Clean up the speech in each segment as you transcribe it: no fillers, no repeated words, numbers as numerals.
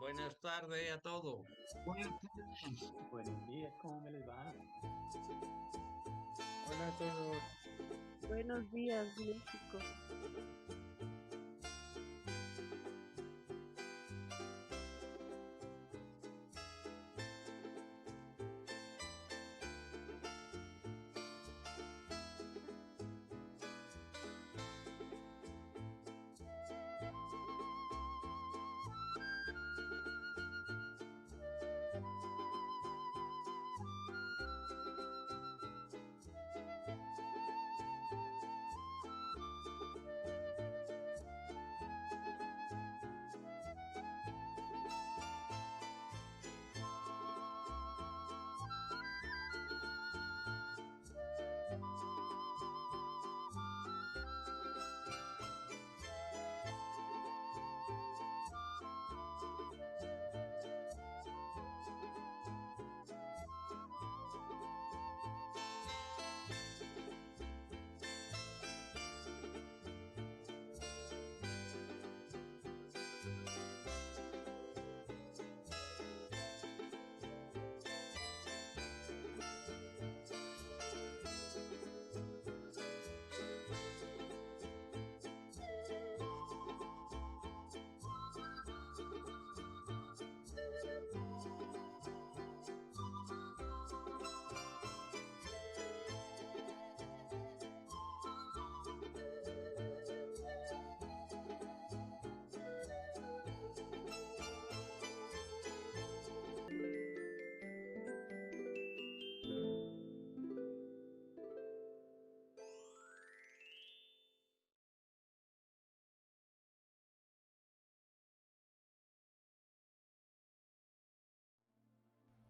Buenas tardes a todos. Buenas tardes. Buenos días, ¿cómo me les va? Hola a todos. Buenos días, México.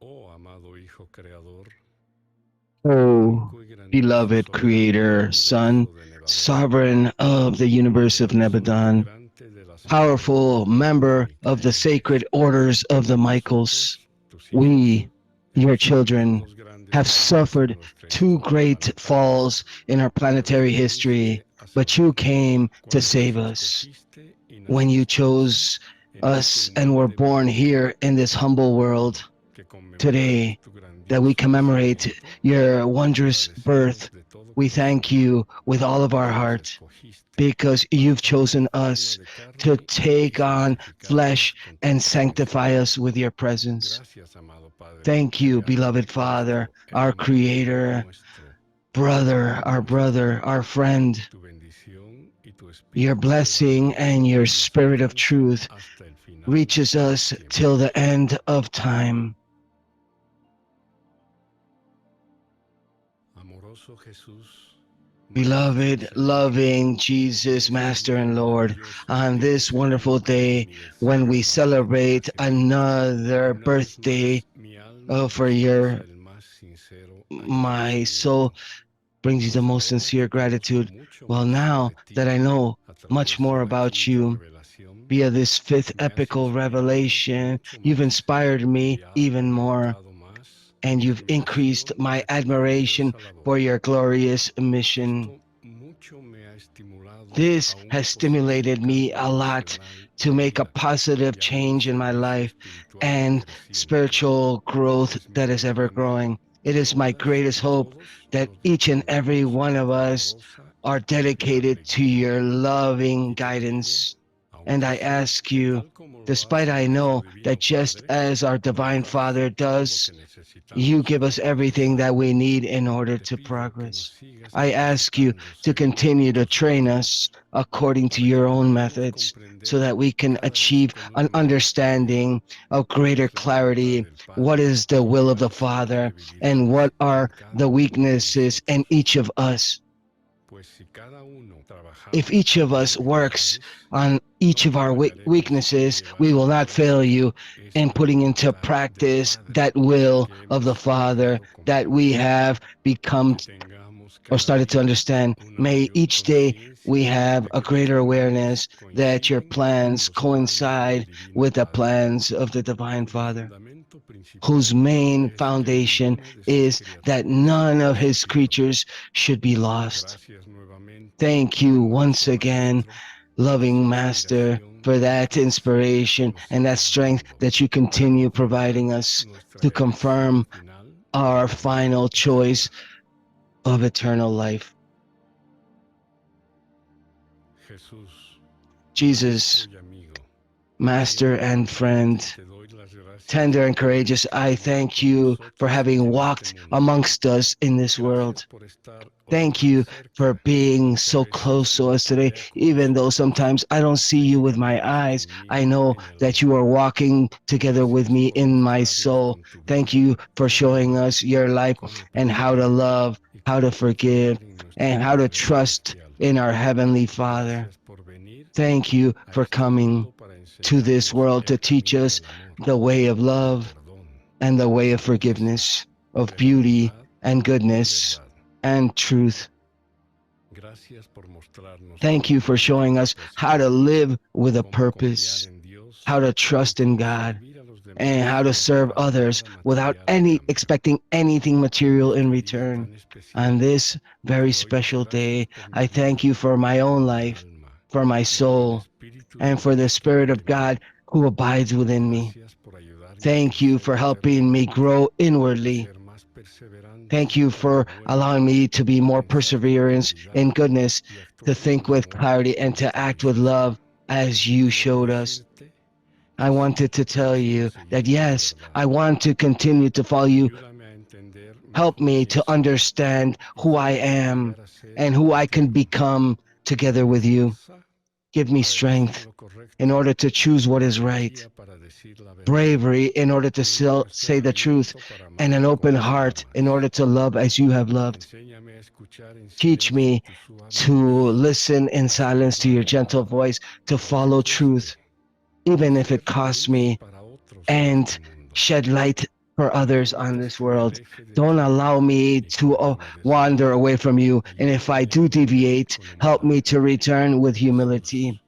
Oh, amado Hijo Creador, O beloved Creator, Son, Sovereign of the universe of Nebadon, powerful member of the sacred orders of the Michaels, we, your children, have suffered two great falls in our planetary history, but you came to save us. When you chose us and were born here in this humble world, today, that we commemorate your wondrous birth, we thank you with all of our heart because you've chosen us to take on flesh and sanctify us with your presence. Thank you, beloved Father, our Creator, our brother, our friend. Your blessing and your spirit of truth reaches us till the end of time. Beloved, loving Jesus, Master and Lord, on this wonderful day when we celebrate another birthday for my soul brings you the most sincere gratitude. Well, now that I know much more about you, via this fifth epical revelation, you've inspired me even more, and you've increased my admiration for your glorious mission. This has stimulated me a lot to make a positive change in my life and spiritual growth that is ever growing. It is my greatest hope that each and every one of us are dedicated to your loving guidance. And I ask you, despite I know that just as our Divine Father does, you give us everything that we need in order to progress. I ask you to continue to train us according to your own methods so that we can achieve an understanding of greater clarity. What is the will of the Father and what are the weaknesses in each of us? If each of us works on each of our weaknesses, we will not fail you in putting into practice that will of the Father that we have become or started to understand. May each day we have a greater awareness that your plans coincide with the plans of the Divine Father, whose main foundation is that none of his creatures should be lost. Thank you once again, loving Master, for that inspiration and that strength that you continue providing us to confirm our final choice of eternal life. Jesus, Master and friend, tender and courageous, I thank you for having walked amongst us in this world. Thank you for being so close to us today, even though sometimes I don't see you with my eyes. I know that you are walking together with me in my soul. Thank you for showing us your life and how to love, how to forgive, and how to trust in our Heavenly Father. Thank you for coming to this world to teach us the way of love and the way of forgiveness, of beauty and goodness and truth. Thank you for showing us how to live with a purpose, how to trust in God, and how to serve others without expecting anything material in return. On this very special day, I thank you for my own life, for my soul, and for the Spirit of God who abides within me. Thank you for helping me grow inwardly. Thank you for allowing me to be more perseverance in goodness, to think with clarity, and to act with love as you showed us. I wanted to tell you that yes, I want to continue to follow you. Help me to understand who I am and who I can become together with you. Give me strength in order to choose what is right, bravery in order to say the truth, and an open heart in order to love as you have loved. Teach me to listen in silence to your gentle voice, to follow truth, even if it costs me, and shed light for others on this world. Don't allow me to wander away from you. And if I do deviate, help me to return with humility.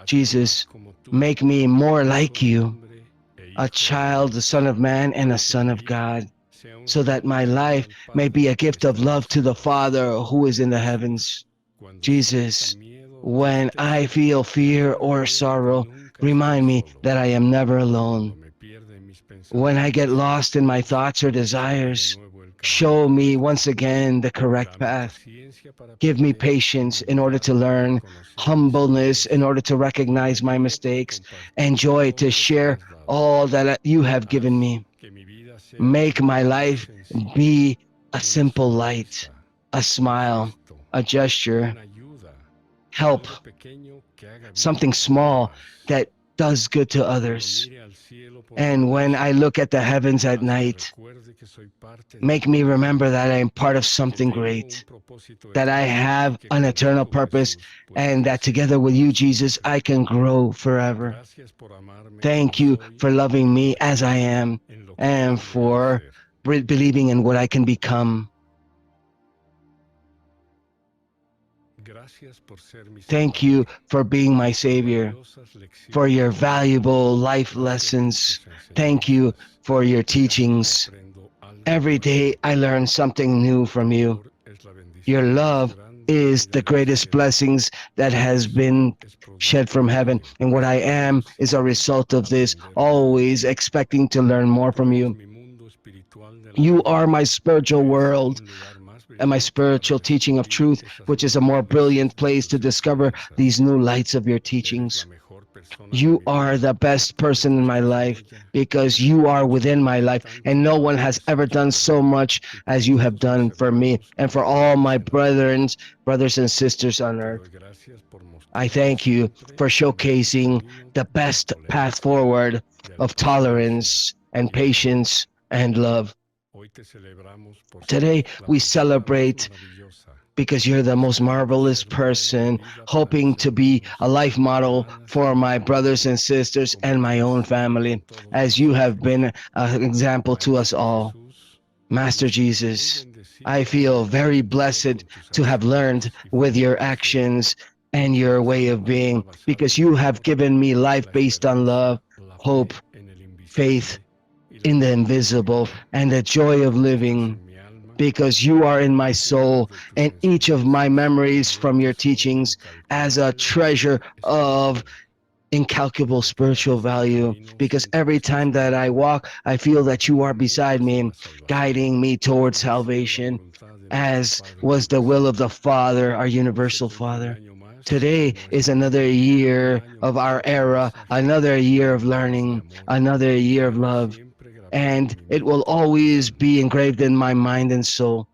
Jesus, make me more like you, a child, a son of man, and a son of God, so that my life may be a gift of love to the Father who is in the heavens. Jesus, when I feel fear or sorrow, remind me that I am never alone. When I get lost in my thoughts or desires, show me once again the correct path. Give me patience in order to learn, humbleness in order to recognize my mistakes, and joy to share all that you have given me. Make my life be a simple light, a smile, a gesture, help, something small that does good to others. And when I look at the heavens at night, make me remember that I am part of something great, that I have an eternal purpose, and that together with you, Jesus, I can grow forever. Thank you for loving me as I am and for believing in what I can become. Thank you for being my Savior, for your valuable life lessons. Thank you for your teachings. Every day I learn something new from you. Your love is the greatest blessings that has been shed from heaven. And what I am is a result of this, always expecting to learn more from you. You are my spiritual world and my spiritual teaching of truth, which is a more brilliant place to discover these new lights of your teachings. You are the best person in my life because you are within my life, and no one has ever done so much as you have done for me and for all my brothers and sisters on earth. I thank you for showcasing the best path forward of tolerance and patience and love. Today we celebrate because you're the most marvelous person, hoping to be a life model for my brothers and sisters and my own family, as you have been an example to us all. Master Jesus, I feel very blessed to have learned with your actions and your way of being, because you have given me life based on love, hope, faith in the invisible, and the joy of living, because you are in my soul, and each of my memories from your teachings as a treasure of incalculable spiritual value, because every time that I walk, I feel that you are beside me, guiding me towards salvation, as was the will of the Father, our universal Father. Today is another year of our era, another year of learning, another year of love, and it will always be engraved in my mind and soul.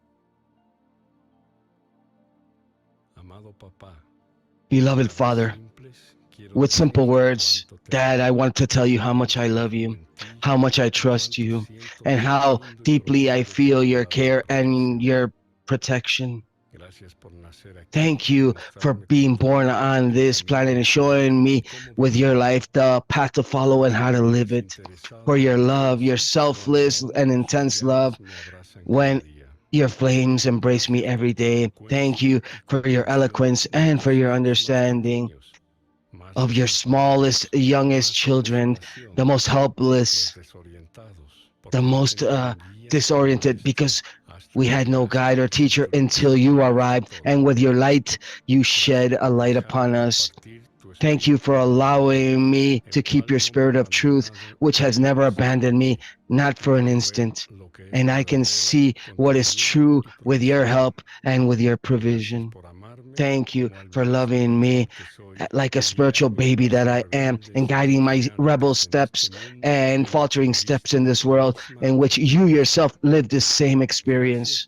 Beloved Father, with simple words, Dad, I want to tell you how much I love you, how much I trust you, and how deeply I feel your care and your protection. Thank you for being born on this planet and showing me with your life the path to follow and how to live it. For your love, your selfless and intense love, when your flames embrace me every day. Thank you for your eloquence and for your understanding of your smallest, youngest children, the most helpless, the most disoriented, because we had no guide or teacher until you arrived, and with your light, you shed a light upon us. Thank you for allowing me to keep your spirit of truth, which has never abandoned me, not for an instant. And I can see what is true with your help and with your provision. Thank you for loving me like a spiritual baby that I am, and guiding my rebel steps and faltering steps in this world in which you yourself lived the same experience.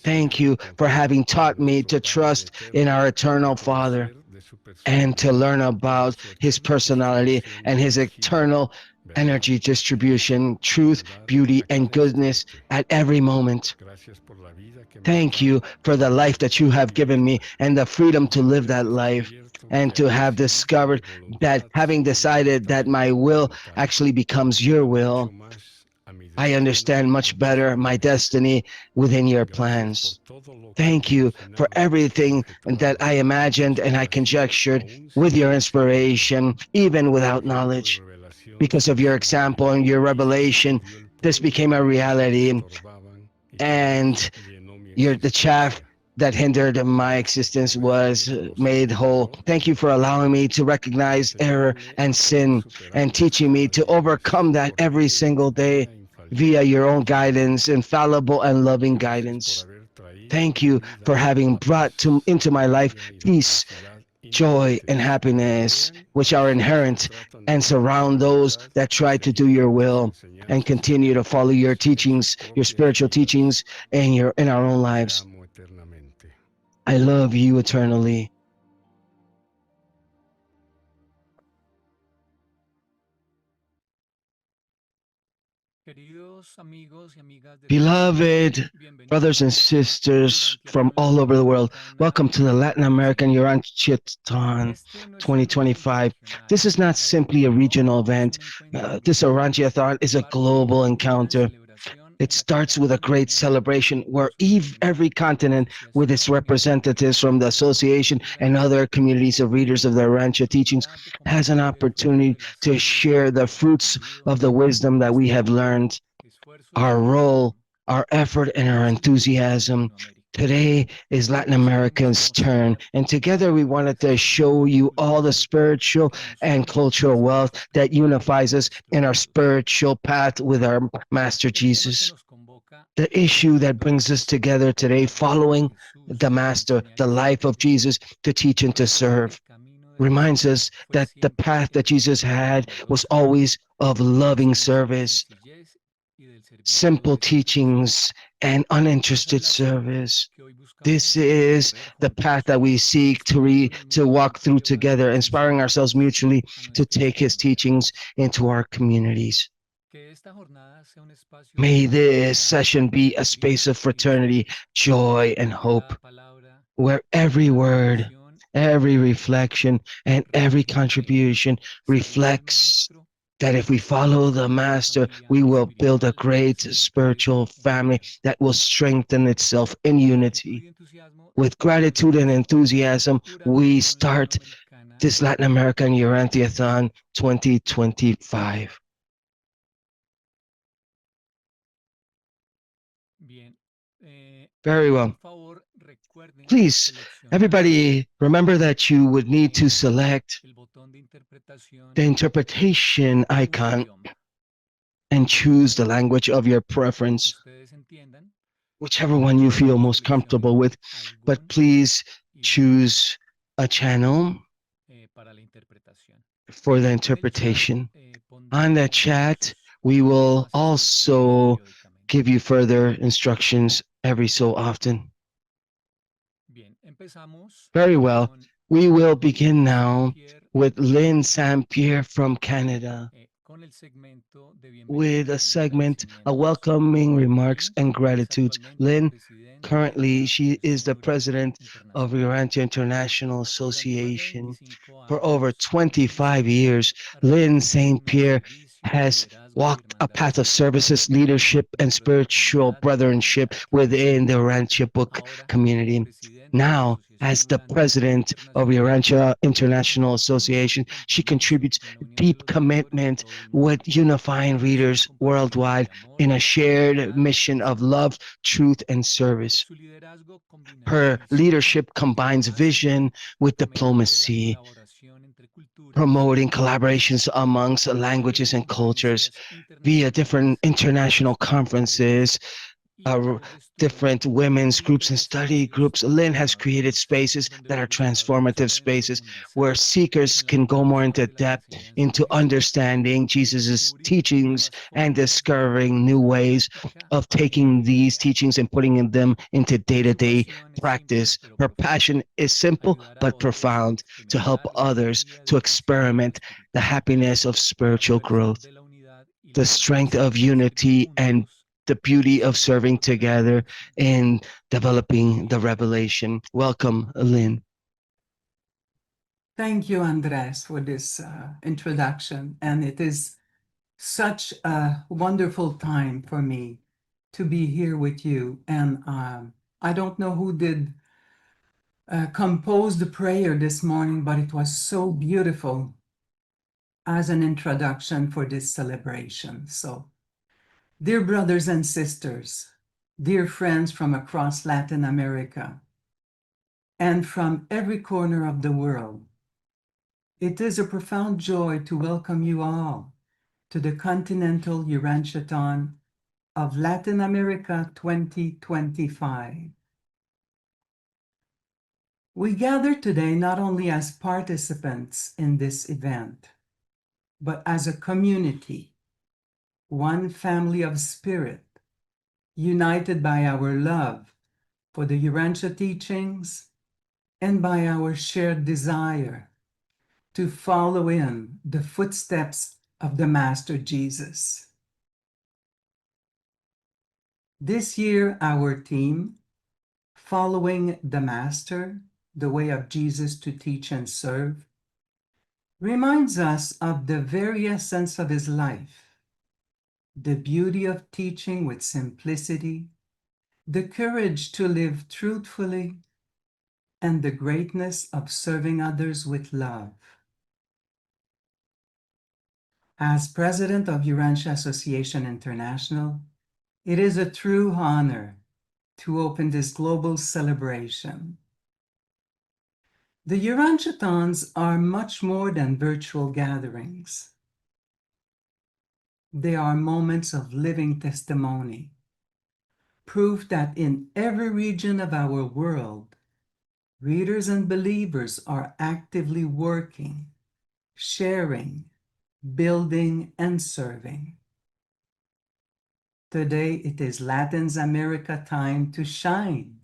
Thank you for having taught me to trust in our eternal Father and to learn about his personality and his eternal energy distribution, truth, beauty, and goodness at every moment. Thank you for the life that you have given me and the freedom to live that life, and to have discovered that, having decided that my will actually becomes your will, I understand much better my destiny within your plans. Thank you for everything that I imagined and I conjectured with your inspiration, even without knowledge. Because of your example and your revelation, this became a reality, and the chaff that hindered my existence was made whole. Thank you for allowing me to recognize error and sin, and teaching me to overcome that every single day via your own guidance, infallible and loving guidance. Thank you for having brought into my life peace, joy, and happiness, which are inherent and surround those that try to do your will and continue to follow your teachings, your spiritual teachings, in our own lives. I love you eternally. Beloved brothers and sisters from all over the world, welcome to the Latin American Urantiathon 2025. This is not simply a regional event. This Urantiathon is a global encounter. It starts with a great celebration where every continent, with its representatives from the association and other communities of readers of the Urantia teachings, has an opportunity to share the fruits of the wisdom that we have learned, our role, our effort, and our enthusiasm. Today is Latin America's turn, and together we wanted to show you all the spiritual and cultural wealth that unifies us in our spiritual path with our Master Jesus. The issue that brings us together today, following the Master, the life of Jesus, to teach and to serve, reminds us that the path that Jesus had was always of loving service, simple teachings, and uninterested service. This is the path that we seek to walk through together, inspiring ourselves mutually to take his teachings into our communities. May this session be a space of fraternity, joy, and hope, where every word, every reflection, and every contribution reflects that if we follow the Master, we will build a great spiritual family that will strengthen itself in unity. With gratitude and enthusiasm, we start this Latin American Urantiathon 2025. Very well. Please, everybody, remember that you would need to select the interpretation icon and choose the language of your preference, whichever one you feel most comfortable with. But please choose a channel for the interpretation. On the chat, we will also give you further instructions every so often. Very well. We will begin now with Lynn Sampierre from Canada with a segment, a welcoming remarks and gratitudes. Lynn, currently she is the president of Urantia International Association. For over 25 years, Lynn St. Pierre has walked a path of services, leadership, and spiritual brothership within the Urantia book community. Now, as the president of Urantia International Association, she contributes deep commitment with unifying readers worldwide in a shared mission of love, truth, and service. Her leadership combines vision with diplomacy, promoting collaborations amongst languages and cultures via different international conferences, different women's groups and study groups. Lynn has created spaces that are transformative spaces where seekers can go more into depth into understanding Jesus's teachings and discovering new ways of taking these teachings and putting them into day-to-day practice. Her passion is simple but profound: to help others to experiment the happiness of spiritual growth, the strength of unity, and the beauty of serving together in developing the revelation. Welcome, Lynn. Thank you, Andres, for this introduction. And it is such a wonderful time for me to be here with you. And I don't know who did compose the prayer this morning, but it was so beautiful as an introduction for this celebration. So, dear brothers and sisters, dear friends from across Latin America and from every corner of the world, it is a profound joy to welcome you all to the Continental Urantiathon of Latin America 2025. We gather today not only as participants in this event, but as a community, one family of spirit, united by our love for the Urantia teachings and by our shared desire to follow in the footsteps of the Master Jesus. This year, our theme, Following the Master, the Way of Jesus to Teach and Serve, reminds us of the very essence of his life, the beauty of teaching with simplicity, the courage to live truthfully, and the greatness of serving others with love. As president of Urantia Association International, it is a true honor to open this global celebration. The Urantiathons are much more than virtual gatherings. They are moments of living testimony, proof that in every region of our world, readers and believers are actively working, sharing, building, and serving. Today it is Latin America time to shine.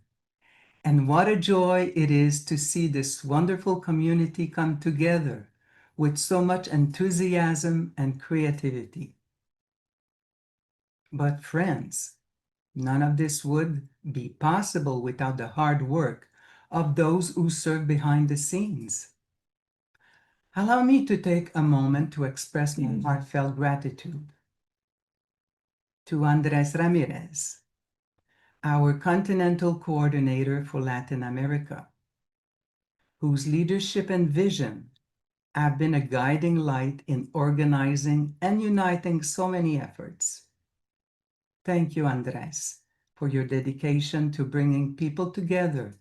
And what a joy it is to see this wonderful community come together with so much enthusiasm and creativity. But friends, none of this would be possible without the hard work of those who serve behind the scenes. Allow me to take a moment to express my heartfelt gratitude to Andres Ramirez, our Continental Coordinator for Latin America, whose leadership and vision have been a guiding light in organizing and uniting so many efforts. Thank you, Andres, for your dedication to bringing people together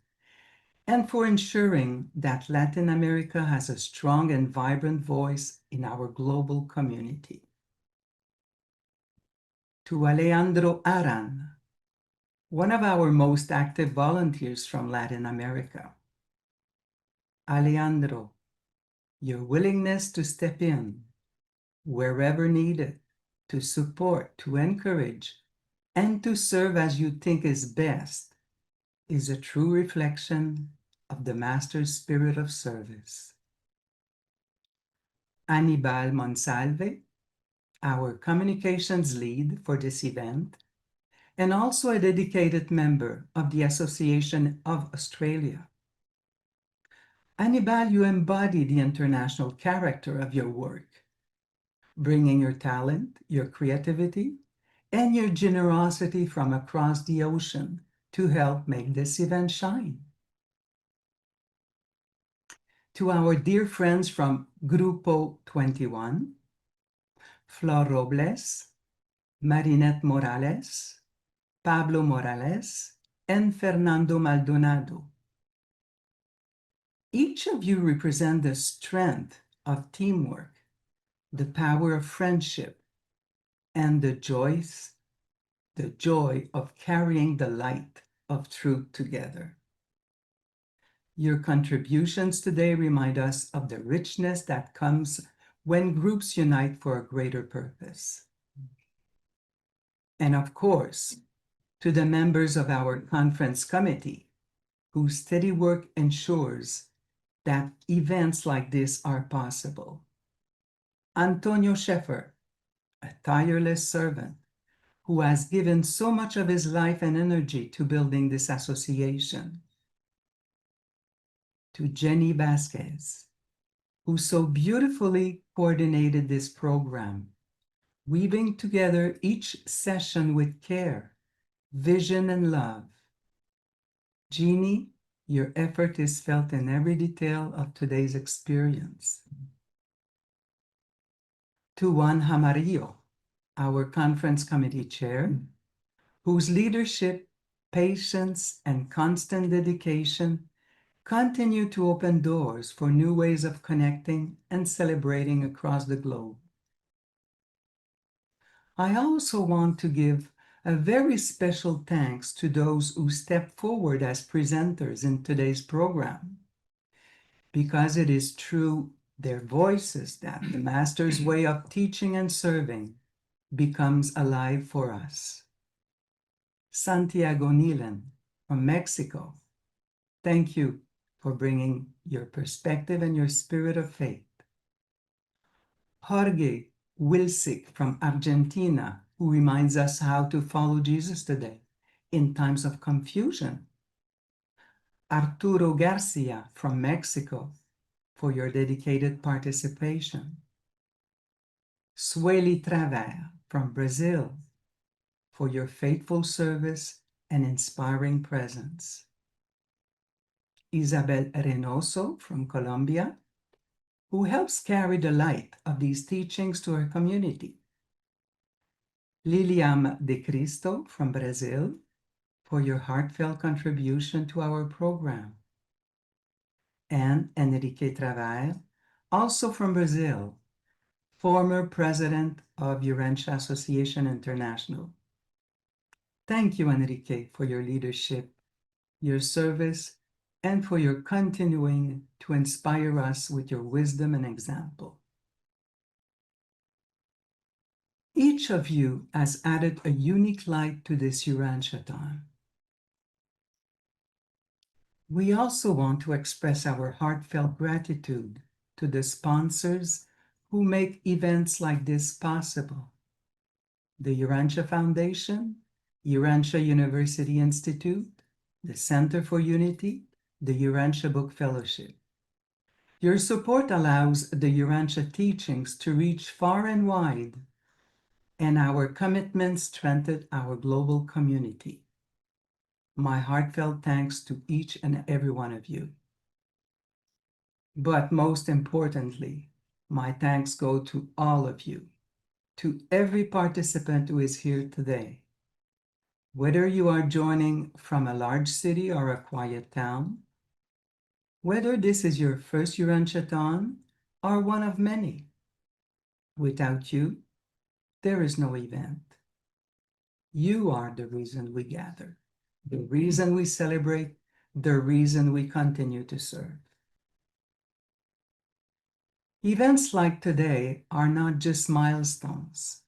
and for ensuring that Latin America has a strong and vibrant voice in our global community. To Alejandro Aran, one of our most active volunteers from Latin America. Alejandro, your willingness to step in wherever needed, to support, to encourage, and to serve as you think is best is a true reflection of the Master's spirit of service. Anibal Monsalve, our communications lead for this event, and also a dedicated member of the Association of Australia. Anibal, you embody the international character of your work, bringing your talent, your creativity, and your generosity from across the ocean to help make this event shine. To our dear friends from Grupo 21, Flor Robles, Marinette Morales, Pablo Morales, and Fernando Maldonado. Each of you represent the strength of teamwork, the power of friendship, and the joy of carrying the light of truth together. Your contributions today remind us of the richness that comes when groups unite for a greater purpose. And of course, to the members of our conference committee, whose steady work ensures that events like this are possible. Antonio Scheffer, a tireless servant who has given so much of his life and energy to building this association. To Jenny Vasquez, who so beautifully coordinated this program, weaving together each session with care, vision, and love. Jeannie, your effort is felt in every detail of today's experience. To Juan Jamarillo, our conference committee chair, whose leadership, patience, and constant dedication continue to open doors for new ways of connecting and celebrating across the globe. I also want to give a very special thanks to those who stepped forward as presenters in today's program, because it is through their voices that the Master's way of teaching and serving becomes alive for us. Santiago Nilan from Mexico, thank you for bringing your perspective and your spirit of faith. Jorge Wilsick from Argentina, who reminds us how to follow Jesus today in times of confusion. Arturo Garcia from Mexico, for your dedicated participation. Sueli Travers from Brazil, for your faithful service and inspiring presence. Isabel Reynoso from Colombia, who helps carry the light of these teachings to her community. Liliam de Cristo from Brazil, for your heartfelt contribution to our program. And Enrique Travers, also from Brazil, former president of Urantia Association International. Thank you, Enrique, for your leadership, your service, and for your continuing to inspire us with your wisdom and example. Each of you has added a unique light to this Urantiathon. We also want to express our heartfelt gratitude to the sponsors who make events like this possible. The Urantia Foundation, Urantia University Institute, the Center for Unity, the Urantia Book Fellowship. Your support allows the Urantia teachings to reach far and wide, and our commitment strengthens our global community. My heartfelt thanks to each and every one of you. But most importantly, my thanks go to all of you, to every participant who is here today. Whether you are joining from a large city or a quiet town, whether this is your first Urantiathon or one of many, without you, there is no event. You are the reason we gather, the reason we celebrate, the reason we continue to serve. Events like today are not just milestones.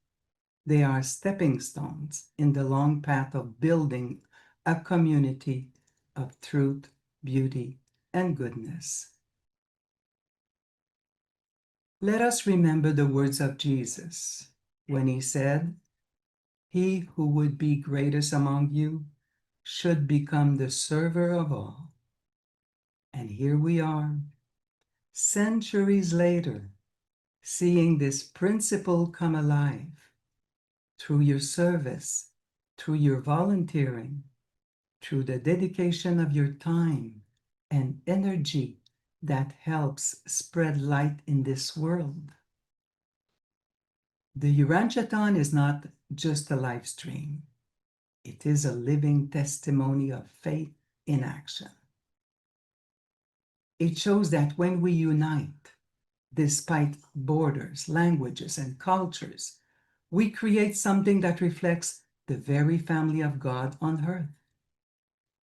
They are stepping stones in the long path of building a community of truth, beauty, and goodness. Let us remember the words of Jesus when he said, "He who would be greatest among you should become the server of all." And here we are, centuries later, seeing this principle come alive through your service, through your volunteering, through the dedication of your time and energy that helps spread light in this world. The Urantiathon is not just a live stream. It is a living testimony of faith in action. It shows that when we unite, despite borders, languages, and cultures, we create something that reflects the very family of God on earth.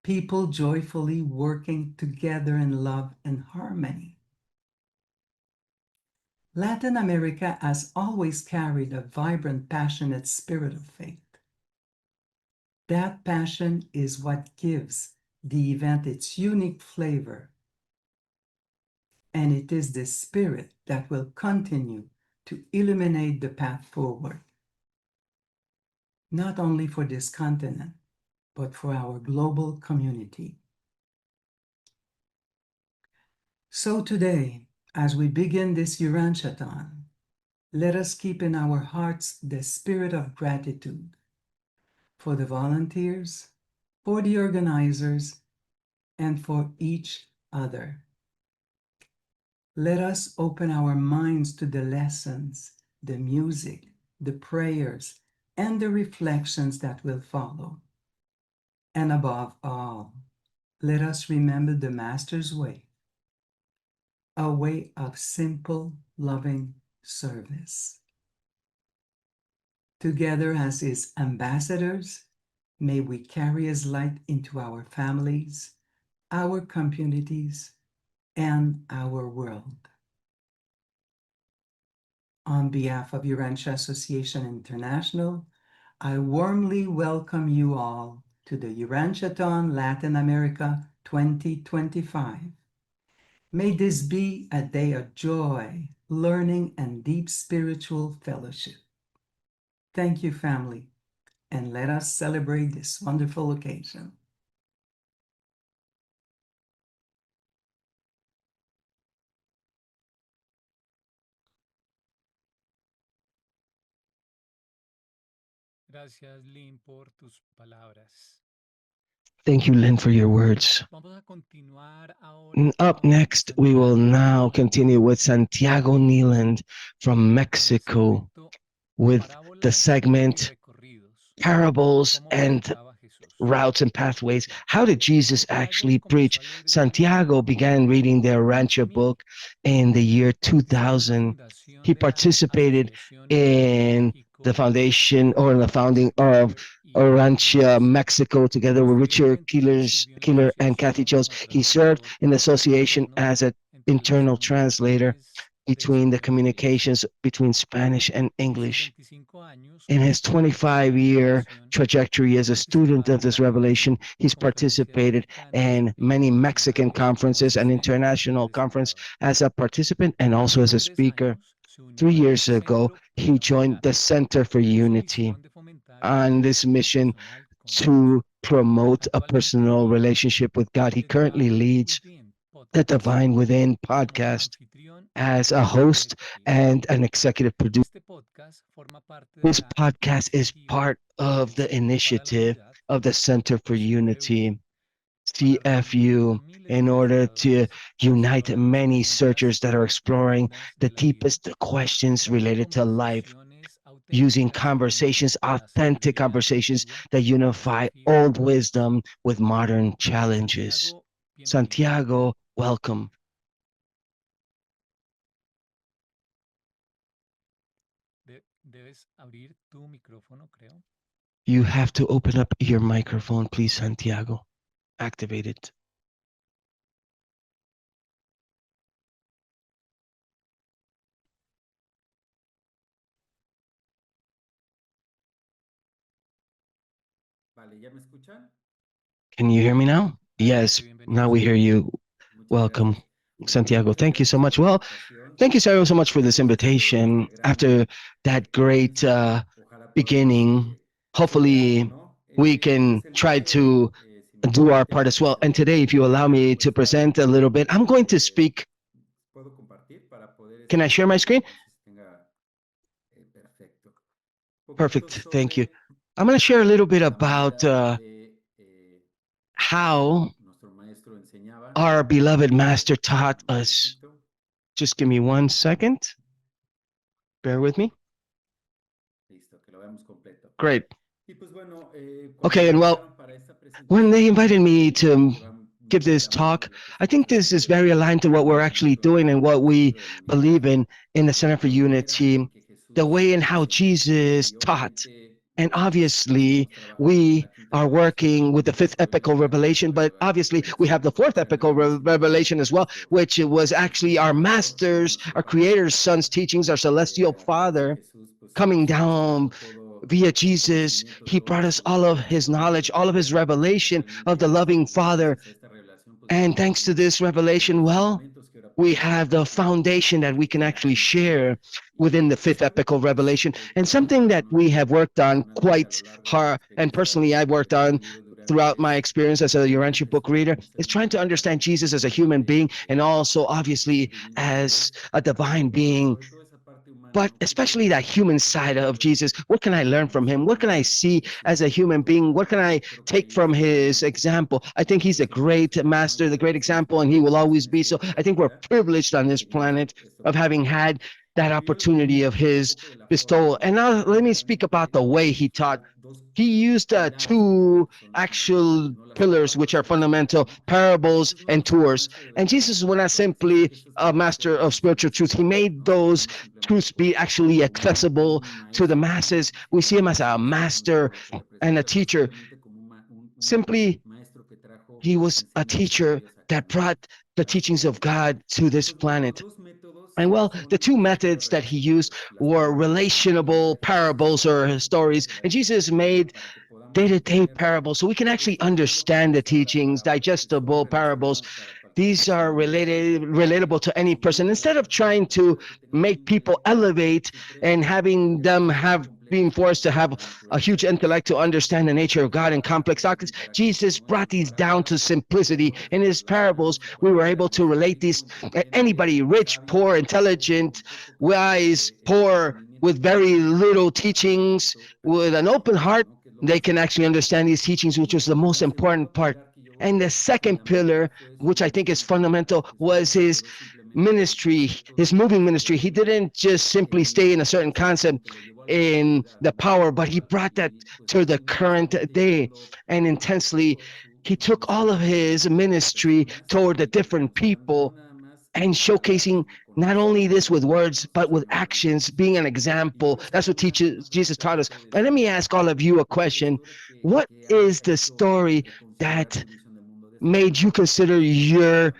People joyfully working together in love and harmony. Latin America has always carried a vibrant, passionate spirit of faith. That passion is what gives the event its unique flavor. And it is this spirit that will continue to illuminate the path forward, not only for this continent, but for our global community. So today, as we begin this Urantiathon, let us keep in our hearts the spirit of gratitude for the volunteers, for the organizers, and for each other. Let us open our minds to the lessons, the music, the prayers, and the reflections that will follow. And above all, let us remember the Master's way, a way of simple, loving service. Together as his ambassadors, may we carry his light into our families, our communities, and our world. On behalf of Urantia Association International, I warmly welcome you all to the Urantiathon Latin America 2025. May this be a day of joy, learning, and deep spiritual fellowship. Thank you, family, and let us celebrate this wonderful occasion. Gracias, Lynn, por tus palabras. Thank you, Lynn, for your words. Vamos a continuar ahora Up con next, we will now Santiago continue with Santiago Neeland from con el Mexico segmento with the Parábolas y segment Recorridos. Parables ¿Cómo and predicaba Jesús? Routes and Pathways. How did Jesus actually Santiago preach? comenzó a leer el Santiago libro began reading the Rancho book in the year Estuvo en la 2000. fundación He de la participated Asociación in the foundation or in the founding of Richard y Orantia, Kathy Mexico, together with Richard Posteriormente sirvió en la Keeler and Kathy asociación Chills. como He served traductor in the association interno as an entre las internal translator comunicaciones de between the español e inglés. communications between Spanish and En sus English. 25 años In como his estudiante de 25-year revelación, trajectory ha as a student participado of en this varias revelation, he's conferencias participated mexicanas in e many Mexican internacionales como conferences and asistente international del conference Salvador. as a participant and also as Hace a 3 speaker. años se unió 3 years al ago, Centro por he la joined Unidad the Center for en su Unity misión de fomentar una on this relación mission personal con Dios. to promote a Actualmente personal dirige relationship with God. He The currently Divine leads Within the podcast Divine Within como podcast anfitrión y as a productor host ejecutivo. and an executive producer. Este podcast forma parte de This la podcast is iniciativa part of del the Centro para la initiative Unidad, of the Center for Unity, para reunir a CFU, miles de in order to investigadores unite explorando many preguntas searchers that are exploring profundas the de la vida, deepest questions creando related to life. conversaciones using conversations, authentic conversations that unify old wisdom with modern challenges. Santiago, welcome. Debes abrir tu micrófono, creo. You have to open up your microphone, please, Santiago. Activate it. Vale, ¿ya me escuchan? Can you hear me now? Yes, now we hear you. Muchas Welcome, gracias. Pues bueno, Santiago. muchas Thank you so gracias much. por la Well, invitación. thank you so much for this Después invitation. de gran After that great ojalá podamos beginning, hopefully cooperar, ¿no? we can Pues el try día de hoy, to si me do our permiten, part as well. And pues today, if you allow me to present a little bit, I'm going to speak. puedo compartir para poder Can I share my screen? no sé si tenga perfecto. Perfect. Thank you. I'm going to share a little bit about how nuestro maestro enseñaba. our beloved master taught us. Just give me 1 second. Bear with me. Listo, que lo veamos completo. Great. Y pues bueno, Okay, and well, when they invited me to give this talk, I think this is very aligned to what we're actually doing and what we believe in the Center for Unity, the way in how Jesus taught. And obviously, we are working with the fifth epical revelation, but obviously, we have the fourth epical revelation as well, which was actually our master's, our creator's son's teachings, our celestial father coming down via Jesus. He brought us all of his knowledge, all of his revelation of the loving Father. And thanks to this revelation, well, we have the foundation that we can actually share within the fifth epical revelation. And something that we have worked on quite hard, and personally I've worked on throughout my experience as a Urantiathon book reader, is trying to understand Jesus as a human being and also obviously as a divine being, but especially that human side of Jesus. What can I learn from him? What can I see as a human being? What can I take from his example? I think he's a great master, the great example, and he will always be so. I think we're privileged on this planet of having had that opportunity of his bestowal. And now let me speak about the way he taught. He used two actual pillars which are fundamental: parables and tours. And Jesus was not simply a master of spiritual truth. He made those truths be actually accessible to the masses. We see him as a master and a teacher. Simply, he was a teacher that brought the teachings of God to this planet. And well, the two methods that he used were relationable parables or stories. And Jesus made day-to-day parables so we can actually understand the teachings, digestible parables. These are relatable to any person. Instead of trying to make people elevate and having them have being forced to have a huge intellect to understand the nature of God and complex doctrines, Jesus brought these down to simplicity. In his parables, we were able to relate these anybody, rich, poor, intelligent, wise, poor, with very little teachings, with an open heart, they can actually understand these teachings, which was the most important part. And the second pillar, which I think is fundamental, was his ministry, his moving ministry. He didn't just simply stay in a certain concept in the power, but he brought that to the current day. And intensely, he took all of his ministry toward the different people and showcasing not only this with words, but with actions, being an example. That's what Jesus taught us. And let me ask all of you a question. What is the story that made you consider your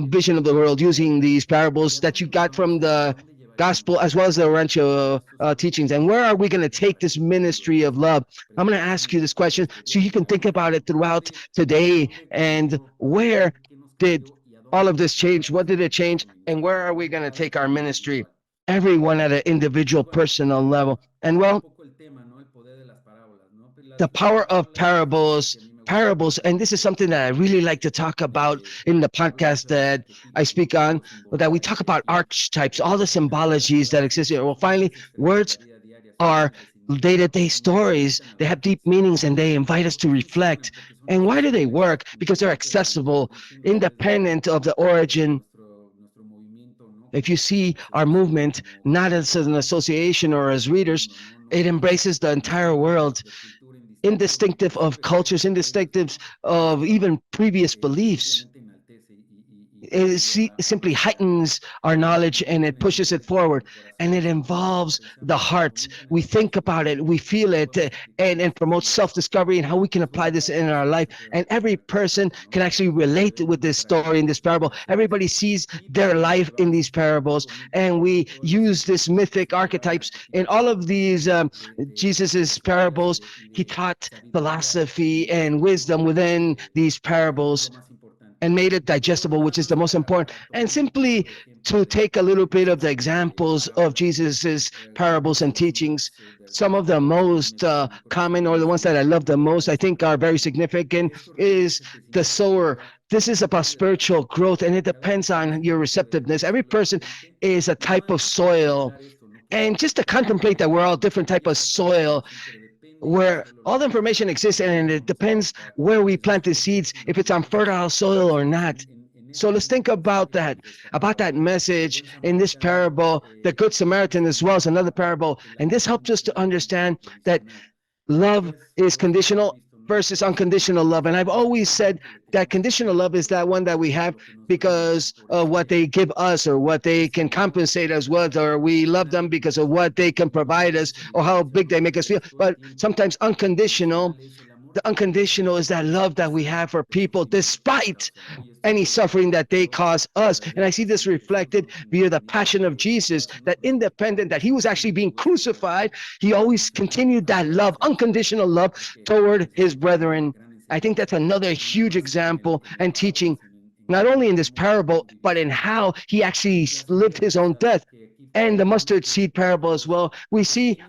vision of the world using these parables that you got from the gospel as well as the Rancho teachings? And where are we going to take this ministry of love? I'm going to ask you this question so you can think about it throughout today. And where did all of this change? What did it change? And where are we going to take our ministry? Everyone at an individual personal level. And well, the power of parables, and this is something that I really like to talk about in the podcast that I speak on, that we talk about archetypes, all the symbologies that exist here. Well, finally, words are day-to-day stories. They have deep meanings and they invite us to reflect. And why do they work? Because they're accessible, independent of the origin. If you see our movement not as an association or as readers, It embraces the entire world, indistinctive of cultures, indistinctive of even previous beliefs. It simply heightens our knowledge and it pushes it forward, and it involves the heart. We think about it, we feel it, and promotes self-discovery and how we can apply this in our life. And every person can actually relate with this story in this parable. Everybody sees their life in these parables, and we use this mythic archetypes in all of these Jesus's parables. He taught philosophy and wisdom within these parables and made it digestible, which is the most important. And simply to take a little bit of the examples of Jesus's parables and teachings, some of the most common, or the ones that I love the most, I think are very significant, is the sower. This is about spiritual growth, and it depends on your receptiveness. Every person is a type of soil, and just to contemplate that we're all different type of soil, where all the information exists, and it depends where we plant the seeds, if it's on fertile soil or not. So let's think about that message in this parable. The Good Samaritan as well as another parable, and this helps us to understand that love is conditional versus unconditional love. And I've always said that conditional love is that one that we have because of what they give us or what they can compensate us with, or we love them because of what they can provide us or how big they make us feel. But sometimes unconditional, the unconditional is that love that we have for people despite any suffering that they cause us. And I see this reflected via the passion of Jesus, that independent, that he was actually being crucified, he always continued that love, unconditional love toward his brethren. I think that's another huge example and teaching, not only in this parable, but in how he actually lived his own death. And the mustard seed parable as well, we see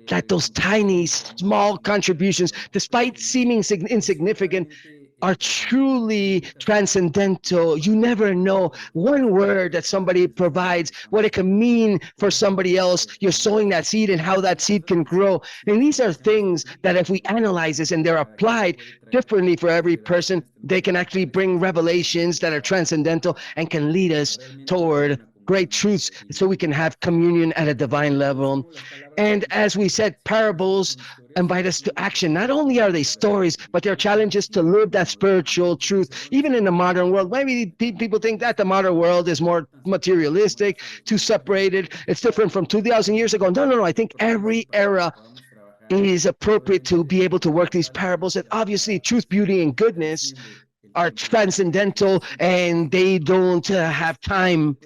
that those tiny, small contributions, despite seeming insignificant, are truly transcendental. You never know one word that somebody provides, what it can mean for somebody else. You're sowing that seed and how that seed can grow. And these are things that if we analyze this and they're applied differently for every person, they can actually bring revelations that are transcendental and can lead us toward great truths so we can have communion at a divine level. And as we said, parables invite us to action. Not only are they stories, but they're challenges to live that spiritual truth. Even in the modern world, maybe people think that the modern world is more materialistic, too separated. It's different from 2,000 years ago. No. I think every era is appropriate to be able to work these parables. And obviously, truth, beauty, and goodness are transcendental, and they don't have time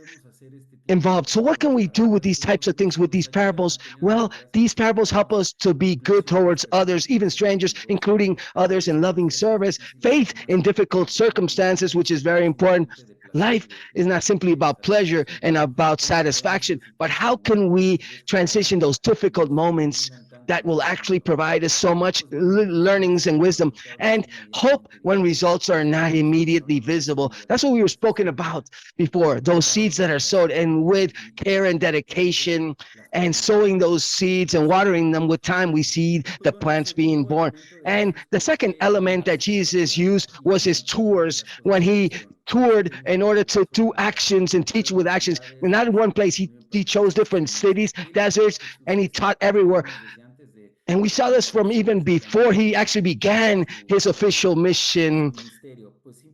involved. So what can we do with these types of things, with these parables? Well, these parables help us to be good towards others, even strangers, including others, in loving service, faith in difficult circumstances, which is very important. Life is not simply about pleasure and about satisfaction, but how can we transition those difficult moments that will actually provide us so much learnings and wisdom and hope when results are not immediately visible. That's what we were spoken about before, those seeds that are sowed, and with care and dedication and sowing those seeds and watering them with time, we see the plants being born. And the second element that Jesus used was his tours, when he toured in order to do actions and teach with actions. And not in one place, he chose different cities, deserts, and he taught everywhere. And we saw this from even before he actually began his official mission,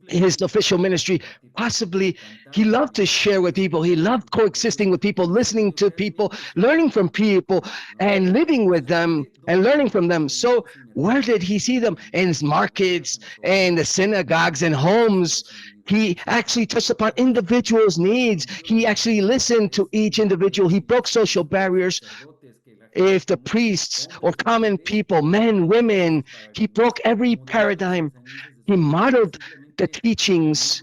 his official ministry. Possibly he loved to share with people. He loved coexisting with people, listening to people, learning from people, and living with them and learning from them. So where did he see them? In his markets and the synagogues and homes. He actually touched upon individuals' needs. He actually listened to each individual. He broke social barriers. If the priests or common people, men, women, he broke every paradigm. He modeled the teachings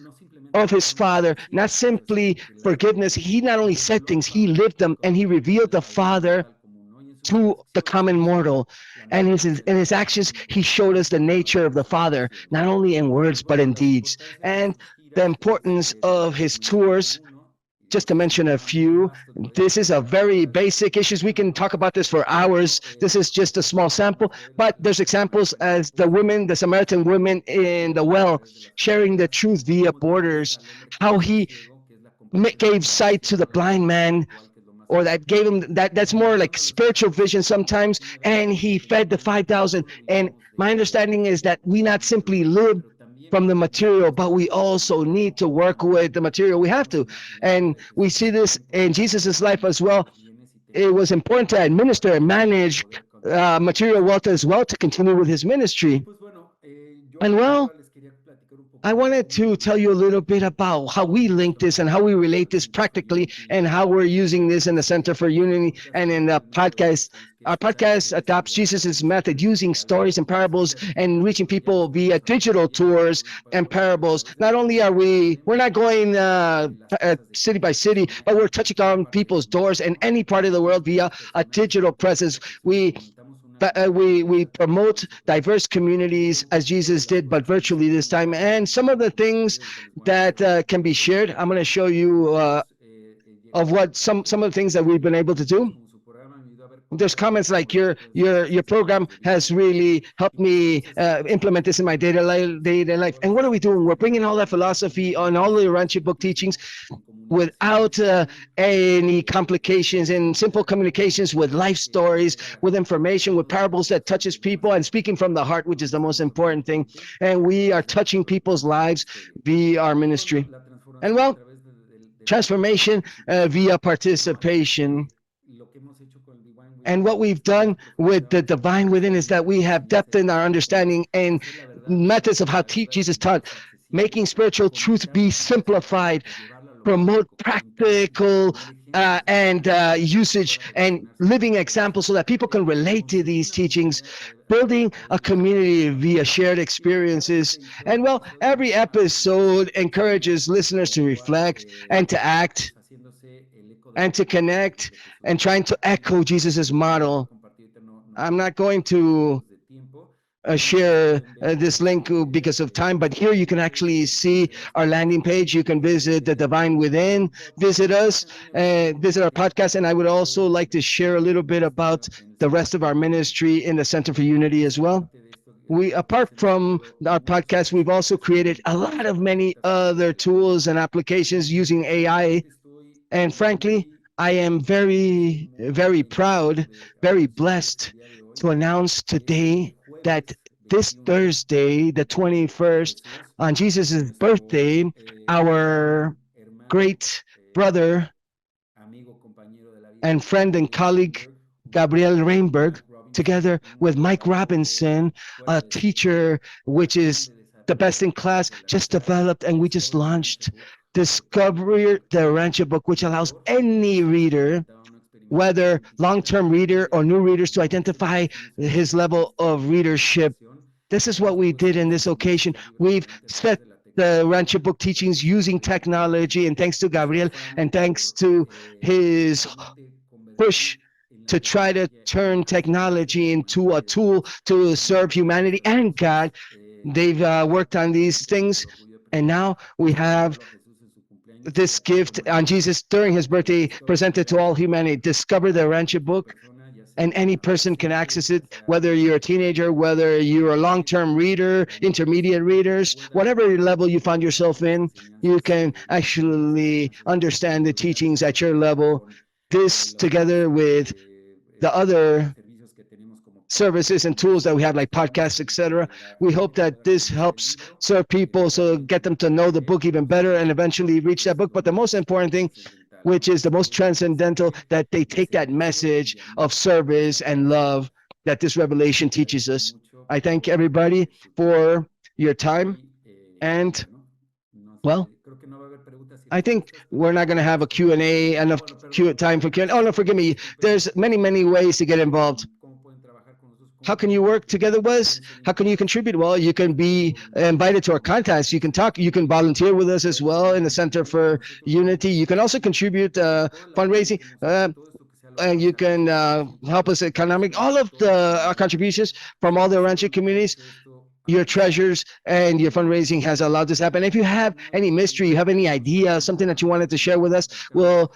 of his Father, not simply forgiveness. He not only said things, he lived them, and he revealed the Father to the common mortal. And in his actions, he showed us the nature of the Father, not only in words, but in deeds. And the importance of his tours, just to mention a few, this is a very basic issues. We can talk about this for hours. This is just a small sample, but there's examples as the women, the Samaritan women in the well, sharing the truth via borders, how he gave sight to the blind man, or that gave him that's more like spiritual vision sometimes, and he fed the 5,000. And my understanding is that we not simply live from the material, but we also need to work with the material. We have to. And we see this in Jesus's life as well. It was important to administer and manage material wealth as well to continue with his ministry. And well, I wanted to tell you a little bit about how we link this and how we relate this practically and how we're using this in the Center for Unity and in the podcast. Our podcast adopts Jesus's method using stories and parables and reaching people via digital tours and parables. Not only are we're not going city by city, but we're touching on people's doors in any part of the world via a digital presence. We promote diverse communities as Jesus did, but virtually this time. And some of the things that can be shared, I'm going to show you of what some of the things that we've been able to do. There's comments like your program has really helped me implement this in my day-to-day life. And what are we doing? We're bringing all that philosophy on all the Urantia book teachings without any complications, in simple communications with life stories, with information, with parables that touches people, and speaking from the heart, which is the most important thing. And we are touching people's lives via our ministry. And well, transformation via participation. And what we've done with the divine within is that we have depth in our understanding and methods of how Jesus taught, making spiritual truth be simplified, promote practical and usage and living examples so that people can relate to these teachings, building a community via shared experiences. And well, every episode encourages listeners to reflect and to act and to connect and trying to echo Jesus's model. I'm not going to share this link because of time, but here you can actually see our landing page. You can visit the Divine Within, visit us, visit our podcast. And I would also like to share a little bit about the rest of our ministry in the Center for Unity as well. We, apart from our podcast, we've also created a lot of many other tools and applications using AI. And frankly, I am very, very proud, very blessed to announce today that this Thursday, the 21st, on Jesus' birthday, our great brother and friend and colleague, Gabriel Reinberg, together with Mike Robinson, a teacher which is the best in class, just developed and we just launched Discover the Urantia book, which allows any reader, whether long-term reader or new readers, to identify his level of readership. This is what we did in this occasion. We've set the Urantia book teachings using technology, and thanks to Gabriel and thanks to his push to try to turn technology into a tool to serve humanity and God. They've worked on these things, and now we have this gift on Jesus during his birthday presented to all humanity. Discover the Urantia book, and any person can access it, whether you're a teenager, whether you're a long-term reader, intermediate readers, whatever level you find yourself in, you can actually understand the teachings at your level. This, together with the other services and tools that we have, like podcasts, etc. We hope that this helps serve people, so get them to know the book even better and eventually reach that book. But the most important thing, which is the most transcendental, that they take that message of service and love that this revelation teaches us. I thank everybody for your time. And well, I think we're not going to have a Q&A, enough time for Q&A. Oh, no, forgive me. There's many ways to get involved. How can you work together with us? How can you contribute? Well, you can be invited to our contests. You can talk. You can volunteer with us as well in the Center for Unity. You can also contribute fundraising. And you can help us economic. All of the contributions from all the Urantia communities, your treasures and your fundraising has allowed this to happen. If you have any mystery, you have any idea, something that you wanted to share with us, we'll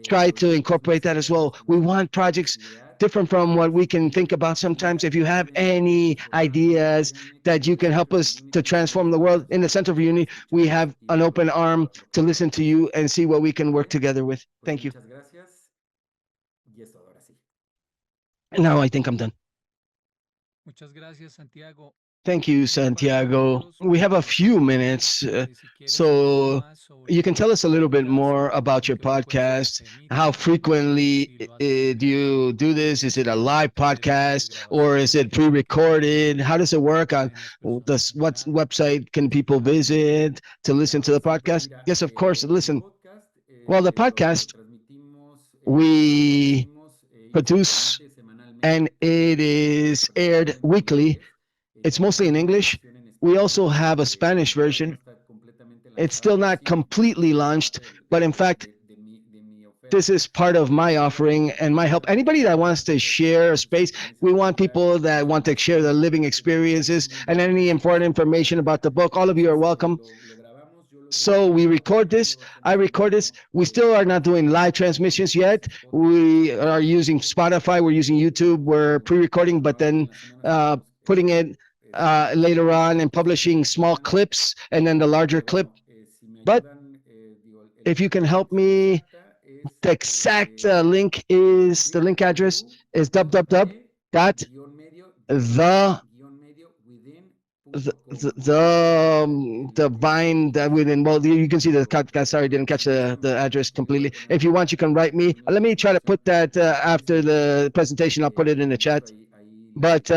try to incorporate that as well. We want projects different from what we can think about sometimes. If you have any ideas that you can help us to transform the world, in the Center for Unity, we have an open arm to listen to you and see what we can work together with. Thank you. Now I think I'm done. Muchas gracias, Santiago. Thank you, Tiene un par de Santiago. minutos We have a para few compartir, minutes, si quieres un poco so más you can sobre tell us a little tu bit more caso, about con your qué frecuencia te podcast. How permiten, frequently si lo haces en do you vivo, do this? Is it a si live prefieres hacer podcast or is it grabaciones, pre-recorded? How does it work? On caen las personas this, en what edad. website can people visit to listen to the Sí, pues podcast? mira, Yes, of course. el Listen. podcast Well, the lo podcast transmitimos, lo we producimos y se produce transmite and semanalmente it is aired aproximadamente un día a la weekly. vez. It's También mostly in tenemos una English. versión en We also español, have a Spanish todavía no version. está completamente It's lanzada, still pero not sí completely es launched, parte but in fact, de mi this oferta. is part of my offering and my help. Anybody that wants to share a space, we want people that want to share the living experiences and any important information about the book. All of you are welcome. Lo grabamos, yo lo So edito, we lo record grabo, this. lo I hacemos en record this. vivo. We still are not doing live transmissions yet. We are using Spotify. We're using YouTube. We're pre-recording, but then putting it later on and publishing small clips and then the larger clip. But if you can help me, the exact link is the link address is www dot the the vine that within, well, you can see the podcast. Sorry, I didn't catch the address completely. If you want, you can write me. Let me try to put that after the presentation. I'll put it in the chat. But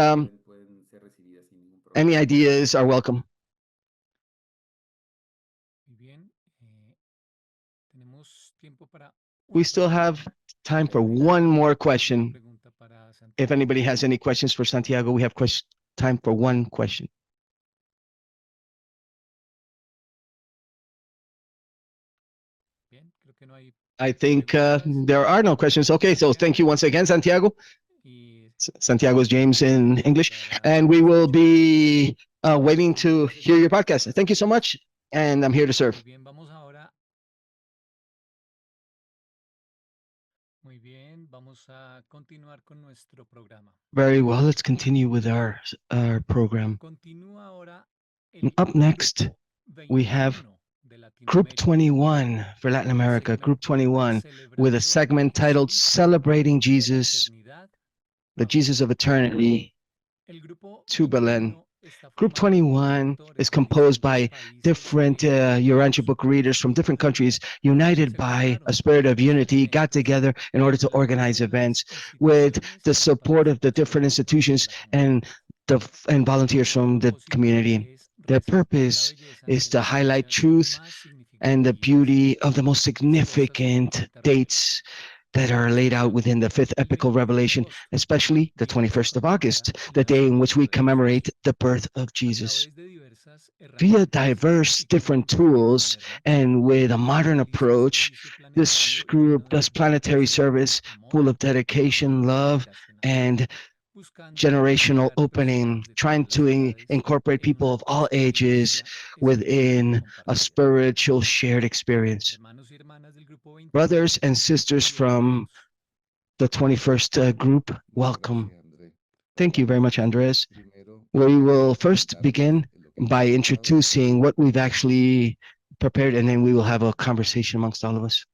any ideas are welcome. Muy bien. Tenemos tiempo para We una still pregunta. have time for one more Una question. pregunta para If Santiago. anybody has any questions for Santiago, we have time for one question. Bien, creo que no hay I think preguntas. there are no questions. Okay, so thank you once again, Santiago. Y Santiago's James in English. estará And we will escuchando. be waiting to hear your podcast. Thank you so much. And I'm here to serve. Muy bien, vamos ahora. Muy bien, vamos a continuar con nuestro programa. Very well. Let's continue with our program. Continúa ahora Up next, we have 21 de Group Latinoamérica, 21 for Latin con el America, Group segmento 21, with a Celebrando segment titled Jesús Celebrating de la Jesus, Eternidad the a Jesus of Belén. Eternity, El grupo to Belen. 21 está Group formado por 21 lectores is de composed distintos by países different que, unidos Urantia book por un readers from espíritu different de countries, unidad, united se by a juntaron spirit para of hacer unity, got eventos together in order to con el organize apoyo de las events with instituciones the y support of the different participación de institutions la comunidad. and volunteers Su from the propósito community. es Their resaltar la purpose belleza is de to las highlight fechas truth más and the significativas beauty of the most expuestas en el significant quinta revelación. dates that are laid out within the fifth El epical 21 de revelation, agosto, especially the día que se 21st of August, conmemora el the day in which we nacimiento de commemorate Jesús. the birth of A Jesus. través de diversas Via herramientas diverse y con un different enfoque tools moderno, and with a modern realiza un approach, servicio this planetario group lleno de does planetary dedicación, service full amor of y dedication, apertura love, generacional, and buscando generational integrar opening, personas de trying todas las to edades incorporate en people una of all ages experiencia espiritual within a compartida. spiritual shared experience. Hermanos y hermanas del grupo 21, Brothers and sisters from bienvenidos. the 21st group, welcome. Thank you very much, Andres. We will first begin by introducing what we've actually prepared, and then we will have a conversation amongst all of us.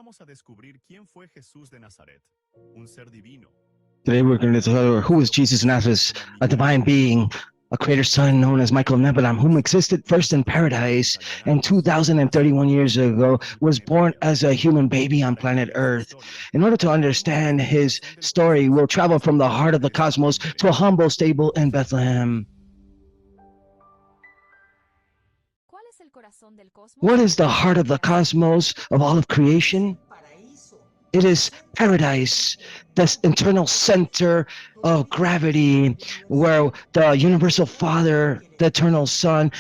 vamos a descubrir quién fue Jesús de Nazaret, un ser divino. Today we're going to discover who is Jesus of Nazareth, a divine being, a creator son known as Michael of Nebadon, whom existed first in paradise and 2031 years ago was born as a human baby on planet Earth. In order to understand his story, we'll travel from the heart of the cosmos to a humble stable in Bethlehem. What is the heart of the cosmos of all of creation? It is paradise, this internal center of gravity where the universal Father, the eternal Son,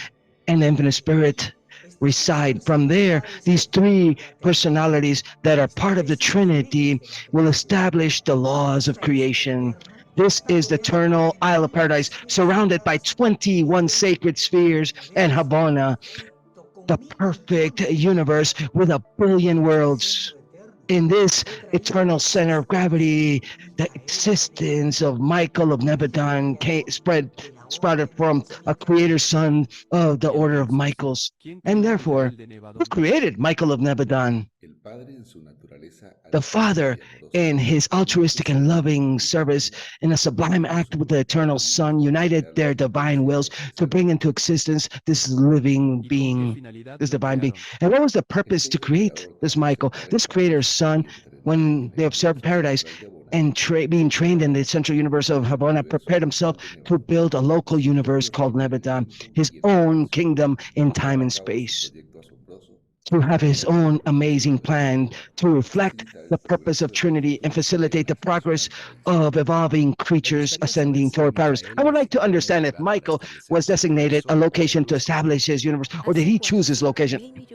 and the infinite Spirit reside. From there, these three personalities that are part of the Trinity will establish the laws of creation. This is the eternal Isle of Paradise, surrounded by 21 sacred spheres and Habona, the perfect universe with a billion worlds. In this eternal center of gravity, the existence of Michael of Nebadon sprouted from a creator son of the order of Michaels. And therefore, who created Michael of Nebadon? The Father, in his altruistic and loving service, in a sublime act with the eternal Son, united their divine wills to bring into existence this living being, this divine being. And what was the purpose to create this Michael, this creator's son, when they observed paradise and being trained in the central universe of Habona, prepared himself to build a local universe called Nebadon, his own kingdom in time and space, to have his own amazing plan to reflect the purpose of Trinity and facilitate the progress of evolving creatures ascending toward paradise. I would like to understand if Michael was designated a location to establish his universe, or did he choose his location?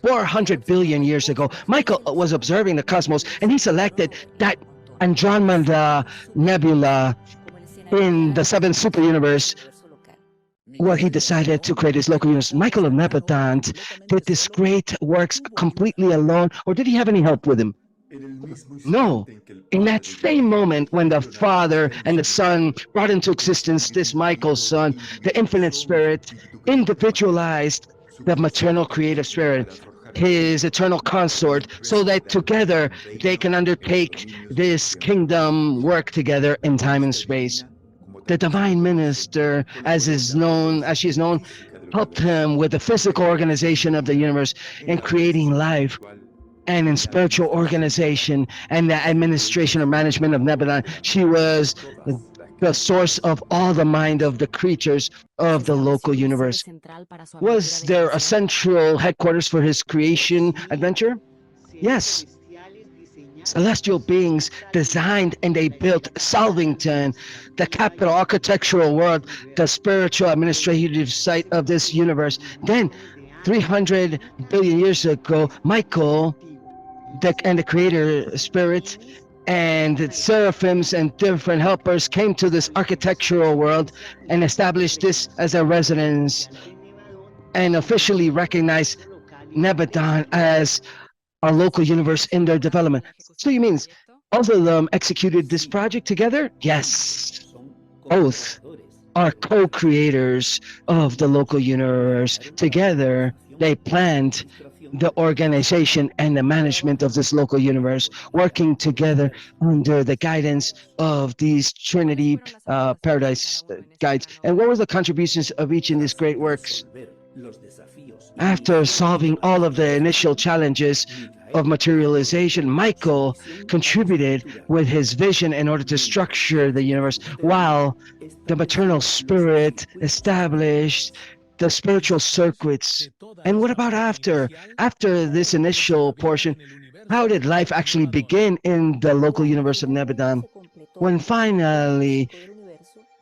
400 billion years ago, Michael was observing the cosmos, and he selected that Andromeda Nebula in the seventh super universe, where he decided to create his local universe. Michael of Nebadon did this great works completely alone, or did he have any help with him? No. In that same moment when the Father and the Son brought into existence this Michael's Son, the infinite Spirit individualized the maternal creative spirit, his eternal consort, so that together they can undertake this kingdom work together in time and space. The divine minister, as she is known, helped him with the physical organization of the universe in creating life, and in spiritual organization and the administration or management of Nebadon. She was the source of all the mind of the creatures of the local universe. Was there a central headquarters for his creation adventure? Yes. Celestial beings designed and they built Salvington, the capital architectural world, the spiritual administrative site of this universe. Then, 300 billion years ago, Michael and the creator spirit and the seraphims and different helpers came to this architectural world and established this as a residence and officially recognized Nebadon as our local universe in their development. So you means all of them executed this project together? Yes. Both are co-creators of the local universe. Together, they planned the organization and the management of this local universe, working together under the guidance of these Trinity Paradise guides. And what were the contributions of each in these great works? After solving all of the initial challenges of materialization, Michael contributed with his vision in order to structure the universe, while the maternal spirit established the spiritual circuits. And what about after this initial portion? How did life actually begin in the local universe of Nebadon? When finally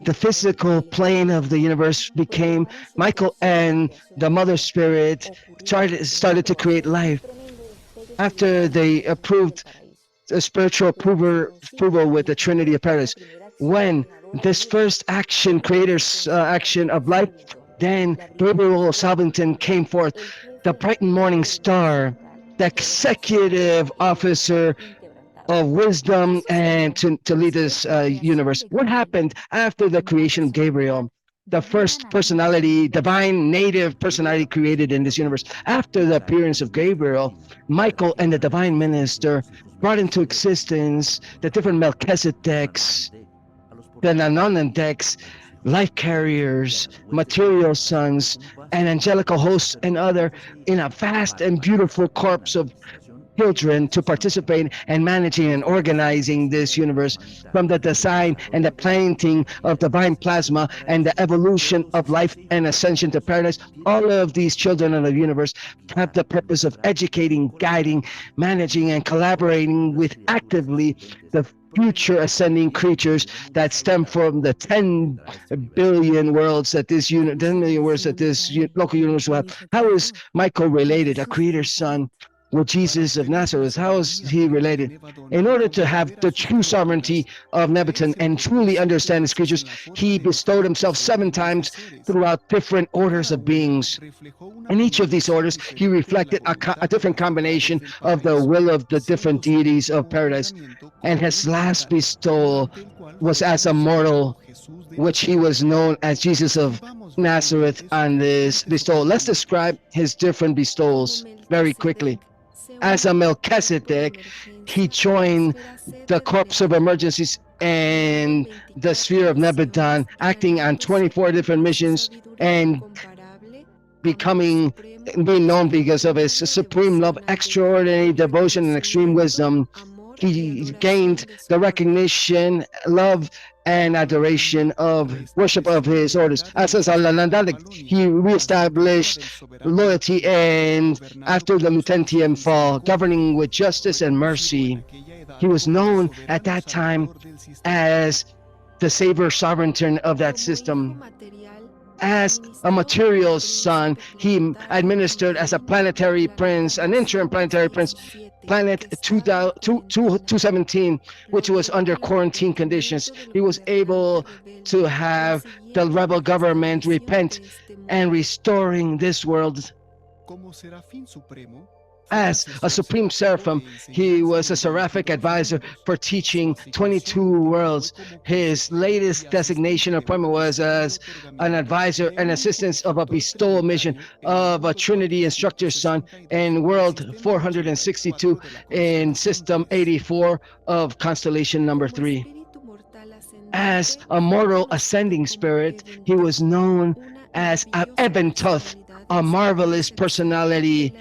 the physical plane of the universe became, Michael and the mother spirit started to create life. After they approved a spiritual approval with the Trinity of Paradise, when this first action, creator's action of life, then Gabriel of Salvington came forth, the bright and morning star, the executive officer of wisdom and to lead this universe. What happened after the creation of Gabriel? the first personality, divine native personality created in this universe. After the appearance of Gabriel, Michael and the divine minister brought into existence the different Melchizedeks, the Nanonandeks, life carriers, material sons, and angelical hosts and other in a vast and beautiful corpse of children to participate in managing and organizing this universe, from the design and the planting of divine plasma and the evolution of life and ascension to paradise. All of these children of the universe have the purpose of educating, guiding, managing, and collaborating with actively the future ascending creatures that stem from the 10 billion worlds that this 10 million worlds that this local universe will have. How is Michael related, a creator's son, with Jesus of Nazareth? How is he related? In order to have the true sovereignty of Nebuchadnezzar and truly understand his creatures, he bestowed himself 7 times throughout different orders of beings. In each of these orders, he reflected a different combination of the will of the different deities of paradise. And his last bestowal was as a mortal, which he was known as Jesus of Nazareth on this bestowal. Let's describe his different bestowals very quickly. As a Melchizedek, he joined the Corps of Emergencies and the sphere of Nebuchadnezzar, acting on 24 different missions and being known because of his supreme love, extraordinary devotion, and extreme wisdom. He gained the recognition, love, and adoration of worship of his orders. As a Salanandalic, he reestablished loyalty and after the Lutentium fall, governing with justice and mercy. He was known at that time as the savior sovereign of that system. As a material son, he administered as a planetary prince, an interim planetary prince, planet 217, which was under quarantine conditions. He was able to have the rebel government repent and restoring this world. As a supreme seraphim, he was a seraphic advisor for teaching 22 worlds. His latest designation appointment was as an advisor and assistant of a bestowal mission of a Trinity instructor's son in world 462 in system 84 of constellation number 3. As a mortal ascending spirit, he was known as Ebentoth, a marvelous personality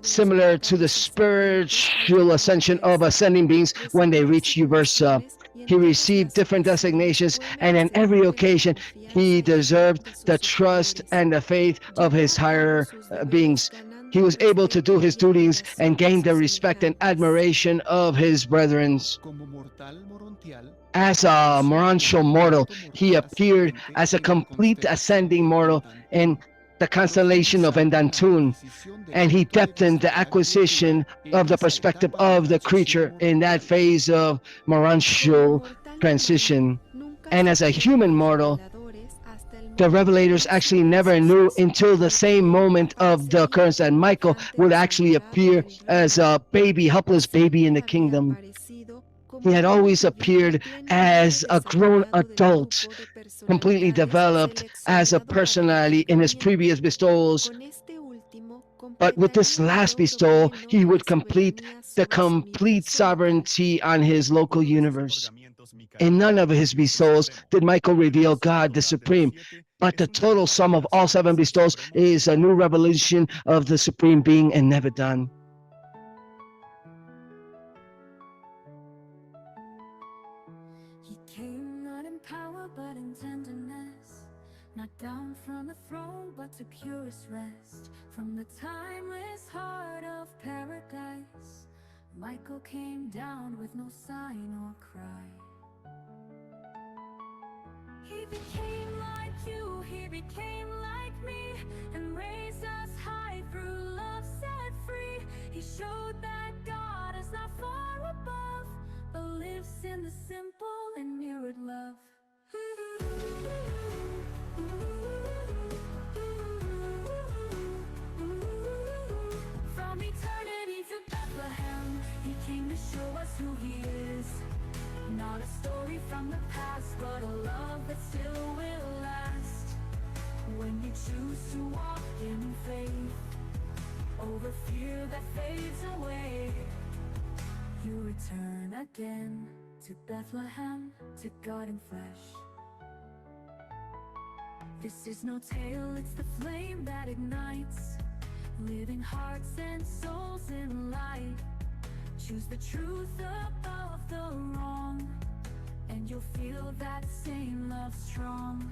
similar to the spiritual ascension of ascending beings when they reach Uversa. He received different designations, and on every occasion, he deserved the trust and the faith of his higher beings. He was able to do his duties and gain the respect and admiration of his brethren. As a Morantial mortal, he appeared as a complete ascending mortal in the constellation of Endantun, and he deepened the acquisition of the perspective of the creature in that phase of Morantial transition. And as a human mortal, the revelators actually never knew until the same moment of the occurrence that Michael would actually appear as a baby, helpless baby in the kingdom. He had always appeared as a grown adult, completely developed as a personality in his previous bestowals. But with this last bestowal, he would complete the complete sovereignty on his local universe. In none of his bestowals did Michael reveal God the Supreme, but the total sum of all 7 bestowals is a new revelation of the Supreme Being in Nebuchadnezzar. He came not in power but in tenderness, not down from the throne but to purest rest. From the timeless heart of paradise, Michael came down with no sign or cry. He became like you, he became like me, and raised us high through love set free. He showed that God is not far above, but lives in the simple and mirrored love. From eternity to Bethlehem, he came to show us who he is. Not a story from the past, but a love that still will last. that fades away. You return again to Bethlehem, to God in flesh. This is no tale, it's the flame that ignites living hearts and souls in light. Choose the truth above the wrong, and you'll feel that same love strong.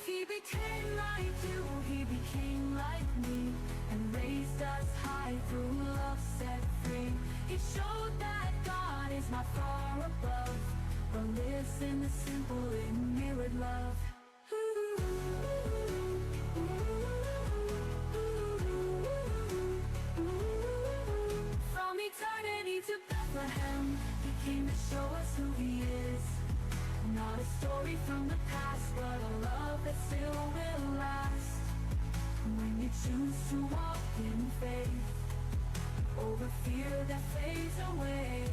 He became like you, he became like me, and raised us high through love set free. It showed that God is not far above, but lives in the simple and mirrored love. From eternity to Bethlehem, he came to show us who he is. Not a story from the past, but a love that still will last. When you choose to walk in faith, over fear that fades away,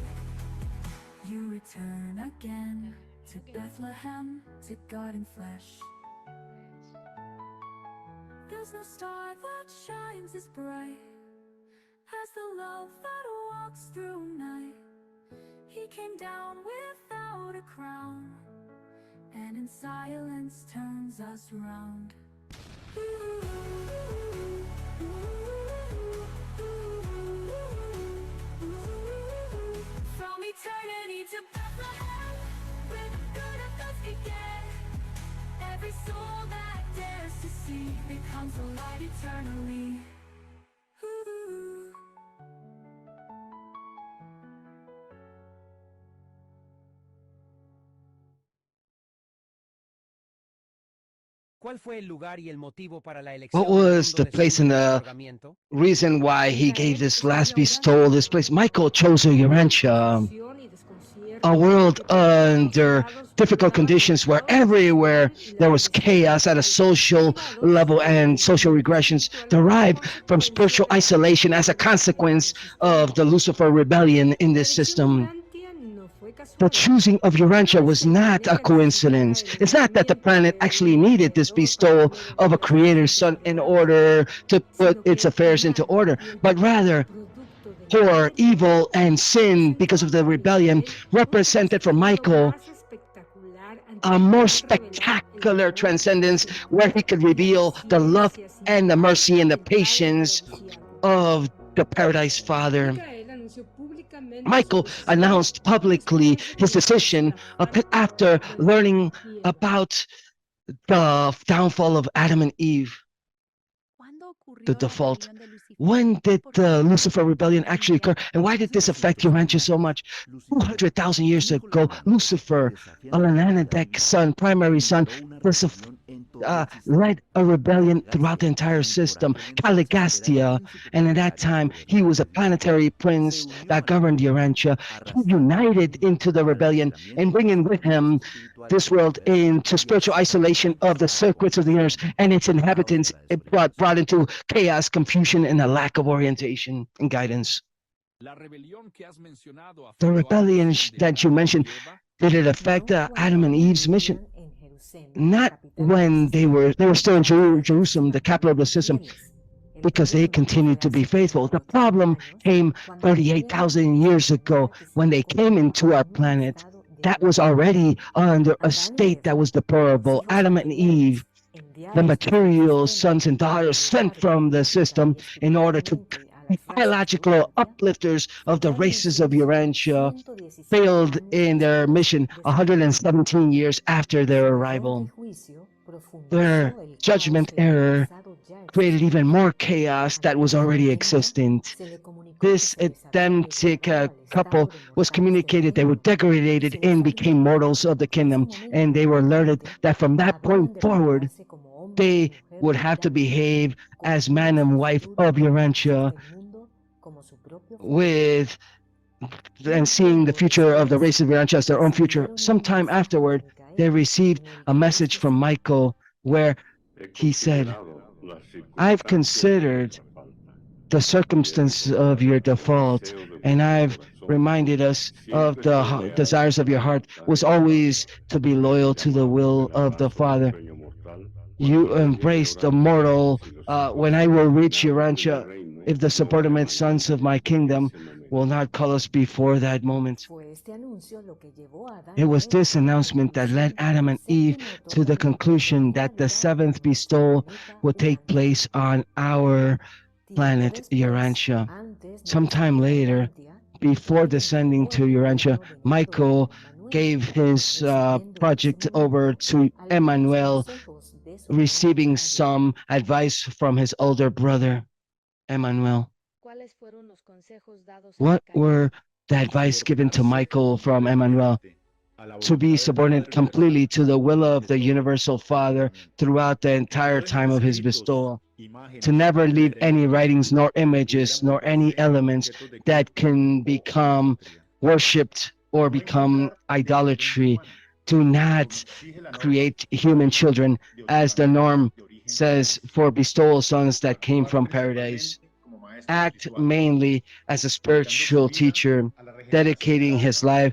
you return again to Bethlehem, to God in flesh. There's no star that shines as bright as the love that walks through night. He came down without a crown, and in silence turns us round. From eternity to Bethlehem, where the good of us began, every soul that dares to see becomes a light eternally. What was the place and the reason why he gave this last bestowal, this place? Michael chose Urantia, a world under difficult conditions where everywhere there was chaos at a social level, and social regressions derived from spiritual isolation as a consequence of the Lucifer rebellion in this system. The choosing of Urantia was not a coincidence. It's not that the planet actually needed this bestowal of a creator's son in order to put its affairs into order, but rather horror, evil, and sin because of the rebellion represented for Michael a more spectacular transcendence where he could reveal the love and the mercy and the patience of the Paradise Father. Michael announced publicly his decision after learning about the downfall of Adam and Eve, the default. When did the Lucifer rebellion actually occur, and why did this affect Urantia so much? 200,000 years ago, Lucifer, Alananadek's son, primary son, led a rebellion throughout the entire system, Caligastia, and at that time, he was a planetary prince that governed Urantia. He united into the rebellion and bringing with him this world into spiritual isolation of the circuits of the earth and its inhabitants. It brought into chaos, confusion, and a lack of orientation and guidance. The rebellion that you mentioned, did it affect Adam and Eve's mission? Not when they were still in Jerusalem, the capital of the system, because they continued to be faithful. The problem came 38,000 years ago when they came into our planet. That was already under a state that was deplorable. Adam and Eve, the material sons and daughters sent from the system in order to be biological uplifters of the races of Urantia, failed in their mission 117 years after their arrival. Their judgment error created even more chaos that was already existent. This Adamic couple was communicated, they were degraded and became mortals of the kingdom, and they were learned that from that point forward, they would have to behave as man and wife of Urantia, with and seeing the future of the race of Urantia as their own future. Sometime afterward, they received a message from Michael where he said, I've considered the circumstances of your default, and I've reminded us of the desires of your heart was always to be loyal to the will of the Father. You embraced the mortal. When I will reach Urantia, if the subordinate sons of my kingdom will not call us before that moment. It was this announcement that led Adam and Eve to the conclusion that the seventh bestowal would take place on our planet Urantia. Sometime later, before descending to Urantia, Michael gave his project over to Emmanuel, receiving some advice from his older brother, Emmanuel. What were the advice given to Michael from Emmanuel? To be subordinate completely to the will of the universal Father throughout the entire time of his bestowal. To never leave any writings, nor images, nor any elements that can become worshipped or become idolatry. Do not create human children, as the norm says for bestowal sons that came from paradise. Act mainly as a spiritual teacher, dedicating his life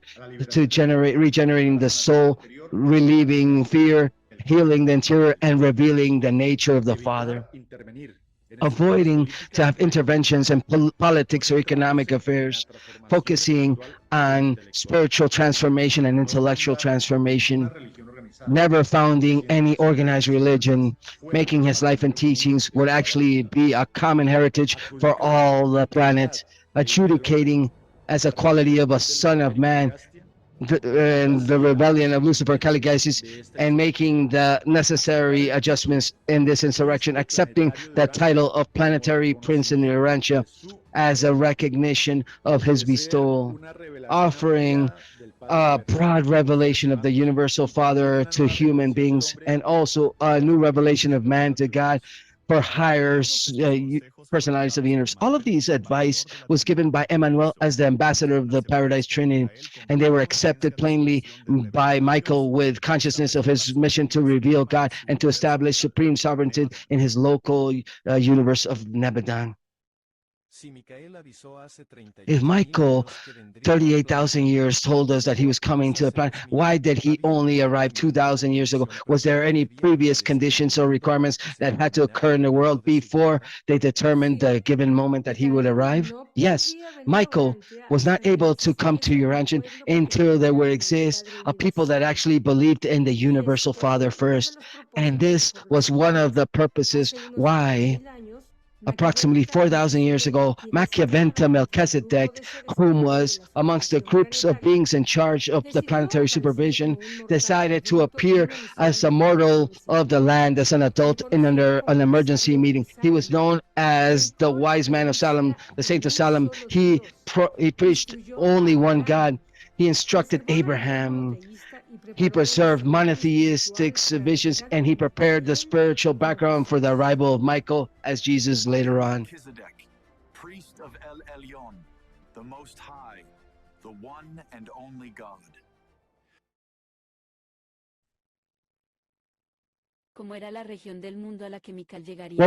to regenerating the soul, relieving fear, healing the interior, and revealing the nature of the Father. Avoiding to have interventions in politics or economic affairs, focusing on spiritual transformation and intellectual transformation, never founding any organized religion, making his life and teachings would actually be a common heritage for all the planet, adjudicating as a quality of a son of man and the rebellion of Lucifer Caligasis, and making the necessary adjustments in this insurrection, accepting the title of planetary prince in Urantia as a recognition of his bestowal, offering a broad revelation of the universal Father to human beings, and also a new revelation of man to God for higher personalities of the universe. All of these advice was given by Emmanuel as the ambassador of the Paradise Trinity, and they were accepted plainly by Michael with consciousness of his mission to reveal God and to establish supreme sovereignty in his local universe of Nebedan. If Michael, 38,000 years, told us that he was coming to the planet, why did he only arrive 2,000 years ago? Was there any previous conditions or requirements that had to occur in the world before they determined the given moment that he would arrive? Yes, Michael was not able to come to Urantia until there would exist a people that actually believed in the universal Father first. And this was one of the purposes why approximately 4,000 years ago, Machiaventa Melchizedek, whom was amongst the groups of beings in charge of the planetary supervision, decided to appear as a mortal of the land as an adult in an emergency meeting. He was known as the wise man of Salem, the saint of Salem. He preached only one God. He instructed Abraham. He preserved monotheistic visions, and he prepared the spiritual background for the arrival of Michael as Jesus later on. Melchizedek, priest of El Elyon, the Most High, the one and only God. What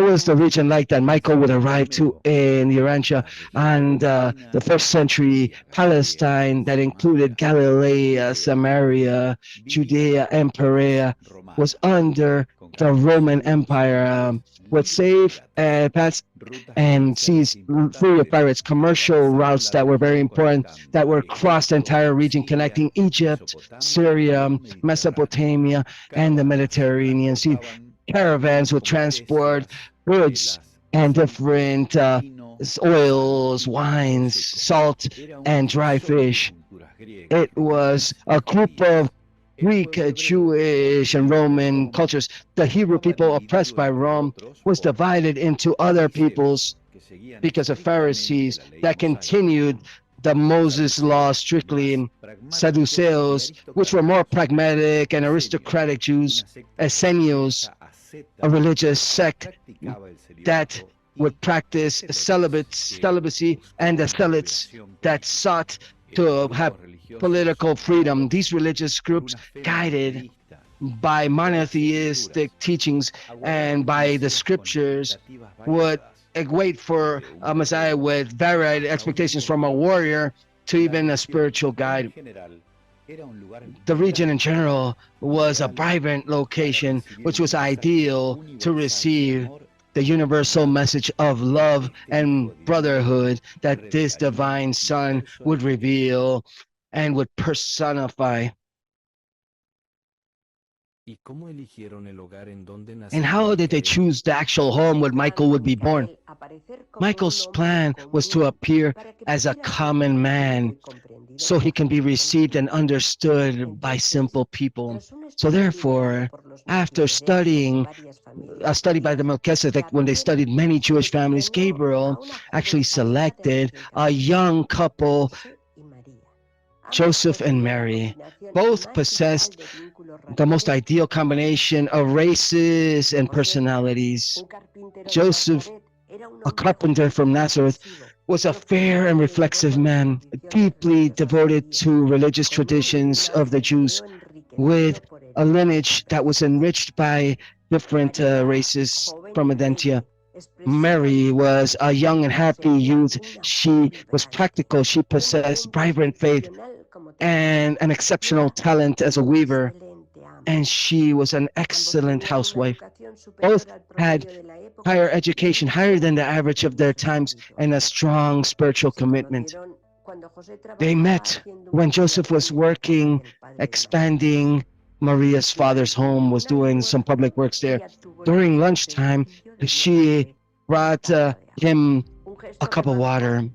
was the region like that Michael would arrive to in Urantia? And the first century Palestine, that included Galilee, Samaria, Judea, and Perea, was under the Roman Empire, with safe paths and seas free of pirates, commercial routes that were very important, that were across the entire region connecting Egypt, Syria, Mesopotamia, and the Mediterranean Sea. Caravans would transport goods and different oils, wines, salt, and dry fish. It was a group of Greek, Jewish, and Roman cultures. The Hebrew people oppressed by Rome was divided into other peoples because of Pharisees that continued the Moses law strictly, in Sadduceos, which were more pragmatic and aristocratic Jews, Essenios, a religious sect that would practice celibacy, and the Zealots that sought to have political freedom. These religious groups, guided by monotheistic teachings and by the scriptures, would wait for a Messiah with varied expectations, from a warrior to even a spiritual guide. The region in general was a vibrant location, which was ideal to receive the universal message of love and brotherhood that this divine Son would reveal and would personify. And how did they choose the actual home where Michael would be born? Michael's plan was to appear as a common man so he can be received and understood by simple people. So therefore, after studying a study by the Melchizedek, when they studied many Jewish families, Gabriel actually selected a young couple, Joseph and Mary. Both possessed the most ideal combination of races and personalities. Joseph, a carpenter from Nazareth, was a fair and reflexive man, deeply devoted to religious traditions of the Jews, with a lineage that was enriched by different races from Urantia. Mary was a young and happy youth. She was practical. She possessed vibrant faith and an exceptional talent as a weaver, and she was an excellent housewife. Both had higher education, higher than the average of their times, and a strong spiritual commitment. They met when Joseph was working, expanding Maria's father's home, was doing some public works there. During lunchtime, she brought him a cup of water,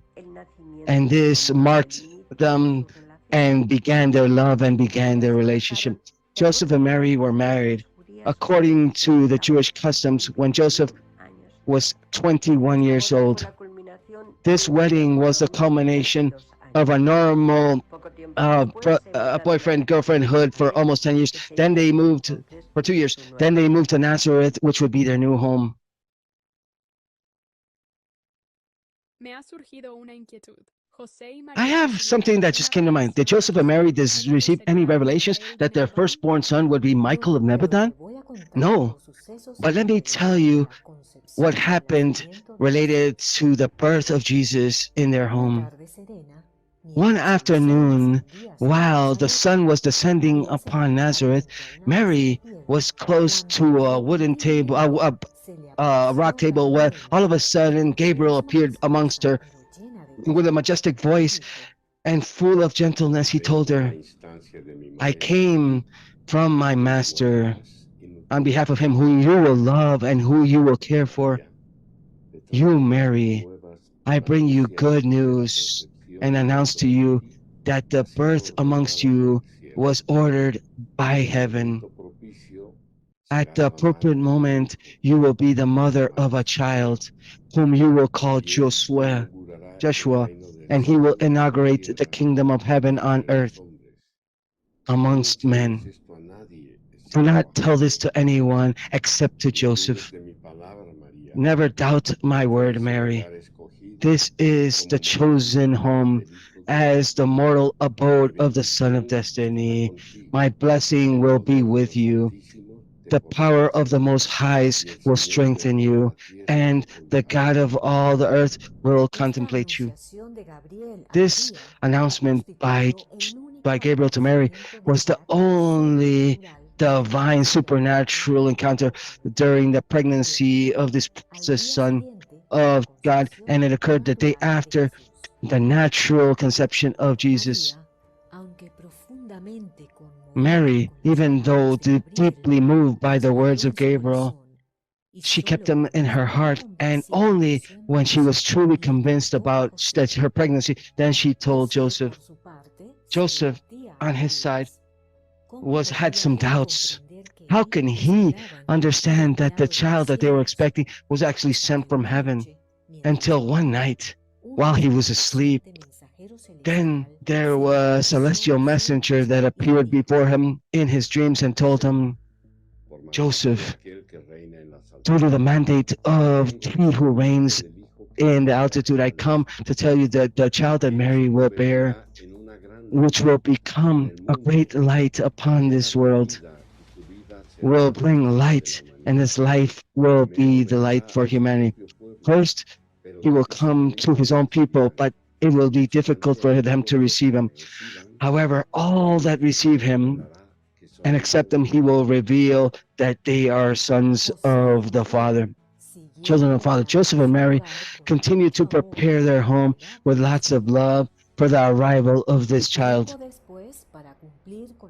and this marked them and began their love and began their relationship. Joseph and Mary were married according to the Jewish customs when Joseph was 21 years old. This wedding was the culmination of a normal boyfriend-girlfriendhood for almost 10 years. Then they moved for 2 years. Then they moved to Nazareth, which would be their new home. I have something that just came to mind. Did Joseph and Mary receive any revelations that their firstborn son would be Michael of Nebadon? No. But let me tell you what happened related to the birth of Jesus in their home. One afternoon, while the sun was descending upon Nazareth, Mary was close to a wooden table, a rock table, where all of a sudden Gabriel appeared amongst her. With a majestic voice and full of gentleness, he told her, I came from my master on behalf of him who you will love and who you will care for. You, Mary, I bring you good news and announce to you that the birth amongst you was ordered by heaven. At the appropriate moment, you will be the mother of a child whom you will call Joshua, and he will inaugurate the kingdom of heaven on earth amongst men. Do not tell this to anyone except to Joseph. Never doubt my word, Mary. This is the chosen home as the mortal abode of the Son of Destiny. My blessing will be with you. The power of the Most Highs will strengthen you, and the God of all the earth will contemplate you. This announcement by Gabriel to Mary was the only divine supernatural encounter during the pregnancy of this Son of God, and it occurred the day after the natural conception of Jesus. Mary, even though deeply moved by the words of Gabriel, she kept them in her heart, and only when she was truly convinced about her pregnancy, then she told Joseph. Joseph, on his side, had some doubts. How can he understand that the child that they were expecting was actually sent from heaven? Until one night, while he was asleep, then there was a celestial messenger that appeared before him in his dreams and told him, Joseph, due to the mandate of he who reigns in the altitude, I come to tell you that the child that Mary will bear, which will become a great light upon this world, will bring light, and this life will be the light for humanity. First, he will come to his own people, but it will be difficult for them to receive him. However, all that receive him and accept him, he will reveal that they are sons of the Father, children of the Father. Joseph and Mary continue to prepare their home with lots of love for the arrival of this child.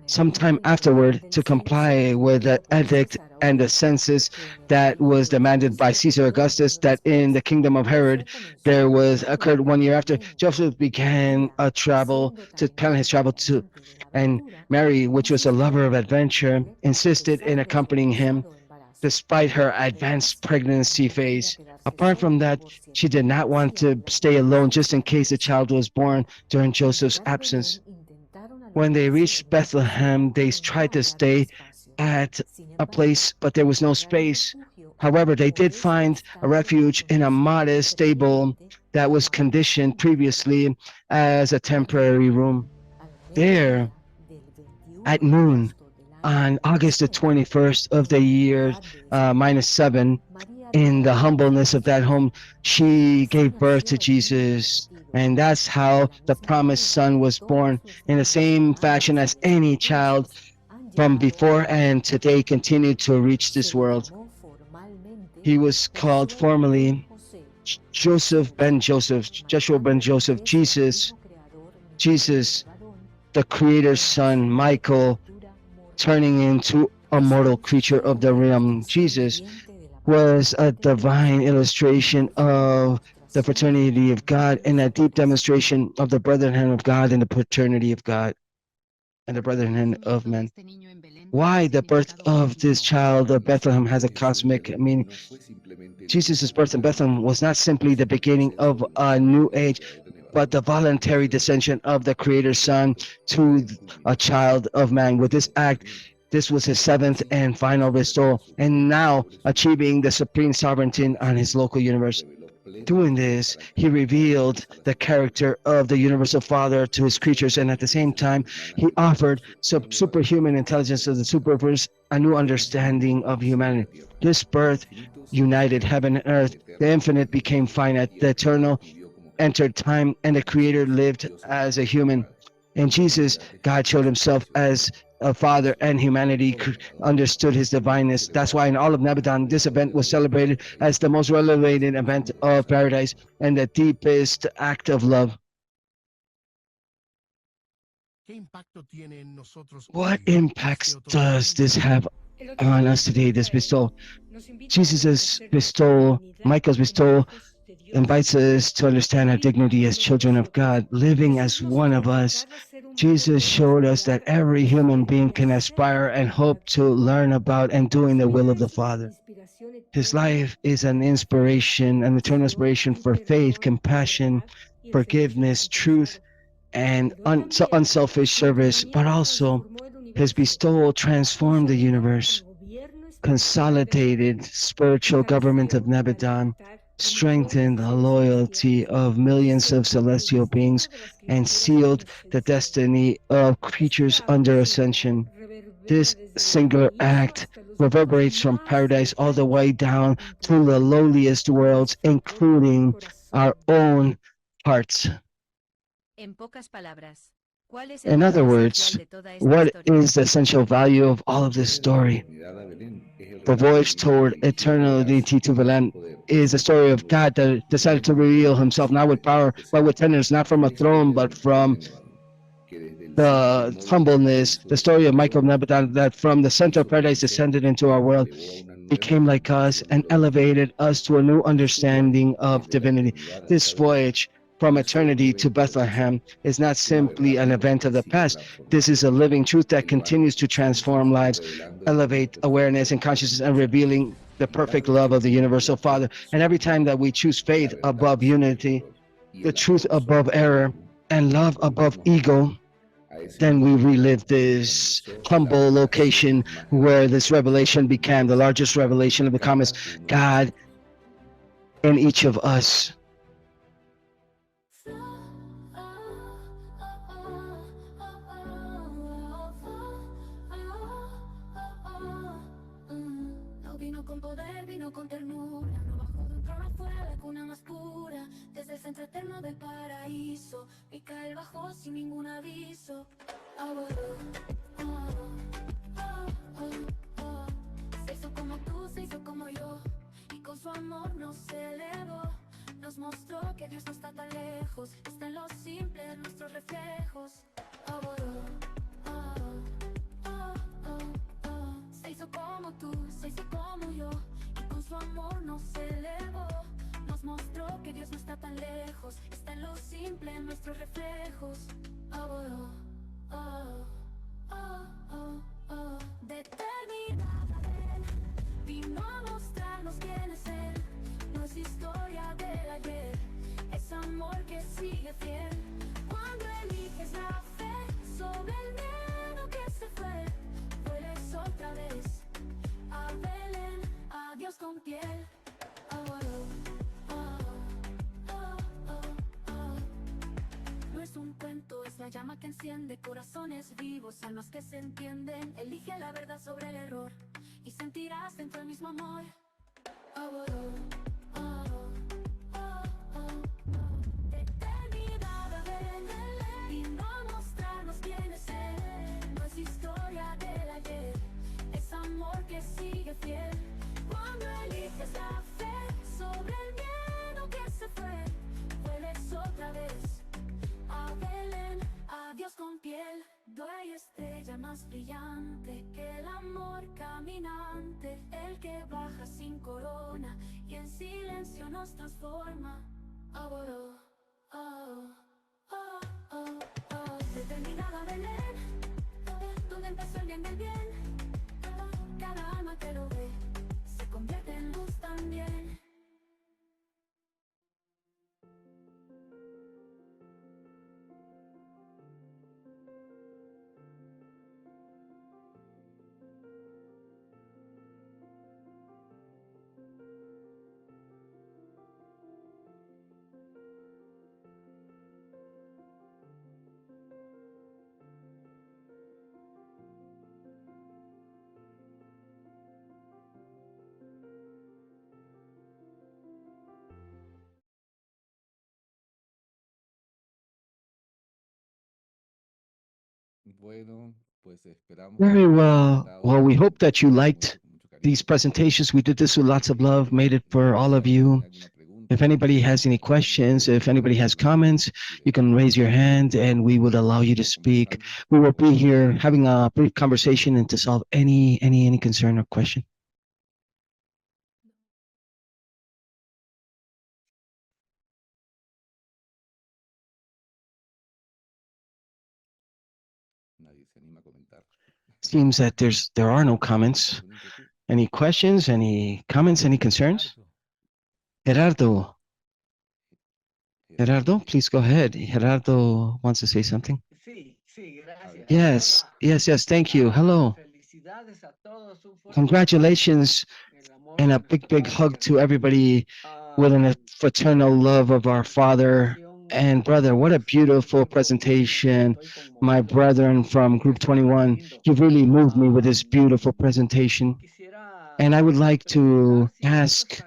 Sometime afterward, to comply with the edict and the census that was demanded by Caesar Augustus, that in the kingdom of Herod there was occurred 1 year after, Joseph began a travel to plan his travel to, and Mary, which was a lover of adventure, insisted in accompanying him despite her advanced pregnancy phase. Apart from that, she did not want to stay alone just in case the child was born during Joseph's absence. When they reached Bethlehem, they tried to stay at a place, but there was no space. However, they did find a refuge in a modest stable that was conditioned previously as a temporary room. There, at noon, on August the 21st of the year -7, in the humbleness of that home, she gave birth to Jesus. And that's how the promised son was born, in the same fashion as any child from before and today continued to reach this world. He was called formally Joseph ben Joseph, Joshua ben Joseph, Jesus, the Creator's son, Michael, turning into a mortal creature of the realm. Jesus was a divine illustration of the fraternity of God and a deep demonstration of the brotherhood of God and the paternity of God and the brotherhood of men. Why the birth of this child of Bethlehem has a cosmic meaning. Jesus' birth in Bethlehem was not simply the beginning of a new age, but the voluntary descension of the Creator's Son to a child of man. With this act, this was his seventh and final bestowal, and now achieving the supreme sovereignty on his local universe. Doing this, he revealed the character of the universal Father to his creatures, and at the same time, he offered superhuman intelligence to the superverse, a new understanding of humanity. This birth united heaven and earth. The infinite became finite. The eternal entered time, and the Creator lived as a human. In Jesus, God showed himself as a father, and humanity understood his divineness. That's why in all of Nebuchadnezzar, this event was celebrated as the most relevated event of paradise and the deepest act of love. What impacts does this have on us today, this bestowal? Jesus' bestowal, Michael's bestowal, invites us to understand our dignity as children of God, living as one of us. Jesus showed us that every human being can aspire and hope to learn about and doing the will of the Father. His life is an inspiration, an eternal inspiration for faith, compassion, forgiveness, truth, and unselfish service, but also his bestowal transformed the universe, consolidated spiritual government of Nebuchadnezzar, strengthened the loyalty of millions of celestial beings, and sealed the destiny of creatures under ascension. This singular act reverberates from paradise all the way down to the lowliest worlds, including our own hearts. In other words, what is the essential value of all of this story? The voyage toward eternity to Belém is a story of God that decided to reveal himself not with power, but with tenderness, not from a throne, but from the humbleness. The story of Michael Nebuchadnezzar, that from the center of paradise descended into our world, became like us, and elevated us to a new understanding of divinity. This voyage from eternity to Bethlehem is not simply an event of the past. This is a living truth that continues to transform lives, elevate awareness and consciousness, and revealing the perfect love of the universal Father. And every time that we choose faith above unity, the truth above error, and love above ego, then we relive this humble location where this revelation became the largest revelation of the common God in each of us. cuna más pura, desde el centro eterno del paraíso, pica el bajo sin ningún aviso. Ah, oh, oh, oh, oh, oh. Se hizo como tú, se hizo como yo, y con su amor nos elevó. Nos mostró que Dios no está tan lejos, está en lo simple, en nuestros reflejos. Oh, oh, oh, oh, oh, oh. Se hizo como tú, se hizo como yo, y con su amor nos elevó. Nos mostró que Dios no está tan lejos, está en lo simple, en nuestros reflejos. Oh, oh, oh, oh, oh, oh. De eternidad a Él, vino a mostrarnos quién es Él. No es historia del ayer, es amor que sigue fiel. Cuando eliges la fe sobre el miedo que se fue, vuelves otra vez a Belén, a Dios con piel. Oh, oh, oh, oh, oh. No es un cuento, es la llama que enciende corazones vivos, almas que se entienden. Elige la verdad sobre el error y sentirás dentro el mismo amor. Oh, oh, oh, oh, oh. De eternidad a Belén, vino a mostrarnos quién es Él. No es historia del ayer, es amor que sigue fiel. Cuando eliges la fe sobre el miedo que se fue, vuelves otra vez a Belén, a Dios con piel. No hay estrella más brillante que el amor caminante, el que baja sin corona y en silencio nos transforma. Oh, oh, oh, oh, oh, oh. De eternidad a Belén, donde empezó el bien del bien. Cada alma que lo ve se convierte en luz también. Bueno, pues esperamos que Very les haya well. gustado. Well, we hope that you Hicimos liked con mucho cariño. these presentations. We did this with lots of love, made it for all of you. ¿Alguna pregunta? If anybody has any questions, if anybody has comments, you can raise your hand and we would allow you to speak. We will be here having a brief conversation and to solve any concern or question. Nadie se anima a comentar. Seems that there are no comments. ¿Alguna inquietud? Any questions, any comments, any concerns? Gerardo. Gerardo, please go ahead. Gerardo wants to say something. Yes, yes, thank you. Hello. Congratulations and a big hug to everybody with a fraternal love of our father and brother. What a beautiful presentation. My brethren from Group 21, you've really moved me with this beautiful presentation. And I would like to ask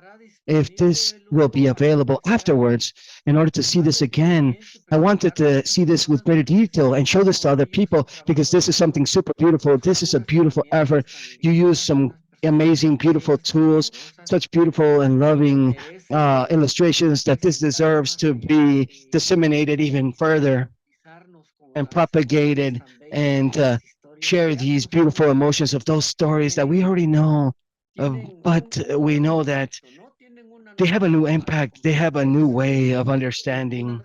if this will be available afterwards in order to see this again. I wanted to see this with greater detail and show this to other people because this is something super beautiful. This is a beautiful effort. You use some amazing, beautiful tools, such beautiful and loving illustrations that this deserves to be disseminated even further and propagated and share these beautiful emotions of those stories that we already know, but we know that they have a new impact. They have a new way of understanding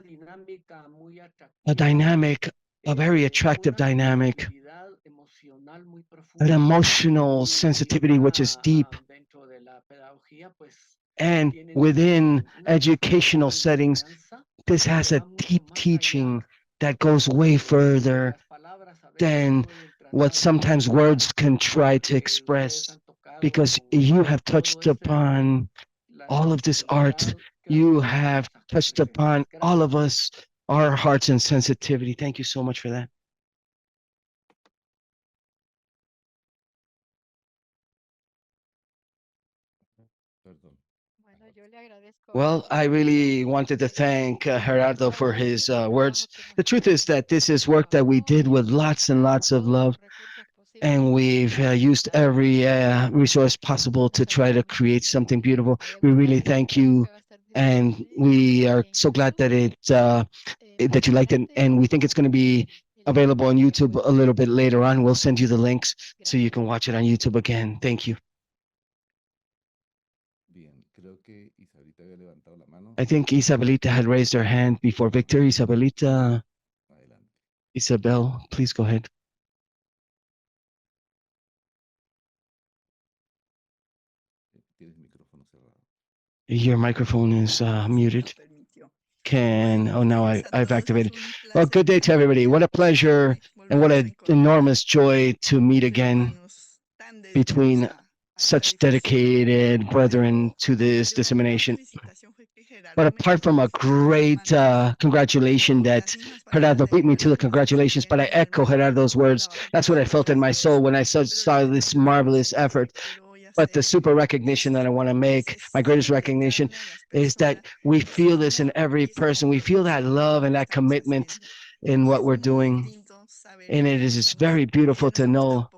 a dynamic, a very attractive dynamic, an emotional sensitivity which is deep. And within educational settings, this has a deep teaching that goes way further than what sometimes words can try to express, because you have touched upon all of this art. You have touched upon all of us, our hearts and sensitivity. Thank you so much for that. Perdón. Well, I really wanted to thank Gerardo for his words. The truth is that this is work that we did with lots and lots of love, and we've used every resource possible to try to create something beautiful. We really thank you, and we are so glad that that you liked it, and we think it's going to be available on YouTube a little bit later on. We'll send you the links so you can watch it on YouTube again. Thank you. Bien, creo que Isabelita había levantado la mano. I think Isabelita had raised her hand before Victor. Isabelita, Adelante. Isabel, please go ahead. Tienes micrófono cerrado. Your microphone is muted. Now I've activated. Well, good day to everybody. What a pleasure and what an enormous joy to meet again between such dedicated brethren to this dissemination. But apart from a great congratulation that Gerardo beat me to the congratulations, but I echo Gerardo's words. That's what I felt in my soul when I saw this marvelous effort. But the super recognition that I want to make, my greatest recognition, is that we feel this in every person. We feel that love and that commitment in what we're doing. And it is very beautiful to know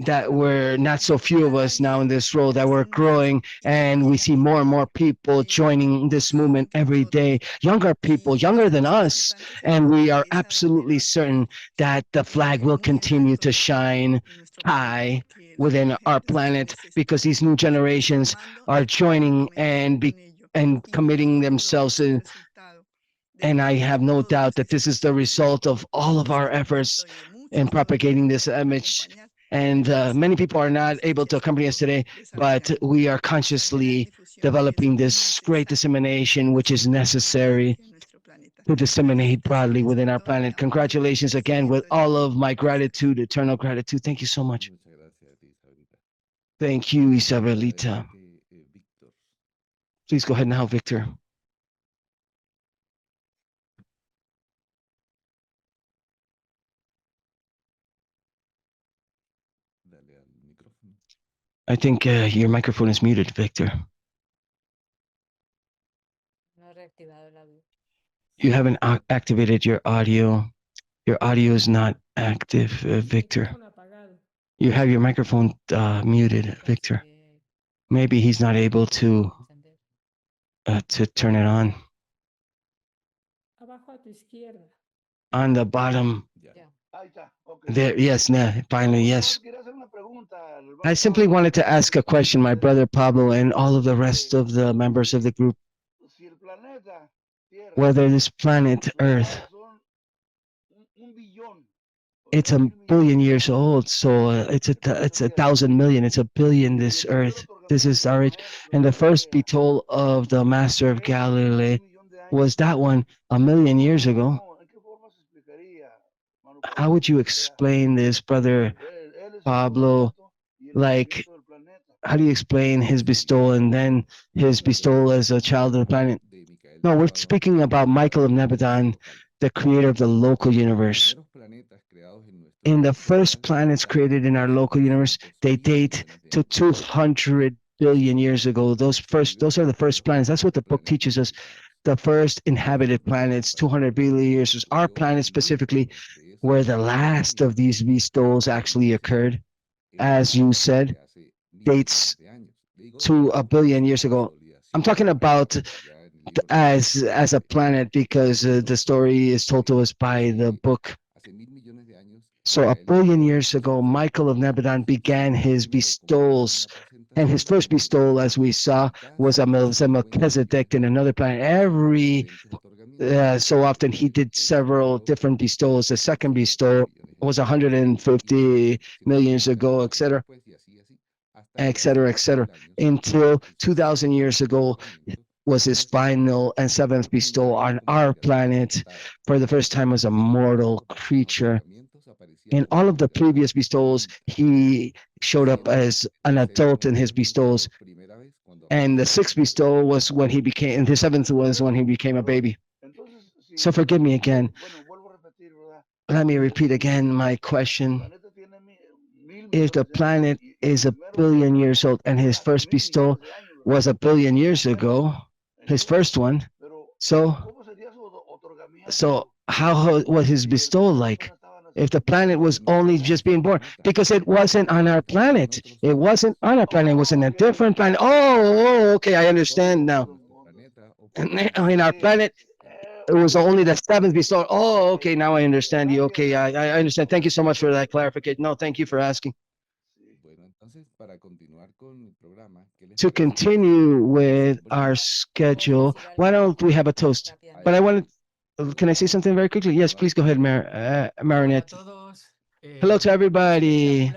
that we're not so few of us now in this role, that we're growing, and we see more and more people joining this movement every day, younger people, younger than us, and we are absolutely certain that the flag will continue to shine high within our planet because these new generations are joining and committing themselves in. And I have no doubt that this is the result of all of our efforts in propagating this image. And many people are not able to accompany us today, but we are consciously developing this great dissemination, which is necessary to disseminate broadly within our planet. Congratulations again with all of my gratitude, eternal gratitude. Thank you so much. Muchas gracias a ti, Isabelita. Thank you, Isabelita. Víctor. Please go ahead now, Victor. Dale al micrófono. I think your microphone is muted, Victor. You haven't activated your audio. Your audio is not active, Victor. You have your microphone muted, Victor. Maybe he's not able to turn it on. On the bottom. There, yes, finally, yes. I simply wanted to ask a question, my brother Pablo and all of the rest of the members of the group, whether this planet Earth, it's a billion years old, so it's a thousand million, it's a billion, this Earth. This is our age. And the first beetle of the Master of Galilee was that one 1,000,000 years ago. How would you explain this, brother Pablo? Like, how do you explain his bestowal and then his bestowal as a child of the planet? No, we're speaking about Michael of Nebadon, the creator of the local universe. In the first planets created in our local universe, they date to 200 billion years ago. Those are the first planets. That's what the book teaches us. The first inhabited planets, 200 billion years. Our planet specifically, where the last of these bestowals actually occurred, as you said, dates to 1 billion years ago. I'm talking about as a planet because the story is told to us by the book. So 1 billion years ago, Michael of Nebadon began his bestowals, and his first bestowal, as we saw, was a Melchizedek in another planet. Every so often he did several different bestowals. The second bestowal was 150 million years ago, etc., etc., etc., until 2,000 years ago was his final and seventh bestowal on our planet for the first time as a mortal creature. In all of the previous bestowals, he showed up as an adult in his bestowals. And the sixth bestowal was when he became, and the seventh was when he became a baby. So forgive me again. Let me repeat again my question. If the planet is 1 billion years old and his first bestowal was a billion years ago, his first one. So, how was his bestowal like? If the planet was only just being born, because it wasn't on our planet. It wasn't on our planet. It was in a different planet. Oh, okay, I understand now. In our planet, it was only the seventh bestowal. Oh, okay, now I understand you. Okay, I understand. Thank you so much for that clarification. No, thank you for asking. To continue with our schedule, why don't we have a toast? But I wanted, can I say something very quickly? Yes, please go ahead, Marinette. Hello to everybody.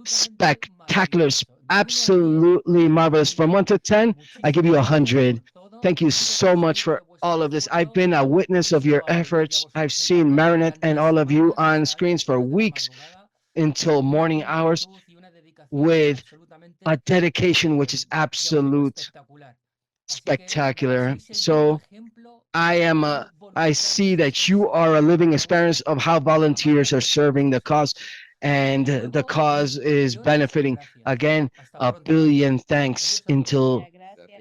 Spectacular, absolutely marvelous. From 1 to 10, I give you 100. Thank you so much for all of this. I've been a witness of your efforts. I've seen Marinette and all of you on screens for weeks until morning hours with a dedication which is absolute spectacular. So I see that you are a living experience of how volunteers are serving the cause, and the cause is benefiting. Again, a billion thanks until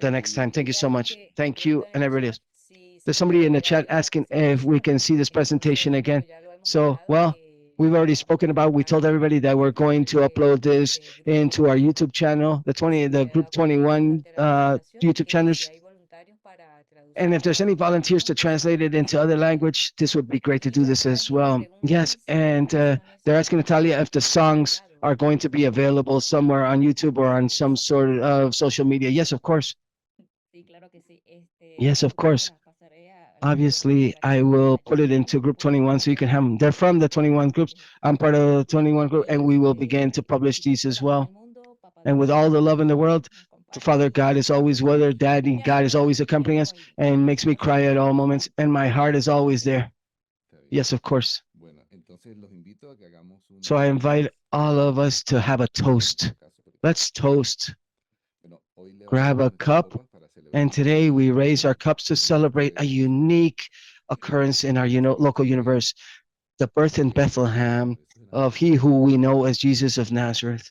the next time. Thank you so much. Thank you and everybody else. There's somebody in the chat asking if we can see this presentation again. So, well, we've already spoken about, we told everybody that we're going to upload this into our YouTube channel, the Group 21 YouTube channels. And if there's any volunteers to translate it into other language, this would be great to do this as well. Yes, and they're asking Natalia if the songs are going to be available somewhere on YouTube or on some sort of social media. Yes, of course. Yes, of course. Obviously, I will put it into Group 21 so you can have them. They're from the 21 groups. I'm part of the 21 group, and we will begin to publish these as well. And with all the love in the world, Father God is always with her. Daddy God is always accompanying us and makes me cry at all moments. And my heart is always there. Yes, of course. So I invite all of us to have a toast. Let's toast. Grab a cup. And today we raise our cups to celebrate a unique occurrence in our local universe, the birth in Bethlehem of he who we know as Jesus of Nazareth.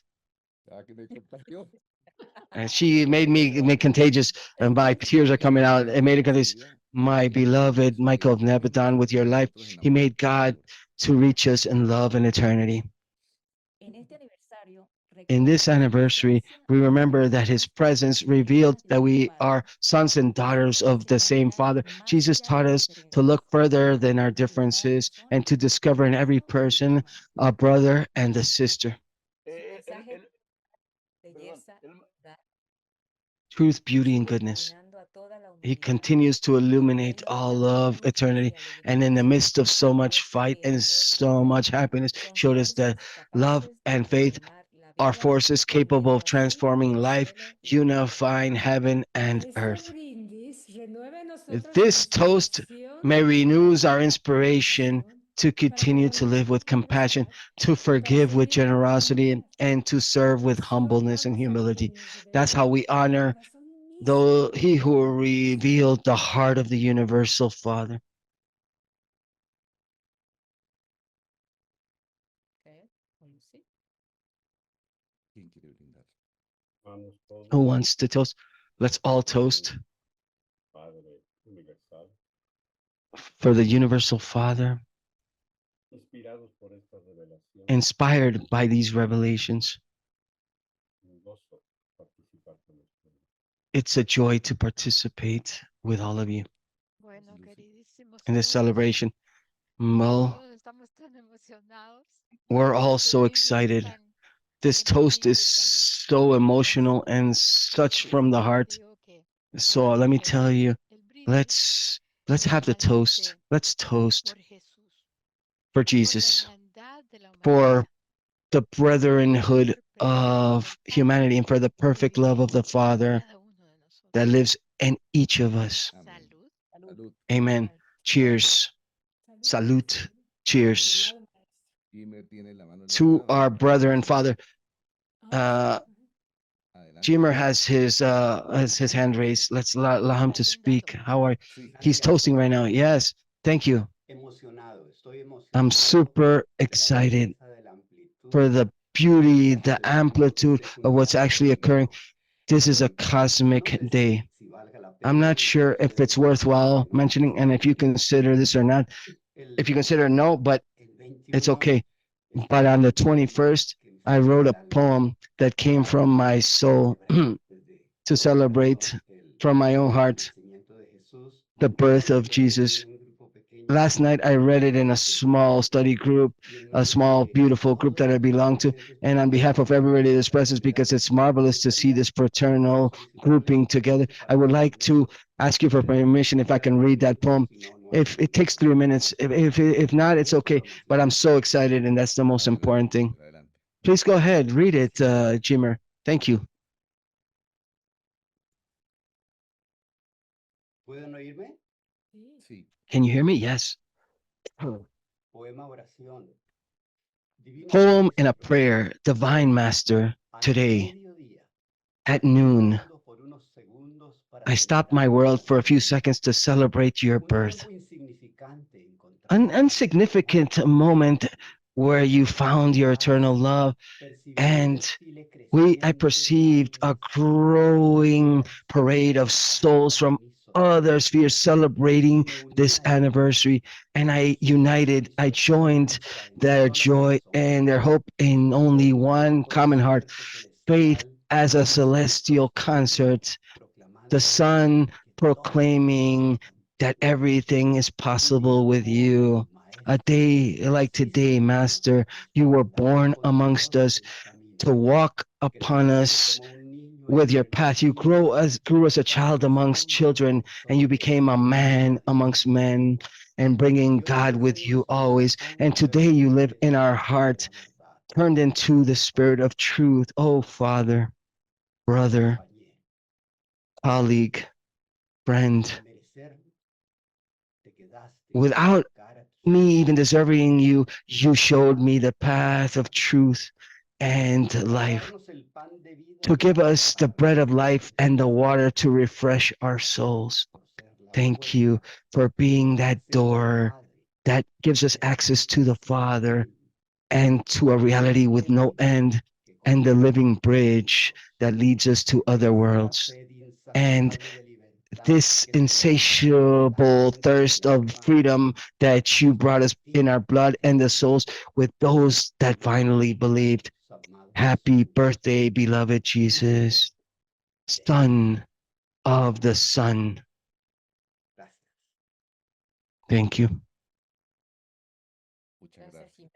And she made me contagious, and my tears are coming out. It made it contagious. My beloved Michael of Nebadon, with your life, he made God to reach us in love and eternity. In this anniversary, we remember that his presence revealed that we are sons and daughters of the same Father. Jesus taught us to look further than our differences and to discover in every person a brother and a sister. Truth, beauty, and goodness. He continues to illuminate all of eternity. And in the midst of so much fight and so much happiness, showed us that love and faith are forces capable of transforming life, unifying heaven and earth. This toast may renew our inspiration to continue to live with compassion, to forgive with generosity, and to serve with humbleness and humility. That's how we honor he who revealed the heart of the universal Father. Who wants to toast? Let's all toast for the universal Father, inspired by these revelations. It's a joy to participate with all of you in this celebration. Well, we're all so excited. This toast is so emotional and such from the heart. So let me tell you, let's have the toast. Let's toast for Jesus, for the brotherhood of humanity, and for the perfect love of the Father that lives in each of us. Amen. Cheers. Salute. Cheers to our brother and father. Jimmer has his hand raised. Let's allow him to speak. How are he's toasting right now? Yes, thank you. I'm super excited for the beauty, the amplitude of what's actually occurring. This is a cosmic day. I'm not sure if it's worthwhile mentioning and if you consider this or not. If you consider no, but it's okay. But on the 21st, I wrote a poem that came from my soul to celebrate from my own heart the birth of Jesus. Last night I read it in a small study group, a small, beautiful group that I belong to. And on behalf of everybody that's present, because it's marvelous to see this fraternal grouping together, I would like to ask you for permission if I can read that poem. If it takes 3 minutes, if not, it's okay. But I'm so excited, and that's the most important thing. Adelante. Please go ahead, read it, Jimmer. Thank you. Sí. Can you hear me? Yes. Poem and a prayer, Divine Master, today at noon. I stopped my world for a few seconds to celebrate your birth. An insignificant moment where you found your eternal love, and I perceived a growing parade of souls from other spheres celebrating this anniversary, and I joined their joy and their hope in only one common heart, faith as a celestial concert, the sun proclaiming that everything is possible with you. A day like today, Master, you were born amongst us to walk upon us with your path. You grew as a child amongst children, and you became a man amongst men, and bringing God with you always. And today you live in our heart, turned into the spirit of truth. Oh, Father, brother, colleague, friend, without me even deserving you, you showed me the path of truth and life, to give us the bread of life and the water to refresh our souls. Thank you for being that door that gives us access to the Father and to a reality with no end, and the living bridge that leads us to other worlds. And this insatiable thirst of freedom that you brought us in our blood and the souls with those that finally believed. Happy birthday, beloved Jesus, Son of the Son. Thank you. Muchas gracias.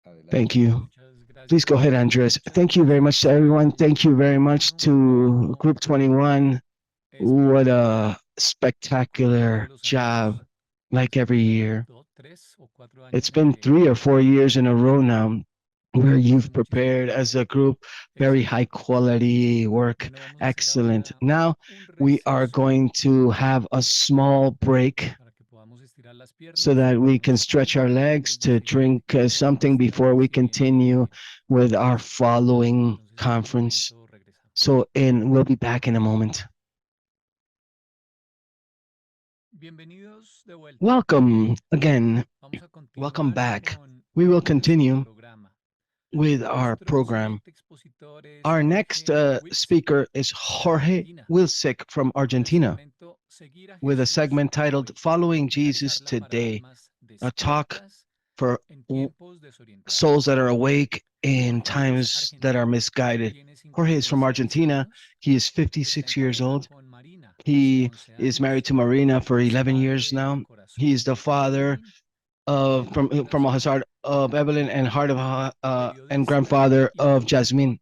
Adelante. Thank you. Muchas gracias. Please go ahead, Andres. Thank you very much to everyone. Thank you very much to Group 21. What a spectacular job, like every year. It's been 3 or 4 years in a row now where you've prepared as a group very high quality work. Excellent. Now we are going to have a small break so that we can stretch our legs to drink something before we continue with our following conference. So, we'll be back in a moment. Welcome again. Welcome back. We will continue with our program. Our next speaker is Jorge Wilsick from Argentina with a segment titled Following Jesus Today, a talk for souls that are awake in times that are misguided. Jorge is from Argentina. He is 56 years old. He is married to Marina for 11 years now. He is the father from a heart of Evelyn and heart of and grandfather of Jasmine,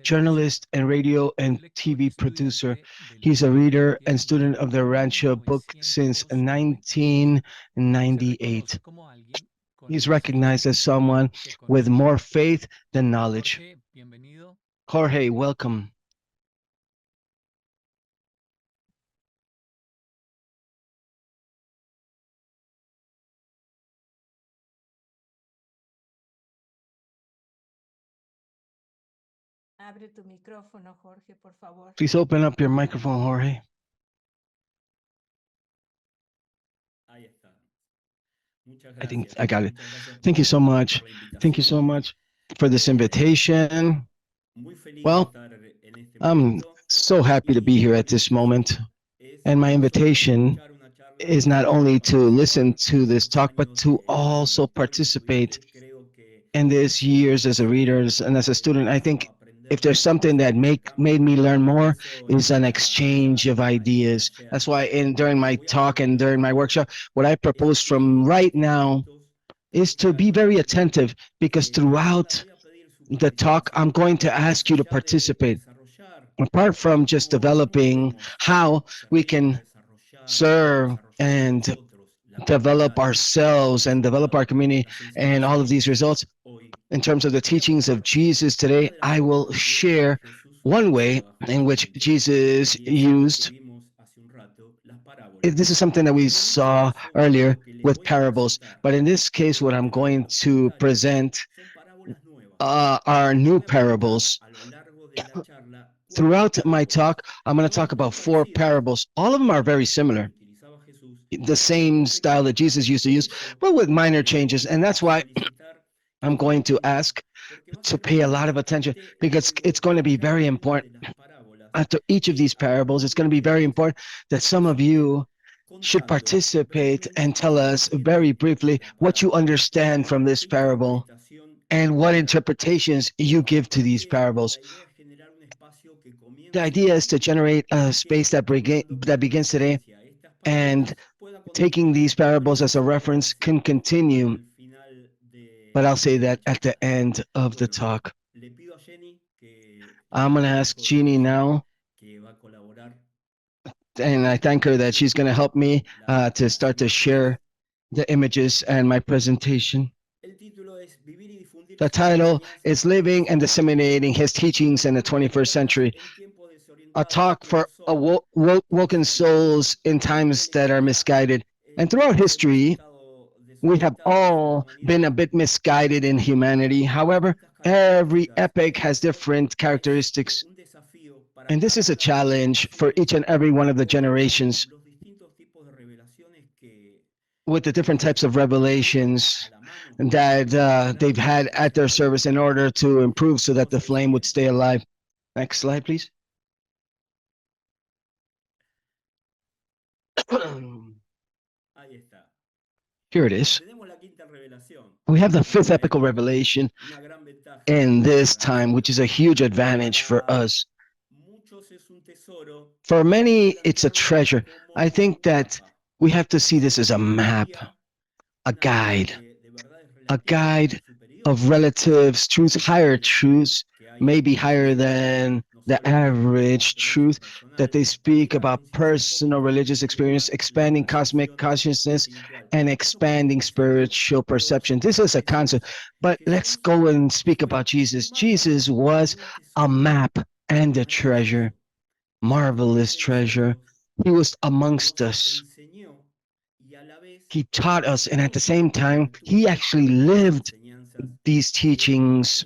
journalist and radio and TV producer. He's a reader and student of the Rancho book since 1998. He's recognized as someone with more faith than knowledge. Jorge, welcome. Abre tu micrófono, Jorge, por favor. Please open up your microphone, Jorge. I think I got it. Thank you so much. Thank you so much for this invitation. Well, I'm so happy to be here at this moment. And my invitation is not only to listen to this talk, but to also participate in this years as a reader and as a student. I think if there's something that made me learn more is an exchange of ideas. That's why during my talk and during my workshop, what I propose from right now is to be very attentive, because throughout the talk, I'm going to ask you to participate. Apart from just developing how we can serve and develop ourselves and develop our community and all of these results, in terms of the teachings of Jesus today, I will share one way in which Jesus used. This is something that we saw earlier with parables, but in this case, what I'm going to present are new parables. Throughout my talk, I'm going to talk about 4 parables. All of them are very similar, the same style that Jesus used to use, but with minor changes. And that's why I'm going to ask to pay a lot of attention, because it's going to be very important. After each of these parables, it's going to be very important that some of you should participate and tell us very briefly what you understand from this parable and what interpretations you give to these parables. The idea is to generate a space that begins today, and taking these parables as a reference can continue, but I'll say that at the end of the talk. I'm going to ask Jeannie now, and I thank her that she's going to help me to start to share the images and my presentation. The title is Living and Disseminating His Teachings in the 21st Century, a talk for awoken souls in times that are misguided. And throughout history, we have all been a bit misguided in humanity. However, every epoch has different characteristics. And this is a challenge for each and every one of the generations, with the different types of revelations that they've had at their service in order to improve so that the flame would stay alive. Next slide, please. Here it is. We have the 5th epical revelation in this time, which is a huge advantage for us. For many, it's a treasure. I think that we have to see this as a map, a guide of relatives, truths, higher truths, maybe higher than the average truth, that they speak about personal religious experience, expanding cosmic consciousness, and expanding spiritual perception. This is a concept, but let's go and speak about Jesus. Jesus was a map and a treasure, marvelous treasure. He was amongst us. He taught us, and at the same time, he actually lived these teachings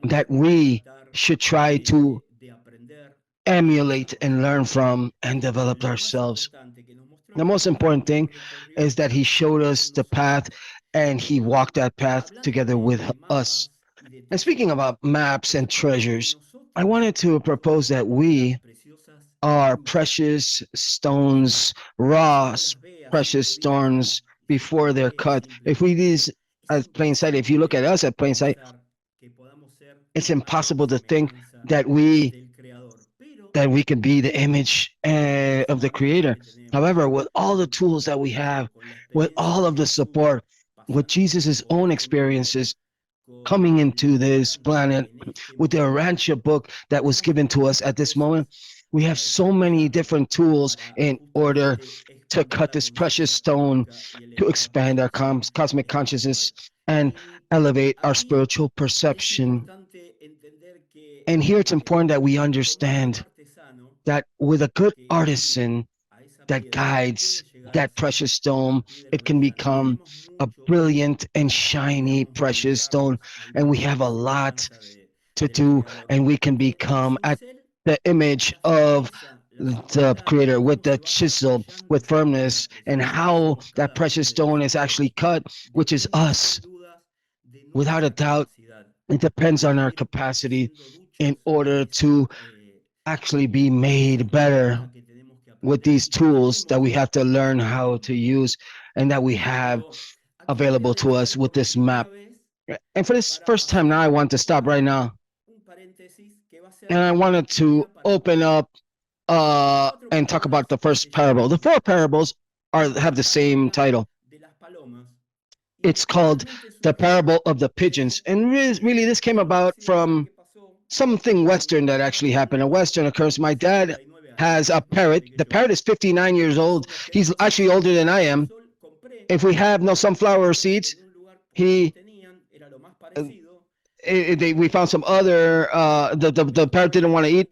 that we should try to emulate and learn from and develop ourselves. The most important thing is that he showed us the path, and he walked that path together with us. And speaking about maps and treasures, I wanted to propose that we are precious stones, raw precious stones before they're cut. If we these at plain sight, if you look at us at plain sight, it's impossible to think that we can be the image of the Creator. However, with all the tools that we have, with all of the support, with Jesus' own experiences coming into this planet, with the Urantia book that was given to us at this moment, we have so many different tools in order to cut this precious stone, to expand our cosmic consciousness and elevate our spiritual perception. And here it's important that we understand that with a good artisan that guides that precious stone, it can become a brilliant and shiny precious stone. And we have a lot to do, and we can become at the image of the Creator with the chisel, with firmness, and how that precious stone is actually cut, which is us. Without a doubt, it depends on our capacity in order to actually be made better with these tools that we have to learn how to use and that we have available to us with this map. And for this first time now, I want to stop right now. And I wanted to open up and talk about the first parable. The four parables have the same title. It's called the parable of the pigeons. And really this came about from something Western that actually happened. A Western occurrence. My dad has a parrot. The parrot is 59 years old. He's actually older than I am. If we have no sunflower seeds, he we found some other the parrot didn't want to eat.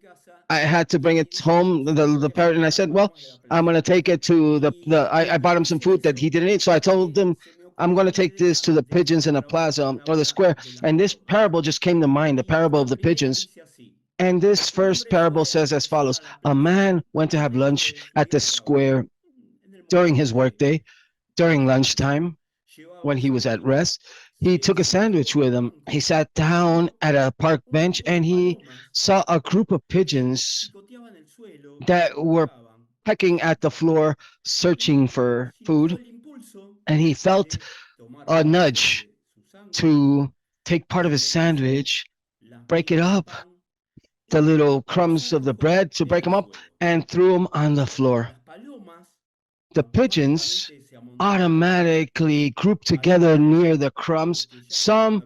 I had to bring it home, the parrot, and I said, well, I'm gonna take it to I bought him some food that he didn't eat. So I told him I'm gonna take this to the pigeons in the plaza or the square. And this parable just came to mind, the parable of the pigeons. And this first parable says as follows: a man went to have lunch at the square during his workday, during lunchtime, when he was at rest. He took a sandwich with him. He sat down at a park bench and he saw a group of pigeons that were pecking at the floor, searching for food. And he felt a nudge to take part of his sandwich, break it up, the little crumbs of the bread, to break them up, and threw them on the floor. The pigeons automatically grouped together near the crumbs. Some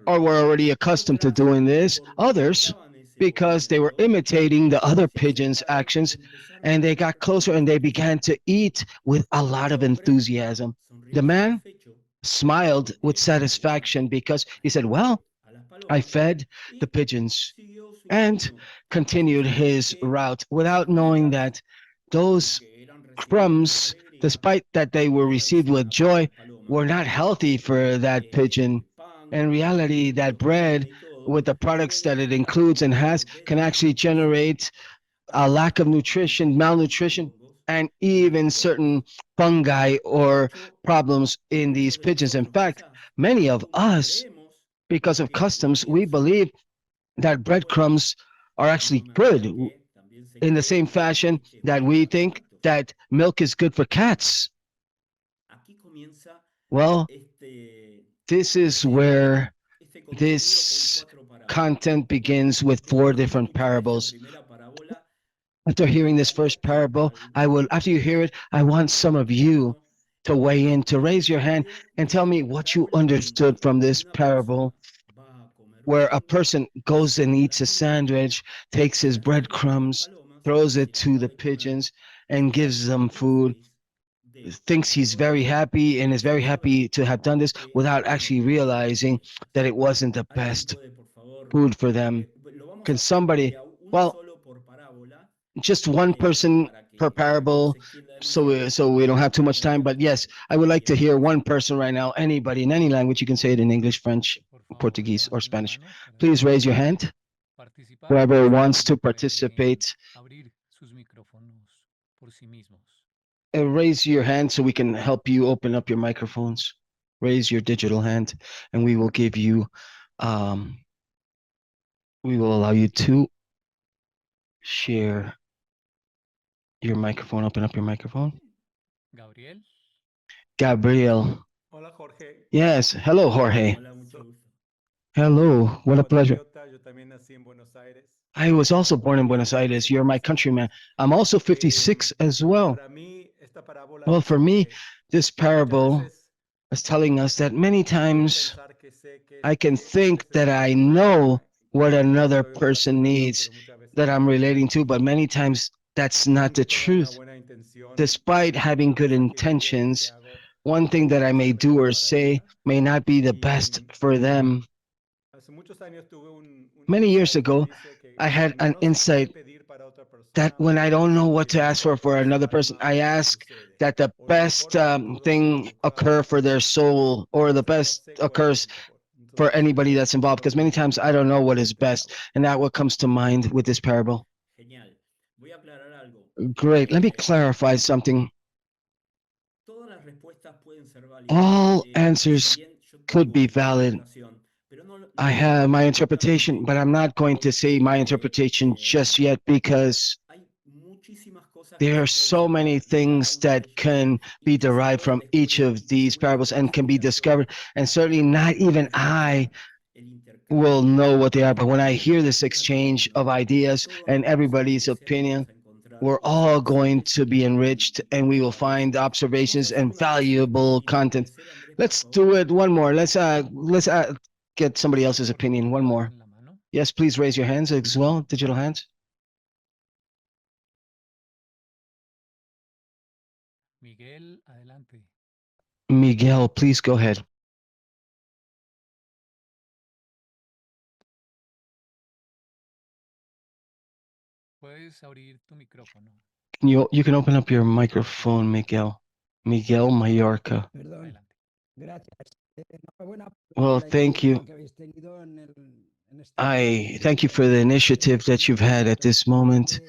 were already accustomed to doing this, others because they were imitating the other pigeons' actions, and they got closer and they began to eat with a lot of enthusiasm. The man smiled with satisfaction because he said, well, I fed the pigeons, and continued his route without knowing that those crumbs, despite that they were received with joy, were not healthy for that pigeon. In reality, that bread, with the products that it includes and has, can actually generate a lack of nutrition, malnutrition, and even certain fungi or problems in these pigeons. In fact, many of us, because of customs, we believe that breadcrumbs are actually good, in the same fashion that we think that milk is good for cats. Well, this is where this content begins with four different parables. After hearing this first parable, after you hear it, I want some of you to weigh in, to raise your hand and tell me what you understood from this parable, where a person goes and eats a sandwich, takes his breadcrumbs, throws it to the pigeons, and gives them food, thinks he's very happy and is very happy to have done this without actually realizing that it wasn't the best food for them. Can somebody, well, just one person per parable, so we don't have too much time, but yes, I would like to hear one person right now, anybody in any language. You can say it in English, French, Portuguese, or Spanish. Please raise your hand. Whoever wants to participate, raise your hand so we can help you open up your microphones. Raise your digital hand, and we will give you, we will allow you to share your microphone. Open up your microphone. Gabriel. Hola, Jorge. Yes. Hello, Jorge. Hello. What a pleasure. I was also born in Buenos Aires. You're my countryman. I'm also 56 as well. Well, for me, this parable is telling us that many times I can think that I know what another person needs that I'm relating to, but many times that's not the truth. Despite having good intentions, one thing that I may do or say may not be the best for them. Many years ago, I had an insight that when I don't know what to ask for another person, I ask that the best thing occur for their soul, or the best occurs for anybody that's involved, because many times I don't know what is best, and that what comes to mind with this parable. Great. Let me clarify something. All answers could be valid, I have my interpretation, but I'm not going to say my interpretation just yet because there are so many things that can be derived from each of these parables and can be discovered. And certainly not even I will know what they are. But when I hear this exchange of ideas and everybody's opinion, we're all going to be enriched and we will find observations and valuable content. Let's do it one more. Let's get somebody else's opinion. One more. Yes, please raise your hands as well, digital hands. Miguel, adelante. Miguel, please go ahead. Puedes abrir tu micrófono. You can open up your microphone, Miguel. Miguel Mallorca. Adelante. Well, thank you. I thank you for the initiative that you've had at this moment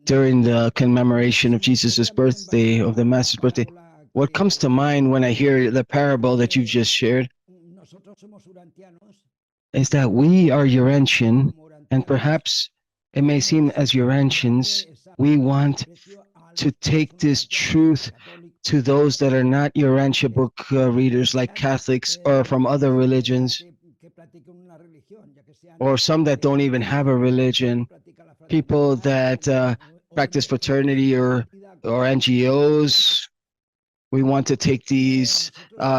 during the commemoration of Jesus' birthday, of the Master's birthday. What comes to mind when I hear the parable that you've just shared is that we are Urantian, and perhaps it may seem as Urantians, we want to take this truth to those that are not Urantia book readers, like Catholics or from other religions, or some that don't even have a religion, people that practice fraternity or NGOs. We want to take these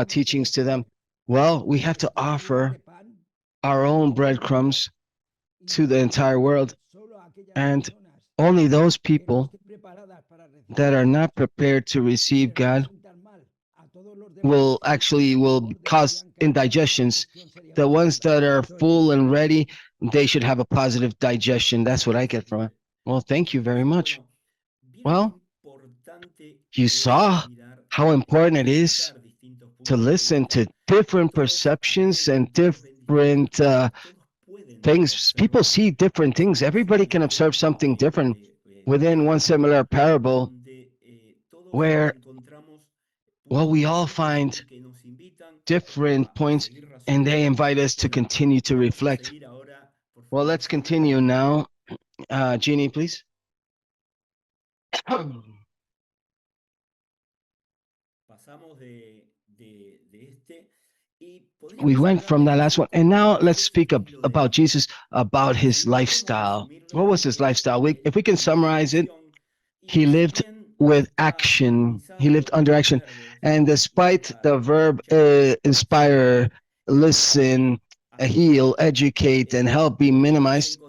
teachings to them. Well, we have to offer our own breadcrumbs to the entire world. And only those people that are not prepared to receive God will cause indigestions. The ones that are full and ready, they should have a positive digestion. That's what I get from it. Well, thank you very much. Well, you saw how important it is to listen to different perceptions and different things. People see different things. Everybody can observe something different within one similar parable where, well, we all find different points and they invite us to continue to reflect. Well, let's continue now. Jeannie, please. We went from that last one, and now let's speak about Jesus, about his lifestyle. What was his lifestyle? If we can summarize it, he lived with action. He lived under action. And despite the verb inspire, listen, heal, educate, and help be minimized,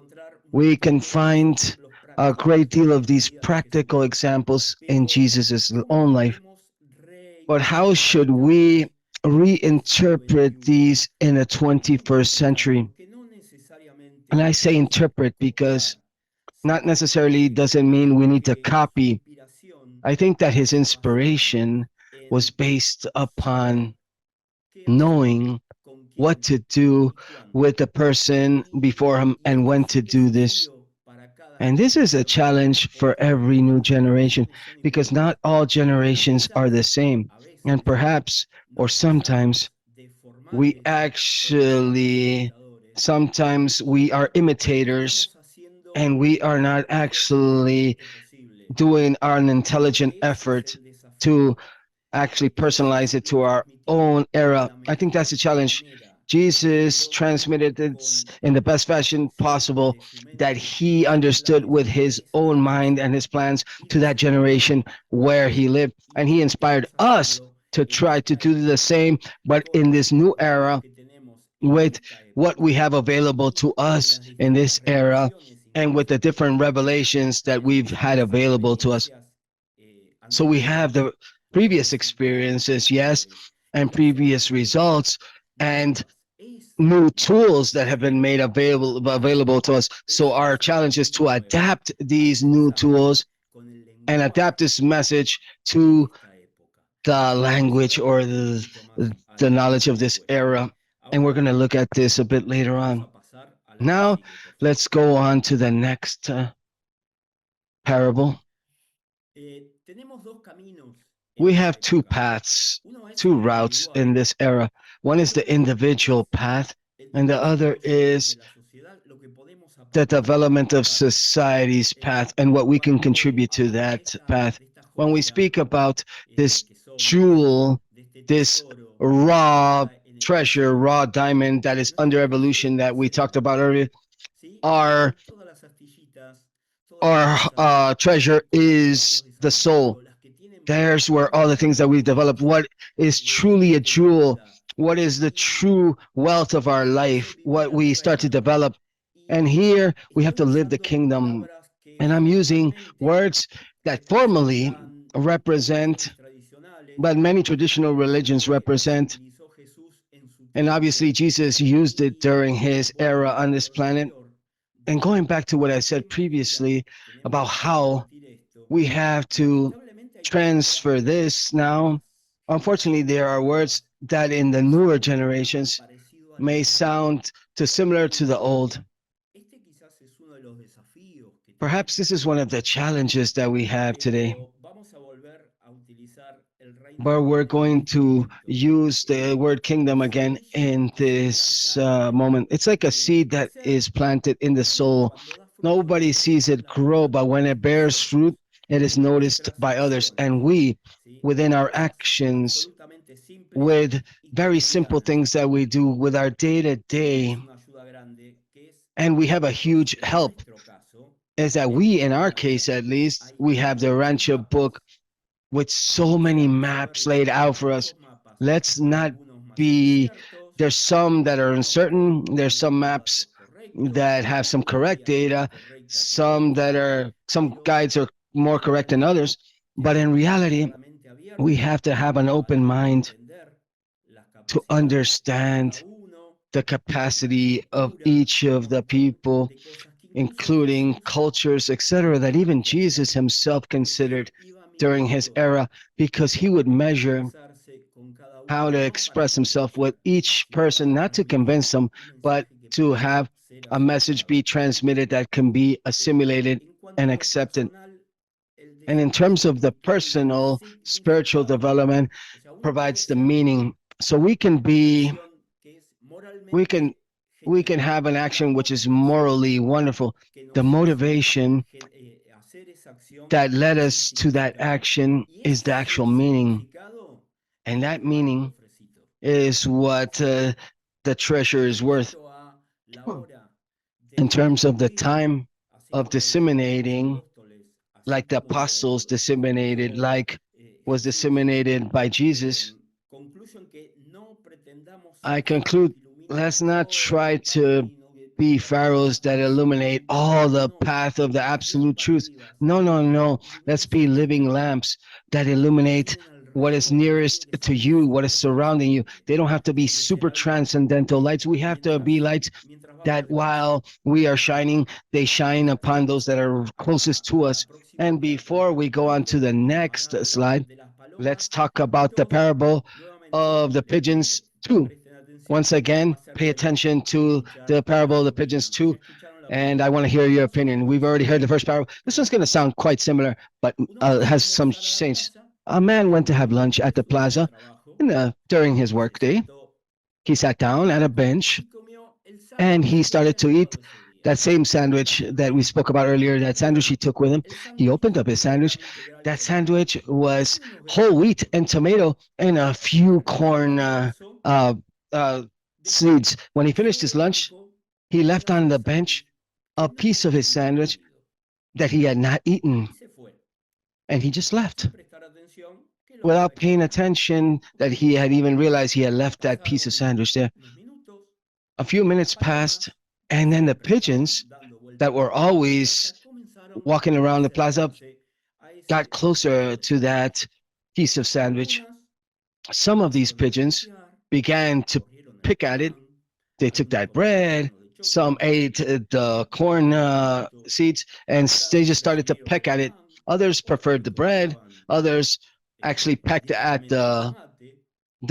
we can find a great deal of these practical examples in Jesus' own life. But how should we reinterpret these in the 21st century? And I say interpret because not necessarily doesn't mean we need to copy. I think that his inspiration was based upon knowing what to do with the person before him and when to do this. And this is a challenge for every new generation because not all generations are the same. And perhaps, or sometimes, sometimes we are imitators and we are not actually doing an intelligent effort to actually personalize it to our own era. I think that's the challenge. Jesus transmitted it in the best fashion possible that he understood with his own mind and his plans to that generation where he lived. And he inspired us to try to do the same, but in this new era with what we have available to us in this era and with the different revelations that we've had available to us. So we have the previous experiences, yes, and previous results and new tools that have been made available to us. So our challenge is to adapt these new tools and adapt this message to the language or the knowledge of this era. And we're going to look at this a bit later on. Now, let's go on to the next parable. We have two paths, two routes in this era. One is the individual path, and the other is the development of society's path and what we can contribute to that path. When we speak about this jewel, this raw treasure, raw diamond that is under evolution that we talked about earlier, our treasure is the soul. There's where all the things that we've developed, what is truly a jewel, what is the true wealth of our life, what we start to develop. And here we have to live the kingdom. And I'm using words that formally represent, but many traditional religions represent. And obviously, Jesus used it during his era on this planet. And going back to what I said previously about how we have to transfer this now, unfortunately, there are words that in the newer generations may sound too similar to the old. Perhaps this is one of the challenges that we have today, but we're going to use the word kingdom again in this moment. It's like a seed that is planted in the soul. Nobody sees it grow, but when it bears fruit, it is noticed by others. And we, within our actions, with very simple things that we do with our day to day, and we have a huge help, is that we, in our case at least, we have the Urantia book with so many maps laid out for us. Let's not be, there's some that are uncertain, there's some maps that have some correct data, some guides are more correct than others, but in reality, we have to have an open mind to understand the capacity of each of the people, including cultures, etc., that even Jesus himself considered during his era, because he would measure how to express himself with each person, not to convince them, but to have a message be transmitted that can be assimilated and accepted. And in terms of the personal spiritual development, provides the meaning. So we can be, we can have an action which is morally wonderful. The motivation that led us to that action is the actual meaning. And that meaning is what the treasure is worth. In terms of the time of disseminating, like the apostles disseminated, like was disseminated by Jesus, I conclude, let's not try to be pharaohs that illuminate all the path of the absolute truth. No, no, no. Let's be living lamps that illuminate what is nearest to you, what is surrounding you. They don't have to be super transcendental lights. We have to be lights that while we are shining, they shine upon those that are closest to us. And before we go on to the next slide, let's talk about the parable of the pigeons too. Once again, pay attention to the parable of the pigeons too. And I want to hear your opinion. We've already heard the first parable. This one's going to sound quite similar, but has some change. A man went to have lunch at the plaza during his workday. He sat down at a bench and he started to eat that same sandwich that we spoke about earlier, that sandwich he took with him. He opened up his sandwich. That sandwich was whole wheat and tomato and a few corn seeds. When he finished his lunch, he left on the bench a piece of his sandwich that he had not eaten. And he just left without paying attention that he had even realized he had left that piece of sandwich there. A few minutes passed, and then the pigeons that were always walking around the plaza got closer to that piece of sandwich. Some of these pigeons began to pick at it. They took that bread. Some ate the corn seeds, and they just started to peck at it. Others preferred the bread. Others actually pecked at the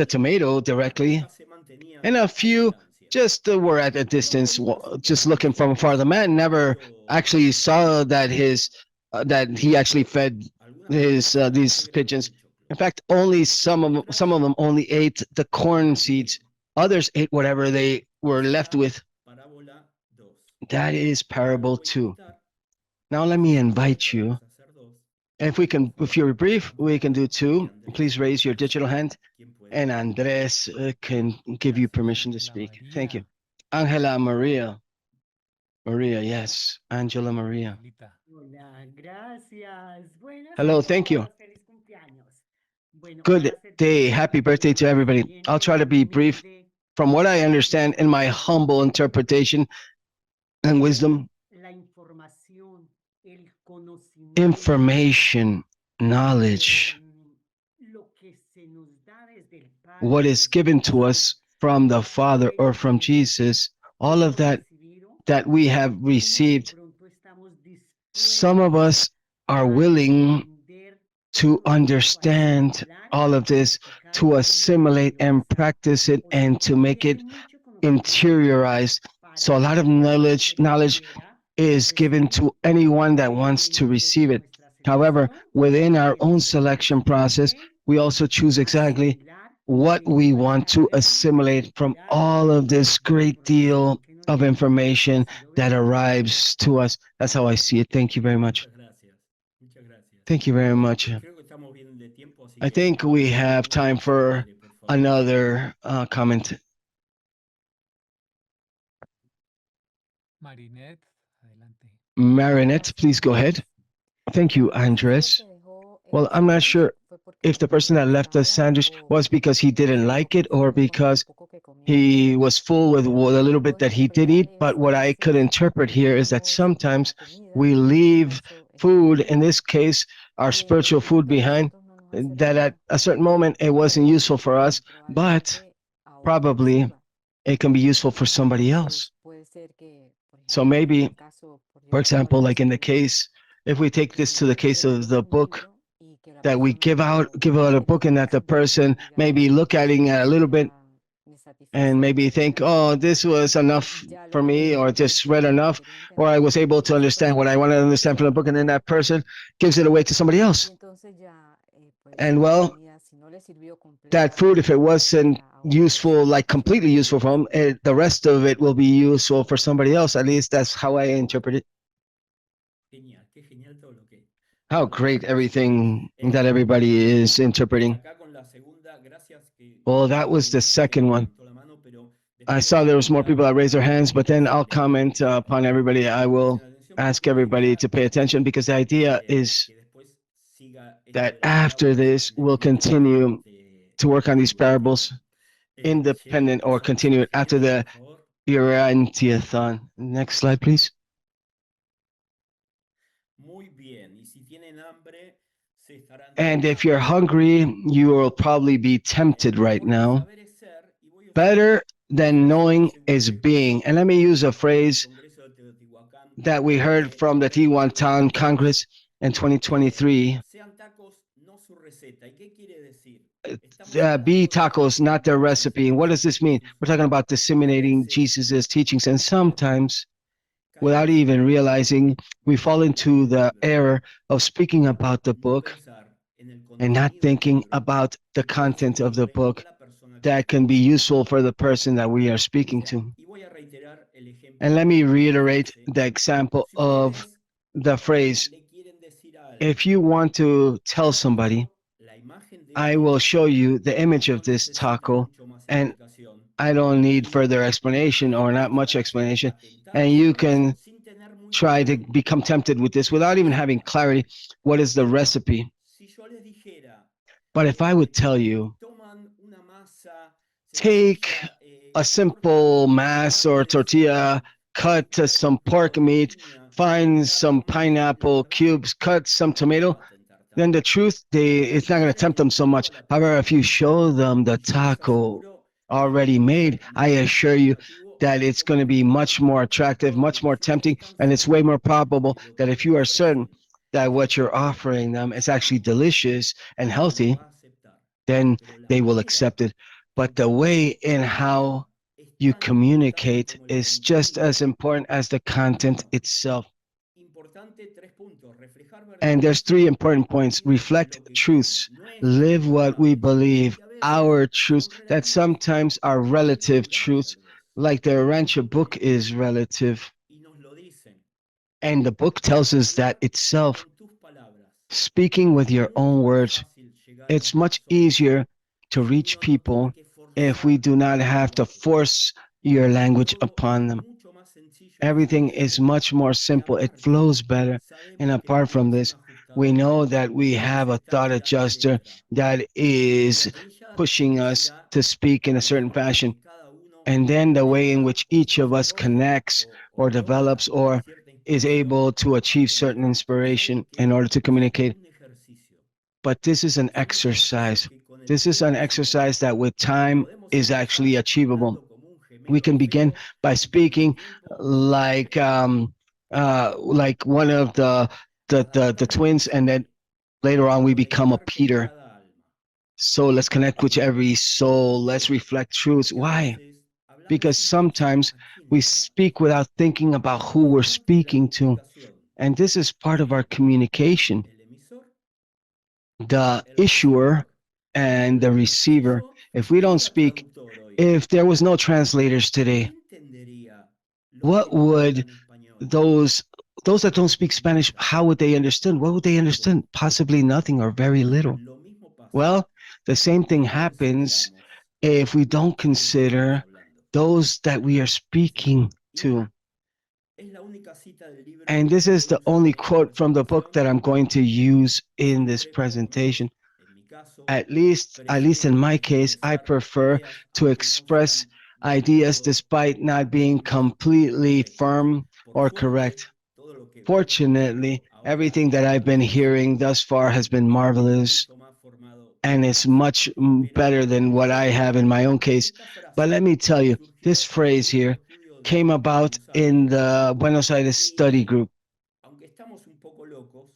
tomato directly. And a few just were at a distance, just looking from afar. The man never actually saw that that he actually fed his these pigeons. In fact, only some of them only ate the corn seeds. Others ate whatever they we're left with, that is parable 2. Now let me invite you. If you're brief, we can do 2. Please raise your digital hand, and Andres can give you permission to speak. Thank you. Angela Maria. Maria, yes. Angela Maria. Hola, gracias. Buenas Hello, a thank you. todos. Feliz cumpleaños. Bueno, Good para day. servirles, Happy birthday to everybody. I'll try to be brief. From what I understand in my humble interpretation and wisdom, la información, el conocimiento, information, knowledge, lo que se nos da desde el Padre, what is given to us from the Father or from Jesus, all of that that we have received, some of us are willing to understand all of this, to assimilate and practice it, and to make it interiorized. So a lot of knowledge is given to anyone that wants to receive it. However, within our own selection process, we also choose exactly what we want to assimilate from all of this great deal of information that arrives to us. That's how I see it. Thank you very much. Thank you very much. I think we have time for another comment. Marinette, please go ahead. Thank you, Andres. Well, I'm not sure if the person that left the sandwich was because he didn't like it or because he was full with a little bit that he did eat. But what I could interpret here is that sometimes we leave food, in this case, our spiritual food behind, that at a certain moment it wasn't useful for us, but probably it can be useful for somebody else. So maybe, for example, like in the case, if we take this to the case of the book, that we give out a book and that the person maybe look at it a little bit and maybe think, oh, this was enough for me, or just read enough, or I was able to understand what I wanted to understand from the book, and then that person gives it away to somebody else. And well, that food, if it wasn't useful, like completely useful for him, the rest of it will be useful for somebody else. At least that's how I interpret it. How great everything that everybody is interpreting. Well, that was the second one. I saw there was more people that raised their hands, but then I'll comment upon everybody. I will ask everybody to pay attention, because the idea is that after this, we'll continue to work on these parables independent, or continue it after the Urantiathon. Next slide, please. And if you're hungry, you will probably be tempted right now. Better than knowing is being. And let me use a phrase that we heard from the Tehuantán Congress in 2023. Be tacos, not their recipe. And what does this mean? We're talking about disseminating Jesus's teachings. And sometimes, without even realizing, we fall into the error of speaking about the book and not thinking about the content of the book that can be useful for the person that we are speaking to. And let me reiterate the example of the phrase, if you want to tell somebody, I will show you the image of this taco, and I don't need further explanation, or not much explanation, and you can try to become tempted with this without even having clarity what is the recipe. But if I would tell you, take a simple mass or tortilla, cut some pork meat, find some pineapple cubes, cut some tomato, then the truth, it's not going to tempt them so much. However, if you show them the taco already made, I assure you that it's going to be much more attractive, much more tempting, and it's way more probable that if you are certain that what you're offering them is actually delicious and healthy, then they will accept it. But the way in how you communicate is just as important as the content itself. And there's 3 important points. Reflect truths. Live what we believe, our truths, that sometimes are relative truths, like the Urantia book is relative. y nos lo dicen. And the book tells us that Hablar itself, con tus palabras speaking with es your own mucho más words, fácil llegar a it's una much persona easier to si reach uno no tiene people que if we forzar do not el have to lenguaje. force your language Todo es upon them. mucho más sencillo y Everything is fluido. much more Y simple. It aparte, flows better. And sabemos que apart from tenemos un this, we ajustador know that we que nos have a está thought tirando adjuster letra. that Y is aquella pushing us decirá to speak in a de la certain forma fashion. que cada uno And then the way in conecta which o se each of us desarrolla connects o or develops logra or cierta is inspiración able to para achieve certain comunicar. Es inspiration algo in que order to es communicate. un ejercicio. But this is an Es un ejercicio exercise. que con el This is an tiempo, si exercise querés, that with time podemos is actually empezar achievable. hablando como un We gemelo can begin feo by y con el speaking tiempo like one of the twins, and then adaptarse later y on we become a conectar con Peter. cada alma. So let's connect with every soul. ¿Por Let's qué? reflect truths. Porque a Why? veces hablamos Because sin pensar sometimes a quién we le hablamos. speak without thinking about who Y es we're parte de la speaking to. comunicación. And this is part of our ¿Quién? communication. El emisor y The el issuer receptor. and the Si receiver. yo If no we don't hubiera speak, traductor hoy, if there was no translators ¿quién today, entendería los what que no would hablan español? those that don't speak Spanish, Nada. how would they understand? What would they Poco. understand? Possibly nothing or very little. Lo mismo pasa Well, the same si thing no happens consideramos if we don't a quién le estamos consider hablando. those that we are speaking Y to. es la única cita del libro And this que is voy a the usar only en esta quote from the book that presentación. I'm going to use in this Siempre por Dios, presentation. en mi caso, At least in prefiero my case, I expresar prefer ideas to aunque no express sean del ideas todo despite not being políticamente completely correctas. firm Por or suerte, correct. todo lo que vengo Fortunately, escuchando ahora everything that es I've been maravilloso hearing thus far has been y me tiene marvelous mucho más formado and que it's antes. much Pero better than what les I have cuento, in my own case. esta But frase let me tell you, this surgió en el phrase grupo de here estudio came de about Buenos in Aires the Buenos Aires study y group. aunque estamos un poco locos,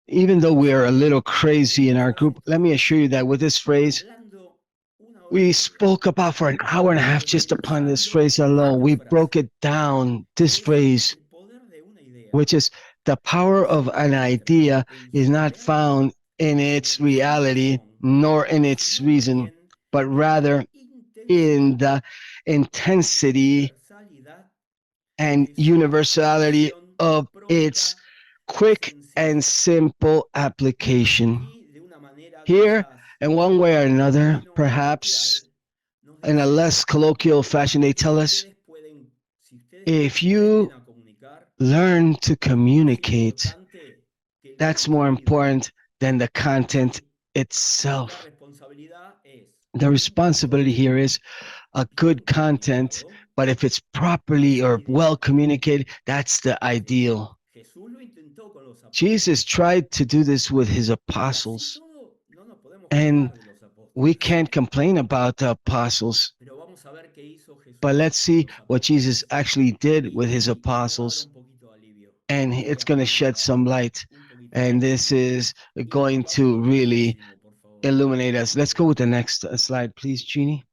Even though les we are a aseguro little que con crazy in esta our frase group, let me assure estuvimos you that with this phrase, hablando una hora y we media, spoke about for an hour and a half just upon this desmenuzando phrase alone. esta We frase, broke it down, this que es phrase, el poder de una idea. which is the power No se of an encuentra idea en is su not realidad found in ni its en su reality razón, nor in its sino más reason, bien but en la rather in intensidad the y intensity universalidad and de su universality aplicación of its pronta y quick and sencilla. simple application. Aquí, de una manera Here, quizás in one way or another, menos perhaps coloquial, nos in a dicen less colloquial fashion, they que tell us si ustedes if aprenden you a comunicar, learn to es más communicate, importante que el that's more contenido. important than the content ¿Sí? Aquí la itself. responsabilidad es The un responsibility here contenido is a bien good content, comunicado, but if it's properly es el or well ideal. communicated, that's the ¿Sí? ideal. Jesús lo intentó con los Jesus apóstoles. tried to do this with his Y así apostles, todo, no nos podemos and quejar de los we apóstoles. can't complain about the apostles. Pero vamos a ver qué hizo But Jesús let's con see los what Jesus apóstoles actually did with his y nos va a dar apostles, un poquito de alivio. and Voy it's a going to pedir shed some light. un poquito de And this atención. is Y en going to capítulo really 1, por favor. illuminate us. Let's go with the next slide, please, Jeannie.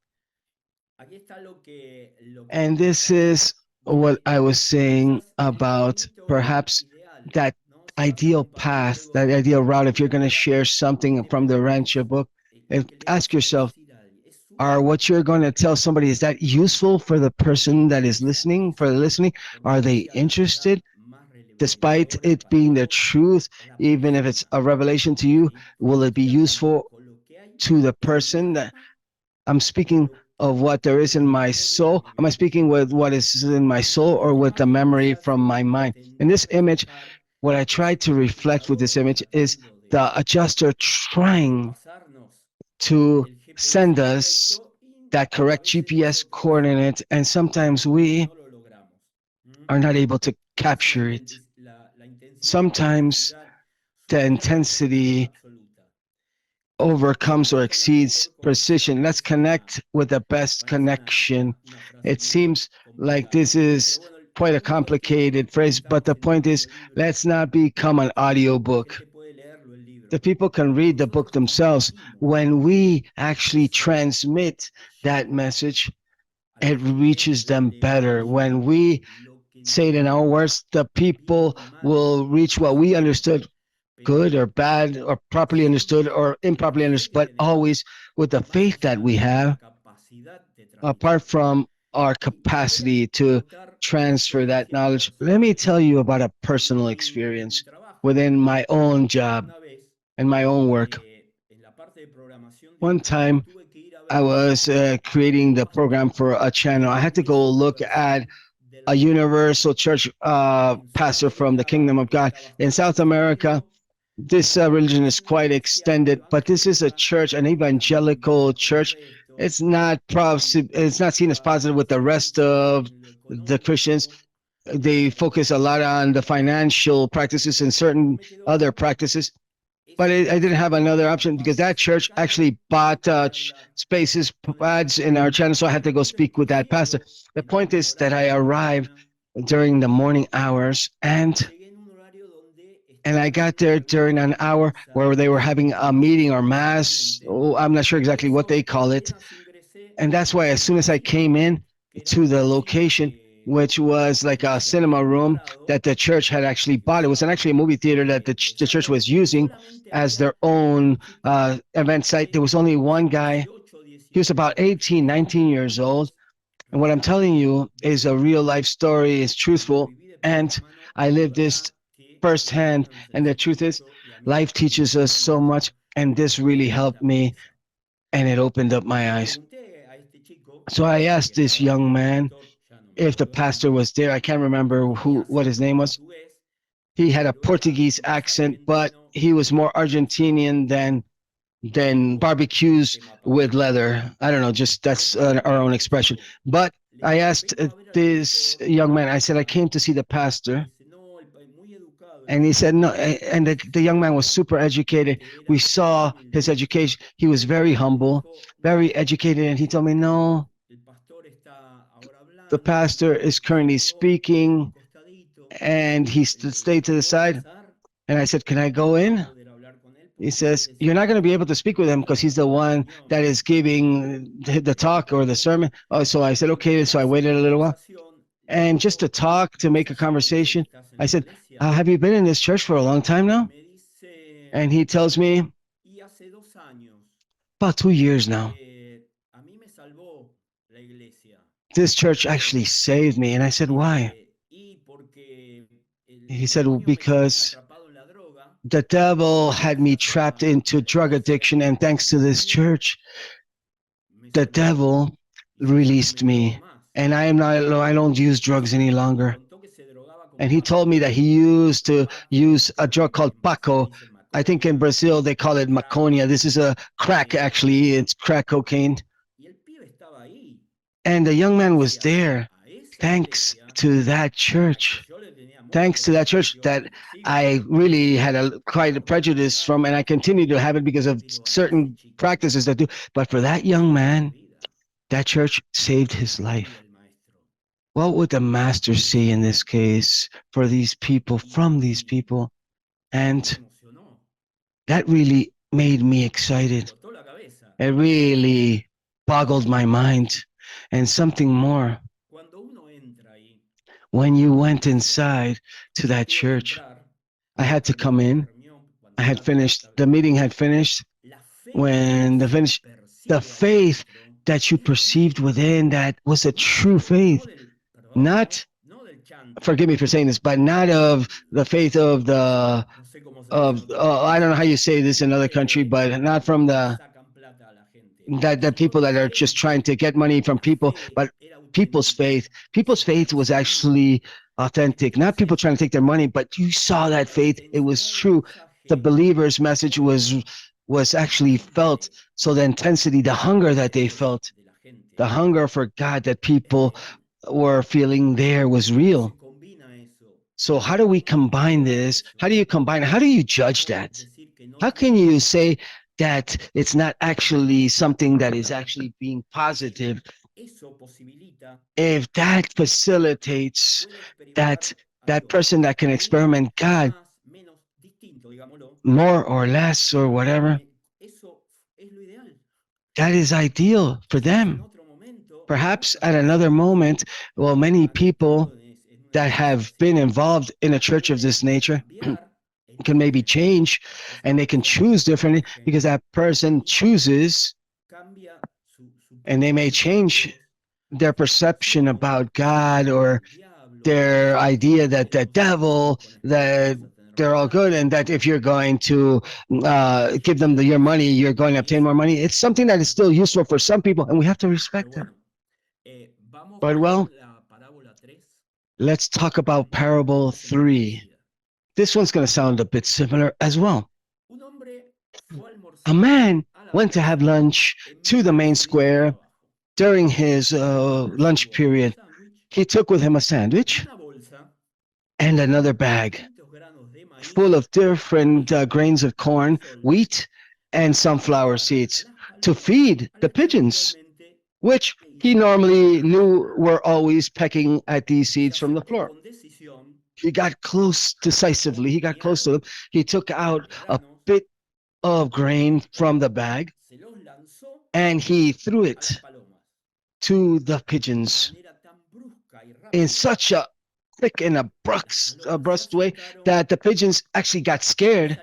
Aquí está lo que And this comentaba is what I was saying quizás el about caminito perhaps ideal, that ¿no? Si vas a ideal compartir path, that algo ideal route. con If you're una going to clase, share something te from the preguntes Rancher book, lo que le ask vas a yourself, decir a alguien. ¿Es are útil what you're going to tell somebody, is that useful for the person that is listening, for the listening? porque Are they hoy a la verdad interested? más Despite reveladora it para being the vos truth, es la even if it's persona, a revelation to you, ¿sí? will Cuando it be estoy hablando useful con lo que hay to the en mi person that alma I'm o speaking of what there is in mi my memoria o soul? mi Am I mente. speaking with what is in my soul or La with the imagen memory quizás from my que mind? In intenta this image, reflejar what I es try to el reflect with this ajustador image is tratando the adjuster de trying pasarnos to el GPS send us correcto y that a correct veces GPS nosotros coordinate, and sometimes we no lo logramos. are not able to A veces capture it. la intensidad o la Sometimes velocidad the supera la precisión intensity absoluta. overcomes or Conectemos con la exceeds mejor precision. conexión. Let's connect with the best Parece connection. una frase It muy seems like complicada. this is Pero bueno, quite el a punto es que no complicated nos phrase, but convirtamos the en un point is, audiolibro. let's not become an ¿Sí? La audiobook. gente puede leerlo el The libro. people can Cuando read the book nosotros themselves. transmitimos When we actually eso, transmit that llega message, a la it gente, reaches them le better. reach When we lo que say it in our entendimos, words, the bien people y mal, will reach what we positivamente. understood, good Pero or bad, or properly understood siempre or con la improperly fe understood, que but tenemos, always with the más faith that allá we de la have, capacidad de apart traducir. from our capacity to transfer that knowledge. Let me tell you about a personal experience within my own job and my own work. One time, I was creating the program for a channel. I had to go look at a universal church pastor from the kingdom of God in South America. This religion is quite extended, but this is a church, an evangelical church. It's not seen as positive with the rest of the Christians. They focus a lot on the financial practices and certain other practices. But I didn't have another option because that church actually bought spaces, ads in our channel, so I had to go speak with that pastor. The point is that I arrived during the morning hours, and I got there during an hour where they were having a meeting or mass. Oh, I'm not sure exactly what they call it. And that's why as soon as I came in to the location, which was like a cinema room that the church had actually bought, it was actually a movie theater that the church was using as their own event site. There was only one guy. He was about 18, 19 years old. And what I'm telling you is a real life story, is truthful. And I lived this firsthand. And the truth is, life teaches us so much. And this really helped me, and it opened up my eyes. So I asked this young man if the pastor was there. I can't remember what his name was. He had a Portuguese accent, but he was more Argentinian than barbecues with leather. I don't know, just that's our own expression. But I asked this young man, I said, I came to see the pastor. And he said, no. And the young man was super educated. We saw his education. He was very humble, very educated. And he told me, no, the pastor is currently speaking. And he stayed to the side. And I said, can I go in? He says, you're not going to be able to speak with him because he's the one that is giving the talk or the sermon. Oh, so I said, okay. So I waited a little while. And just to talk, to make a conversation, I said, have you been in this church for a long time now? And he tells me, about 2 years now. This church actually saved me. And I said, why? He said, well, because the devil had me trapped into drug addiction, and thanks to this church, the devil released me, and I don't use drugs any longer. And he told me that he used to use a drug called Paco. I think in Brazil they call it maconha. This is a crack, actually. It's crack cocaine. And the young man was there thanks to that church. Thanks to that church that I really had quite a prejudice from, and I continue to have it because of certain practices that do. But for that young man, that church saved his life. What would the master see in this case for these people, from these people? And that really made me excited. It really boggled my mind. And something more. When you went inside to that church, I had to come in. I had finished, the meeting had finished. When the faith that you perceived within, that was a true faith, not, forgive me for saying this, but not of the faith of I don't know how you say this in other country, but not from the people that are just trying to get money from people, but people's faith. People's faith was actually authentic, not people trying to take their money, but you saw that faith. It was true. The believer's message was actually felt. So the intensity, the hunger that they felt, the hunger for God that people were feeling there was real. So how do we combine this? How do you judge that? How can you say that it's not actually something that is actually being positive if that facilitates that person that can experiment God more or less or whatever? That is ideal for them. Perhaps at another moment, well, many people that have been involved in a church of this nature can maybe change, and they can choose differently because that person chooses, and they may change their perception about God or their idea that the devil, that they're all good, and that if you're going to give them your money, you're going to obtain more money. It's something that is still useful for some people, and we have to respect it. But well, let's talk about parable 3. This one's going to sound a bit similar as well. A man went to have lunch to the main square. During his lunch period, he took with him a sandwich and another bag full of different grains of corn, wheat, and sunflower seeds to feed the pigeons, which he normally knew were always pecking at these seeds from the floor. He got close decisively. He got close to them. He took out a bit of grain from the bag and he threw it to the pigeons in such a quick and abrupt way that the pigeons actually got scared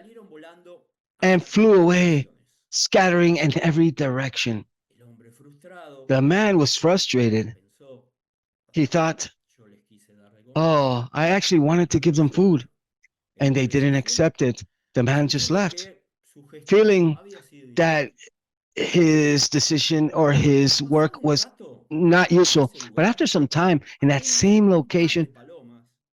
and flew away, scattering in every direction. The man was frustrated. He thought, oh, I actually wanted to give them food, and they didn't accept it. The man just left, feeling that his decision or his work was not useful. But after some time, in that same location,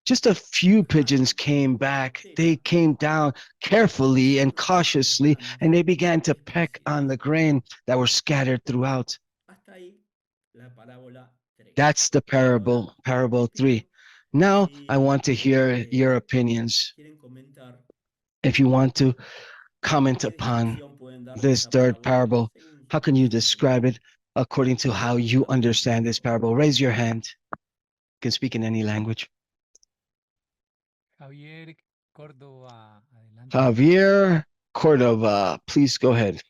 just a few pigeons came back. They came down carefully and cautiously, and they began to peck on the grain that were scattered throughout. That's the parable 3. Now I want to hear your opinions. If you want to comment upon this third parable, how can you describe it according to how you understand this parable? Raise your hand. You can speak in any language. Javier Córdoba, adelante. Javier Cordova, please go ahead.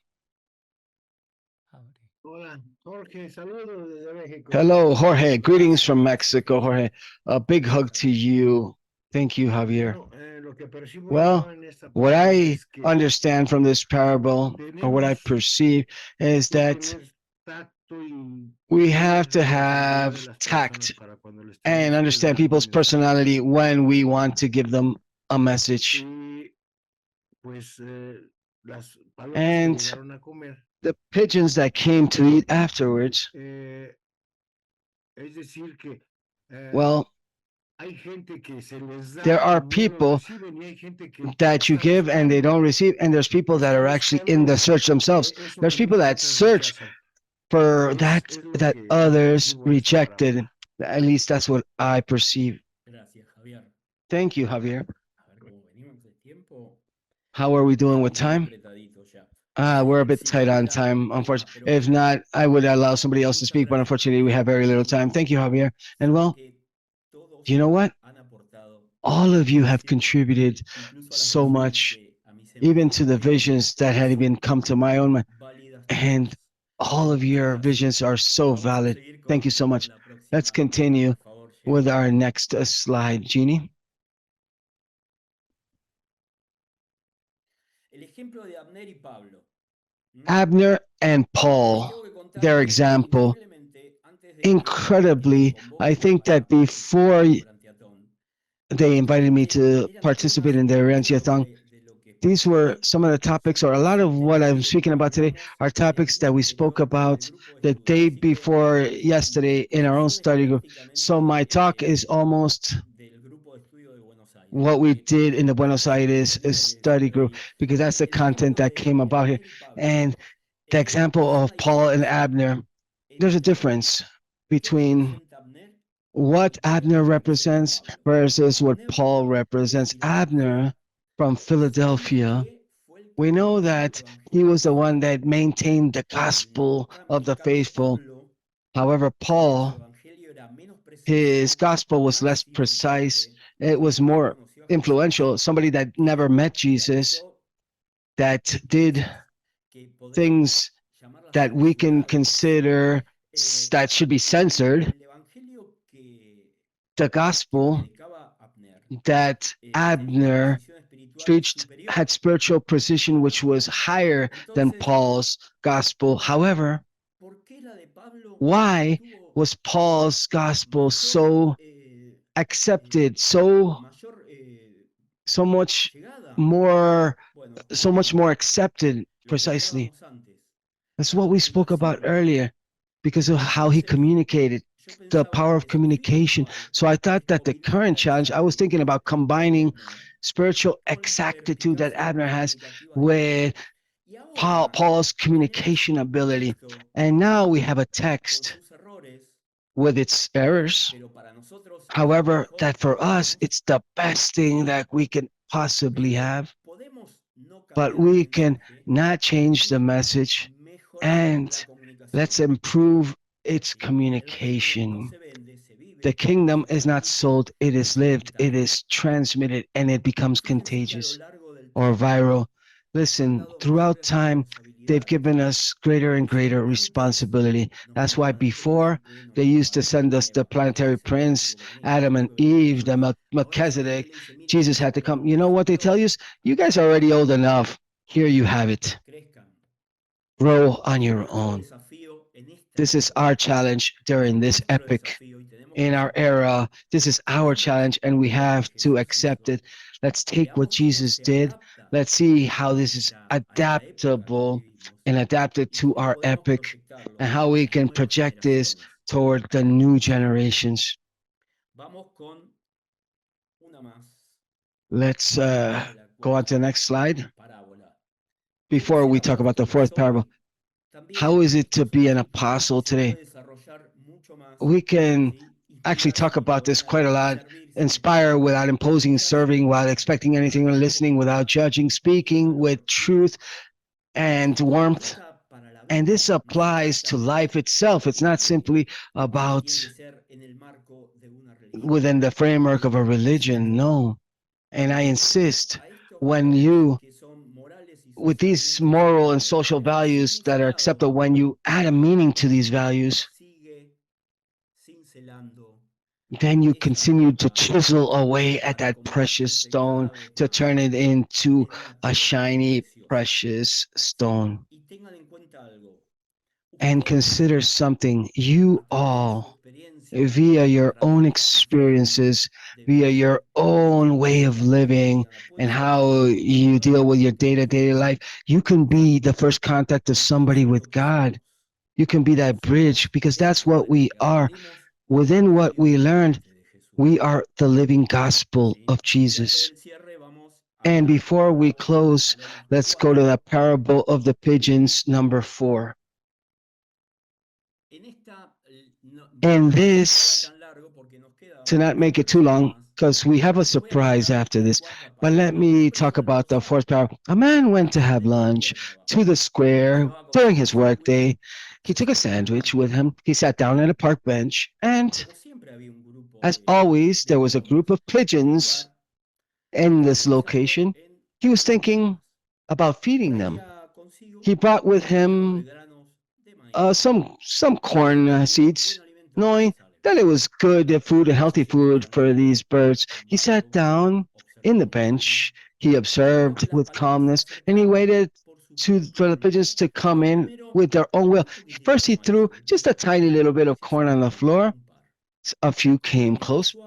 Hola, Jorge, saludos desde México. Hello, Jorge. Greetings from Mexico, Jorge. A big hug to you. Thank you, Javier. Well, what I understand from this parable, or what I perceive, is that we have to have tact and understand people's personality when we want to give them a message. And the pigeons that came to eat afterwards, well, there are people that you give and they don't receive, and there's people that are actually in the search themselves. There's people that search for that others rejected. At least that's what I perceive. Thank you, Javier. How are we doing with time? We're a bit tight on time, unfortunately. If not, I would allow somebody else to speak, but unfortunately, we have very little time. Thank you, Javier. And well, you know what? All of you have contributed so much, even to the visions that had even come to my own mind. And all of your visions are so valid. Thank you so much. Let's continue with our next slide, Jeannie. Abner and Paul, their example, incredibly, I think that before they invited me to participate in the Urantiathon, these were some of the topics, or a lot of what I'm speaking about today are topics that we spoke about the day before yesterday in our own study group. So my talk is almost what we did in the Buenos Aires study group, because that's the content that came about here. And the example of Paul and Abner, there's a difference between what Abner represents versus what Paul represents. Abner from Philadelphia, we know that he was the one that maintained the gospel of the faithful. However, Paul, his gospel was less precise. It was more influential. Somebody that never met Jesus, that did things that we can consider that should be censored. The gospel that Abner preached had spiritual precision, which was higher than Paul's gospel. However, why was Paul's gospel so accepted, so much more, accepted? Precisely. That's what we spoke about earlier, because of how he communicated, the power of communication. So I thought that the current challenge, I was thinking about combining spiritual exactitude that Abner has with Paul's communication ability. And now we have a text with its errors. However, that for us, it's the best thing that we can possibly have. But we can not change the message, and let's improve its communication. The kingdom is not sold, it is lived, it is transmitted, and it becomes contagious or viral. Listen, throughout time, they've given us greater and greater responsibility. That's why before, they used to send us the planetary prince, Adam and Eve, the Melchizedek. Jesus had to come. You know what they tell you? You guys are already old enough. Here you have it. Grow on your own. This is our challenge during this epic in our era. This is our challenge, and we have to accept it. Let's take what Jesus did. Let's see how this is adaptable and adapted to our epic, and how we can project this toward the new generations. Let's go on to the next slide. Before we talk about the fourth parable, how is it to be an apostle today? We can actually talk about this quite a lot. Inspire without imposing, serving without expecting anything, listening without judging, speaking with truth and warmth. And this applies to life itself. It's not simply about within the framework of a religion. No. And I insist, when you, with these moral and social values that are acceptable, when you add a meaning to these values, then you continue to chisel away at that precious stone to turn it into a shiny, precious stone. And consider something. You all, via your own experiences, via your own way of living, and how you deal with your day-to-day life, you can be the first contact of somebody with God. You can be that bridge, because that's what we are. Within what we learned, we are the living gospel of Jesus. And before we close, let's go to the parable of the pigeons, number 4. And this, to not make it too long, because we have a surprise after this, but let me talk about the fourth parable. A man went to have lunch to the square during his workday. He took a sandwich with him. He sat down at a park bench, and as always, there was a group of pigeons in this location. He was thinking about feeding them. He brought with him some corn seeds, knowing that it was good food and healthy food for these birds. He sat down in the bench. He observed with calmness, and he waited for the pigeons to come in with their own will. First, he threw just a tiny little bit of corn on the floor. A few came closer.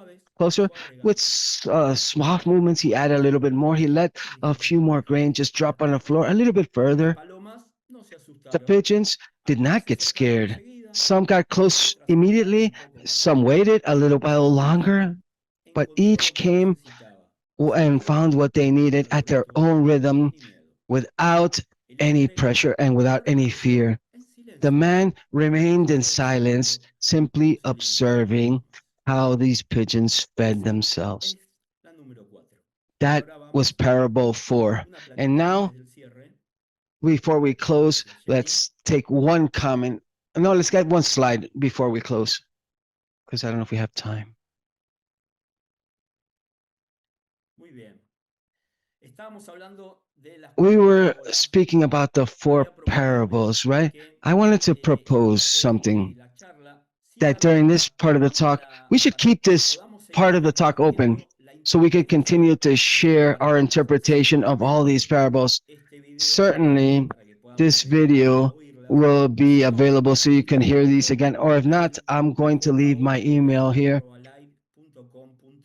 With soft movements, he added a little bit more. He let a few more grain just drop on the floor a little bit further. The pigeons did not get scared. Some got close immediately. Some waited a little while longer. But each came and found what they needed at their own rhythm, without any pressure and without any fear. The man remained in silence, simply observing how these pigeons fed themselves. That was parable 4. And now, before we close, let's take one comment. No, let's get one slide before we close, because I don't know if we have time. We were speaking about the 4 parables, right? I wanted to propose something, that during this part of the talk, we should keep this part of the talk open so we could continue to share our interpretation of all these parables. Certainly, this video will be available so you can hear these again. Or if not, I'm going to leave my email here,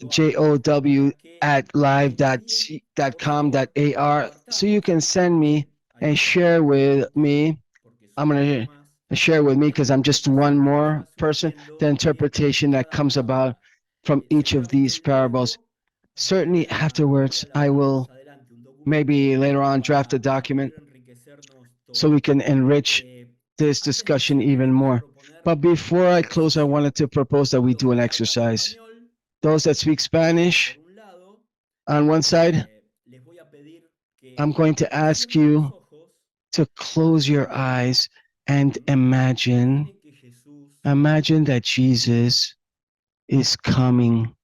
jow@live.com.ar, so you can send me and share with me. I'm going to share with me because I'm just one more person, the interpretation that comes about from each of these parables. Certainly afterwards, I will maybe later on draft a document so we can enrich this discussion even more. But before I close, I wanted to propose that we do an exercise. Those that speak Spanish, on one side, I'm going to ask you to close your eyes and imagine that Jesus is coming.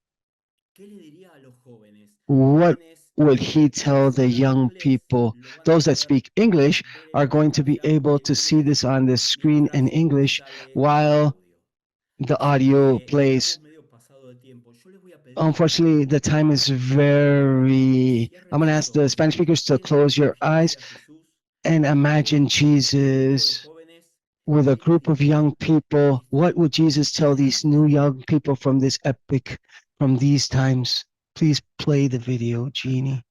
What would he tell the young people? Those that speak English are going to be able to see this on the screen in English while the audio plays. Unfortunately, the time is very... I'm going to ask the Spanish speakers to close your eyes and imagine Jesus with a group of young people. What would Jesus tell these new young people from this epic, from these times? Please play the video, Jeannie.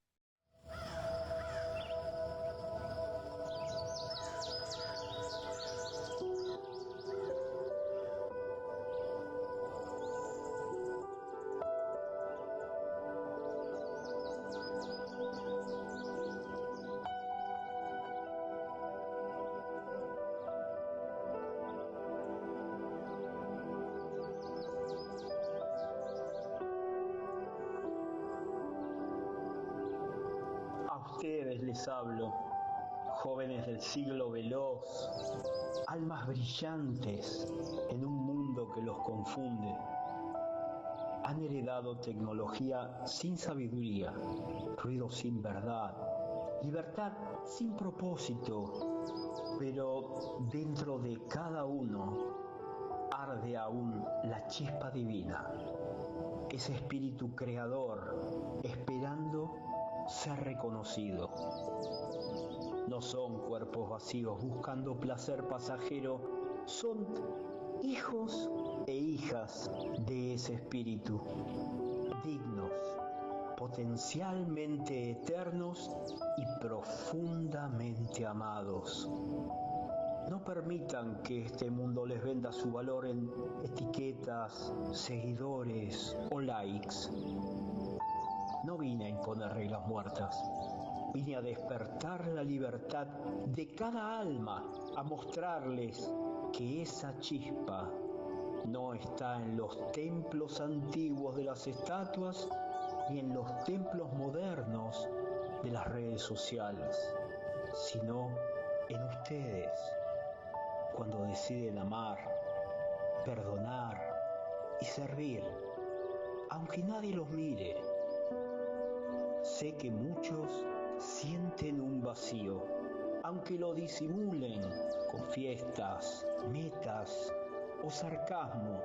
A ustedes les hablo, jóvenes del siglo veloz, almas brillantes en un mundo que los confunde. Han heredado tecnología sin sabiduría, ruido sin verdad, libertad sin propósito, pero dentro de cada uno arde aún la chispa divina, ese espíritu creador esperando ser reconocido. No son cuerpos vacíos buscando placer pasajero, son hijos e hijas de ese espíritu, dignos, potencialmente eternos y profundamente amados. No permitan que este mundo les venda su valor en etiquetas, seguidores o likes. No vine a imponer reglas muertas. Vine a despertar la libertad de cada alma, a mostrarles que esa chispa no está en los templos antiguos de las estatuas ni en los templos modernos de las redes sociales, sino en ustedes, cuando deciden amar, perdonar y servir, aunque nadie los mire. Sé que muchos sienten un vacío, aunque lo disimulen con fiestas, metas o sarcasmo,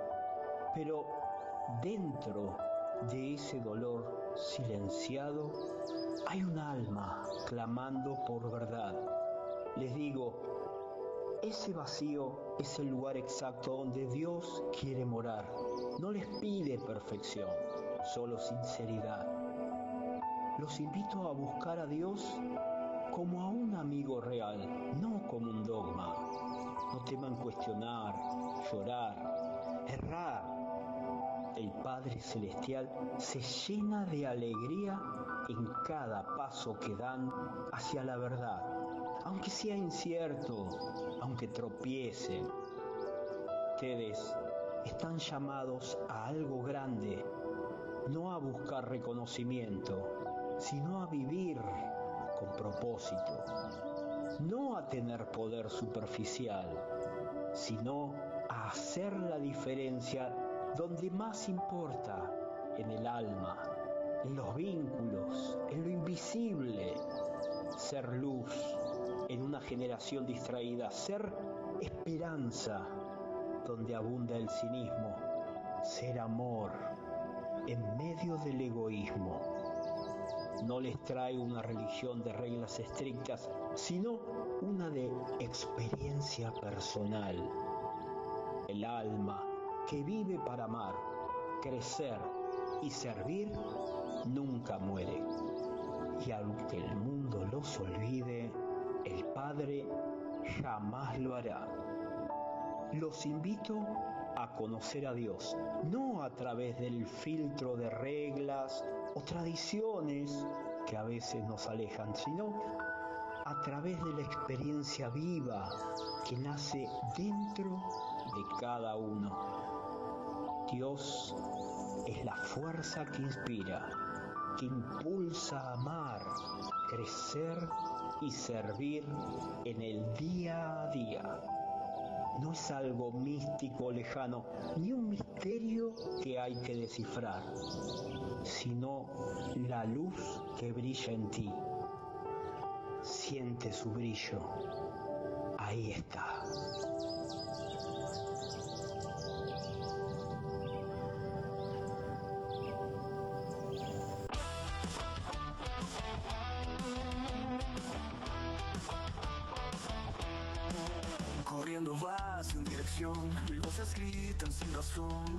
pero dentro de ese dolor silenciado hay un alma clamando por verdad. Les digo, ese vacío es el lugar exacto donde Dios quiere morar. No les pide perfección, solo sinceridad. Los invito a buscar a Dios como a un amigo real, no como un dogma. No teman cuestionar, llorar, errar. El Padre Celestial se llena de alegría en cada paso que dan hacia la verdad, aunque sea incierto, aunque tropiecen. Ustedes están llamados a algo grande, no a buscar reconocimiento, sino a vivir con propósito, no a tener poder superficial, sino a hacer la diferencia donde más importa, en el alma, en los vínculos, en lo invisible. Ser luz en una generación distraída, ser esperanza donde abunda el cinismo, ser amor en medio del egoísmo. no les traigo una religión de reglas estrictas, sino una de experiencia personal. El alma que vive para amar, crecer y servir nunca muere. Y aunque el mundo los olvide, el Padre jamás lo hará. Los invito a conocer a Dios, no a través del filtro de reglas o tradiciones que a veces nos alejan, sino a través de la experiencia viva que nace dentro de cada uno. Dios es la fuerza que inspira, que impulsa a amar, crecer y servir en el día a día. No es algo místico o lejano, ni un misterio que hay que descifrar, sino la luz que brilla en ti. Siente su brillo. Ahí está. Corriendo vas sin dirección, mil voces gritan sin razón.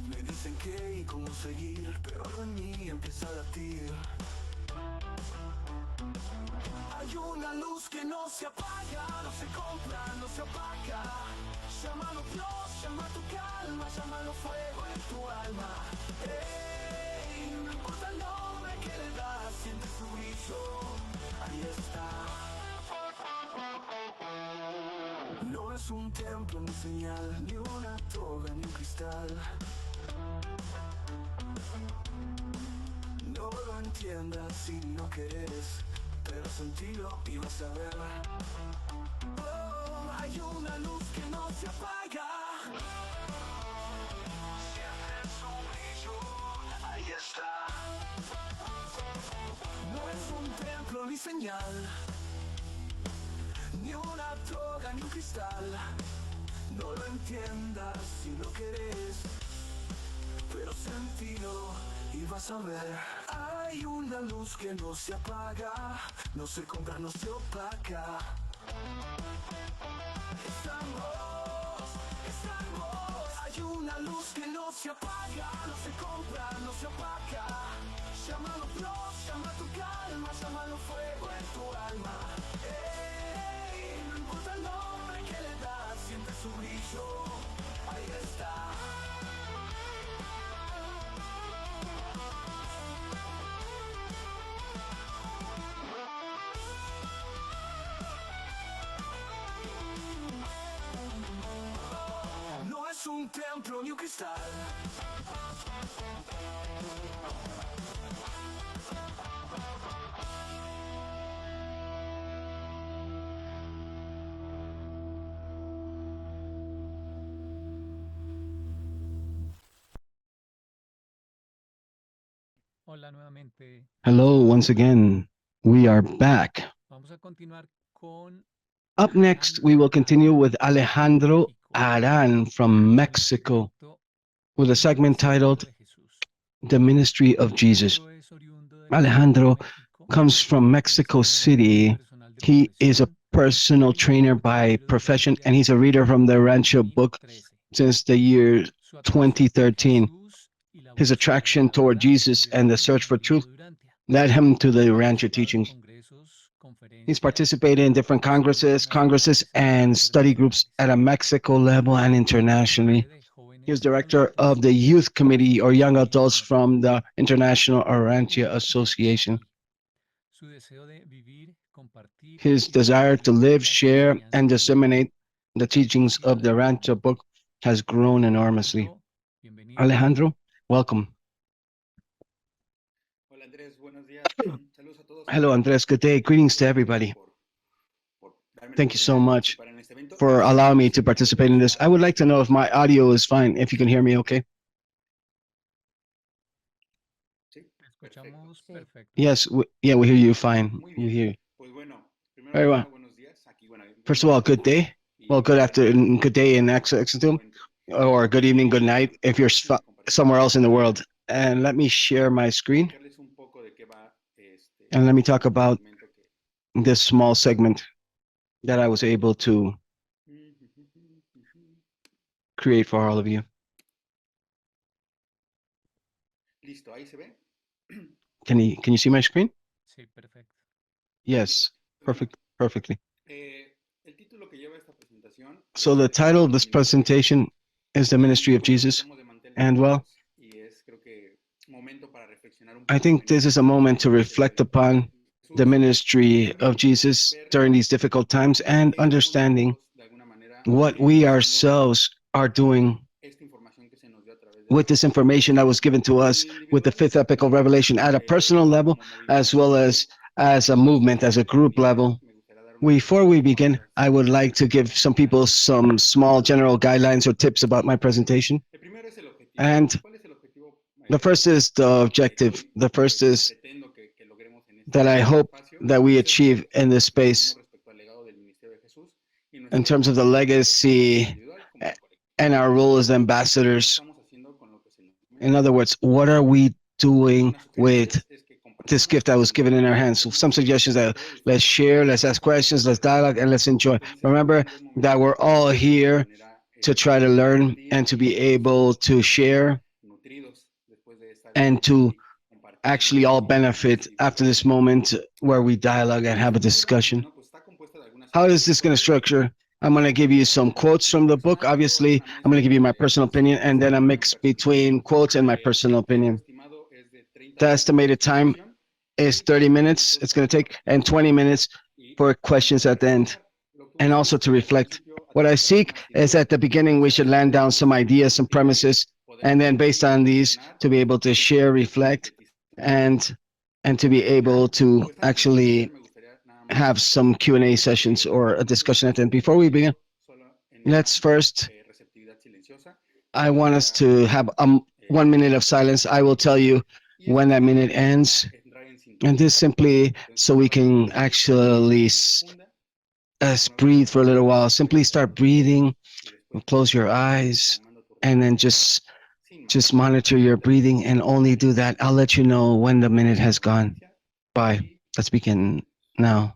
Me dicen qué y cómo seguir, pero algo en mí empieza a latir. Hay una luz que no se apaga, no se compra, no se opaca. Llámalo Dios, llama tu calma, llámalo fuego en tu alma. Hey, no importa el nombre que le das, siente su brillo, ahí está. No es un templo ni señal, ni una toga ni un cristal. No lo entiendas si no querés, pero sentilo y vas a ver. Oh, hay una luz que no se apaga. Siempre su brillo, ahí está. No es un templo ni señal, ni una toga ni un cristal. No lo entiendas si no querés, pero sentilo y vas a ver. Hay una luz que no se apaga, no se compra, no se opaca. Estamos. Hay una luz que no se apaga, no se compra, no se opaca. Llámalo Dios, llama tu calma, llámalo fuego en tu alma. Hey, no importa el nombre que le das, siente su brillo, ahí está. No es un templo ni un cristal. Hola nuevamente. Hello, once again. We are back. Vamos a continuar con Up next, we will continue with Alejandro Aran from Mexico with a segment titled The Ministry of Jesus. Alejandro comes from Mexico City. He is a personal trainer by profession, and he's a reader from the Rancho book since the year 2013. His attraction toward Jesus and the search for truth led him to the Rancho teachings. He's participated in different congresses, and study groups at a Mexico level and internationally. He is director of the Youth Committee or Young Adults from the International Urantiathon Association. His desire to live, share, and disseminate the teachings of the Rancho book has grown enormously. Alejandro, welcome. Hello, Andres. Good day. Greetings to everybody. Thank you so much for allowing me to participate in this. I would like to know if my audio is fine, if you can hear me okay. Yes, we hear you fine. We hear you. Very well. First of all, good day. Well, good afternoon, good day in Executum, or good evening, good night if you're somewhere else in the world. And let me share my screen. And let me talk about this small segment that I was able to create for all of you. Can you see my screen? Sí, perfecto. Yes, perfectly. So the title of this presentation is The Ministry of Jesus. And well, I think this is a moment to reflect upon the ministry of Jesus during these difficult times and understanding what we ourselves are doing with this information that was given to us with the fifth epical revelation at a personal level, as well as a movement, as a group level. Before we begin, I would like to give some people some small general guidelines or tips about my presentation. And the first is the objective. The first is that I hope that we achieve in this space in terms of the legacy and our role as ambassadors. In other words, what are we doing with this gift that was given in our hands? So some suggestions that let's share, let's ask questions, let's dialogue, and let's enjoy. Remember that we're all here to try to learn and to be able to share and to actually all benefit after this moment where we dialogue and have a discussion. How is this going to structure? I'm going to give you some quotes from the book. Obviously, I'm going to give you my personal opinion and then a mix between quotes and my personal opinion. The estimated time is 30 minutes. It's going to take, and 20 minutes for questions at the end, and also to reflect. What I seek is at the beginning, we should land down some ideas, some premises, and then based on these, to be able to share, reflect, and to be able to actually have some Q&A sessions or a discussion at the end. Before we begin, let's first, I want us to have 1 minute of silence. I will tell you when that minute ends. And this simply so we can actually breathe for a little while. Simply start breathing, close your eyes, and then just monitor your breathing and only do that. I'll let you know when the minute has gone. Bye. Let's begin now.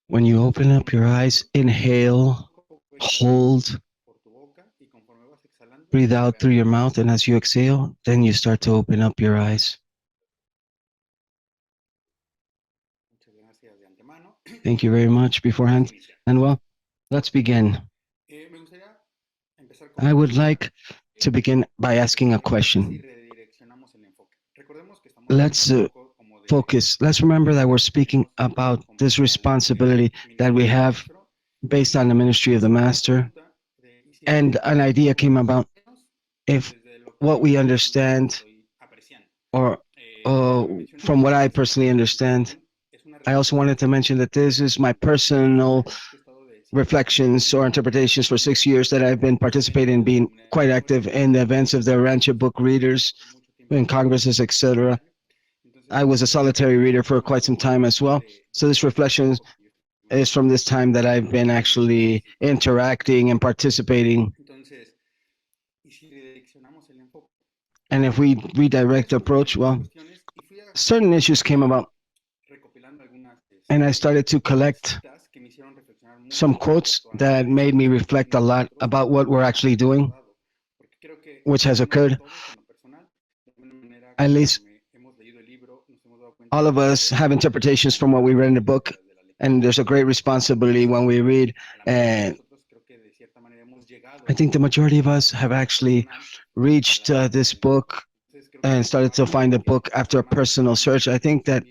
When you open up your eyes, inhale, hold, breathe out through your mouth, and as you exhale, then you start to open up your eyes. Thank you very much beforehand. And well, let's begin. I would like to begin by asking a question. Let's focus. Let's remember that we're speaking about this responsibility that we have based on the ministry of the Master. And an idea came about if what we understand, or from what I personally understand, I also wanted to mention that this is my personal reflections or interpretations for 6 years that I've been participating in, being quite active in the events of the Urantia book readers, in congresses, etc. I was a solitary reader for quite some time as well. So this reflection is from this time that I've been actually interacting and participating. And if we redirect the approach, well, certain issues came about. And I started to collect some quotes that made me reflect a lot about what we're actually doing. which has occurred. At least all of us have interpretations from what we read in the book, and there's a great responsibility when we read. And I think the majority of us have actually reached this book and started to find the book after a personal search. I think that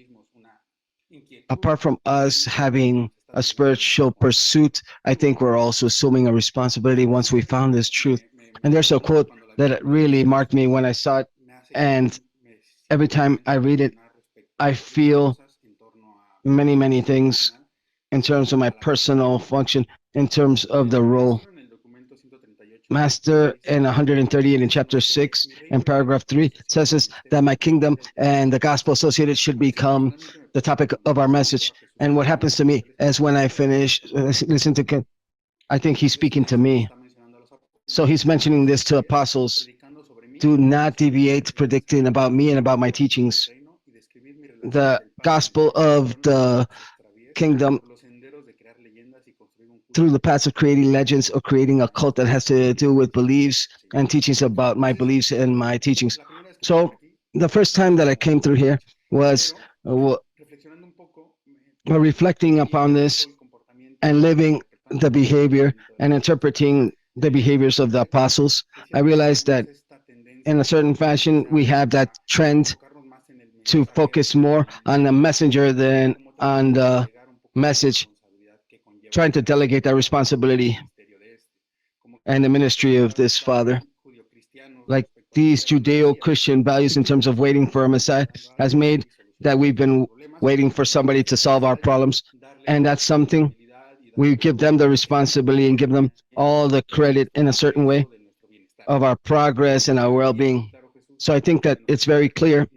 apart from us having a spiritual pursuit, I think we're also assuming a responsibility once we found this truth. And there's a quote that really marked me when I saw it. And every time I read it, I feel many, many things in terms of my personal function, in terms of the role. Master in 138 in chapter 6 and paragraph 3 says this, that my kingdom and the gospel associated should become the topic of our message. And what happens to me is when I finish, listen to, I think he's speaking to me. So he's mentioning this to apostles. Do not deviate predicting about me and about my teachings. The gospel of the kingdom through the paths of creating legends or creating a cult that has to do with beliefs and teachings about my beliefs and my teachings. So the first time that I came through here was reflecting upon this and living the behavior and interpreting the behaviors of the apostles. I realized that in a certain fashion, we have that trend to focus more on the messenger than on the message, trying to delegate that responsibility and the ministry of this Father. Like these Judeo-Christian values in terms of waiting for a Messiah has made that we've been waiting for somebody to solve our problems. And that's something we give them the responsibility and give them all the credit in a certain way of our progress and our well-being. So I think that it's very clear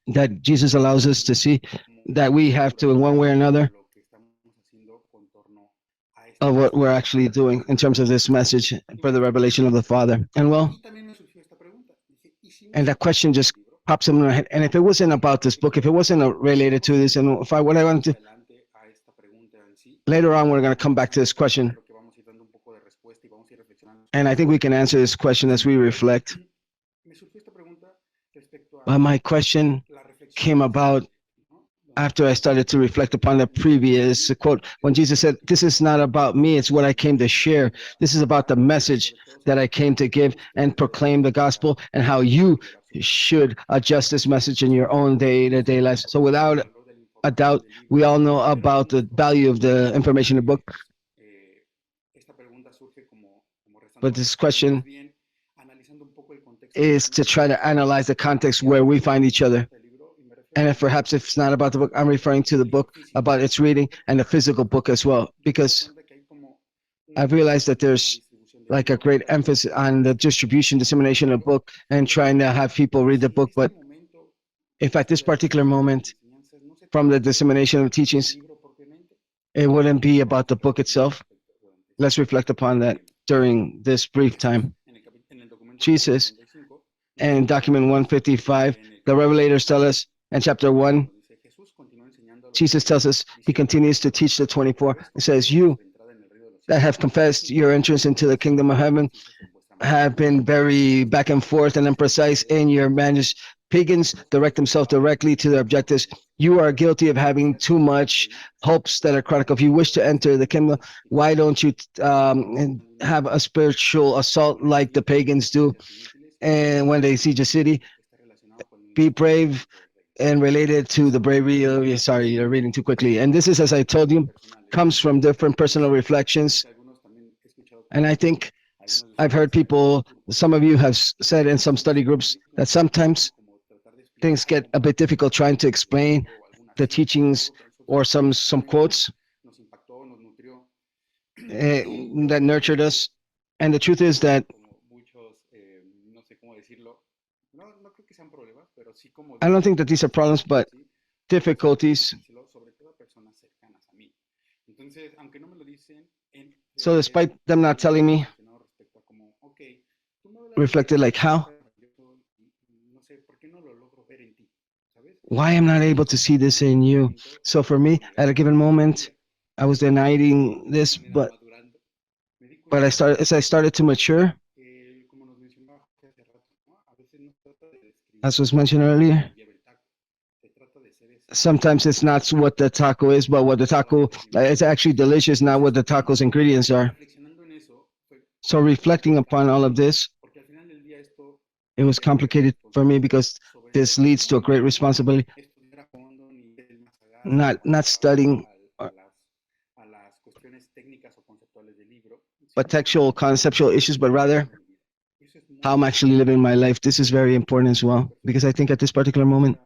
that Jesus allows us to see that we have to, in one way or another, of what we're actually doing in terms of this message for the revelation of the Father. And well, and that question just pops in my head. And if it wasn't about this book, if it wasn't related to this, and if I what I wanted to, later on, we're going to come back to this question. And I think we can answer this question as we reflect. But my question came about after I started to reflect upon the previous quote, when Jesus said, this is not about me, it's what I came to share. This is about the message that I came to give and proclaim the gospel and how you should adjust this message in your own day-to-day life. So without a doubt, we all know about the value of the information in the book. But this question is to try to analyze the context where we find each other. And if perhaps if it's not about the book, I'm referring to the book, about its reading, and the physical book as well, because I've realized that there's like a great emphasis on the distribution, dissemination of the book, and trying to have people read the book. But if at this particular moment, from the dissemination of teachings, it wouldn't be about the book itself. Let's reflect upon that during this brief time. Jesus, and document 155, the revelators tell us, in chapter 1, Jesus tells us, he continues to teach the 24. It says, you that have confessed your entrance into the kingdom of heaven have been very back and forth and imprecise in your manners. Pagans direct themselves directly to their objectives. You are guilty of having too much hopes that are chronic. If you wish to enter the kingdom, why don't you have a spiritual assault like the pagans do? And when they siege a city, be brave and related to the bravery of, sorry, you're reading too quickly. And this is, as I told you, comes from different personal reflections. And I think I've heard people, some of you have said in some study groups that sometimes things get a bit difficult trying to explain the teachings or some quotes that nurtured us. And the truth is that I don't think that these are problems, but difficulties. So despite them not telling me, reflected like how? Why I'm not able to see this in you? So for me, at a given moment, I was denying this, but as I started to mature, as was mentioned earlier. Sometimes it's not what the taco is, but what the taco it's actually delicious, not what the taco's ingredients are. So reflecting upon all of this, it was complicated for me because this leads to a great responsibility. Not studying but textual, conceptual issues, but rather how I'm actually living my life. This is very important as well, because I think at this particular moment,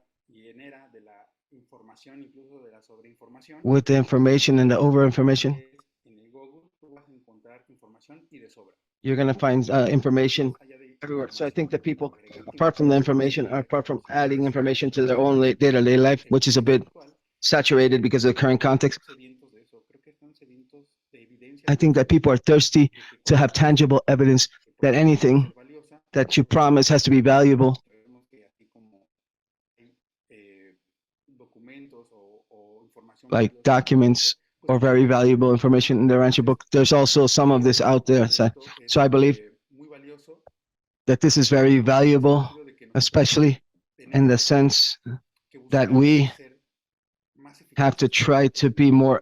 with the information and the over information, you're going to find information everywhere. So I think that people, apart from the information, apart from adding information to their own day-to-day life, which is a bit saturated because of the current context, I think that people are thirsty to have tangible evidence that anything that you promise has to be valuable. Like documents or very valuable information in the Rancho book. There's also some of this out there. So I believe that this is very valuable, especially in the sense that we have to try to be more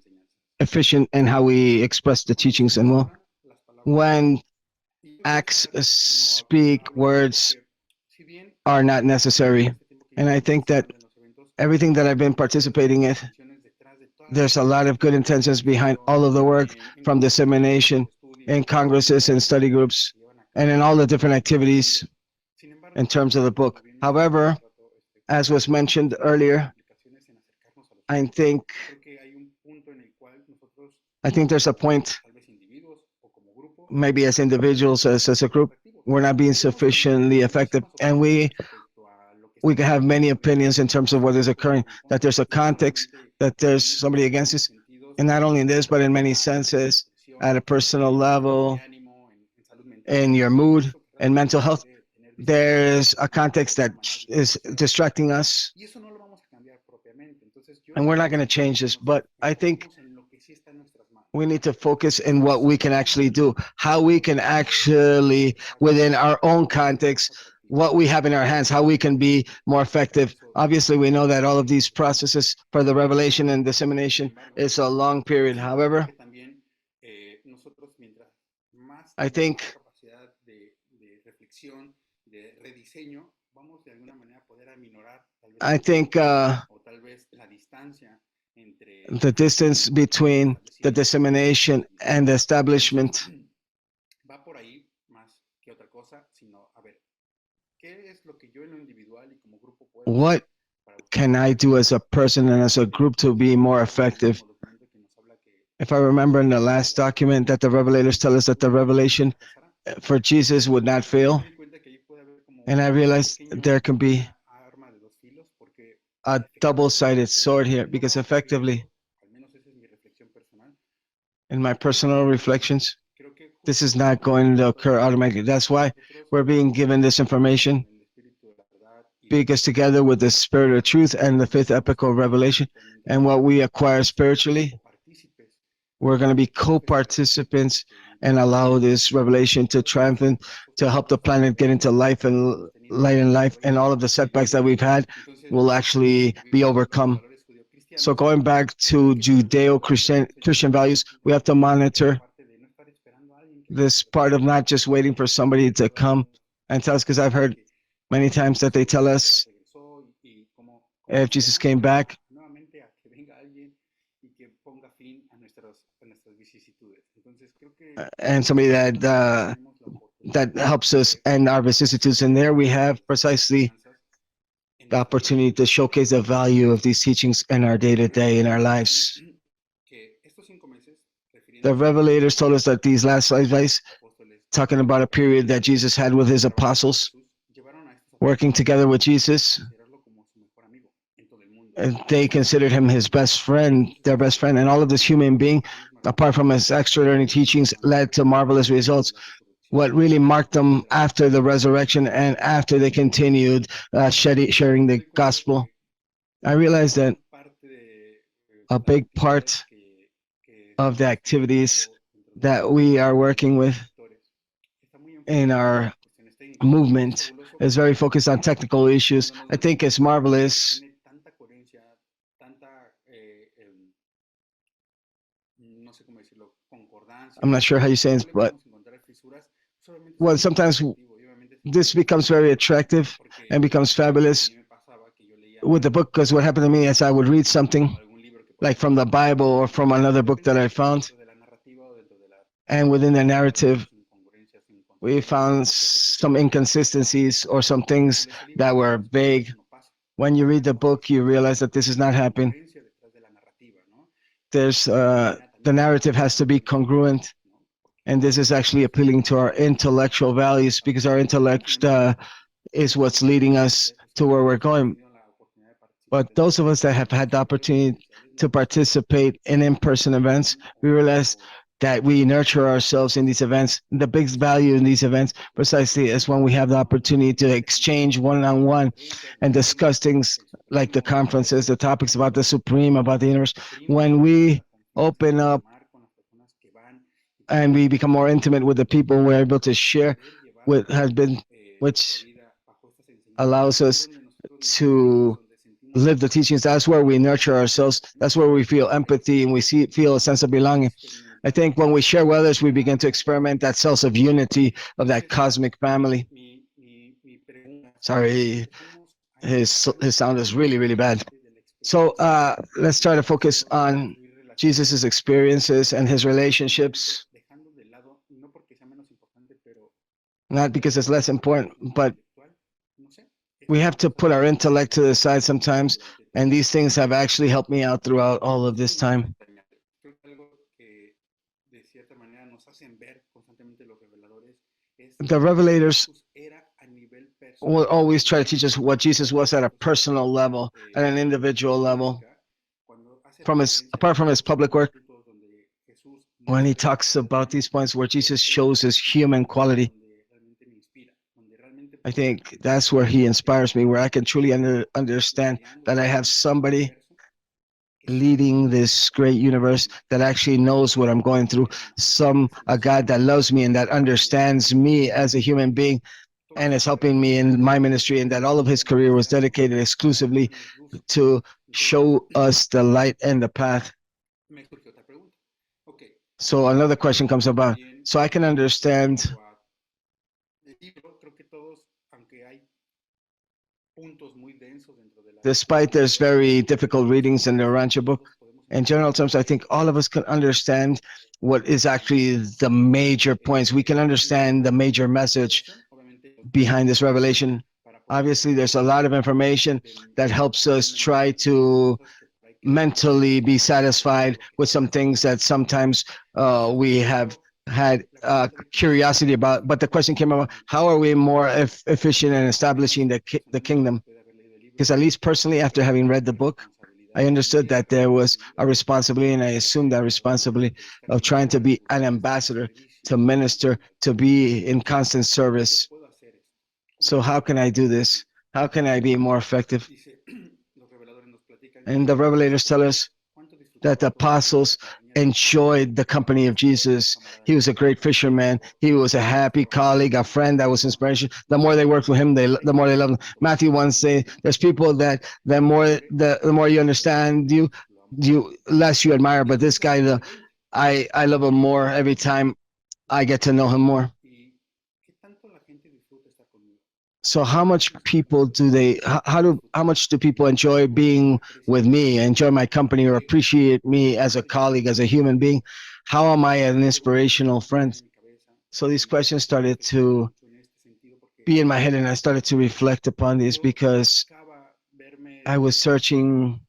efficient in how we express the teachings. And well, when acts speak, words are not necessary. And I think that everything that I've been participating in, there's a lot of good intentions behind all of the work, from dissemination in congresses and study groups and in all the different activities in terms of the book. However, as was mentioned earlier, I think there's a point, maybe as individuals, as a group, we're not being sufficiently effective, and we can have many opinions in terms of what is occurring, that there's a context, that there's somebody against us, and not only in this, but in many senses, at a personal level, in your mood and mental health, there's a context that is distracting us, and we're not going to change this, but I think we need to focus in what we can actually do, how we can actually, within our own context, what we have in our hands, how we can be more effective. Obviously, we know that all of these processes for the revelation and dissemination is a long period. However, I think the distance between the dissemination and the establishment what can I do as a person and as a group to be more effective? If I remember in the last document that the revelators tell us that the revelation for Jesus would not fail, and I realized there can be a double-sided sword here, because effectively, in my personal reflections, this is not going to occur automatically. That's why we're being given this information, because together with the spirit of truth and the fifth epoch of revelation and what we acquire spiritually, we're going to be co-participants and allow this revelation to triumph, to help the planet get into life and light and life, and all of the setbacks that we've had will actually be overcome. So going back to Judeo-Christian values, we have to monitor this part of not just waiting for somebody to come and tell us, because I've heard many times that they tell us if Jesus came back, and somebody that helps us end our vicissitudes. And there we have precisely the opportunity to showcase the value of these teachings in our day-to-day, in our lives. The revelators told us that these last advice, talking about a period that Jesus had with his apostles, working together with Jesus, and they considered him his best friend, their best friend, and all of this human being, apart from his extraordinary teachings, led to marvelous results. What really marked them after the resurrection and after they continued sharing the gospel, I realized that a big part of the activities that we are working with in our movement is very focused on technical issues. I think it's marvelous. I'm not sure how you say it, but well, sometimes this becomes very attractive and becomes fabulous with the book, because what happened to me is I would read something like from the Bible or from another book that I found, and within the narrative, we found some inconsistencies or some things that were vague. When you read the book, you realize that this is not happening. There's the narrative has to be congruent, and this is actually appealing to our intellectual values, because our intellect is what's leading us to where we're going. But those of us that have had the opportunity to participate in in-person events, we realize that we nurture ourselves in these events. The biggest value in these events precisely is when we have the opportunity to exchange one-on-one and discuss things like the conferences, the topics about the Supreme, about the universe. When we open up and we become more intimate with the people, we're able to share what has been, which allows us to live the teachings. That's where we nurture ourselves. That's where we feel empathy and we feel a sense of belonging. I think when we share with others, we begin to experiment that sense of unity of that cosmic family. Sorry, his sound is really, really bad. So let's try to focus on Jesus's experiences and his relationships. Not because it's less important, but we have to put our intellect to the side sometimes, and these things have actually helped me out throughout all of this time. The revelators will always try to teach us what Jesus was at a personal level, at an individual level. Apart from his public work, when he talks about these points where Jesus shows his human quality, I think that's where he inspires me, where I can truly understand that I have somebody leading this great universe that actually knows what I'm going through, a God that loves me and that understands me as a human being and is helping me in my ministry, and that all of his career was dedicated exclusively to show us the light and the path. So another question comes about. So I can understand, despite there's very difficult readings in the Urantia book, in general terms, I think all of us can understand what is actually the major points. We can understand the major message behind this revelation. Obviously, there's a lot of information that helps us try to mentally be satisfied with some things that sometimes we have had curiosity about. But the question came about, how are we more efficient in establishing the kingdom? Because at least personally, after having read the book, I understood that there was a responsibility, and I assumed that responsibility of trying to be an ambassador, to minister, to be in constant service. So how can I do this? How can I be more effective? And the revelators tell us that the apostles enjoyed the company of Jesus. He was a great fisherman. He was a happy colleague, a friend that was inspiration. The more they worked with him, the more they loved him. Matthew once said, "There's people that the more you understand you less you admire." But this guy, I love him more every time I get to know him more. So how much people do they, how much do people enjoy being with me, enjoy my company, or appreciate me as a colleague, as a human being? How am I an inspirational friend? So these questions started to be in my head, and I started to reflect upon these because I was searching.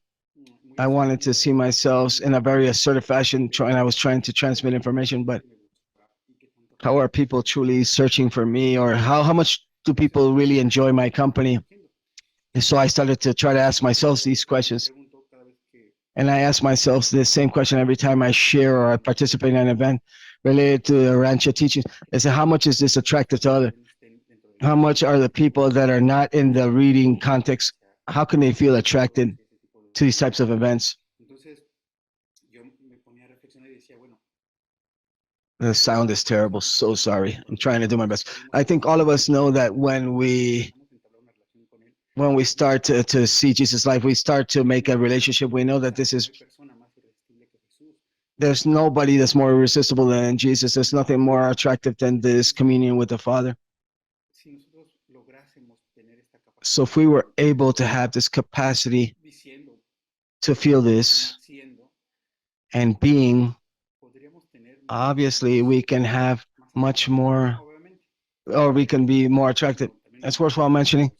I wanted to see myself in a very assertive fashion, and I was trying to transmit information, but how are people truly searching for me, or how much do people really enjoy my company? And so I started to try to ask myself these questions. And I ask myself this same question every time I share or I participate in an event related to the Rancho teachings. I say, how much is this attractive to others? How much are the people that are not in the reading context, how can they feel attracted to these types of events? The sound is terrible. So sorry. I'm trying to do my best. I think all of us know that when we start to see Jesus' life, we start to make a relationship. We know that there's nobody that's more irresistible than Jesus. There's nothing more attractive than this communion with the Father. So if we were able to have this capacity to feel this and being, obviously we can have much more, or we can be more attractive. It's worthwhile mentioning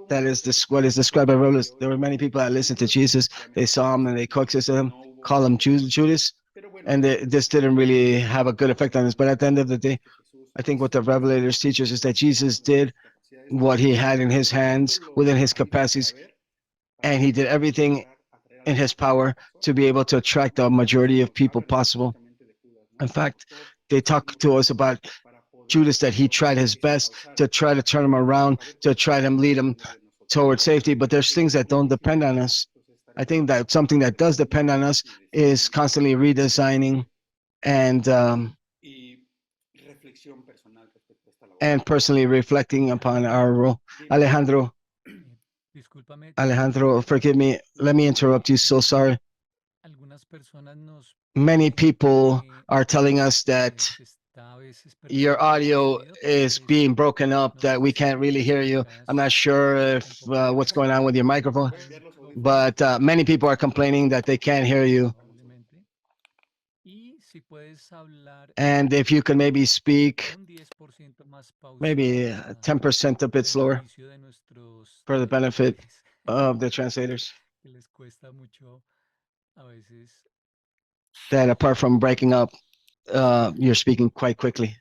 that is this what is described by Revelation. There were many people that listened to Jesus. They saw him and they coexisted him, call him Judas, and this didn't really have a good effect on us. But at the end of the day, I think what the Revelators teach us is that Jesus did what he had in his hands within his capacities, and he did everything in his power to be able to attract the majority of people possible. In fact, they talk to us about Judas, that he tried his best to try to turn him around, to try to lead him towards safety, but there's things that don't depend on us. I think that something that does depend on us is constantly redesigning and personally reflecting upon our role. Alejandro, forgive me. Let me interrupt you. So sorry. Many people are telling us that your audio is being broken up, that we can't really hear you. I'm not sure if what's going on with your microphone, but many people are complaining that they can't hear you. And if you can maybe speak maybe 10% a bit slower for the benefit of the translators. That apart from breaking up, you're speaking quite quickly.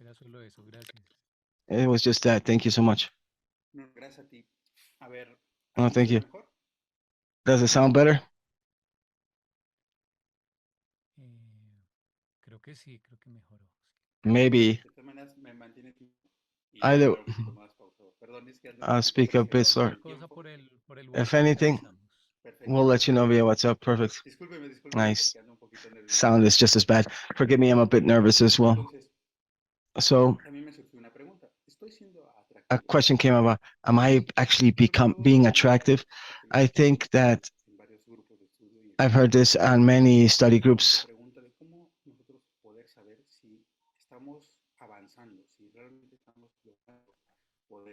It was just that. Thank you so much. Oh, thank you. Does it sound better? Maybe. I'll speak a bit slower. If anything, we'll let you know via WhatsApp. Perfect. Nice. Sound is just as bad. Forgive me, I'm a bit nervous as well. So a question came about, am I actually being attractive? I think that I've heard this on many study groups.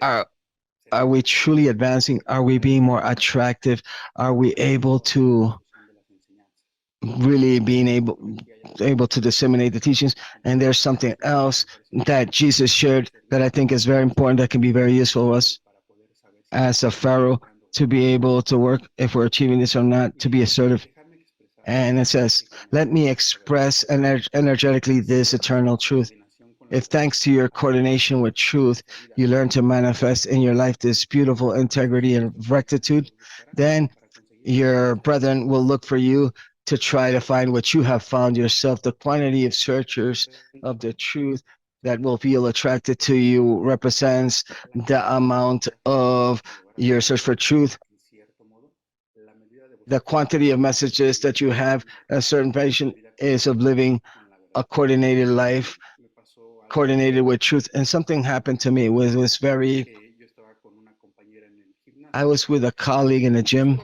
Are we truly advancing? Are we being more attractive? Are we able to really being able to disseminate the teachings? And there's something else that Jesus shared that I think is very important, that can be very useful to us as a Pharaoh, to be able to work if we're achieving this or not, to be assertive. And it says, let me express energetically this eternal truth. If thanks to your coordination with truth, you learn to manifest in your life this beautiful integrity and rectitude, then your brethren will look for you to try to find what you have found yourself. The quantity of searchers of the truth that will feel attracted to you represents the amount of your search for truth. The quantity of messages that you have a certain patient is of living a coordinated life, coordinated with truth. And something happened to me. It was very, I was with a colleague in the gym,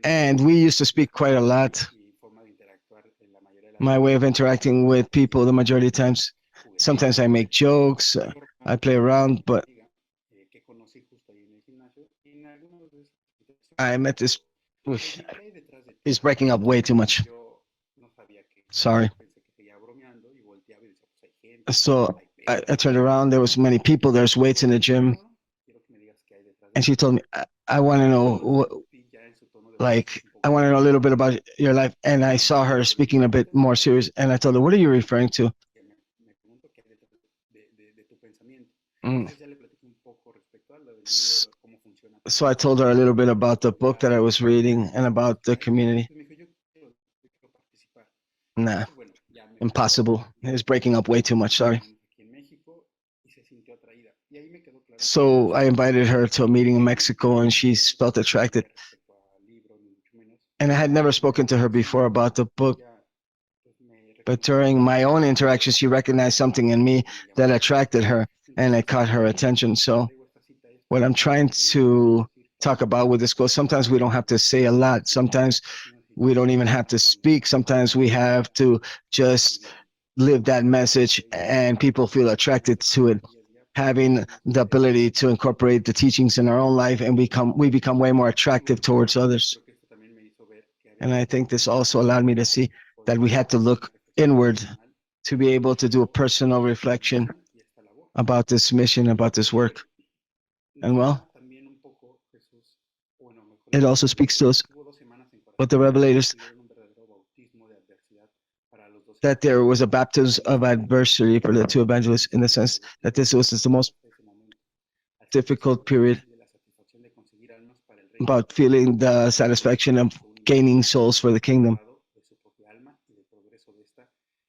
and we used to speak quite a lot. My way of interacting with people, the majority of times, sometimes I make jokes, I play around, but I met this, he's breaking up way too much. Sorry. So I turned around, there was many people, there's weights in the gym. And she told me, I want to know, I want to know a little bit about your life. And I saw her speaking a bit more serious. And I told her, what are you referring to? So I told her a little bit about the book that I was reading and about the community. Nah, impossible. It was breaking up way too much, sorry. So I invited her to a meeting in Mexico, and she felt attracted. And I had never spoken to her before about the book. But during my own interaction, she recognized something in me that attracted her and it caught her attention. So what I'm trying to talk about with this quote, sometimes we don't have to say a lot. Sometimes we don't even have to speak. Sometimes we have to just live that message and people feel attracted to it. Having the ability to incorporate the teachings in our own life and we become way more attractive towards others. And I think this also allowed me to see that we had to look inward to be able to do a personal reflection about this mission, about this work. And well, it also speaks to us what the revelators that there was a baptism of adversity for the two evangelists in the sense that this was the most difficult period about feeling the satisfaction of gaining souls for the kingdom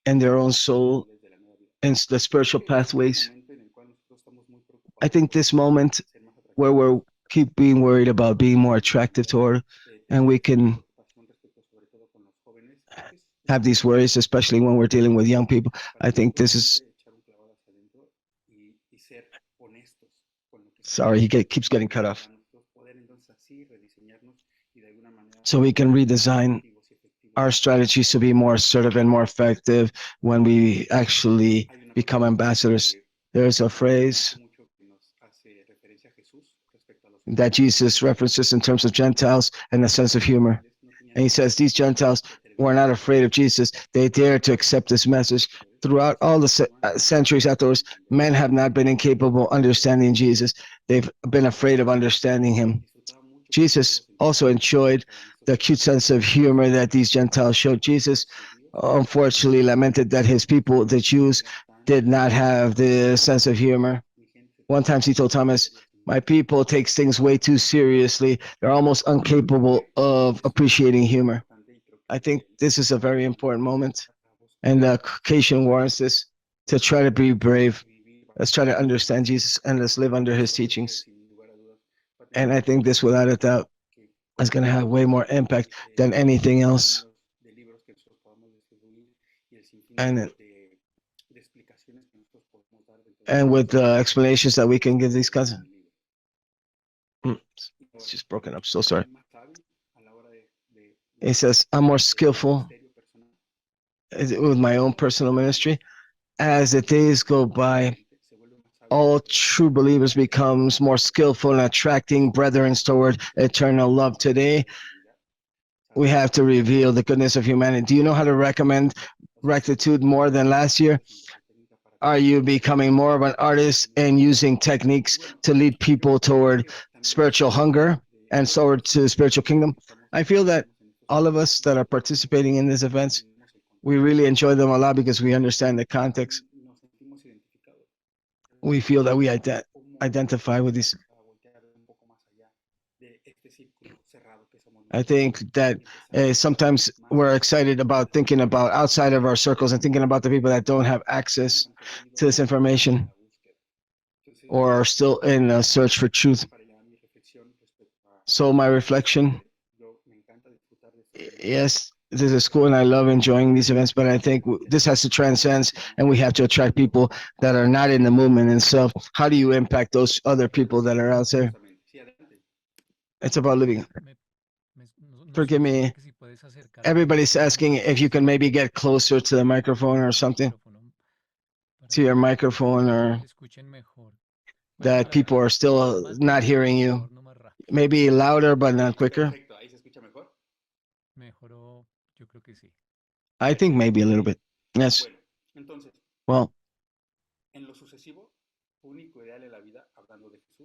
and their own soul and the spiritual pathways. I think this moment where we're keep being worried about being more attractive toward, and we can have these worries, especially when we're dealing with young people. I think this is. Sorry, keeps getting cut off. So we can redesign our strategies to be more assertive and more effective when we actually become ambassadors. There's a phrase that Jesus references in terms of Gentiles and a sense of humor. And he says these Gentiles were not afraid of Jesus. They dared to accept this message. Throughout all the centuries afterwards, men have not been incapable of understanding Jesus. They've been afraid of understanding him. Jesus also enjoyed the acute sense of humor that these Gentiles showed. Jesus unfortunately lamented that his people, the Jews, did not have the sense of humor. One time he told Thomas, "My people takes things way too seriously. They're almost incapable of appreciating humor." I think this is a very important moment, and the occasion warrants this, to try to be brave. Let's try to understand Jesus and let's live under his teachings. And I think this, without a doubt, is going to have way more impact than anything else. And with the explanations that we can give these cousins. It's just broken up. So sorry. He says, I'm more skillful with my own personal ministry. As the days go by, all true believers becomes more skillful in attracting brethren toward eternal love. Today, we have to reveal the goodness of humanity. Do you know how to recommend rectitude more than last year? Are you becoming more of an artist and using techniques to lead people toward spiritual hunger and toward to spiritual kingdom? I feel that all of us that are participating in these events, we really enjoy them a lot because we understand the context. We feel that we identify with these. I think that sometimes we're excited about thinking about outside of our circles and thinking about the people that don't have access to this information or are still in a search for truth. So my reflection, yes, this is cool and I love enjoying these events, but I think this has to transcend and we have to attract people that are not in the movement itself. How do you impact those other people that are out there? It's about living. Forgive me. Everybody's asking if you can maybe get closer to the microphone or something, to your microphone, or that people are still not hearing you. Maybe louder, but not quicker. I think maybe a little bit. Yes. Well,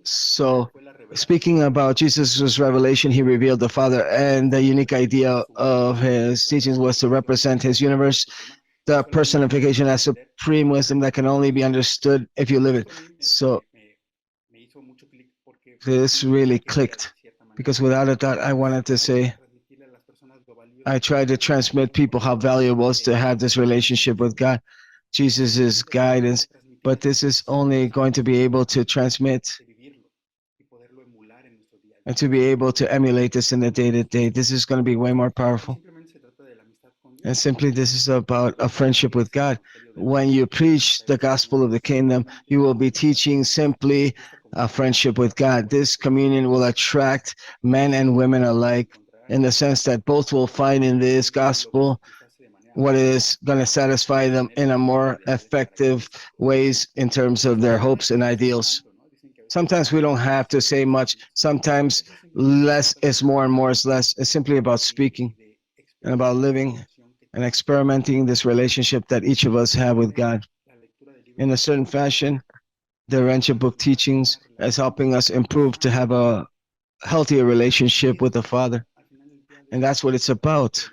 so speaking about Jesus' revelation, he revealed the Father, and the unique idea of his teachings was to represent his universe, the personification as supreme wisdom that can only be understood if you live it. So this really clicked, because without a doubt, I wanted to say, I tried to transmit people how valuable it is to have this relationship with God, Jesus' guidance, but this is only going to be able to transmit and to be able to emulate this in the day-to-day. This is going to be way more powerful. And simply, this is about a friendship with God. When you preach the gospel of the kingdom, you will be teaching simply a friendship with God. This communion will attract men and women alike in the sense that both will find in this gospel what is going to satisfy them in a more effective ways in terms of their hopes and ideals. Sometimes we don't have to say much. Sometimes less is more and more is less. It's simply about speaking and about living and experimenting this relationship that each of us have with God. In a certain fashion, the Urantia book teachings is helping us improve to have a healthier relationship with the Father. And that's what it's about.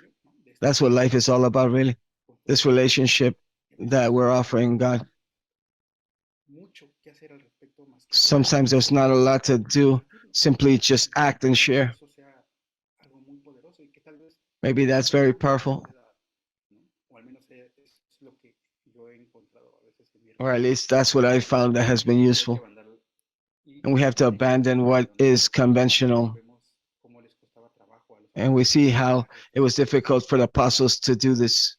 That's what life is all about, really. This relationship that we're offering God. Sometimes there's not a lot to do, simply just act and share. Maybe that's very powerful. Or at least that's what I found that has been useful. And we have to abandon what is conventional. And we see how it was difficult for the apostles to do this.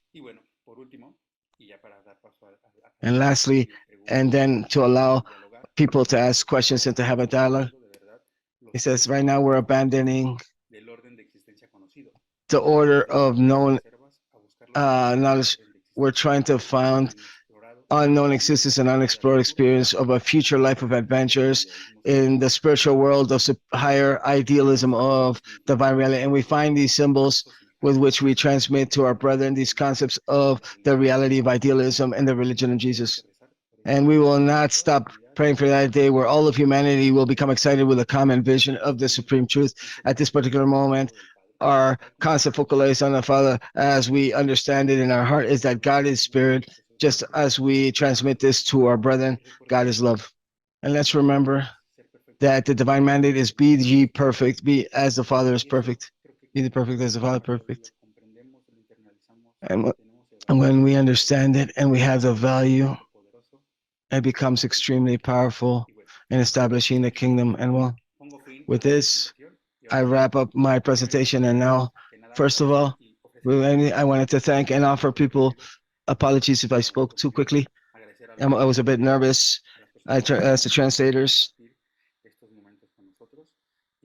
And lastly, and then to allow people to ask questions and to have a dialogue. He says, right now we're abandoning the order of known knowledge. We're trying to find unknown existence and unexplored experience of a future life of adventures in the spiritual world of higher idealism of divine reality. And we find these symbols with which we transmit to our brethren these concepts of the reality of idealism and the religion of Jesus. And we will not stop praying for that day where all of humanity will become excited with a common vision of the supreme truth. At this particular moment, our constant focus on the Father, as we understand it in our heart, is that God is spirit. Just as we transmit this to our brethren, God is love. And let's remember that the divine mandate is be ye perfect, be as the Father is perfect, be the perfect as the Father is perfect. And when we understand it and we have the value, it becomes extremely powerful in establishing the kingdom. And well, with this, I wrap up my presentation. And now, first of all, I wanted to thank and offer people apologies if I spoke too quickly. I was a bit nervous. I asked the translators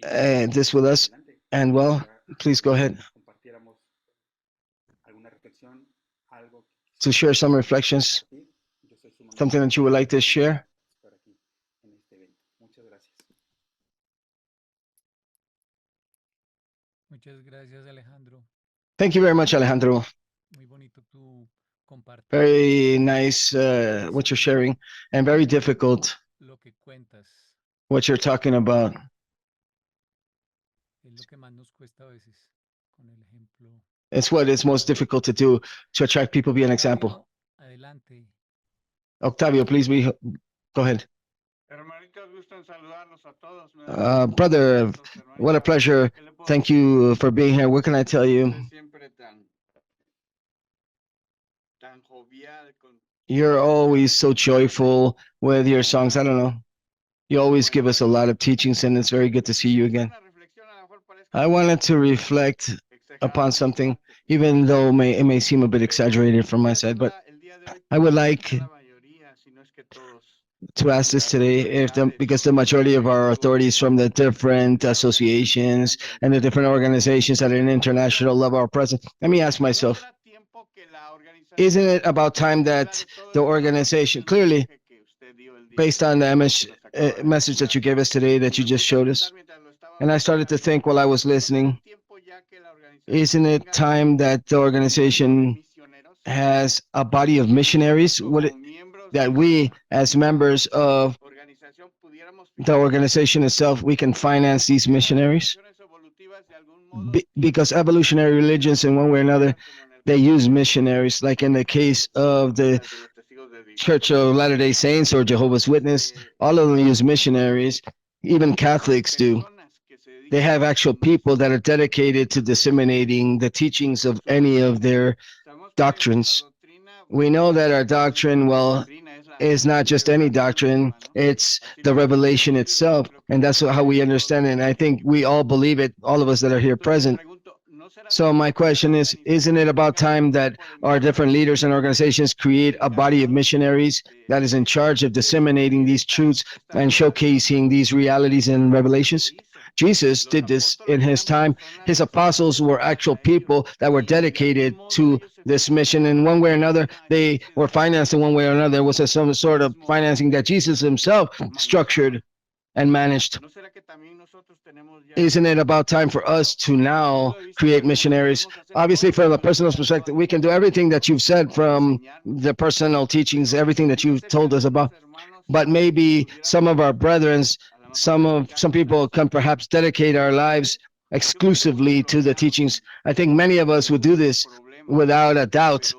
and this with us. And well, please go ahead to share some reflections, something that you would like to share. Muchas gracias, Alejandro. Thank you very much, Alejandro. Muy bonito tu compartir. Very nice what you're sharing, and very difficult Lo que cuentas. What you're talking about. Es lo que más nos cuesta a veces con el ejemplo. It's what is most difficult to do, to attract people, be an example. Adelante. Octavio, please go ahead. Brother, what a pleasure. Thank you for being here. What can I tell you? You're always so joyful with your songs. I don't know. You always give us a lot of teachings, and it's very good to see you again. I wanted to reflect upon something, even though it may seem a bit exaggerated from my side, but I would like to ask this today, because the majority of our authorities from the different associations and the different organizations at an international level are present. Let me ask myself, isn't it about time that the organization, clearly, based on the message that you gave us today, that you just showed us, and I started to think while I was listening, isn't it time that the organization has a body of missionaries? That we, as members of the organization itself, we can finance these missionaries? Because evolutionary religions, in one way or another, they use missionaries, like in the case of the Church of Latter-day Saints or Jehovah's Witness, all of them use missionaries. Even Catholics do. They have actual people that are dedicated to disseminating the teachings of any of their doctrines. We know that our doctrine, well, is not just any doctrine, it's the revelation itself, and that's how we understand it. And I think we all believe it, all of us that are here present. So my question is, isn't it about time that our different leaders and organizations create a body of missionaries that is in charge of disseminating these truths and showcasing these realities and revelations? Jesus did this in his time. His apostles were actual people that were dedicated to this mission in one way or another. They were financed in one way or another. There was some sort of financing that Jesus himself structured and managed. Isn't it about time for us to now create missionaries? Obviously, from a personal perspective, we can do everything that you've said from the personal teachings, everything that you've told us about. But maybe some of our brethren, some people can perhaps dedicate our lives exclusively to the teachings. I think many of us would do this without a doubt,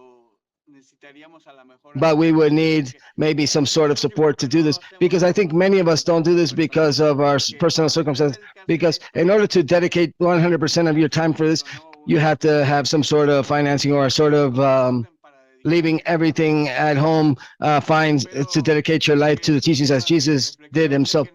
but we would need maybe some sort of support to do this, because I think many of us don't do this because of our personal circumstances. Because in order to dedicate 100% of your time for this, you have to have some sort of financing or a sort of leaving everything at home, fine, to dedicate your life to the teachings as Jesus did himself.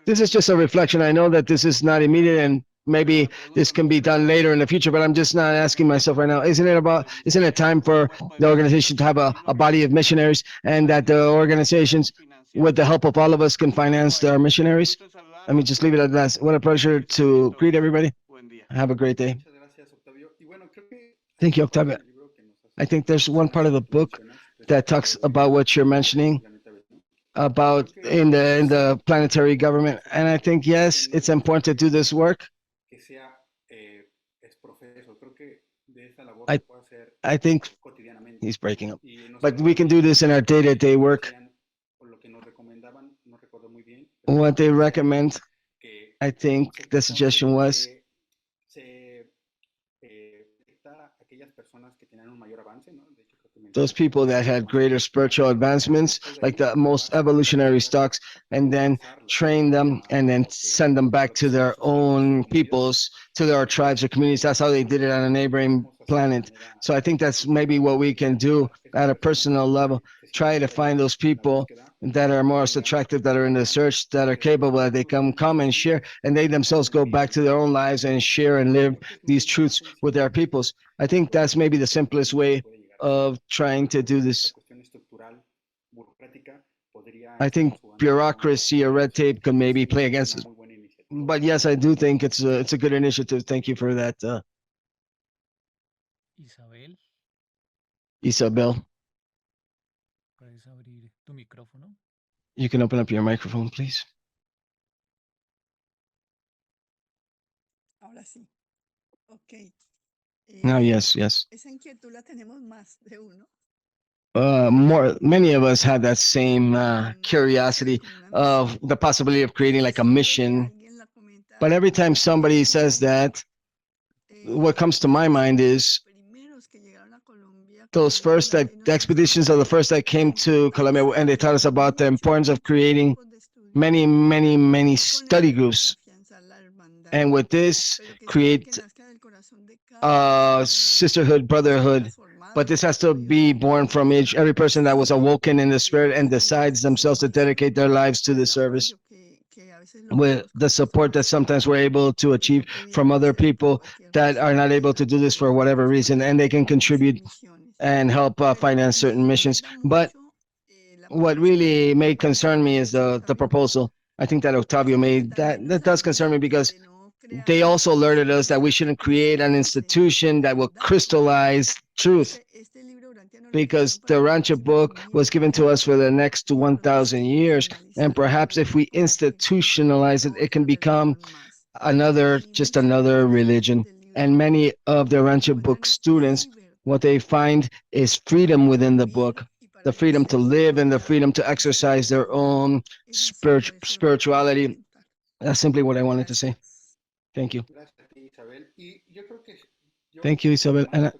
This is just a reflection. I know that this is not immediate, and maybe this can be done later in the future, but I'm just not asking myself right now, isn't it time for the organization to have a body of missionaries, and that the organizations, with the help of all of us, can finance their missionaries? Let me just leave it at that. What a pleasure to greet everybody. Have a great day. Thank you, Octavio. I think there's one part of the book that talks about what you're mentioning about in the planetary government, and I think yes, it's important to do this work. I I think he's breaking up, but we can do this in our day-to-day work. What they recommend, I think the suggestion was those people that had greater spiritual advancements, like the most evolutionary stocks, and then train them and then send them back to their own peoples, to their tribes or communities. That's how they did it on a neighboring planet. So I think that's maybe what we can do at a personal level. Try to find those people that are most attractive, that are in the search, that are capable, that they come and share, and they themselves go back to their own lives and share and live these truths with their peoples. I think that's maybe the simplest way of trying to do this. I think bureaucracy or red tape could maybe play against us. But yes, I do think it's a good initiative. Thank you for that, Isabel, Isabel. puedes abrir tu micrófono. You can open up your microphone, please. Ahora sí. Ok. Now, yes. Esa inquietud la tenemos más de uno. Many of us had that same curiosity of the possibility of creating like a mission. But every time somebody says that, what comes to my mind is those expeditions are the first that came to Colombia, and they taught us about the importance of creating many study groups, and with this create sisterhood, brotherhood. But this has to be born from every person that was awoken in the spirit and decides themselves to dedicate their lives to the service, with the support that sometimes we're able to achieve from other people that are not able to do this for whatever reason, and they can contribute and help finance certain missions. But what really may concern me is the proposal. I think that Octavio made that does concern me, because they also alerted us that we shouldn't create an institution that will crystallize truth, because the Rancho book was given to us for the next 1,000 years, and perhaps if we institutionalize it, it can become just another religion. And many of the Rancho book students, what they find is freedom within the book, the freedom to live and the freedom to exercise their own spirituality. That's simply what I wanted to say. Thank you. Thank you, Isabel. And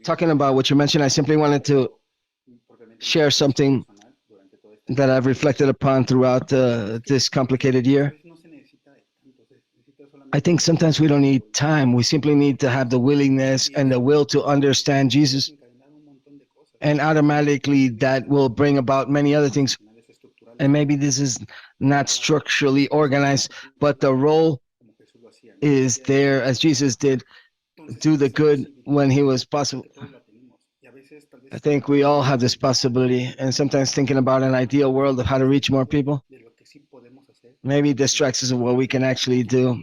talking about what you mentioned, I simply wanted to share something that I've reflected upon throughout this complicated year. I think sometimes we don't need time. We simply need to have the willingness and the will to understand Jesus. And automatically that will bring about many other things. And maybe this is not structurally organized, but the role is there, as Jesus did, do the good when he was possible. I think we all have this possibility, and sometimes thinking about an ideal world of how to reach more people maybe distracts us of what we can actually do.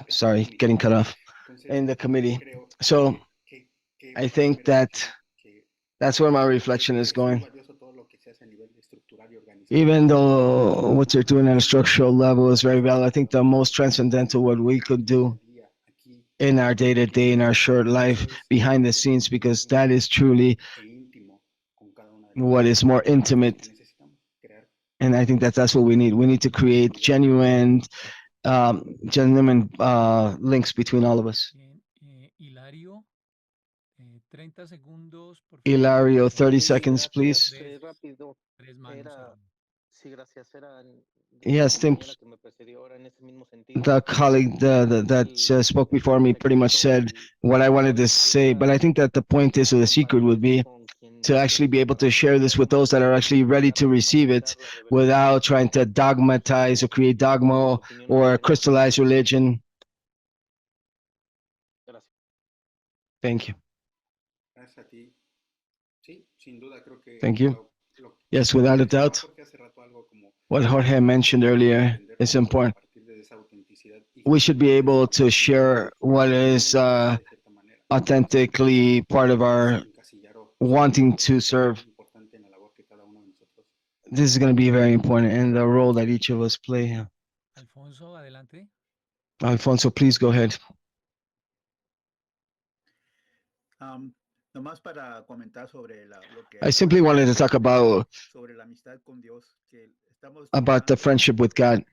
Sorry, getting cut off in the committee. So I think that that's where my reflection is going. Even though what you're doing at a structural level is very valid, I think the most transcendental what we could do in our day-to-day, in our short life, behind the scenes, because that is truly what is more intimate. And I think that that's what we need. We need to create genuine links between all of us. Hilario, 30 segundos, por favor. Hilario, 30 seconds, please. Rápido. Tres manos Era, sí, gracias. Era Yes, the colleague that spoke before me pretty much said what I wanted to say, but I think that the point is, or the secret would be to actually be able to share this with those that are actually ready to receive it without trying to dogmatize or create dogma or crystallize religion. Thank you. Thank you. Yes, without a doubt. What Jorge mentioned earlier is important. We should be able to share what is authentically part of our wanting to serve. This is going to be very important in the role that each of us play. Alfonso, adelante. Alfonso, please go ahead. I simply wanted to talk about the friendship with God,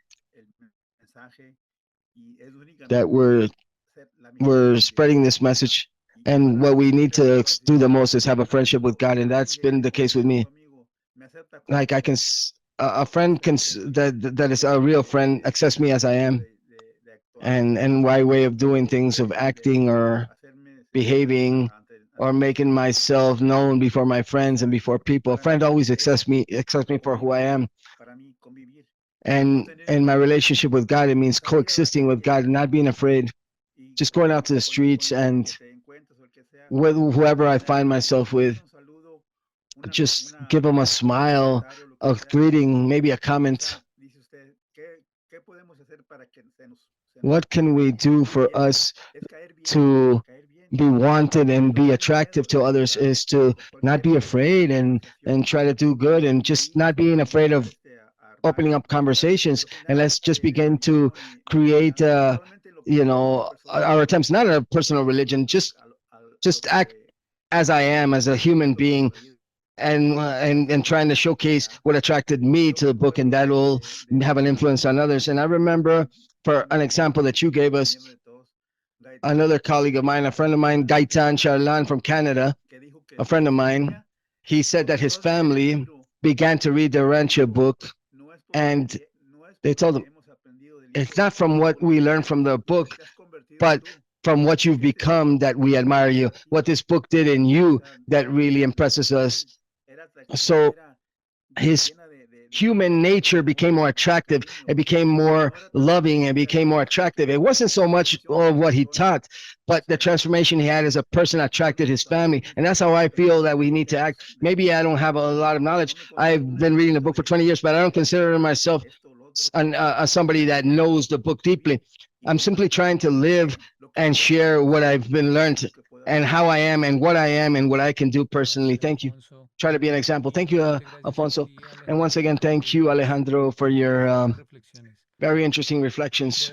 that we're spreading this message, and what we need to do the most is have a friendship with God, and that's been the case with me. Like a friend that is a real friend accepts me as I am, and my way of doing things, of acting or behaving or making myself known before my friends and before people. A friend always accepts me for who I am. And in my relationship with God, it means coexisting with God and not being afraid, just going out to the streets and with whoever I find myself with, just give them a smile, a greeting, maybe a comment. What can we do for us to be wanted and be attractive to others is to not be afraid and try to do good, and just not being afraid of opening up conversations. And let's just begin to create our attempts, not a personal religion, just act as I am, as a human being, and trying to showcase what attracted me to the book, and that will have an influence on others. And I remember, for an example that you gave us, another colleague of mine, a friend of mine, Gaitan Charlan from Canada, a friend of mine, he said that his family began to read the Rancho book, and they told him, it's not from what we learned from the book, but from what you've become that we admire you, what this book did in you that really impresses us. So his human nature became more attractive. It became more loving and became more attractive. It wasn't so much of what he taught, but the transformation he had as a person attracted his family. And that's how I feel that we need to act. Maybe I don't have a lot of knowledge. I've been reading the book for 20 years, but I don't consider myself somebody that knows the book deeply. I'm simply trying to live and share what I've been learned and how I am and what I can do personally. Thank you. Try to be an example. Thank you, Alfonso. And once again, thank you, Alejandro, for your very interesting reflections.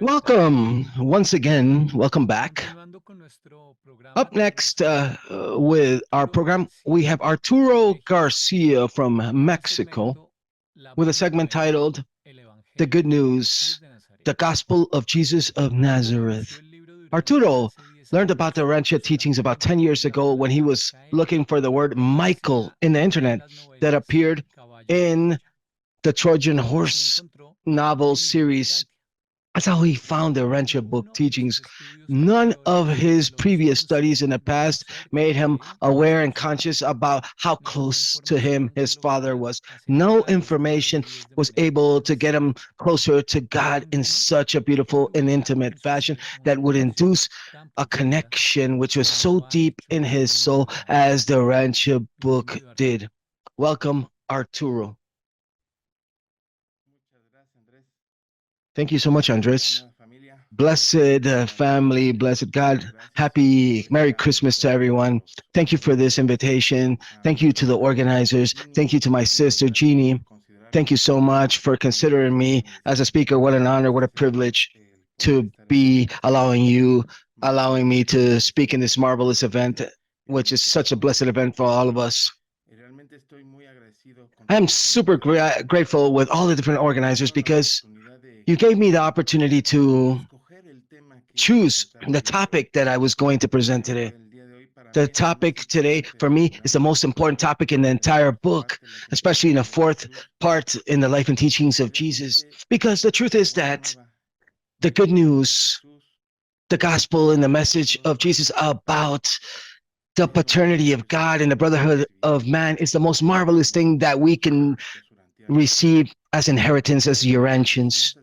Welcome once again. Welcome back. Up next with our program, we have Arturo Garcia from Mexico with a segment titled The Good News, the Gospel of Jesus of Nazareth. Arturo learned about the Urantia teachings about 10 years ago when he was looking for the word Michael in the internet that appeared in the Trojan Horse novel series That's how he found the Urantia book teachings. None of his previous studies in the past made him aware and conscious about how close to him his father was. No information was able to get him closer to God in such a beautiful and intimate fashion that would induce a connection which was so deep in his soul as the Urantia book did. Welcome, Arturo. Thank you so much, Andres. Blessed family, blessed God, happy Merry Christmas to everyone. Thank you for this invitation. Thank you to the organizers. Thank you to my sister, Jeannie. Thank you so much for considering me as a speaker. What an honor, what a privilege to be allowing me to speak in this marvelous event, which is such a blessed event for all of us. I am super grateful with all the different organizers because you gave me the opportunity to choose the topic that I was going to present today. The topic today for me is the most important topic in the entire book, especially in the fourth part in the life and teachings of Jesus. Because the truth is that the good news, the gospel and the message of Jesus about the paternity of God and the brotherhood of man is the most marvelous thing that we can receive as inheritance as Urantians.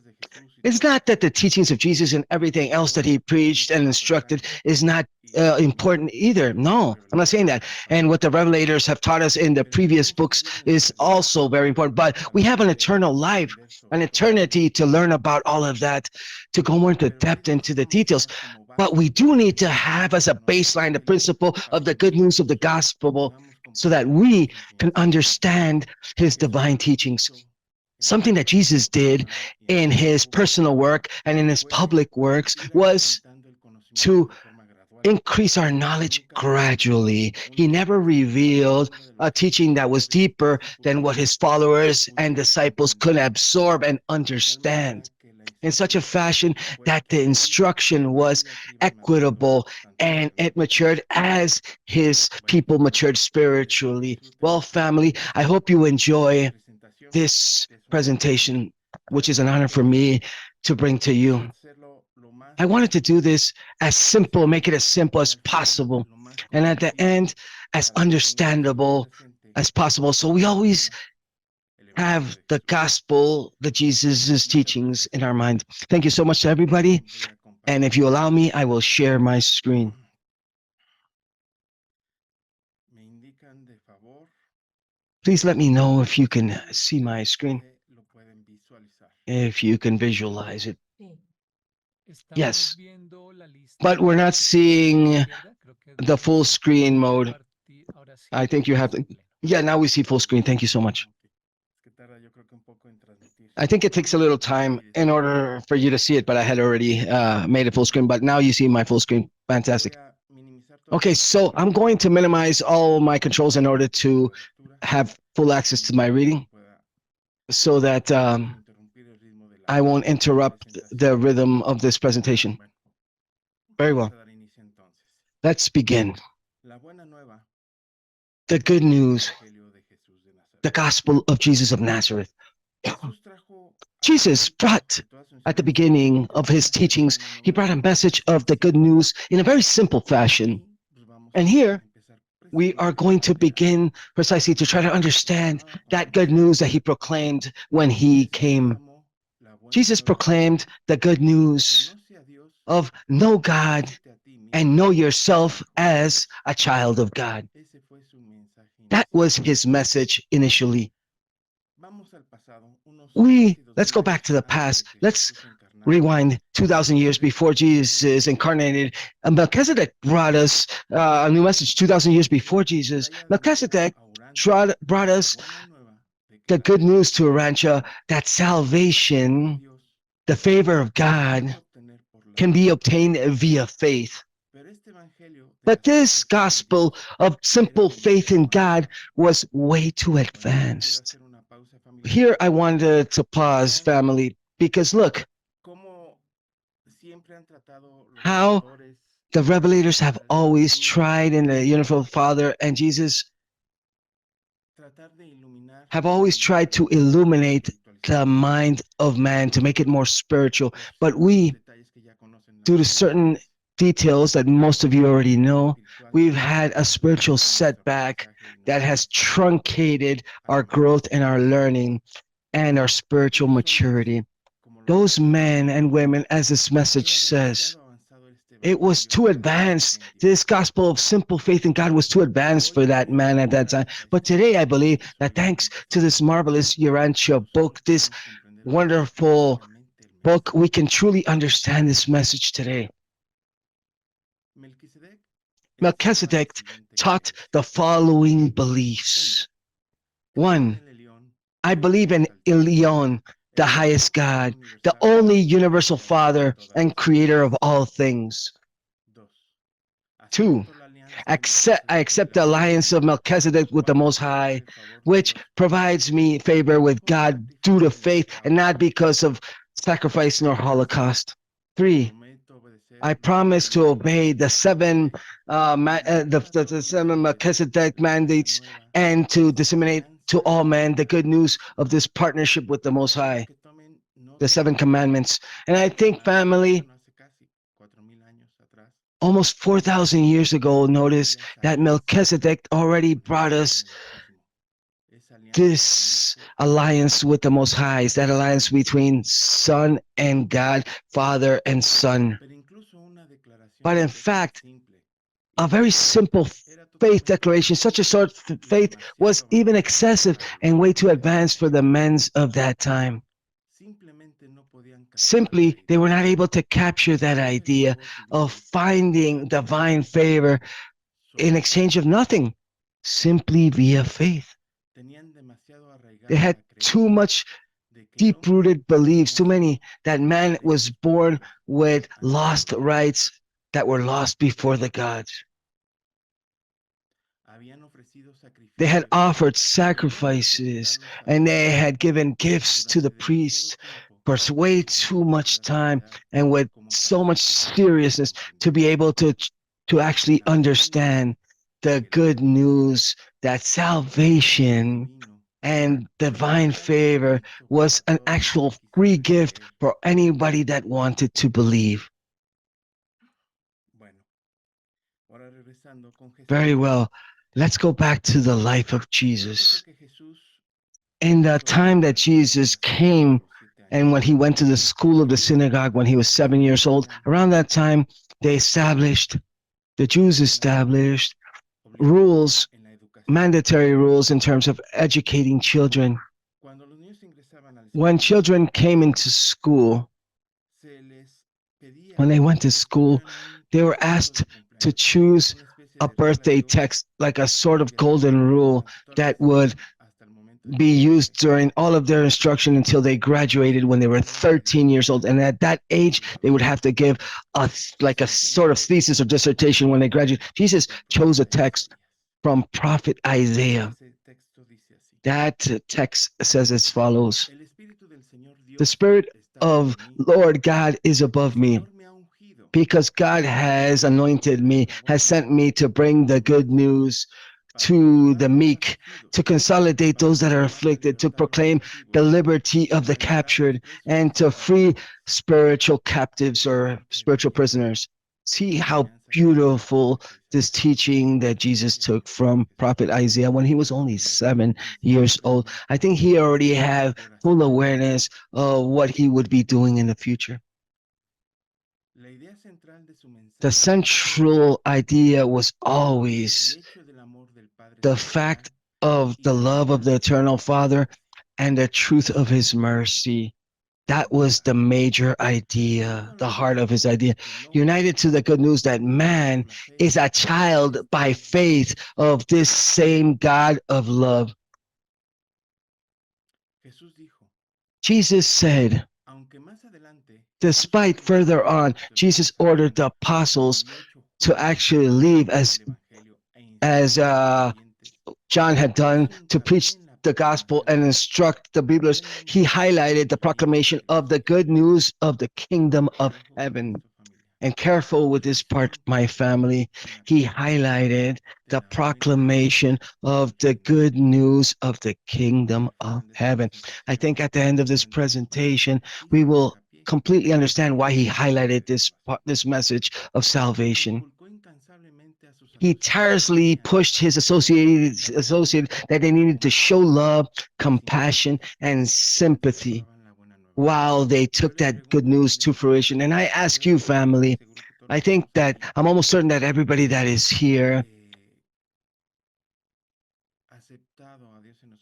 It's not that the teachings of Jesus and everything else that he preached and instructed is not important either. No, I'm not saying that. And what the revelators have taught us in the previous books is also very important. But we have an eternal life, an eternity to learn about all of that, to go more into depth into the details. But we do need to have as a baseline the principle of the good news of the gospel so that we can understand his divine teachings. Something that Jesus did in his personal work and in his public works was to increase our knowledge gradually. He never revealed a teaching that was deeper than what his followers and disciples could absorb and understand, in such a fashion that the instruction was equitable and it matured as his people matured spiritually. Well, family, I hope you enjoy this presentation, which is an honor for me to bring to you. I wanted to do this as simple, make it as simple as possible, and at the end, as understandable as possible. So we always have the gospel, the Jesus' teachings in our mind. Thank you so much to everybody. And if you allow me, I will share my screen. Please let me know if you can see my screen, if you can visualize it. Yes, but we're not seeing the full screen mode. I think you have to. Yeah, now we see full screen. Thank you so much. I think it takes a little time in order for you to see it, but I had already made it full screen, but now you see my full screen. Fantastic. Okay, so I'm going to minimize all my controls in order to have full access to my reading so that I won't interrupt the rhythm of this presentation. Very well. Let's begin. The good news, the gospel of Jesus of Nazareth. Jesus brought, at the beginning of his teachings, he brought a message of the good news in a very simple fashion. And here, we are going to begin precisely to try to understand that good news that he proclaimed when he came. Jesus proclaimed the good news of know God and know yourself as a child of God. That was his message initially. Let's go back to the past. Let's rewind 2,000 years before Jesus incarnated. Melchizedek brought us a new message 2,000 years before Jesus. Melchizedek brought us the good news to Urantia that salvation, the favor of God, can be obtained via faith. But this gospel of simple faith in God was way too advanced. Here I wanted to pause, family, because look, how the revelators have always tried in the universal Father and Jesus have always tried to illuminate the mind of man, to make it more spiritual. But we, due to certain details that most of you already know, we've had a spiritual setback that has truncated our growth and our learning and our spiritual maturity. Those men and women, as this message says, it was too advanced. This gospel of simple faith in God was too advanced for that man at that time. But today I believe that thanks to this marvelous Urantia book, this wonderful book, we can truly understand this message today. Melchizedek taught the following beliefs. 1. I believe in Elyon, the highest God, the only universal Father and creator of all things. 2. I accept the alliance of Melchizedek with the Most High, which provides me favor with God due to faith and not because of sacrifice nor holocaust. 3. I promise to obey the seven Melchizedek mandates and to disseminate to all men the good news of this partnership with the Most High, the 7 commandments. And I think, family, almost 4,000 years ago, notice that Melchizedek already brought us this alliance with the Most High, is that alliance between Son and God, Father and Son. But in fact, a very simple faith declaration, such a short faith, was even excessive and way too advanced for the men of that time. Simply, they were not able to capture that idea of finding divine favor in exchange of nothing, simply via faith. They had too much deep-rooted beliefs, too many, that man was born with lost rights that were lost before the gods. They had offered sacrifices and they had given gifts to the priests for way too much time and with so much seriousness to be able to actually understand the good news that salvation and divine favor was an actual free gift for anybody that wanted to believe. Very well. Let's go back to the life of Jesus. In the time that Jesus came and when he went to the school of the synagogue when he was 7 years old, around that time, the Jews established rules, mandatory rules in terms of educating children. When children came into school, when they went to school, they were asked to choose a birthday text, like a sort of golden rule that would be used during all of their instruction until they graduated when they were 13 years old. And at that age, they would have to give a sort of thesis or dissertation when they graduate. Jesus chose a text from Prophet Isaiah. That text says as follows: the Spirit of Lord God is above me, because God has anointed me, has sent me to bring the good news to the meek, to consolidate those that are afflicted, to proclaim the liberty of the captured, and to free spiritual captives or spiritual prisoners. See how beautiful this teaching that Jesus took from Prophet Isaiah when he was only 7 years old. I think he already had full awareness of what he would be doing in the future. The central idea was always the fact of the love of the eternal Father and the truth of his mercy. That was the major idea, the heart of his idea, united to the good news that man is a child by faith of this same God of love. Jesus said, despite further on, Jesus ordered the apostles to actually leave as John had done, to preach the gospel and instruct the believers. He highlighted the proclamation of the good news of the kingdom of heaven. and careful with this part, my family. He highlighted the proclamation of the good news of the kingdom of heaven. I think at the end of this presentation, we will completely understand why he highlighted this message of salvation. He tirelessly pushed his associated that they needed to show love, compassion, and sympathy while they took that good news to fruition. And I ask you, family, I think that I'm almost certain that everybody that is here,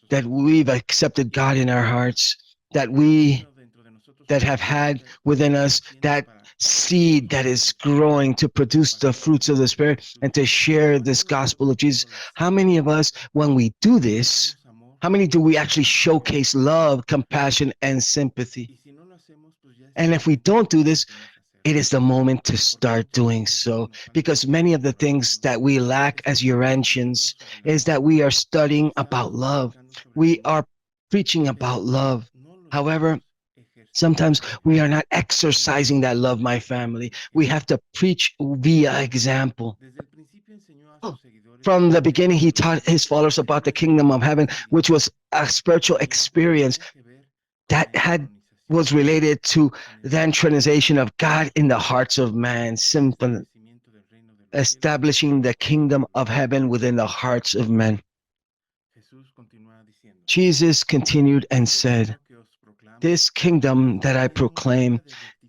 that we've accepted God in our hearts, that have had within us that seed that is growing to produce the fruits of the Spirit and to share this gospel of Jesus. How many of us, when we do this, how many do we actually showcase love, compassion, and sympathy? And if we don't do this, it is the moment to start doing so, because many of the things that we lack as Urantians is that we are studying about love. We are preaching about love. However, sometimes we are not exercising that love, my family. We have to preach via example. From the beginning, he taught his followers about the kingdom of heaven, which was a spiritual experience that was related to the intronization of God in the hearts of man, simple, establishing the kingdom of heaven within the hearts of men. Jesus continued and said, "This kingdom that I proclaim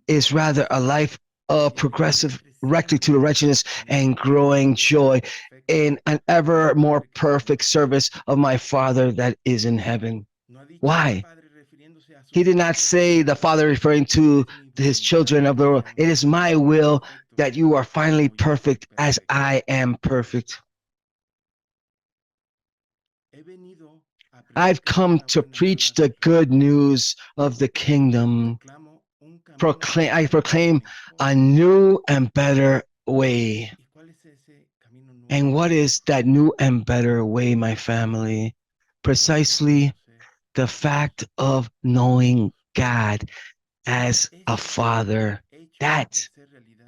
is rather a life of progressive rectitude of righteousness and growing joy in an ever more perfect service of my Father that is in heaven." Why? He did not say the Father referring to his children of the world. It is my will that you are finally perfect as I am perfect. I've come to preach the good news of the kingdom. I proclaim a new and better way. And what is that new and better way, my family? Precisely the fact of knowing God as a father. That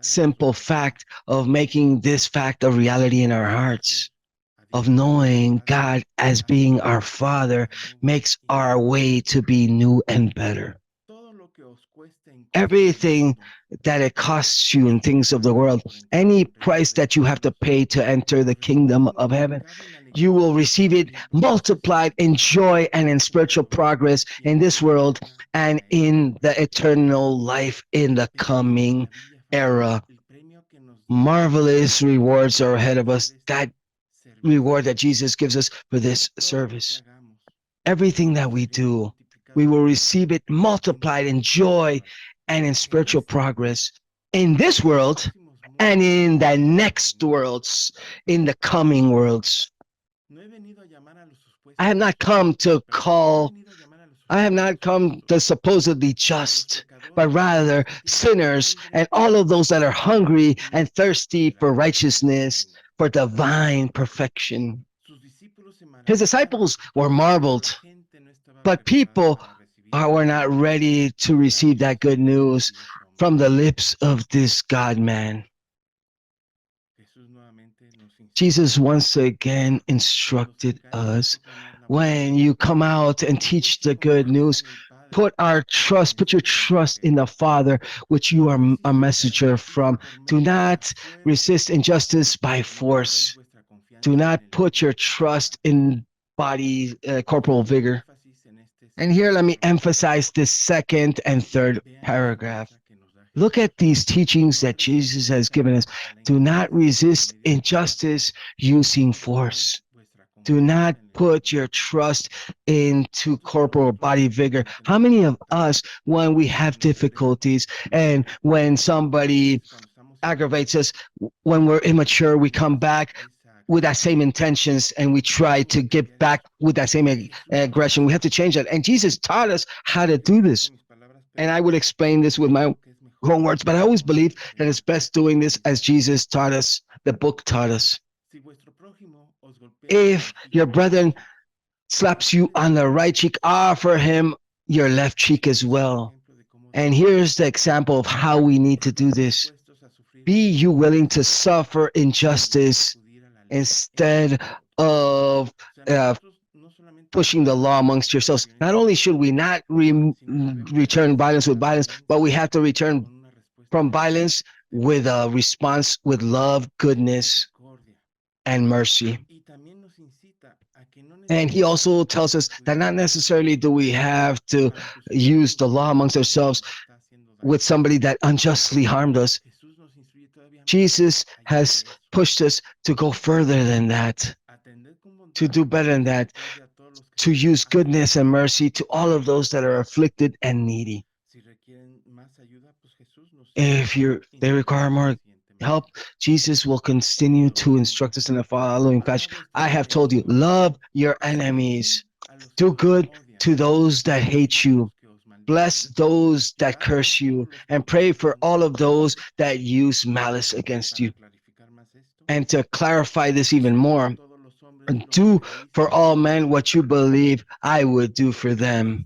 simple fact of making this fact a reality in our hearts, of knowing God as being our Father, makes our way to be new and better. Everything that it costs you in things of the world, any price that you have to pay to enter the kingdom of heaven, you will receive it multiplied in joy and in spiritual progress in this world and in the eternal life in the coming era. Marvelous rewards are ahead of us. That reward that Jesus gives us for this service. Everything that we do, we will receive it multiplied in joy and in spiritual progress in this world and in the next worlds, in the coming worlds. I have not come to the supposedly just, but rather sinners and all of those that are hungry and thirsty for righteousness, for divine perfection. His disciples were marveled, but people were not ready to receive that good news from the lips of this God-man. Jesus once again instructed us, when you come out and teach the good news, put your trust in the Father, which you are a messenger from. Do not resist injustice by force. Do not put your trust in corporal vigor. And here, let me emphasize this second and third paragraph. Look at these teachings that Jesus has given us. Do not resist injustice using force. Do not put your trust into corporal body vigor. How many of us, when we have difficulties and when somebody aggravates us, when we're immature, we come back with that same intentions and we try to get back with that same aggression? We have to change that. And Jesus taught us how to do this. And I would explain this with my own words, but I always believe that it's best doing this as Jesus taught us, the book taught us. If your brother slaps you on the right cheek, offer him your left cheek as well. And here's the example of how we need to do this. Be you willing to suffer injustice instead of pushing the law amongst yourselves. Not only should we not return violence with violence, but we have to return from violence with a response with love, goodness, and mercy. And he also tells us that not necessarily do we have to use the law amongst ourselves with somebody that unjustly harmed us. Jesus has pushed us to go further than that, to do better than that, to use goodness and mercy to all of those that are afflicted and needy. If they require more help, Jesus will continue to instruct us in the following fashion. I have told you, love your enemies, do good to those that hate you, bless those that curse you, and pray for all of those that use malice against you. And to clarify this even more, do for all men what you believe I would do for them.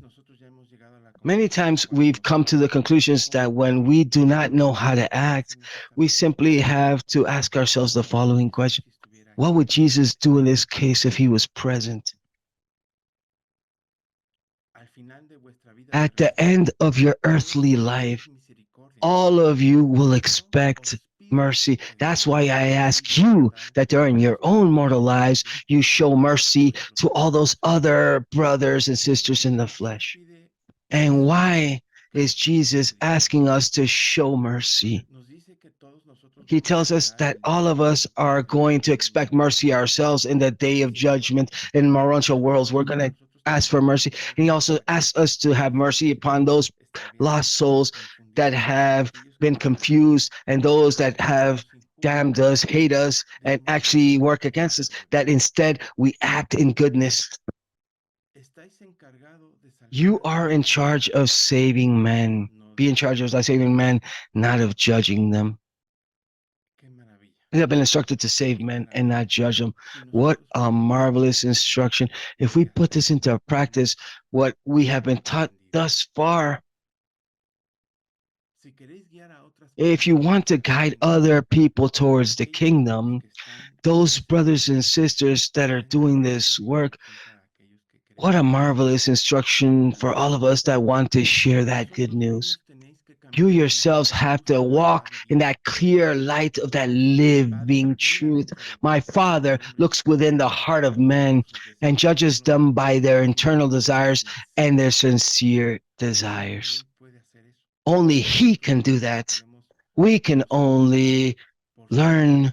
Many times we've come to the conclusions that when we do not know how to act, we simply have to ask ourselves the following question. What would Jesus do in this case if he was present? At the end of your earthly life, all of you will expect mercy. That's why I ask you that during your own mortal lives, you show mercy to all those other brothers and sisters in the flesh. And why is Jesus asking us to show mercy? He tells us that all of us are going to expect mercy ourselves in the day of judgment in Moroncho worlds. We're going to ask for mercy. And he also asks us to have mercy upon those lost souls that have been confused and those that have damned us, hate us, and actually work against us, that instead we act in goodness. You are in charge of saving men. Be in charge of saving men, not of judging them. We have been instructed to save men and not judge them. What a marvelous instruction. If we put this into practice, what we have been taught thus far, if you want to guide other people towards the kingdom, those brothers and sisters that are doing this work, what a marvelous instruction for all of us that want to share that good news. You yourselves have to walk in that clear light of that living truth. My Father looks within the heart of men and judges them by their internal desires and their sincere desires. Only He can do that. We can only learn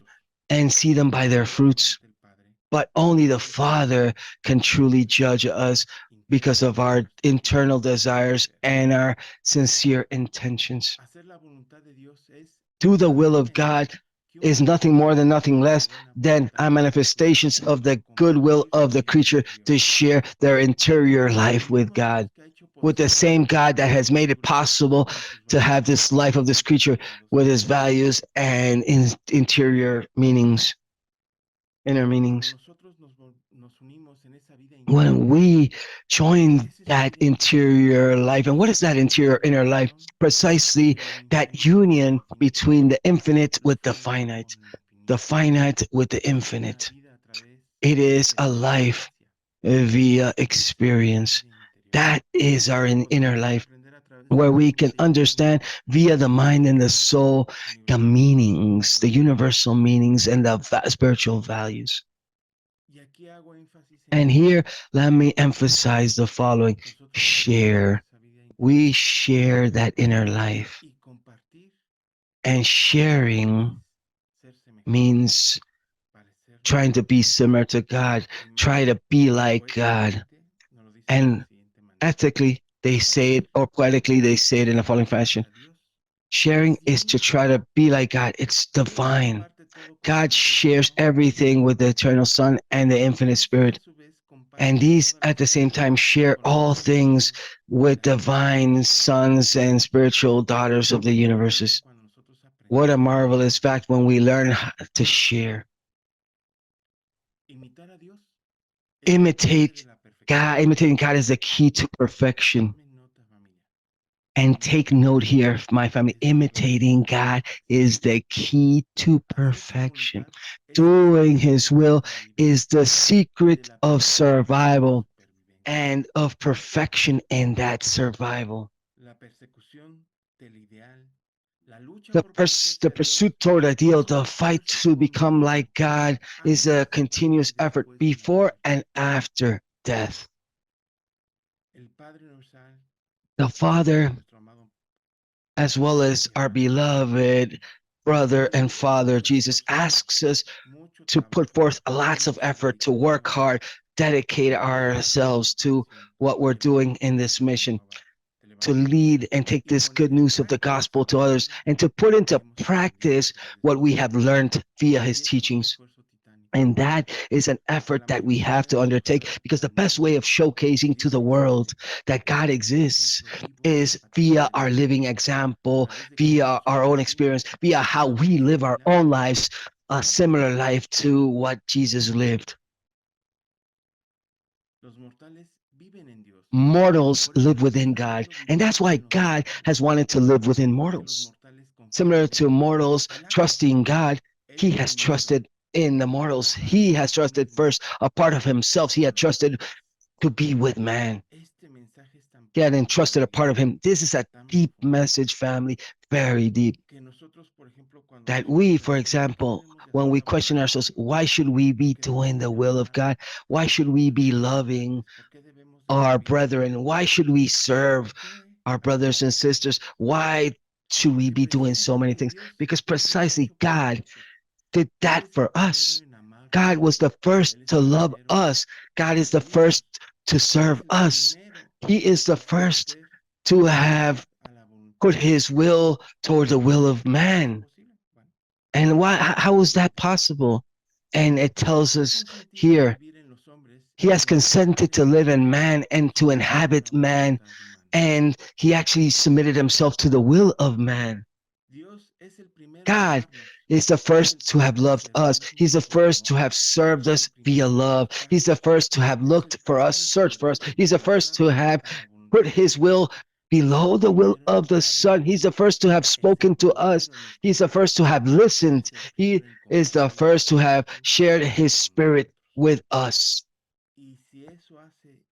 and see them by their fruits. But only the Father can truly judge us because of our internal desires and our sincere intentions. Do the will of God is nothing more than nothing less than a manifestations of the goodwill of the creature to share their interior life with God, with the same God that has made it possible to have this life of this creature with his values and interior meanings, inner meanings. When we join that interior life, and what is that interior inner life? Precisely that union between the infinite with the finite with the infinite. It is a life via experience. That is our inner life, where we can understand via the mind and the soul the meanings, the universal meanings, and the spiritual values. And here, let me emphasize the following. Share. We share that inner life. And sharing means trying to be similar to God, try to be like God. And ethically, they say it, or poetically, they say it in the following fashion. Sharing is to try to be like God. It's divine. God shares everything with the eternal Son and the infinite Spirit. And these at the same time share all things with divine sons and spiritual daughters of the universes. What a marvelous fact when we learn how to share. Imitating God is the key to perfection. And take note here, my family, imitating God is the key to perfection. Doing his will is the secret of survival and of perfection in that survival. The pursuit toward ideal, the fight to become like God, is a continuous effort before and after death. The Father, as well as our beloved brother and Father Jesus, asks us to put forth lots of effort, to work hard, dedicate ourselves to what we're doing in this mission, to lead and take this good news of the gospel to others, and to put into practice what we have learned via his teachings. And that is an effort that we have to undertake, because the best way of showcasing to the world that God exists is via our living example, via our own experience, via how we live our own lives, a similar life to what Jesus lived. Mortals live within God, and that's why God has wanted to live within mortals. Similar to mortals trusting God, he has trusted in the mortals. He has trusted first a part of himself. He had trusted to be with man. He had entrusted a part of him. This is a deep message, family, very deep. That we, for example, when we question ourselves, why should we be doing the will of God? Why should we be loving our brethren? Why should we serve our brothers and sisters? Why should we be doing so many things? Because precisely God did that for us. God was the first to love us. God is the first to serve us. He is the first to have put his will toward the will of man. And why? How is that possible? And it tells us here, he has consented to live in man and to inhabit man, and he actually submitted himself to the will of man. God is the first to have loved us. He's the first to have served us via love. He's the first to have looked for us, searched for us. He's the first to have put his will below the will of the Son. He's the first to have spoken to us. He's the first to have listened. He is the first to have shared his spirit with us.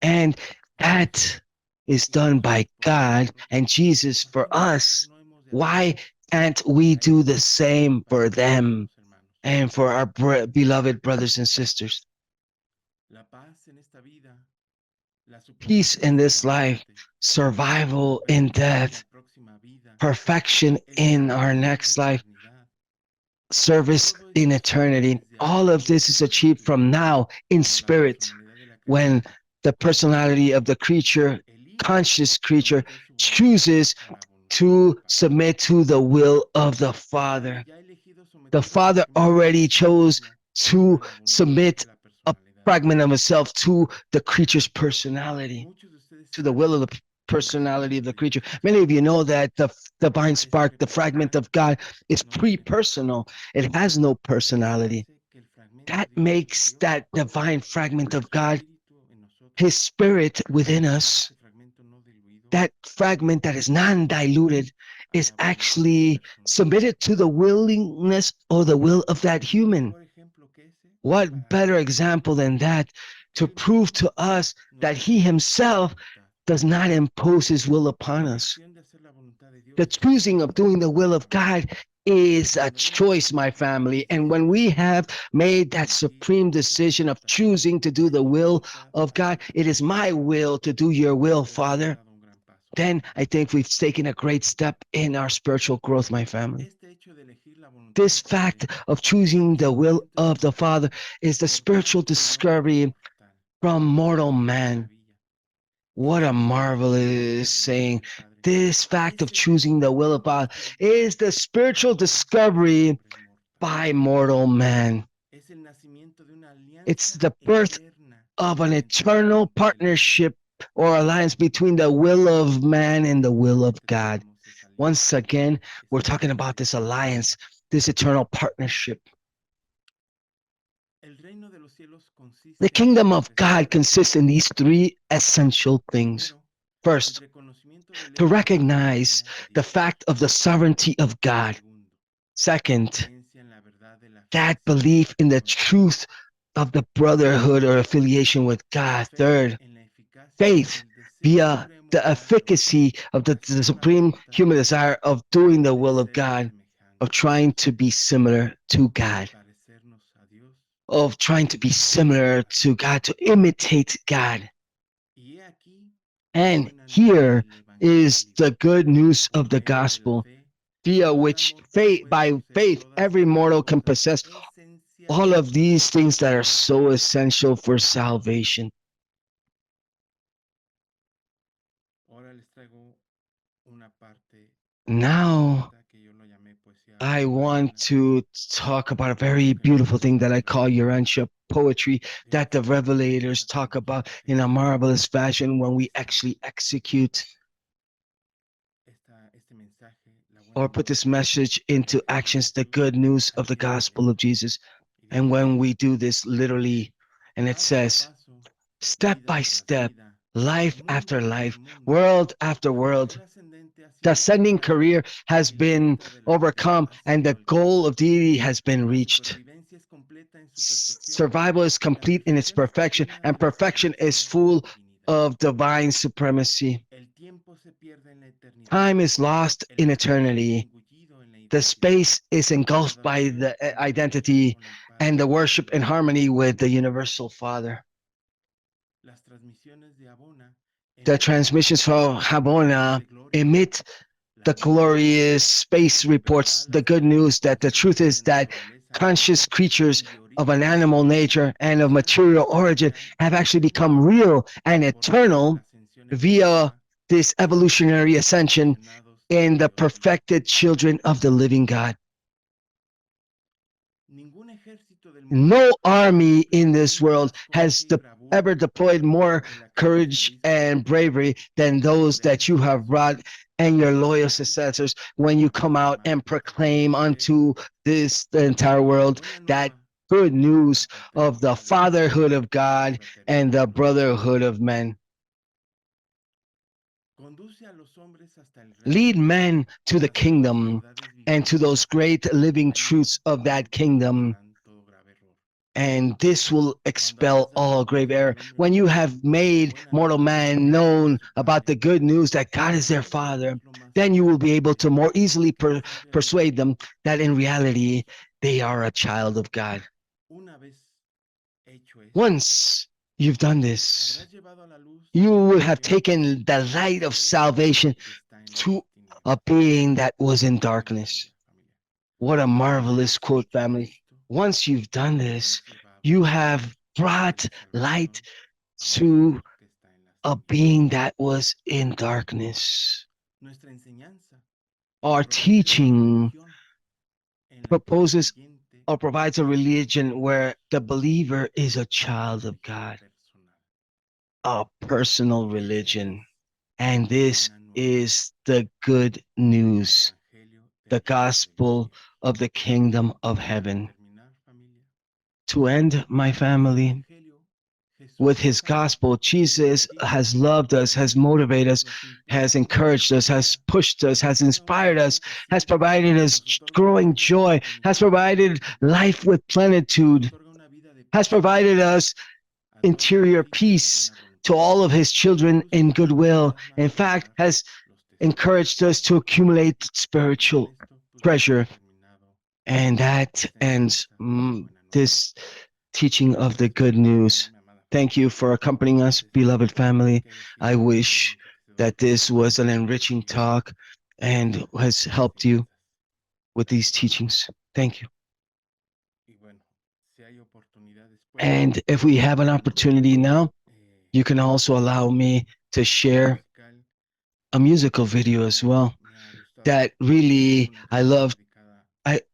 And that is done by God and Jesus for us. Why can't we do the same for them and for our beloved brothers and sisters? Peace in this life, survival in death, perfection in our next life, service in eternity. All of this is achieved from now in spirit, when the personality of the creature, conscious creature, chooses to submit to the will of the Father. The Father already chose to submit a fragment of himself to the creature's personality, to the will of the personality of the creature. Many of you know that the divine spark, the fragment of God, is pre-personal. It has no personality. That makes that divine fragment of God his spirit within us. That fragment that is non-diluted is actually submitted to the willingness or the will of that human. What better example than that to prove to us that he himself does not impose his will upon us? The choosing of doing the will of God is a choice, my family. And when we have made that supreme decision of choosing to do the will of God, it is my will to do your will, Father. Then I think we've taken a great step in our spiritual growth, my family. This fact of choosing the will of the Father is the spiritual discovery from mortal man. What a marvelous saying. This fact of choosing the will of God is the spiritual discovery by mortal man. It's the birth of an eternal partnership or alliance between the will of man and the will of God. Once again, we're talking about this alliance, this eternal partnership. The kingdom of God consists in these three essential things. First, to recognize the fact of the sovereignty of God. Second, that belief in the truth of the brotherhood or affiliation with God. Third, faith via the efficacy of the supreme human desire of doing the will of God, of trying to be similar to God, of trying to be similar to God, to imitate God. And here is the good news of the gospel, via which by faith, every mortal can possess all of these things that are so essential for salvation. Now, I want to talk about a very beautiful thing that I call Urantia poetry, that the revelators talk about in a marvelous fashion when we actually execute or put this message into actions, the good news of the gospel of Jesus. And when we do this literally, and it says, step by step, life after life, world after world, the ascending career has been overcome and the goal of deity has been reached. Survival is complete in its perfection, and perfection is full of divine supremacy. Time is lost in eternity. The space is engulfed by the identity and the worship in harmony with the universal Father. The transmissions from Habona emit the glorious space reports, the good news that the truth is that conscious creatures of an animal nature and of material origin have actually become real and eternal via this evolutionary ascension in the perfected children of the living God. No army in this world has ever deployed more courage and bravery than those that you have brought and your loyal successors when you come out and proclaim unto the entire world that good news of the fatherhood of God and the brotherhood of men. Lead men to the kingdom and to those great living truths of that kingdom, and this will expel all grave error. When you have made mortal man known about the good news that God is their Father, then you will be able to more easily persuade them that in reality they are a child of God. Once you've done this, you will have taken the light of salvation to a being that was in darkness. What a marvelous quote, family. Once you've done this, you have brought light to a being that was in darkness. Our teaching proposes or provides a religion where the believer is a child of God, a personal religion. And this is the good news, the gospel of the kingdom of heaven. To end, my family, with his gospel, Jesus has loved us, has motivated us, has encouraged us, has pushed us, has inspired us, has provided us growing joy, has provided life with plenitude, has provided us interior peace to all of his children in goodwill. In fact, has encouraged us to accumulate spiritual treasure. And that ends this teaching of the good news. Thank you for accompanying us, beloved family. I wish that this was an enriching talk and has helped you with these teachings. Thank you. And if we have an opportunity now, you can also allow me to share a musical video as well that really I love.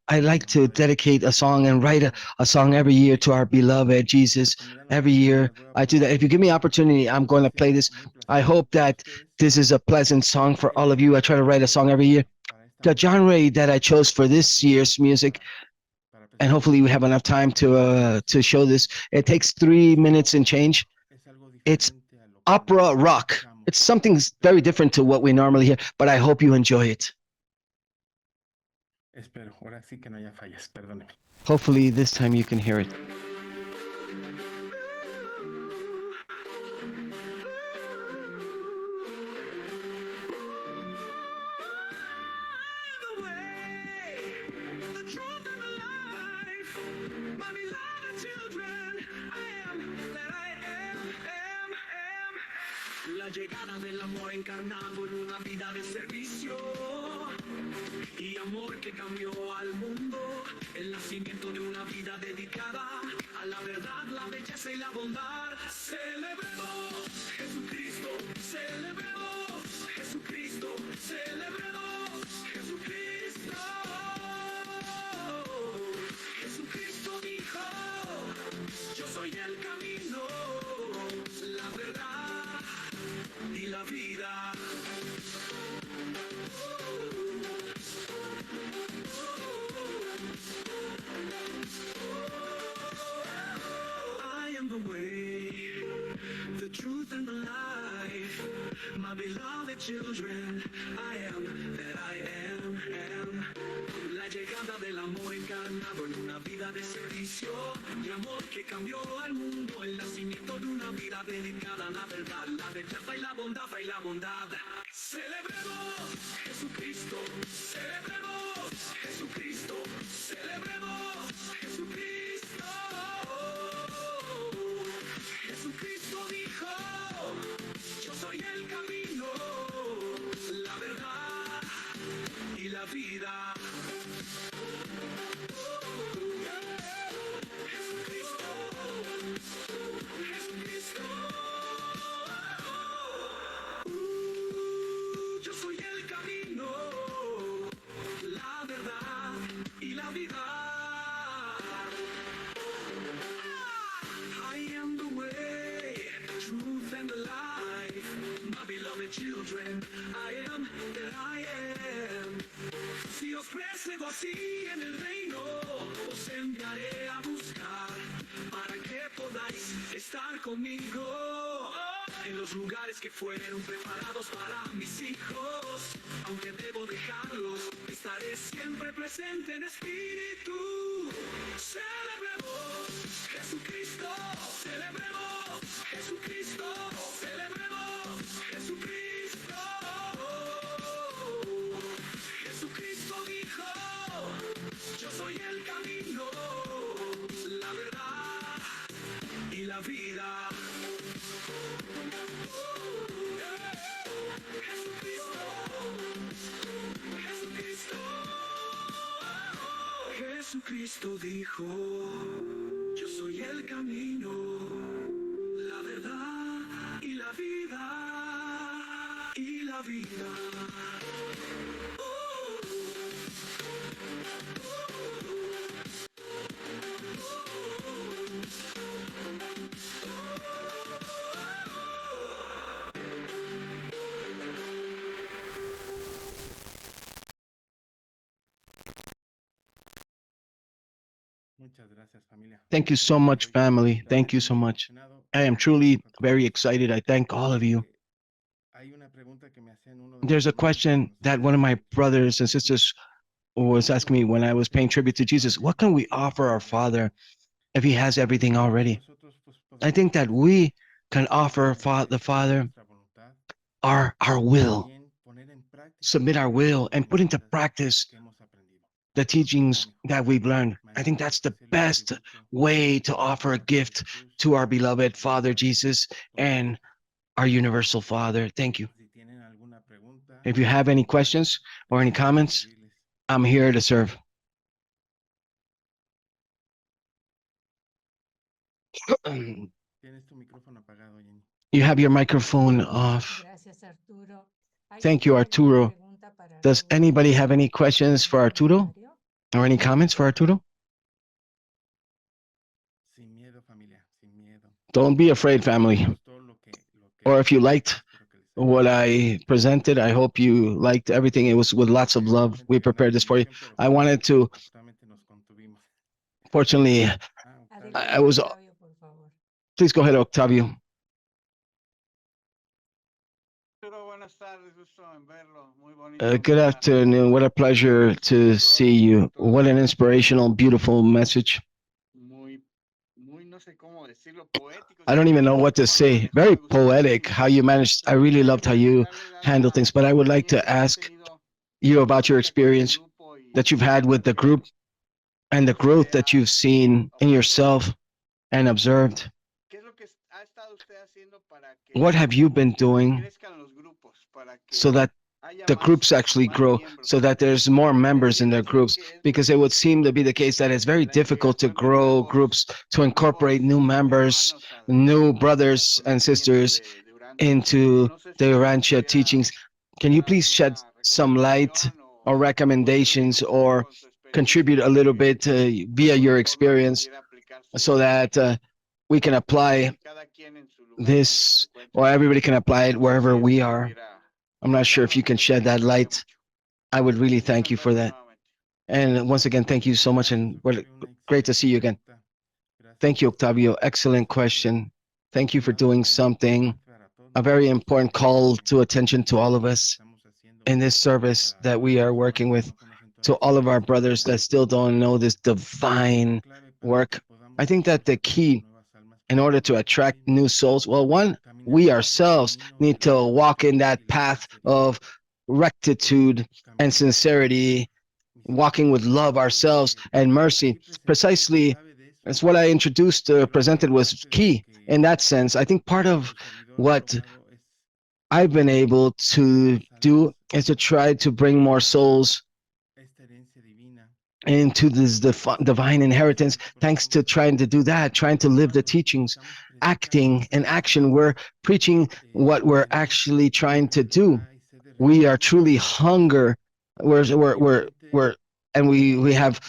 I like to dedicate a song and write a song every year to our beloved Jesus. Every year I do that. If you give me opportunity, I'm going to play this. I hope that this is a pleasant song for all of you. I try to write a song every year. The genre that I chose for this year's music, and hopefully we have enough time to show this. It takes 3 minutes and change. It's opera rock. It's something very different to what we normally hear, but I hope you enjoy it. Espero, ahora sí que no haya fallas, perdóneme. Hopefully this time you can hear it. La llegada del amor encarnado en una vida de servicio y amor que cambió al mundo, el nacimiento de una vida dedicada a la verdad, la belleza y la bondad. Celebremos Jesucristo, celebremos Jesucristo, celebremos Jesucristo. Jesucristo dijo, yo soy el camino, la verdad y la vida. I am the way, the truth and the life, my beloved children, I am that I am. La llegada del amor encarnado en una vida de servicio, de amor que cambió al mundo, el nacimiento de una vida dedicada a la verdad, la belleza y la bondad. Celebremos Jesucristo, celebremos Jesucristo, celebremos Jesucristo. Jesucristo dijo, yo soy el camino, la verdad y la vida. Jesucristo, Jesucristo. Yo soy el camino, la verdad y la vida. I am the way, truth and the life, my beloved children, I am that I am. Si os presto así en el reino, os enviaré a buscar, para que podáis estar conmigo, en los lugares que fueron preparados para mis hijos. Aunque debo dejarlos, estaré siempre presente en espíritu. Celebremos Jesucristo, celebremos Jesucristo, celebremos Jesucristo. Jesucristo dijo, yo soy el camino, la verdad y la vida. Jesucristo, Jesucristo. Jesucristo dijo, yo soy el camino, la verdad y la vida, y la vida. Thank you so much, family. Thank you so much. I am truly very excited. I thank all of you. There's a question that one of my brothers and sisters was asking me when I was paying tribute to Jesus. What can we offer our Father if he has everything already? I think that we can offer the Father our will, submit our will, and put into practice the teachings that we've learned. I think that's the best way to offer a gift to our beloved Father Jesus and our universal Father. Thank you. If you have any questions or any comments, I'm here to serve. You have your microphone off. Thank you, Arturo. Does anybody have any questions for Arturo or any comments for Arturo? Don't be afraid, family. Or if you liked what I presented, I hope you liked everything. It was with lots of love. We prepared this for you. I wanted to, fortunately, I was, please go ahead, Octavio. Good afternoon. What a pleasure to see you. What an inspirational, beautiful message. I don't even know what to say. Very poetic how you managed. I really loved how you handle things, but I would like to ask you about your experience that you've had with the group and the growth that you've seen in yourself and observed. What have you been doing so that the groups actually grow, so that there's more members in their groups? Because it would seem to be the case that it's very difficult to grow groups, to incorporate new members, new brothers and sisters into the Urantia teachings. Can you please shed some light or recommendations or contribute a little bit via your experience so that we can apply this, or everybody can apply it wherever we are? I'm not sure if you can shed that light. I would really thank you for that. And once again, thank you so much, and great to see you again. Thank you, Octavio. Excellent question. Thank you for doing something, a very important call to attention to all of us in this service that we are working with, to all of our brothers that still don't know this divine work. I think that the key in order to attract new souls, well, one, we ourselves need to walk in that path of rectitude and sincerity, walking with love ourselves and mercy. Precisely, that's what I introduced, presented was key in that sense. I think part of what I've been able to do is to try to bring more souls into this divine inheritance, thanks to trying to do that, trying to live the teachings, acting in action. We're preaching what we're actually trying to do. We are truly hunger. And we have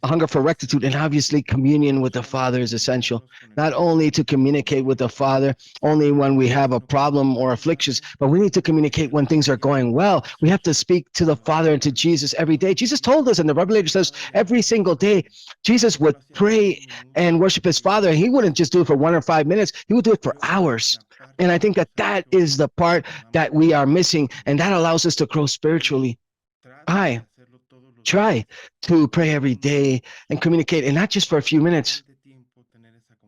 a hunger for rectitude, and obviously communion with the Father is essential. Not only to communicate with the Father only when we have a problem or afflictions, but we need to communicate when things are going well. We have to speak to the Father and to Jesus every day. Jesus told us, and the Revelator says every single day, Jesus would pray and worship his Father. He wouldn't just do it for 1 or 5 minutes. He would do it for hours. And I think that that is the part that we are missing, and that allows us to grow spiritually. I try to pray every day and communicate, and not just for a few minutes.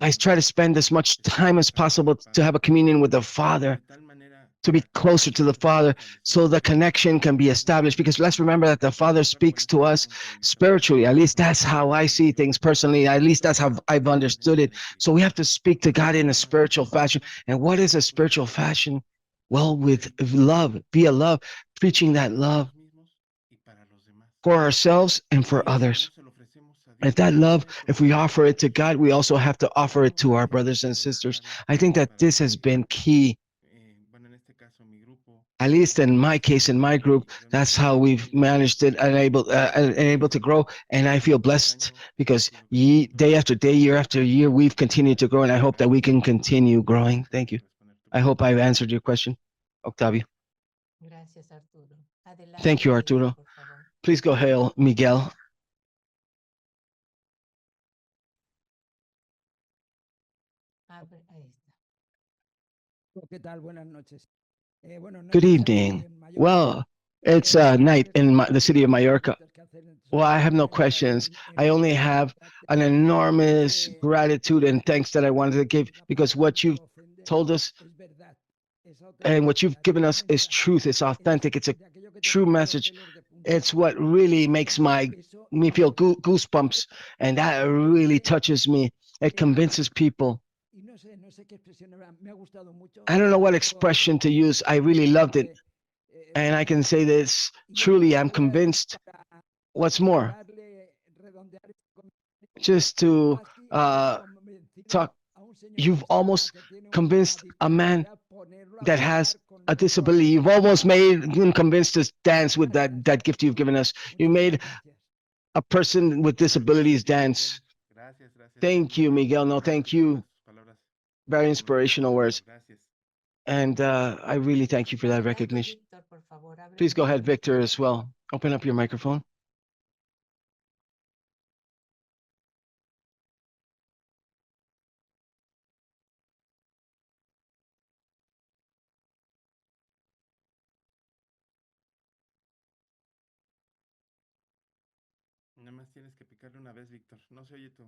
I try to spend as much time as possible to have a communion with the Father, to be closer to the Father, so the connection can be established. Because let's remember that the Father speaks to us spiritually. At least that's how I see things personally. At least that's how I've understood it. So we have to speak to God in a spiritual fashion. And what is a spiritual fashion? Well, with love, via love, preaching that love for ourselves and for others. If that love, if we offer it to God, we also have to offer it to our brothers and sisters. I think that this has been key. At least in my case, in my group, that's how we've managed it and able to grow. And I feel blessed because day after day, year after year, we've continued to grow. And I hope that we can continue growing. Thank you. I hope I've answered your question, Octavio. Thank you, Arturo. Please go ahead, Miguel. Good evening. Well, it's night in the city of Mallorca. Well, I have no questions. I only have an enormous gratitude and thanks that I wanted to give, because what you've told us and what you've given us is truth. It's authentic. It's a true message. It's what really makes me feel goosebumps, and that really touches me. It convinces people. I don't know what expression to use. I really loved it. And I can say this truly, I'm convinced. What's more, just to talk, you've almost convinced a man that has a disability. You've almost made him convinced to dance with that gift you've given us. You made a person with disabilities dance. Thank you, Miguel. No, thank you. Very inspirational words. And I really thank you for that recognition. Please go ahead, Victor, as well. Open up your microphone.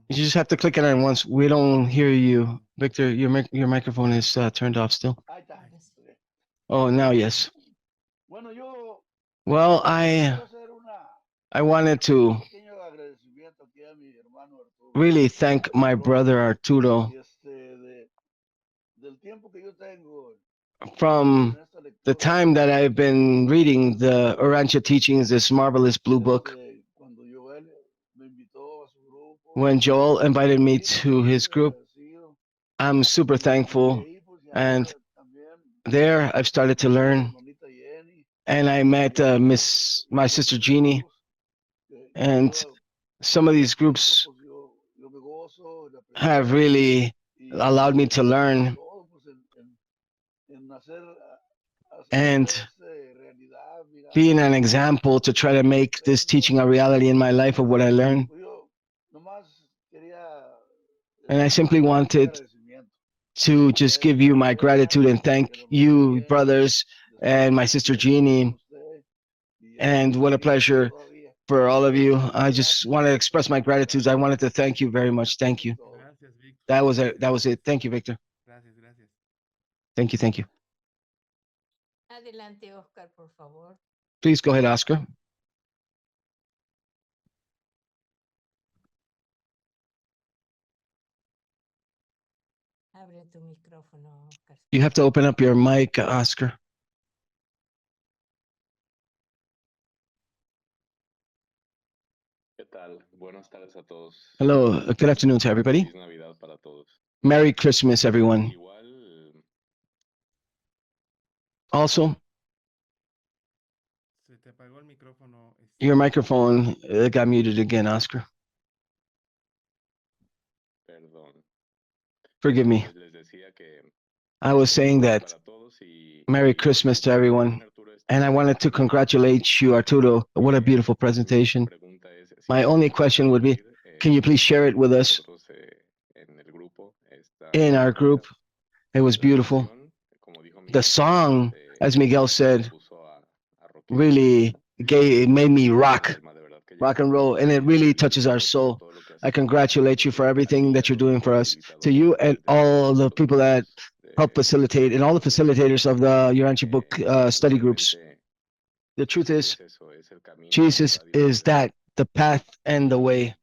You just have to click it on once. We don't hear you, Victor. Your microphone is turned off still. Ahí está. Oh, now yes. Bueno, yo Well, quiero hacer I wanted to pequeño agradecimiento aquí a mi hermano Arturo. really thank my brother Arturo Y del tiempo que yo tengo from the time that I've been reading the Urantia teachings, this marvelous blue book. cuando Joel me invitó a su grupo. When Joel invited me to his group, I'm super thankful. And there I've started to learn. And I met my sister Jeannie. And some of these groups have really allowed me to learn and being an example to try to make this teaching a reality in my life of what I learned. And I simply wanted to just give you my gratitude and thank you, brothers, and my sister Jeannie. And what a pleasure for all of you. I just want to express my gratitude. I wanted to thank you very much. Thank you. That was it. Thank you, Victor. Thank you. Adelante, Oscar, por favor. Please go ahead, Oscar. Abre tu micrófono, Oscar. You have to open up your mic, Oscar. ¿Qué tal? Buenas tardes a todos. Hello, good afternoon to everybody. Feliz Navidad para todos. Merry Christmas, everyone. Igual. Also, your microphone got muted again, Oscar. Perdón. Forgive me. Les decía que I was saying that Merry Christmas to everyone. And I wanted to congratulate you, Arturo. What a beautiful presentation. My only question would be, can you please share it with us in our group? It was beautiful. The song, as Miguel said, really made me rock and roll, and it really touches our soul. I congratulate you for everything that you're doing for us. To you and all the people that help facilitate, and all the facilitators of the Urantia book study groups. The truth is, Jesus is the path and the way.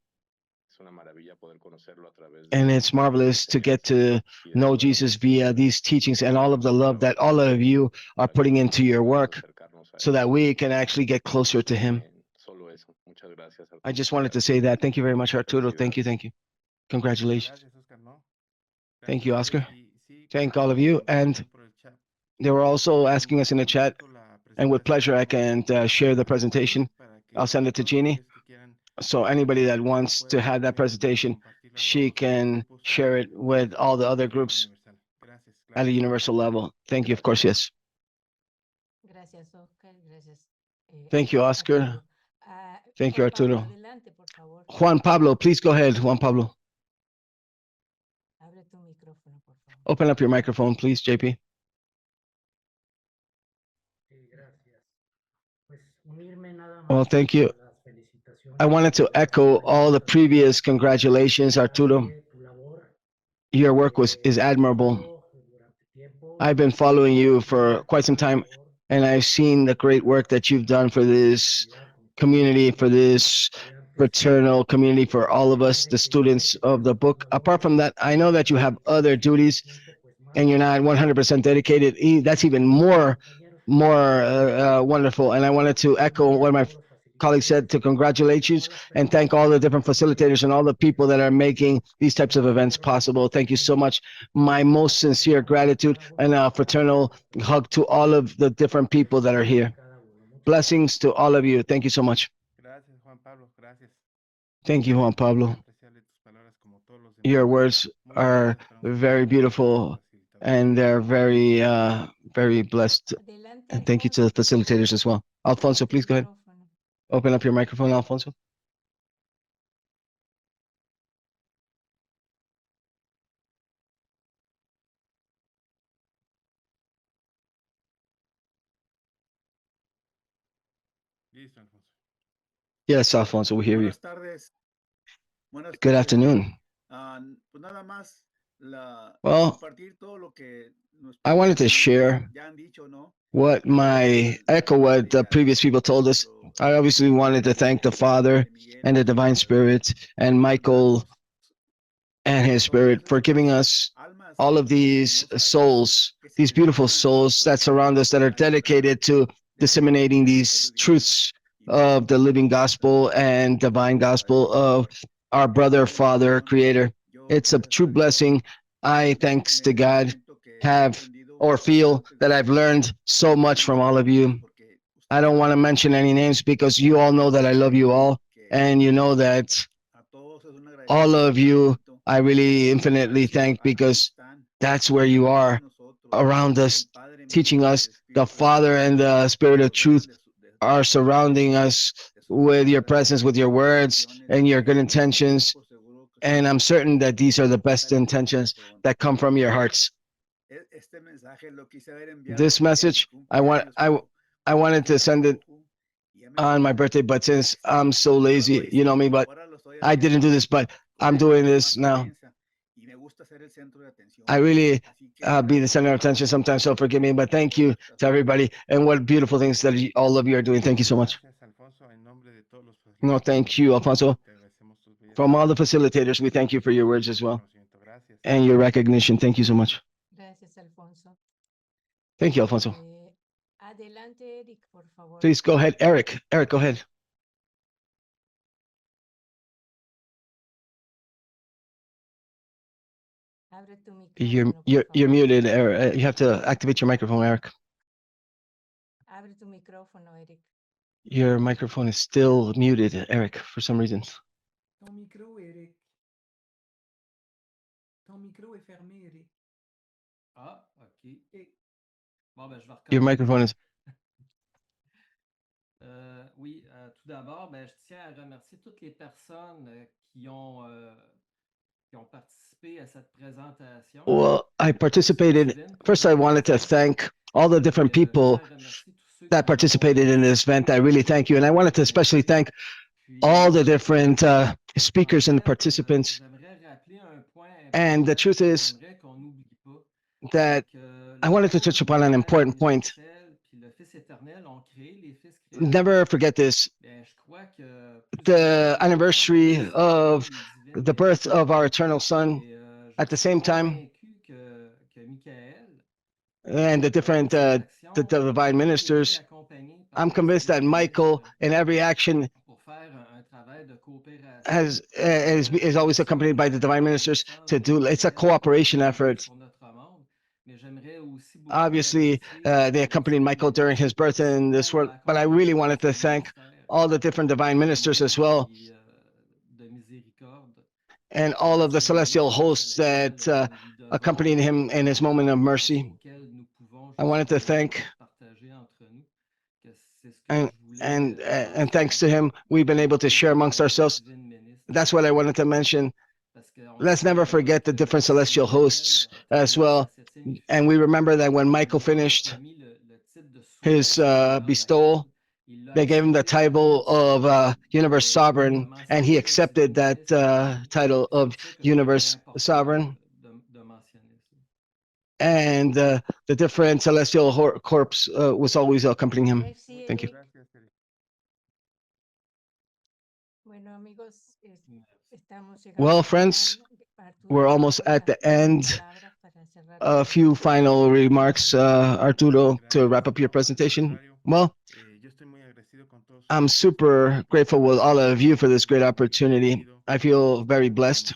And it's marvelous to get to know Jesus via these teachings and all of the love that all of you are putting into your work so that we can actually get closer to him. I just wanted to say that. Thank you very much, Arturo. Thank you. Congratulations. Thank you, Oscar. Thank all of you. And they were also asking us in the chat, and with pleasure, I can share the presentation. I'll send it to Jeannie. So anybody that wants to have that presentation, she can share it with all the other groups at a universal level. Thank you, of course, yes. Gracias, Oscar. Gracias. Thank you, Oscar. Thank you, Juan Pablo, Arturo. adelante, por favor. Juan Pablo, please go ahead, Juan Pablo. Abre tu micrófono, por favor. Open up your microphone, please, JP. Well, thank you. I wanted to echo all the previous congratulations, Arturo. Your work is admirable. I've been following you for quite some time, and I've seen the great work that you've done for this community, for this fraternal community, for all of us, the students of the book. Apart from that, I know that you have other duties and you're not 100% dedicated. That's even more wonderful. And I wanted to echo what my colleague said, to congratulate you and thank all the different facilitators and all the people that are making these types of events possible. Thank you so much. My most sincere gratitude and a fraternal hug to all of the different people that are here. Blessings to all of you. Thank you so much. Thank you, Juan Pablo. Your words are very beautiful and they're very blessed. And thank you to the facilitators as well. Alfonso, please go ahead. Open up your microphone, Alfonso. Yes, Alfonso, we hear you. Buenas tardes. Buenas Good tardes. afternoon. Pues nada más Well, compartir todo lo que I nuestros wanted to compañeros share ya han dicho, ¿no? what my echo what the previous people told us. I obviously wanted to thank the Father and the Divine Spirit and Michael and his spirit for giving us all of these souls, these beautiful souls that surround us that are dedicated to disseminating these truths of the living gospel and divine gospel of our brother, Father, Creator. It's a true blessing. I, thanks to God, have or feel that I've learned so much from all of you. I don't want to mention any names because you all know that I love you all, and you know that all of you I really infinitely thank because that's where you are around us, teaching us. The Father and the Spirit of truth are surrounding us with your presence, with your words and your good intentions. And I'm certain that these are the best intentions that come from your hearts. This message, I wanted to send it on my birthday, but since I'm so lazy, you know me, but I didn't do this, but I'm doing this now. I really be the center of attention sometimes, so forgive me, but thank you to everybody. And what beautiful things that all of you are doing. Thank you so much. No, thank you, Alfonso. From all the facilitators, we thank you for your words as well and your recognition. Thank you so much. Gracias, Alfonso. Thank you, Alfonso. Adelante, Eric, por favor. Please go ahead, Eric. Eric, go ahead. Abre tu You're muted, Eric. You have to activate your microphone, Eric. Abre tu micrófono, Eric. Your microphone is still muted, Eric, for some reason. Ton micro, Eric. Ton micro est fermé, Eric. Ah, OK. Bon, ben, je vais Your recommencer. microphone is. Oui, tout d'abord, ben, je tiens à remercier toutes les personnes qui ont participé à cette présentation. Well, I participated. First, I wanted to thank all the different people that participated in this event. I really thank you. And I wanted to especially thank all the different speakers and participants. And the truth is that I wanted to touch upon an important point. Never forget this. The anniversary of the birth of our eternal Son, at the same time, and the different the divine ministers, I'm convinced that Michael in every action is always accompanied by the divine ministers to do. It's a cooperation effort. Obviously, they accompanied Michael during his birth in this world, but I really wanted to thank all the different divine ministers as well, and all of the celestial hosts that accompanied him in his moment of mercy. I wanted to thank, and thanks to him, we've been able to share amongst ourselves. That's what I wanted to mention. Let's never forget the different celestial hosts as well. And we remember that when Michael finished his bestowal, they gave him the title of Universe Sovereign, and he accepted that title of Universe Sovereign. And the different celestial corpse was always accompanying him. Thank you. Well, friends, we're almost at the end. A few final remarks, Arturo, to wrap up your presentation. Well, I'm super grateful with all of you for this great opportunity. I feel very blessed.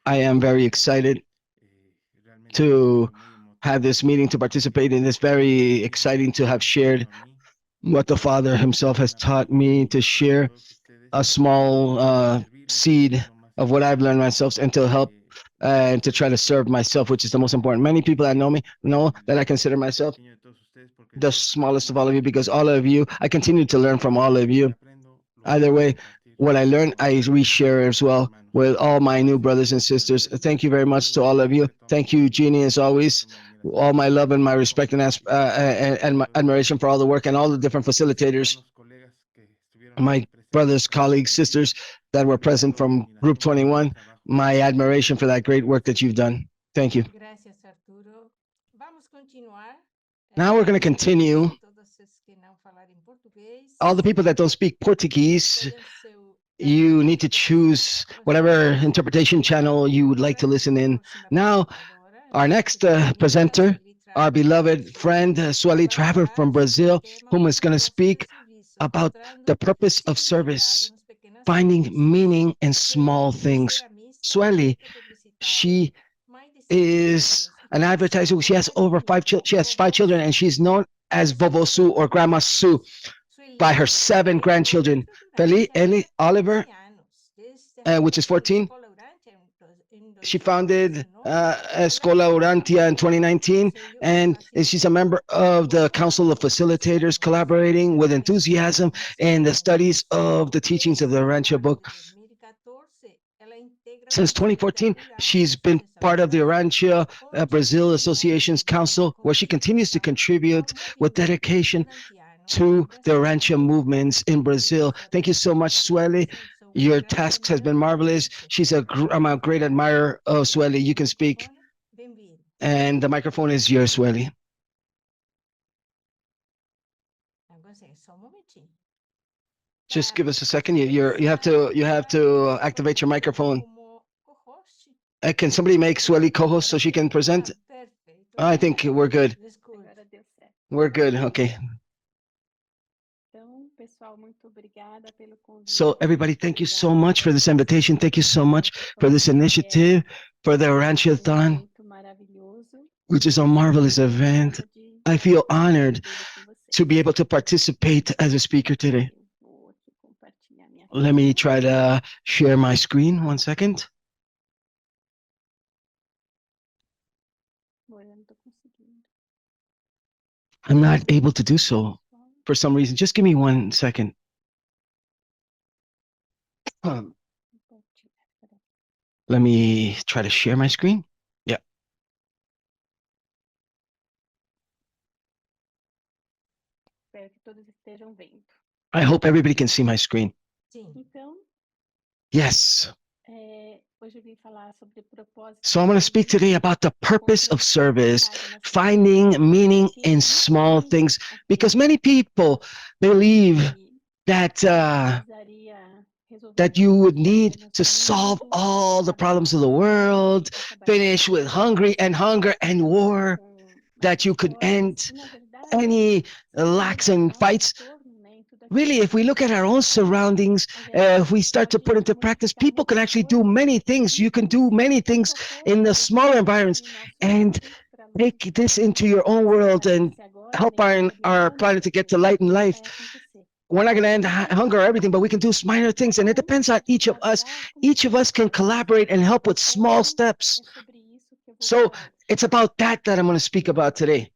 I am very excited to have this meeting, to participate in this. Very exciting to have shared what the Father himself has taught me, to share a small seed of what I've learned myself, and to help and to try to serve myself, which is the most important. Many people that know me know that I consider myself the smallest of all of you, because all of you, I continue to learn from all of you. Either way, what I learn, I reshare as well with all my new brothers and sisters. Thank you very much to all of you. Thank you, Jeannie, as always. All my love and my respect and my admiration for all the work and all the different facilitators. my brothers, colleagues, sisters that were present from Group 21, my admiration for that great work that you've done. Thank you. Gracias, Arturo. Vamos continuar. Now we're going to continue. Todos os que não falarem português, All the people that don't speak Portuguese, escolham seu you need to choose whatever interpretation channel you would like to listen in. Now, our next presenter, our beloved friend, Sueli Traver from Brazil, whom is going to speak about the purpose of service, finding meaning in small things. Sueli, she is an advertiser. She has over five children, and she's known as Bobo Sue or Grandma Sue by her 7 grandchildren. Feli, Eli, Oliver, which is 14. She founded Escola Urantia in 2019, and she's a member of the Council of Facilitators, collaborating with enthusiasm in the studies of the teachings of the Urantia book. Since 2014, she's been part of the Urantia Brazil Association's Council, where she continues to contribute with dedication to the Urantia movements in Brazil. Thank you so much, Sueli. Your task has been marvelous. I'm a great admirer of Sueli. You can speak. And the microphone is yours, Sueli. Just give us a second. You have to activate your microphone. Can somebody make Sueli co-host so she can present? I think we're good. We're good. Okay. So everybody, thank you so much for this invitation. Thank you so much for this initiative, for the Urantiathon, which is a marvelous event. I feel honored to be able to participate as a speaker today. Let me try to share my screen. 1 second. I'm not able to do so for some reason. Just give me 1 second. Let me try to share my screen. Yeah. I hope everybody can see my screen. Yes. So I'm going to speak today about the purpose of service, finding meaning in small things, because many people believe that you would need to solve all the problems of the world, finish with hunger and war, that you could end any lacks and fights. Really, if we look at our own surroundings, if we start to put into practice, people can actually do many things. You can do many things in the smaller environments and take this into your own world and help our planet to get to light and life. We're not going to end hunger or everything, but we can do minor things, and it depends on each of us. Each of us can collaborate and help with small steps. So it's about that I'm going to speak about today.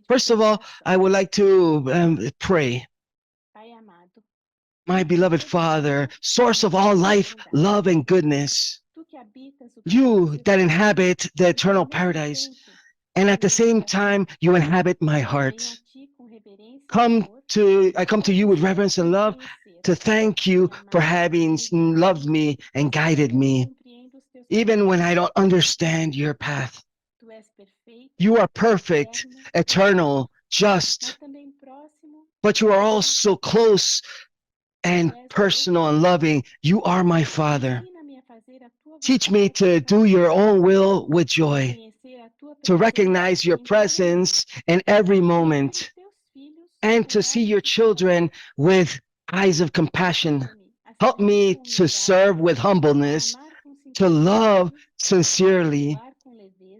First of all, I would like to pray. My beloved Father, source of all life, love, and goodness, you that inhabit the eternal paradise, and at the same time, you inhabit my heart. I come to you with reverence and love to thank you for having loved me and guided me, even when I don't understand your path. You are perfect, eternal, just, but you are also close and personal and loving. You are my Father. Teach me to do your own will with joy, to recognize your presence in every moment, and to see your children with eyes of compassion. Help me to serve with humbleness, to love sincerely,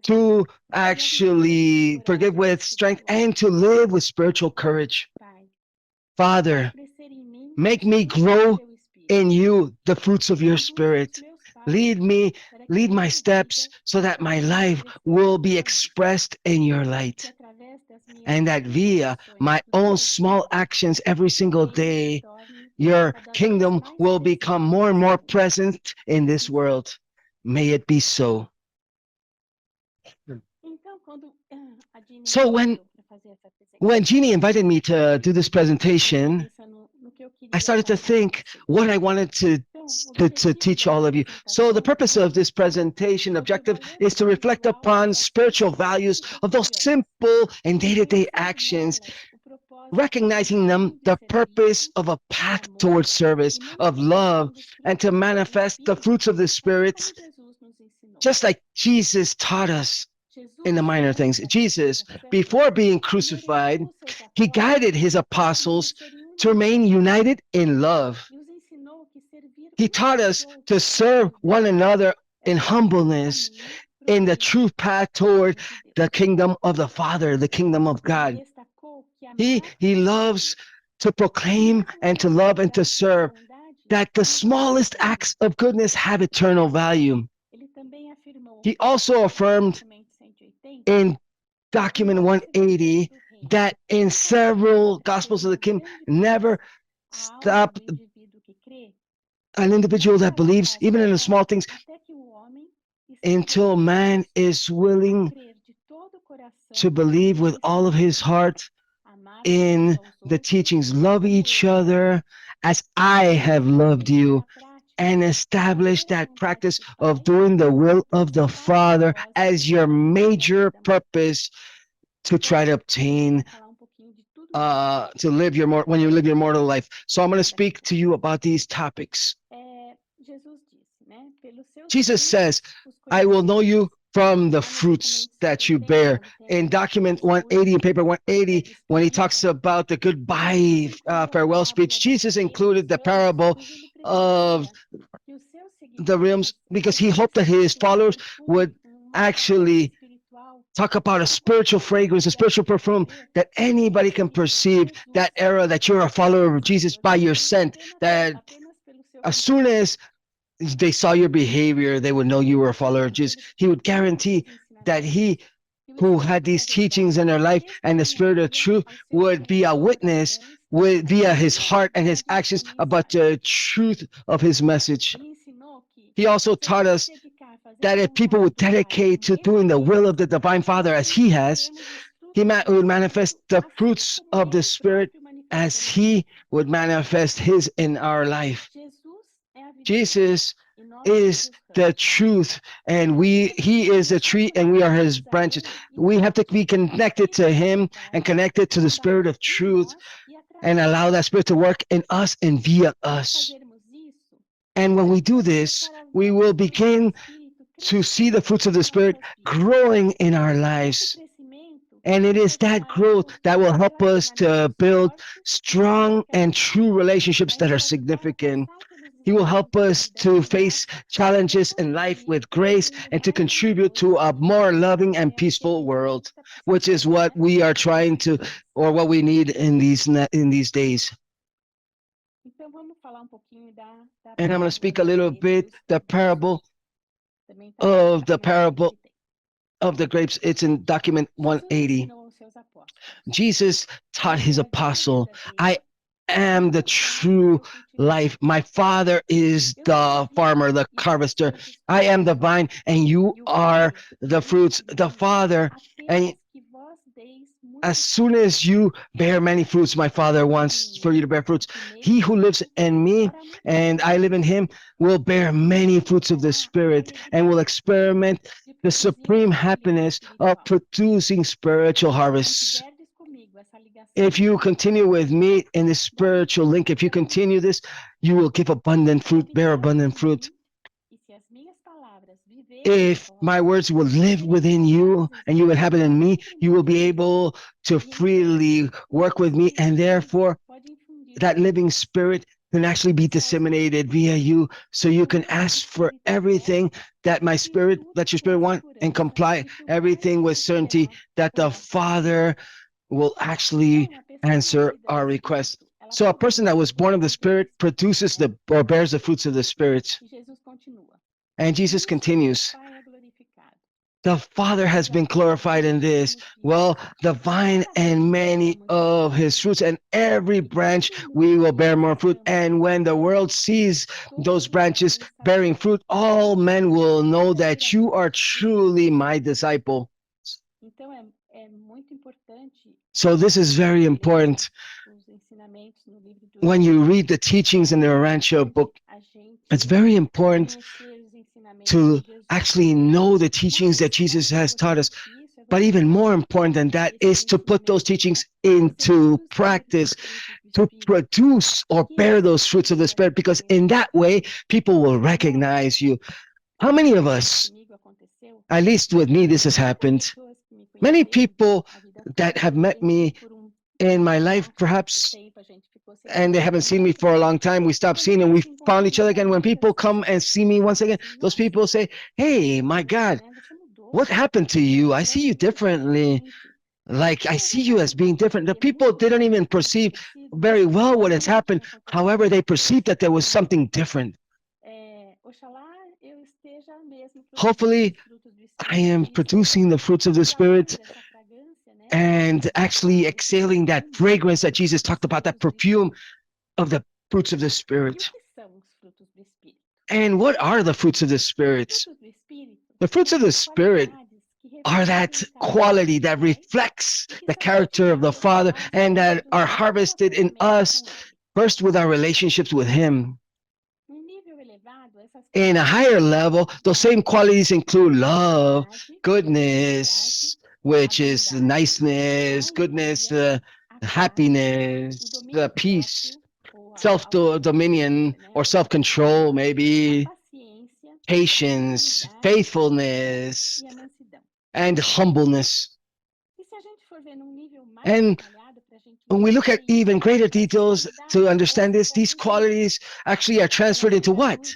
to actually forgive with strength, and to live with spiritual courage. Father, make me grow in you the fruits of your Spirit. Lead my steps so that my life will be expressed in your light, and that via my own small actions every single day, your kingdom will become more and more present in this world. May it be so. So when When Jeannie invited me to do this presentation, I started to think what I wanted to teach all of you. So the purpose of this presentation objective is to reflect upon spiritual values of those simple and day-to-day actions, recognizing them the purpose of a path towards service, of love, and to manifest the fruits of the Spirit, just like Jesus taught us in the minor things. Jesus, before being crucified, he guided his apostles to remain united in love. He taught us to serve one another in humbleness, in the true path toward the kingdom of the Father, the kingdom of God. He loves to proclaim and to love and to serve, that the smallest acts of goodness have eternal value. He also affirmed in document 180 that in several Gospels of the Kingdom never stop an individual that believes, even in the small things, until man is willing to believe with all of his heart in the teachings. Love each other as I have loved you, and establish that practice of doing the will of the Father as your major purpose to try to obtain to live when you live your mortal life. So I'm going to speak to you about these topics. Jesus says, I will know you from the fruits that you bear. In document 180, in paper 180, when he talks about the goodbye farewell speech, Jesus included the parable of the realms because he hoped that his followers would actually talk about a spiritual fragrance, a spiritual perfume that anybody can perceive, that era that you're a follower of Jesus by your scent, that as soon as they saw your behavior, they would know you were a follower of Jesus. He would guarantee that he who had these teachings in their life and the spirit of truth would be a witness via his heart and his actions about the truth of his message. He also taught us that if people would dedicate to doing the will of the Divine Father as he has, he would manifest the fruits of the Spirit as he would manifest his in our life. Jesus is the truth, and he is the tree and we are his branches. We have to be connected to him and connected to the Spirit of truth and allow that Spirit to work in us and via us. And when we do this, we will begin to see the fruits of the Spirit growing in our lives. And it is that growth that will help us to build strong and true relationships that are significant. He will help us to face challenges in life with grace and to contribute to a more loving and peaceful world, which is what we are trying to, or what we need in these days. And I'm going to speak a little bit the parable of the grapes. It's in document 180. Jesus taught his apostle, I am the true life. My Father is the farmer, the harvester. I am the vine, and you are the fruits. The Father, and as soon as you bear many fruits, my Father wants for you to bear fruits. He who lives in me and I live in him will bear many fruits of the Spirit and will experiment the supreme happiness of producing spiritual harvests. If you continue with me in this spiritual link, if you continue this, you will give abundant fruit, bear abundant fruit. If my words will live within you and you inhabit in me, you will be able to freely work with me, and therefore that living spirit can actually be disseminated via you, so you can ask for everything that your spirit want, and comply everything with certainty that the Father will actually answer our request. So a person that was born of the Spirit produces or bears the fruits of the Spirit. And Jesus continues, the Father has been glorified in this. Well, the vine and many of his fruits, and every branch we will bear more fruit. And when the world sees those branches bearing fruit, all men will know that you are truly my disciple. So this is very important. When you read the teachings in the Urantia book, it's very important to actually know the teachings that Jesus has taught us. But even more important than that is to put those teachings into practice, to produce or bear those fruits of the Spirit, because in that way, people will recognize you. How many of us, at least with me, this has happened, many people that have met me in my life, perhaps, and they haven't seen me for a long time, we stopped seeing and we found each other again. When people come and see me once again, those people say, hey, my God, what happened to you? I see you differently. Like, I see you as being different. The people didn't even perceive very well what has happened. However, they perceived that there was something different. Hopefully, I am producing the fruits of the Spirit and actually exhaling that fragrance that Jesus talked about, that perfume of the fruits of the Spirit. And what are the fruits of the Spirit? The fruits of the Spirit are that quality that reflects the character of the Father and that are harvested in us, first with our relationships with Him. In a higher level, those same qualities include love, goodness, which is niceness, goodness, happiness, peace, self-dominion or self-control, maybe, patience, faithfulness, and humbleness. And when we look at even greater details to understand this, these qualities actually are transferred into what?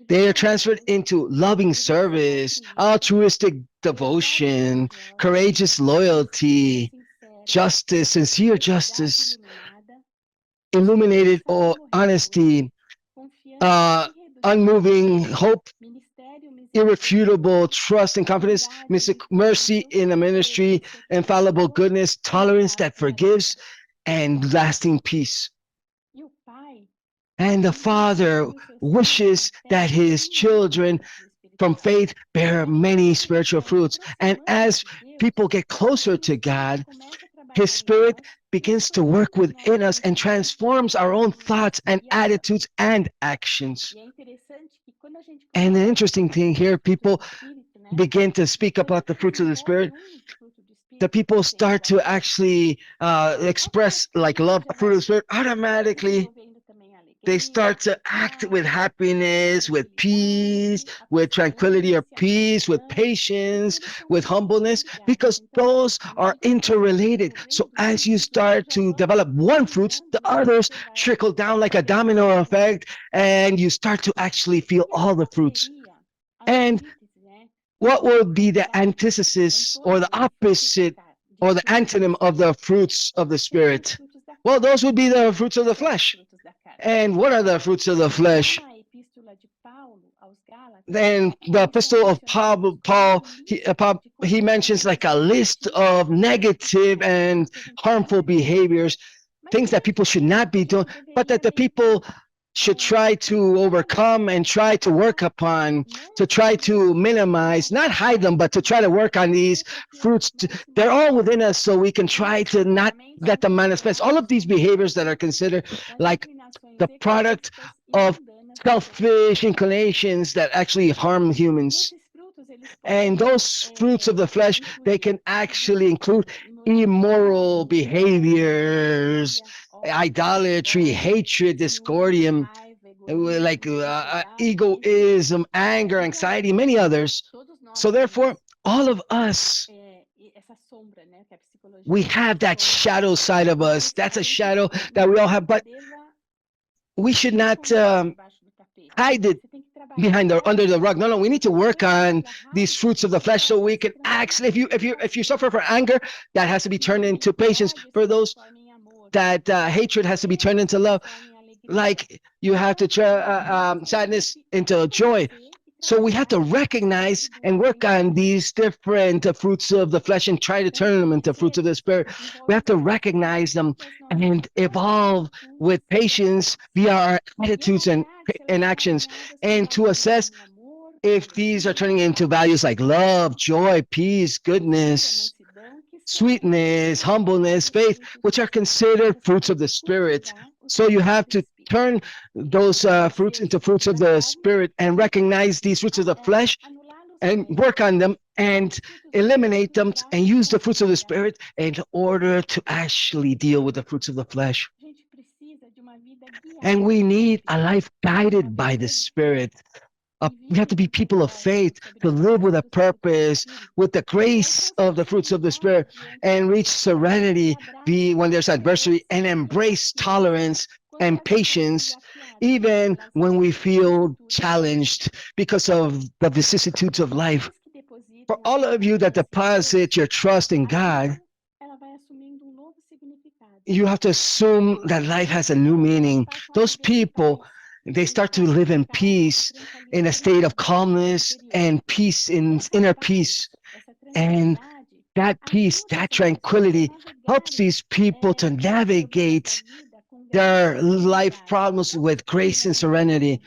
They are transferred into loving service, altruistic devotion, courageous loyalty, justice, sincere justice, illuminated or honesty, unmoving hope, irrefutable trust and confidence, mercy in the ministry, infallible goodness, tolerance that forgives, and lasting peace. And the Father wishes that His children from faith bear many spiritual fruits. And as people get closer to God, His Spirit begins to work within us and transforms our own thoughts and attitudes and actions. And the interesting thing here, people begin to speak about the fruits of the Spirit. The people start to actually express like love, fruit of the Spirit, automatically they start to act with happiness, with peace, with tranquility or peace, with patience, with humbleness, because those are interrelated. So as you start to develop one fruit, the others trickle down like a domino effect, and you start to actually feel all the fruits. And what would be the antithesis or the opposite or the antonym of the fruits of the Spirit? Well, those would be the fruits of the flesh. And what are the fruits of the flesh? Then the epistle of Paul, he mentions like a list of negative and harmful behaviors, things that people should not be doing, but that the people should try to overcome and try to work upon, to try to minimize, not hide them, but to try to work on these fruits. They're all within us, so we can try to not let them manifest. All of these behaviors that are considered like the product of selfish inclinations that actually harm humans. And those fruits of the flesh, they can actually include immoral behaviors, idolatry, hatred, discordium, like egoism, anger, anxiety, many others. So therefore, all of us, we have that shadow side of us. That's a shadow that we all have, but we should not hide it behind or under the rug. No, we need to work on these fruits of the flesh so we can actually, if you suffer from anger, that has to be turned into patience. For those that hatred has to be turned into love, like you have to turn sadness into joy. So we have to recognize and work on these different fruits of the flesh and try to turn them into fruits of the Spirit. We have to recognize them and evolve with patience via our attitudes and actions, and to assess if these are turning into values like love, joy, peace, goodness, sweetness, humbleness, faith, which are considered fruits of the Spirit. So you have to turn those fruits into fruits of the Spirit and recognize these fruits of the flesh and work on them and eliminate them and use the fruits of the Spirit in order to actually deal with the fruits of the flesh. And we need a life guided by the Spirit. We have to be people of faith, to live with a purpose, with the grace of the fruits of the Spirit, and reach serenity when there's adversity, and embrace tolerance and patience, even when we feel challenged because of the vicissitudes of life. For all of you that deposit your trust in God, you have to assume that life has a new meaning. Those people, they start to live in peace, in a state of calmness and peace, in inner peace. And that peace, that tranquility helps these people to navigate their life problems with grace and serenity.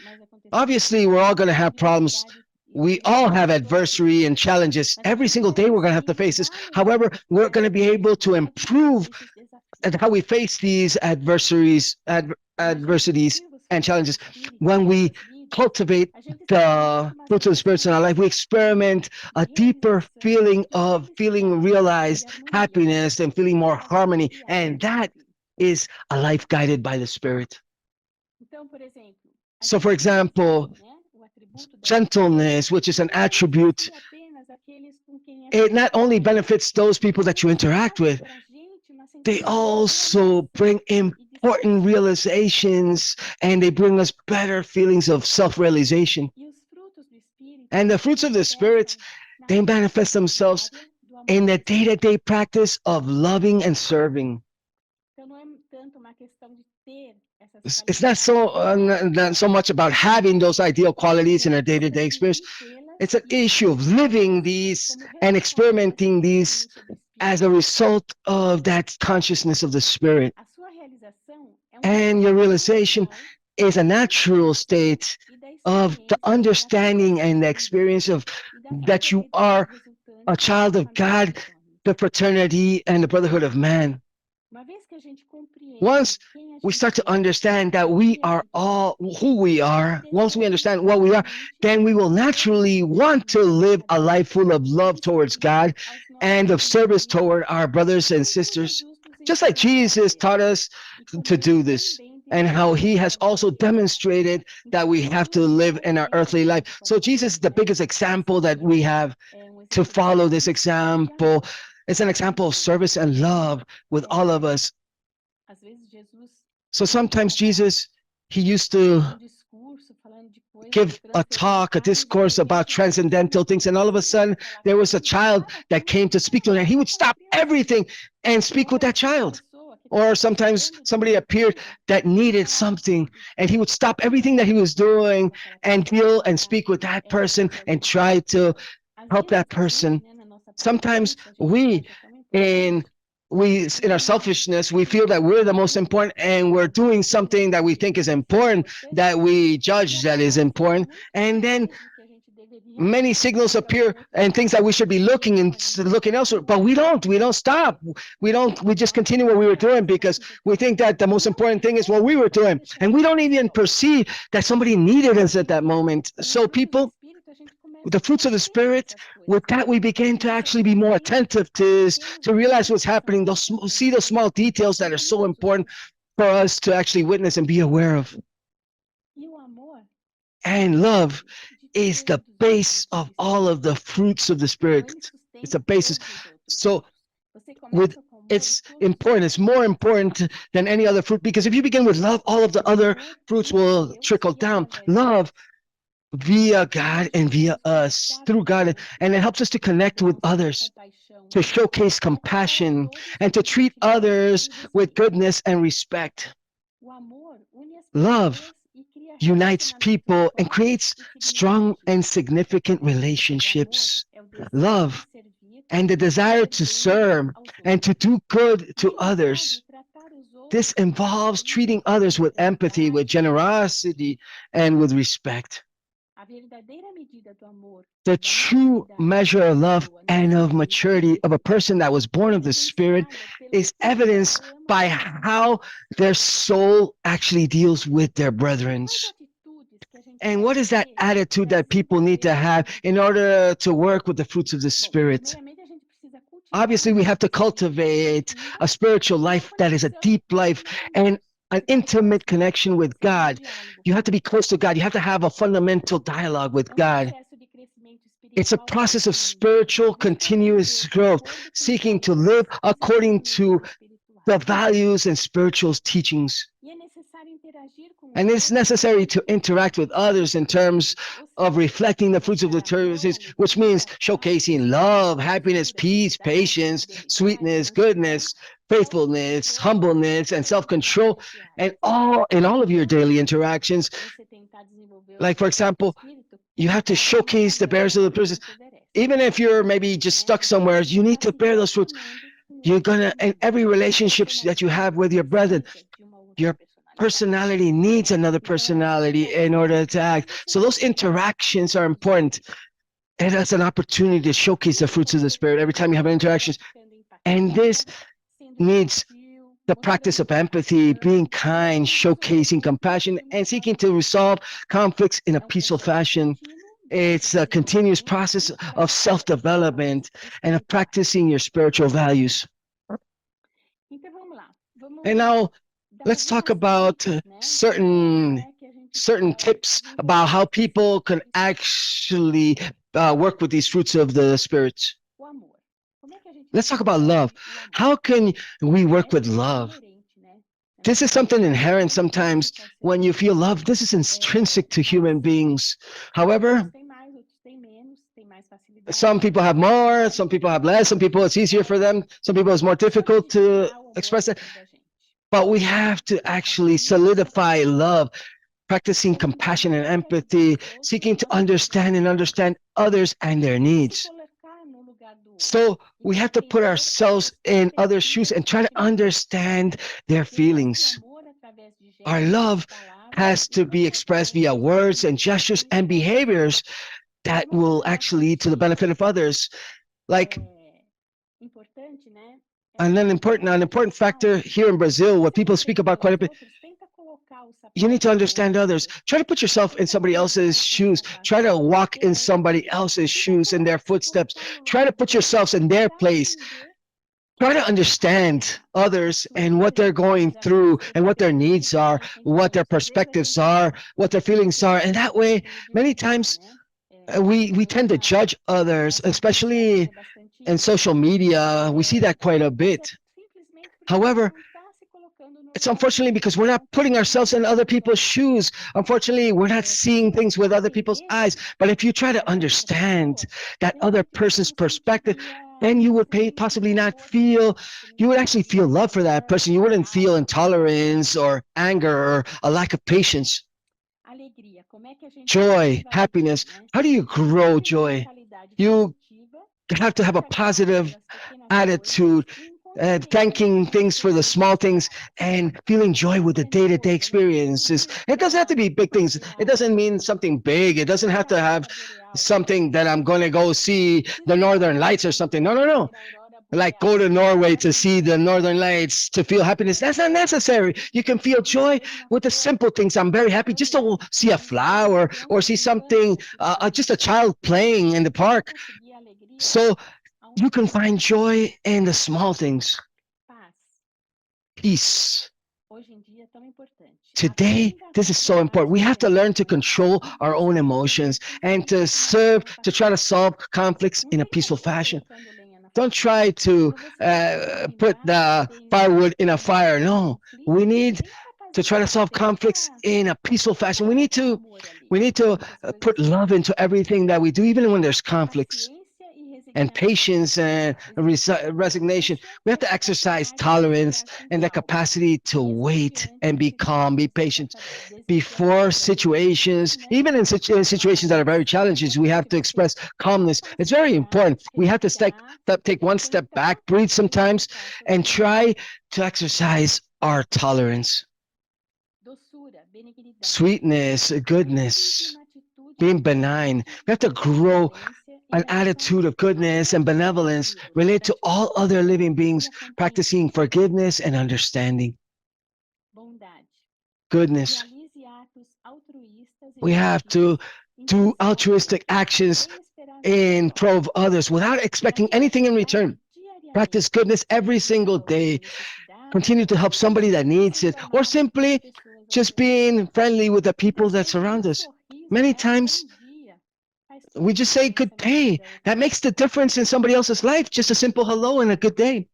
Obviously, we're all going to have problems. We all have adversity and challenges. Every single day we're going to have to face this. However, we're going to be able to improve at how we face these adversities and challenges. When we cultivate the fruits of the Spirit in our life, we experiment a deeper feeling of feeling realized happiness and feeling more harmony. And that is a life guided by the Spirit. So, for example, gentleness, which is an attribute, it not only benefits those people that you interact with, they also bring important realizations, and they bring us better feelings of self-realization. And the fruits of the Spirit, they manifest themselves in the day-to-day practice of loving and serving. It's not so much about having those ideal qualities in our day-to-day experience. It's an issue of living these and experimenting these as a result of that consciousness of the Spirit. And your realization is a natural state of the understanding and the experience of that you are a child of God, the fraternity and the brotherhood of man. Once we start to understand that we are all who we are, once we understand what we are, then we will naturally want to live a life full of love towards God and of service toward our brothers and sisters, just like Jesus taught us to do this, and how he has also demonstrated that we have to live in our earthly life. So Jesus is the biggest example that we have to follow. This example is an example of service and love with all of us. So sometimes Jesus, he used to give a talk, a discourse about transcendental things, and all of a sudden there was a child that came to speak to him, and he would stop everything and speak with that child. Or sometimes somebody appeared that needed something, and he would stop everything that he was doing and deal and speak with that person and try to help that person. Sometimes in our selfishness, we feel that we're the most important, and we're doing something that we think is important, that we judge that is important, and then many signals appear and things that we should be looking elsewhere, but we don't stop. We just continue what we were doing because we think that the most important thing is what we were doing, and we don't even perceive that somebody needed us at that moment. So people, with the fruits of the Spirit, with that we begin to actually be more attentive to realize what's happening, see those small details that are so important for us to actually witness and be aware of. And love is the base of all of the fruits of the Spirit. It's a basis. So it's important. It's more important than any other fruit, because if you begin with love, all of the other fruits will trickle down. Love via God and via us, through God, and it helps us to connect with others, to showcase compassion, and to treat others with goodness and respect. Love unites people and creates strong and significant relationships. Love and the desire to serve and to do good to others. This involves treating others with empathy, with generosity, and with respect. The true measure of love and of maturity of a person that was born of the Spirit is evidenced by how their soul actually deals with their brethren. And what is that attitude that people need to have in order to work with the fruits of the Spirit? Obviously, we have to cultivate a spiritual life that is a deep life and an intimate connection with God. You have to be close to God. You have to have a fundamental dialogue with God. It's a process of spiritual continuous growth, seeking to live according to the values and spiritual teachings. And it's necessary to interact with others in terms of reflecting the fruits of the Spirit, which means showcasing love, happiness, peace, patience, sweetness, goodness, faithfulness, humbleness, and self-control, and in all of your daily interactions. Like, for example, you have to showcase the bearers of the fruits. Even if you're maybe just stuck somewhere, you need to bear those fruits. You're gonna, in every relationship that you have with your brethren, your personality needs another personality in order to act. So those interactions are important. And that's an opportunity to showcase the fruits of the Spirit every time you have interactions. And this needs the practice of empathy, being kind, showcasing compassion, and seeking to resolve conflicts in a peaceful fashion. It's a continuous process of self-development and of practicing your spiritual values. And now let's talk about certain tips about how people can actually work with these fruits of the Spirit. Let's talk about love. How can we work with love? This is something inherent sometimes. When you feel love, this is intrinsic to human beings. However, some people have more, some people have less, some people it's easier for them, some people it's more difficult to express it. But we have to actually solidify love, practicing compassion and empathy, seeking to understand others and their needs. So we have to put ourselves in others' shoes and try to understand their feelings. Our love has to be expressed via words and gestures and behaviors that will actually lead to the benefit of others. Like, an important factor here in Brazil, what people speak about quite a bit, you need to understand others. Try to put yourself in somebody else's shoes. Try to walk in somebody else's shoes, in their footsteps. Try to put yourselves in their place. Try to understand others and what they're going through and what their needs are, what their perspectives are, what their feelings are. And that way, many times, we tend to judge others, especially in social media. We see that quite a bit. However, it's unfortunately because we're not putting ourselves in other people's shoes. Unfortunately, we're not seeing things with other people's eyes. But if you try to understand that other person's perspective, then you would possibly not feel, you would actually feel love for that person. You wouldn't feel intolerance or anger or a lack of patience. Joy, happiness. How do you grow joy? You have to have a positive attitude, thanking things for the small things and feeling joy with the day-to-day experiences. It doesn't have to be big things. It doesn't mean something big. It doesn't have to have something that I'm going to go see the Northern Lights or something. No. Like go to Norway to see the Northern Lights, to feel happiness. That's not necessary. You can feel joy with the simple things. I'm very happy just to see a flower or see something, just a child playing in the park. So you can find joy in the small things. Peace. Today, this is so important. We have to learn to control our own emotions and to try to solve conflicts in a peaceful fashion. Don't try to put the firewood in a fire. No, we need to try to solve conflicts in a peaceful fashion. We need to put love into everything that we do, even when there's conflicts. And patience and resignation. We have to exercise tolerance and the capacity to wait and be calm, be patient before situations, even in situations that are very challenging. We have to express calmness. It's very important. We have to take one step back, breathe sometimes, and try to exercise our tolerance. Sweetness, goodness. being benign. We have to grow an attitude of goodness and benevolence, relate to all other living beings, practicing forgiveness and understanding. Goodness. We have to do altruistic actions in pro of others without expecting anything in return. Practice goodness every single day. Continue to help somebody that needs it, or simply just being friendly with the people that surround us. Many times, we just say good day. That makes the difference in somebody else's life. Just a simple hello and a good day.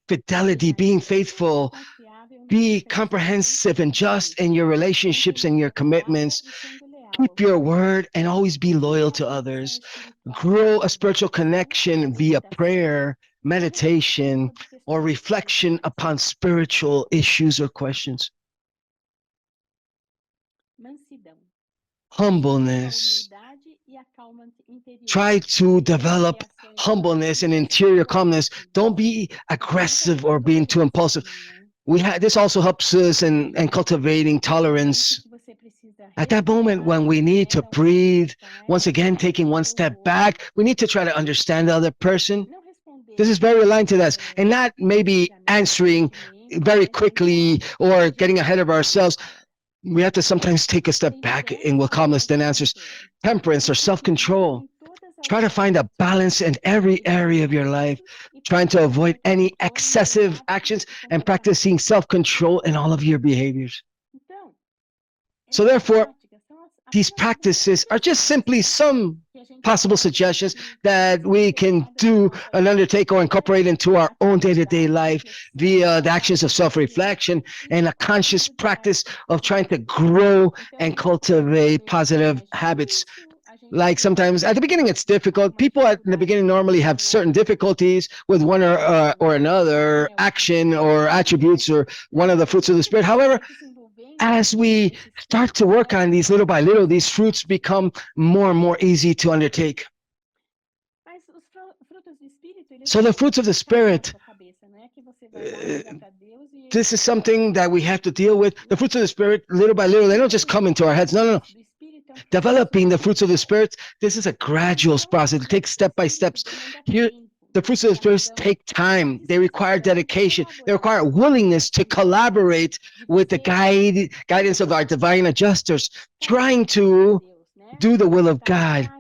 Fidelity, being faithful, be comprehensive and just in your relationships and your commitments. Keep your word and always be loyal to others. Grow a spiritual connection via prayer, meditation, or reflection upon spiritual issues or questions. Humbleness. Try to develop humbleness and interior calmness. Don't be aggressive or being too impulsive. This also helps us in cultivating tolerance. At that moment when we need to breathe, once again, taking one step back, we need to try to understand the other person. This is very aligned to this, and not maybe answering very quickly or getting ahead of ourselves. We have to sometimes take a step back and with calmness then answers. Temperance or self-control. Try to find a balance in every area of your life, trying to avoid any excessive actions and practicing self-control in all of your behaviors. So therefore, these practices are just simply some possible suggestions that we can do and undertake or incorporate into our own day-to-day life via the actions of self-reflection and a conscious practice of trying to grow and cultivate positive habits. Like sometimes at the beginning it's difficult. People at the beginning normally have certain difficulties with one or another action or attributes or one of the fruits of the Spirit. However, as we start to work on these little by little, these fruits become more and more easy to undertake. So the fruits of the Spirit, this is something that we have to deal with. The fruits of the Spirit, little by little, they don't just come into our heads. No. Developing the fruits of the Spirit, this is a gradual process. It takes step by steps. Here, the fruits of the Spirit take time. They require dedication. They require willingness to collaborate with the guidance of our divine adjusters, trying to do the will of God.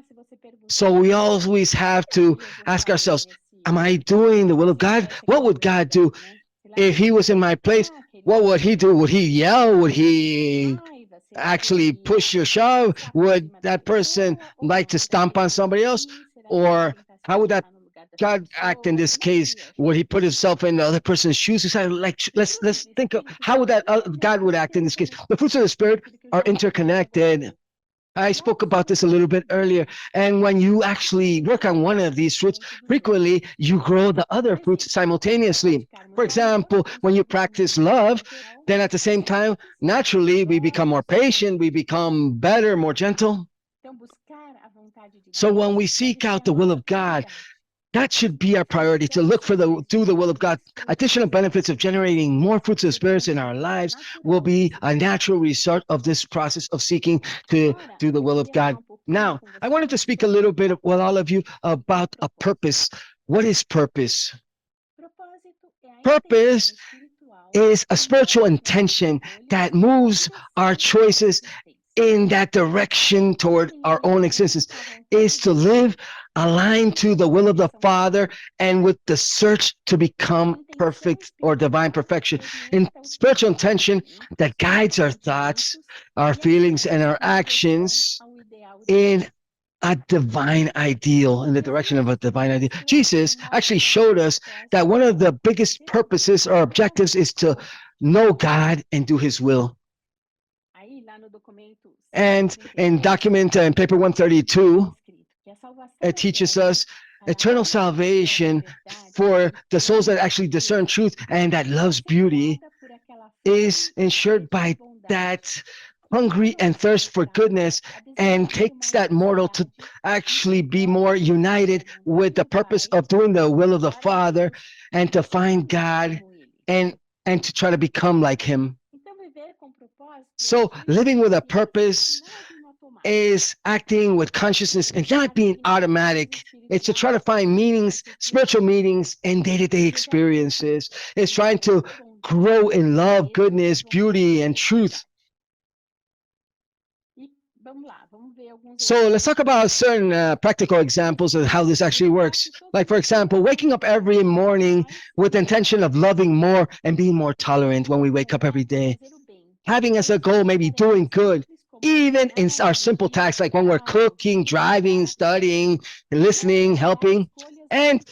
So we always have to ask ourselves, am I doing the will of God? What would God do? If he was in my place, what would he do? Would he yell? Would he actually push or shove? Would that person like to stomp on somebody else? Or how would that God act in this case? Would he put himself in the other person's shoes? Like, let's think of how would that God would act in this case. The fruits of the Spirit are interconnected. I spoke about this a little bit earlier. And when you actually work on one of these fruits, frequently you grow the other fruits simultaneously. For example, when you practice love, then at the same time, naturally, we become more patient, we become better, more gentle. So when we seek out the will of God, that should be our priority, to look for do the will of God. Additional benefits of generating more fruits of the Spirit in our lives will be a natural result of this process of seeking to do the will of God. Now, I wanted to speak a little bit with all of you about a purpose. What is purpose? Purpose is a spiritual intention that moves our choices in that direction toward our own existence, is to live aligned to the will of the Father and with the search to become perfect or divine perfection. In spiritual intention that guides our thoughts, our feelings, and our actions in a divine ideal, in the direction of a divine ideal. Jesus actually showed us that one of the biggest purposes or objectives is to know God and do his will. And in document in paper 132, it teaches us eternal salvation for the souls that actually discern truth and that loves beauty is ensured by that hungry and thirst for goodness, and takes that mortal to actually be more united with the purpose of doing the will of the Father and to find God and to try to become like him. So living with a purpose is acting with consciousness and not being automatic. It's to try to find meanings, spiritual meanings in day-to-day experiences. It's trying to grow in love, goodness, beauty, and truth. So let's talk about certain practical examples of how this actually works. Like, for example, waking up every morning with the intention of loving more and being more tolerant when we wake up every day. Having as a goal, maybe doing good, even in our simple tasks, like when we're cooking, driving, studying, listening, helping, and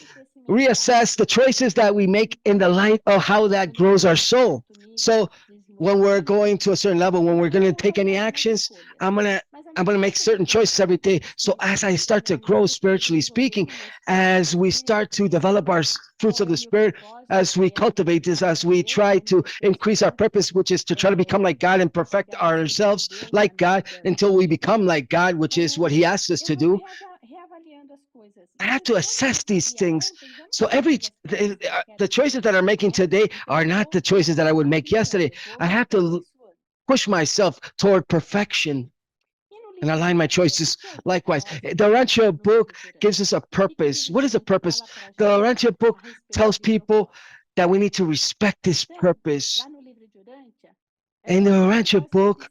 reassess the choices that we make in the light of how that grows our soul. So when we're going to a certain level, when we're going to take any actions, I'm going to make certain choices every day. So as I start to grow spiritually speaking, as we start to develop our fruits of the Spirit, as we cultivate this, as we try to increase our purpose, which is to try to become like God and perfect ourselves like God until we become like God, which is what He asks us to do. I have to assess these things. So the choices that I'm making today are not the choices that I would make yesterday. I have to push myself toward perfection and align my choices likewise. The Urantia book gives us a purpose. What is a purpose? The Urantia book tells people that we need to respect this purpose. In the Urantia book,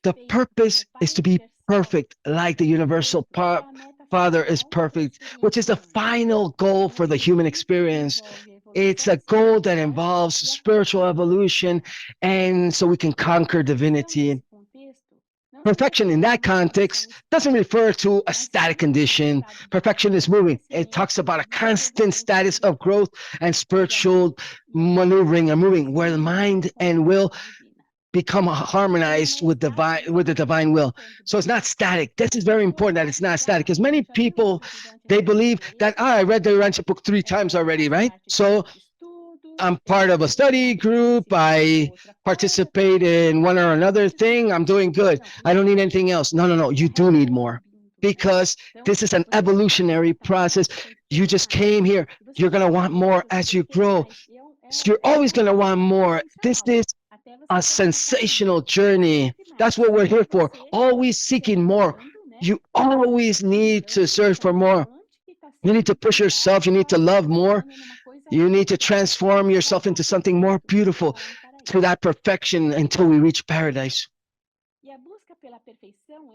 the purpose is to be perfect, like the universal Father is perfect, which is the final goal for the human experience. It's a goal that involves spiritual evolution, and so we can conquer divinity. Perfection in that context doesn't refer to a static condition. Perfection is moving. It talks about a constant status of growth and spiritual maneuvering and moving, where the mind and will become harmonized with the divine will. So it's not static. This is very important that it's not static, because many people, they believe that I read the Urantia book 3 times already, right? So I'm part of a study group, I participate in one or another thing, I'm doing good, I don't need anything else. No, you do need more, because this is an evolutionary process. You just came here, you're going to want more as you grow. So you're always going to want more. This is a sensational journey. That's what we're here for, always seeking more. You always need to search for more. You need to push yourself, you need to love more. You need to transform yourself into something more beautiful, to that perfection until we reach paradise.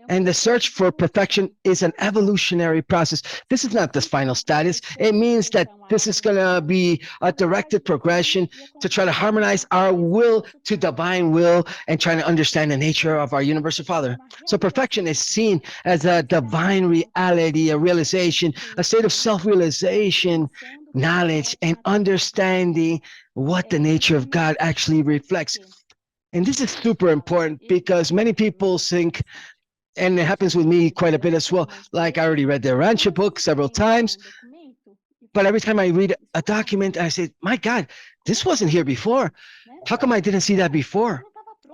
And the search for perfection is an evolutionary process. This is not the final status. It means that this is going to be a directed progression to try to harmonize our will to divine will and trying to understand the nature of our universal Father. So perfection is seen as a divine reality, a realization, a state of self-realization, knowledge, and understanding what the nature of God actually reflects. And this is super important, because many people think, and it happens with me quite a bit as well, like I already read the Urantia book several times, but every time I read a document, I say, my God, this wasn't here before. How come I didn't see that before?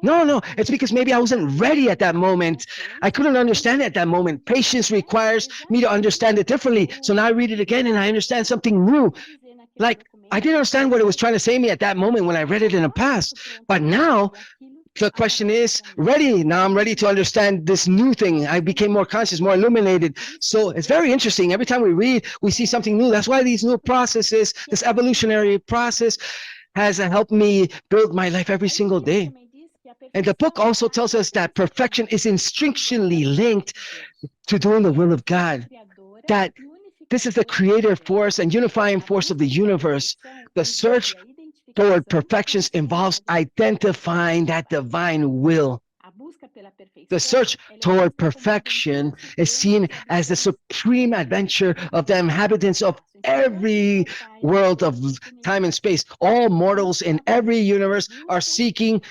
No, it's because maybe I wasn't ready at that moment. I couldn't understand it at that moment. Patience requires me to understand it differently. So now I read it again and I understand something new. Like, I didn't understand what it was trying to say to me at that moment when I read it in the past. But now, the question is ready. Now I'm ready to understand this new thing. I became more conscious, more illuminated. So it's very interesting. Every time we read, we see something new. That's why these new processes, this evolutionary process, has helped me build my life every single day. And the book also tells us that perfection is instinctually linked to doing the will of God. That this is the creative force and unifying force of the universe. The search toward perfection involves identifying that divine will. The search toward perfection is seen as the supreme adventure of the inhabitants of every world of time and space. All mortals in every universe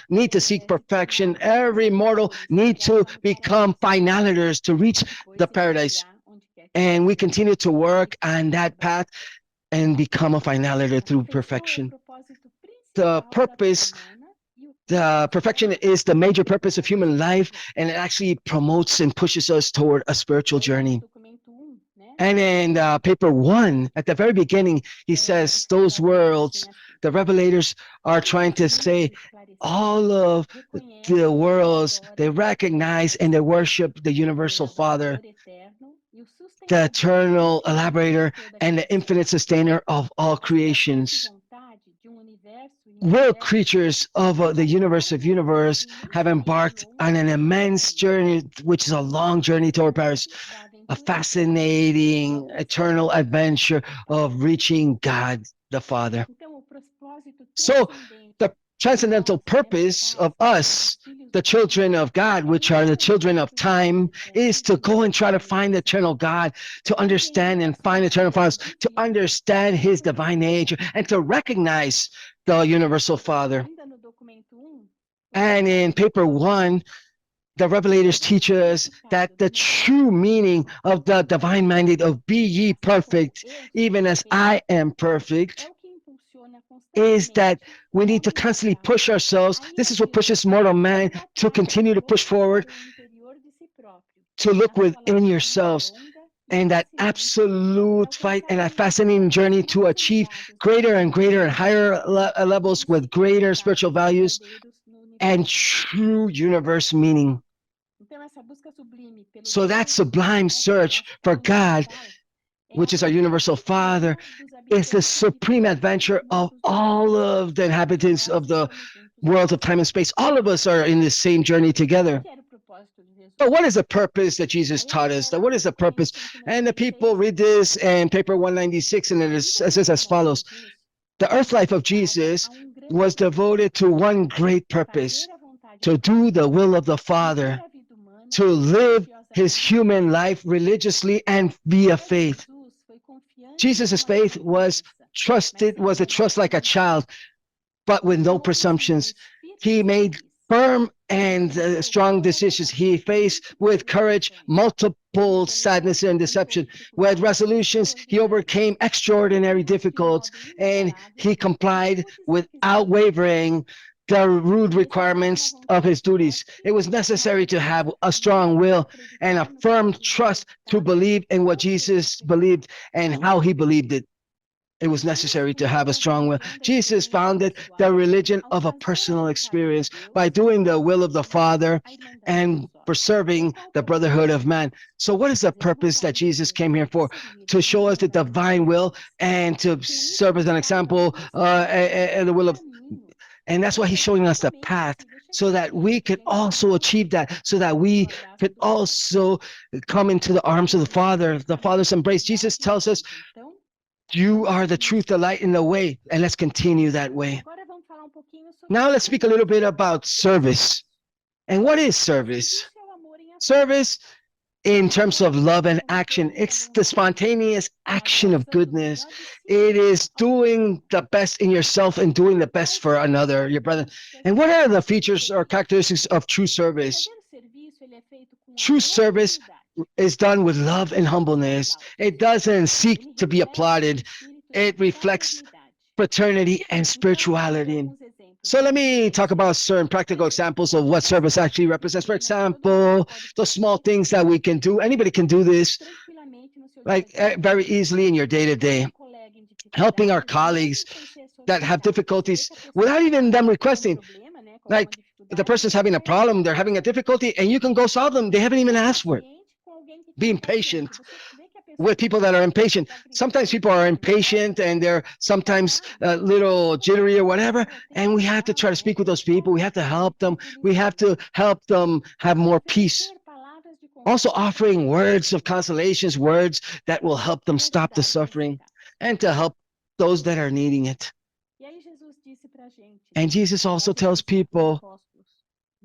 need to seek perfection. Every mortal needs to become finaliters to reach the paradise. And we continue to work on that path and become a finaliter through perfection. The perfection is the major purpose of human life, and it actually promotes and pushes us toward a spiritual journey. And in paper 1, at the very beginning, he says those words The revelators are trying to say all of the worlds, they recognize and they worship the universal Father, the eternal elaborator and the infinite sustainer of all creations. We're creatures of the universe have embarked on an immense journey, which is a long journey toward Paris, a fascinating eternal adventure of reaching God the Father. So the transcendental purpose of us, the children of God, which are the children of time, is to go and try to find the eternal God, to understand and find eternal fathers, to understand his divine nature, and to recognize the universal Father. And in paper 1, the revelators teach us that the true meaning of the divine mandate of be ye perfect, even as I am perfect, is that we need to constantly push ourselves. This is what pushes mortal man to continue to push forward, to look within yourselves, and that absolute fight and that fascinating journey to achieve greater and greater and higher levels with greater spiritual values and true universe meaning. So that sublime search for God, which is our universal Father, is the supreme adventure of all of the inhabitants of the world of time and space. All of us are in this same journey together. But what is the purpose that Jesus taught us? What is the purpose? And the people read this in paper 196, and it says as follows. The earth life of Jesus was devoted to one great purpose, to do the will of the Father, to live his human life religiously and via faith. Jesus' faith was a trust like a child, but with no presumptions. He made firm and strong decisions. He faced with courage multiple sadness and deception. With resolutions, he overcame extraordinary difficulties, and he complied without wavering the rude requirements of his duties. It was necessary to have a strong will and a firm trust to believe in what Jesus believed and how he believed it. It was necessary to have a strong will. Jesus founded the religion of a personal experience by doing the will of the Father and preserving the brotherhood of man. So what is the purpose that Jesus came here for? To show us the divine will and to serve as an example and the will of, and that's why he's showing us the path so that we could also achieve that, so that we could also come into the arms of the Father's embrace. Jesus tells us, you are the truth, the light, and the way, and let's continue that way. Now let's speak a little bit about service. And what is service? Service, in terms of love and action, it's the spontaneous action of goodness. It is doing the best in yourself and doing the best for another, your brother. And what are the features or characteristics of true service? True service is done with love and humbleness. It doesn't seek to be applauded. It reflects fraternity and spirituality. So let me talk about certain practical examples of what service actually represents. For example, those small things that we can do. Anybody can do this, like very easily in your day-to-day. Helping our colleagues that have difficulties without even them requesting. Like the person's having a problem, they're having a difficulty, and you can go solve them. They haven't even asked for it. Being patient with people that are impatient. Sometimes people are impatient and they're sometimes a little jittery or whatever, and we have to try to speak with those people. We have to help them. We have to help them have more peace. Also offering words of consolations, words that will help them stop the suffering and to help those that are needing it. And Jesus also tells people,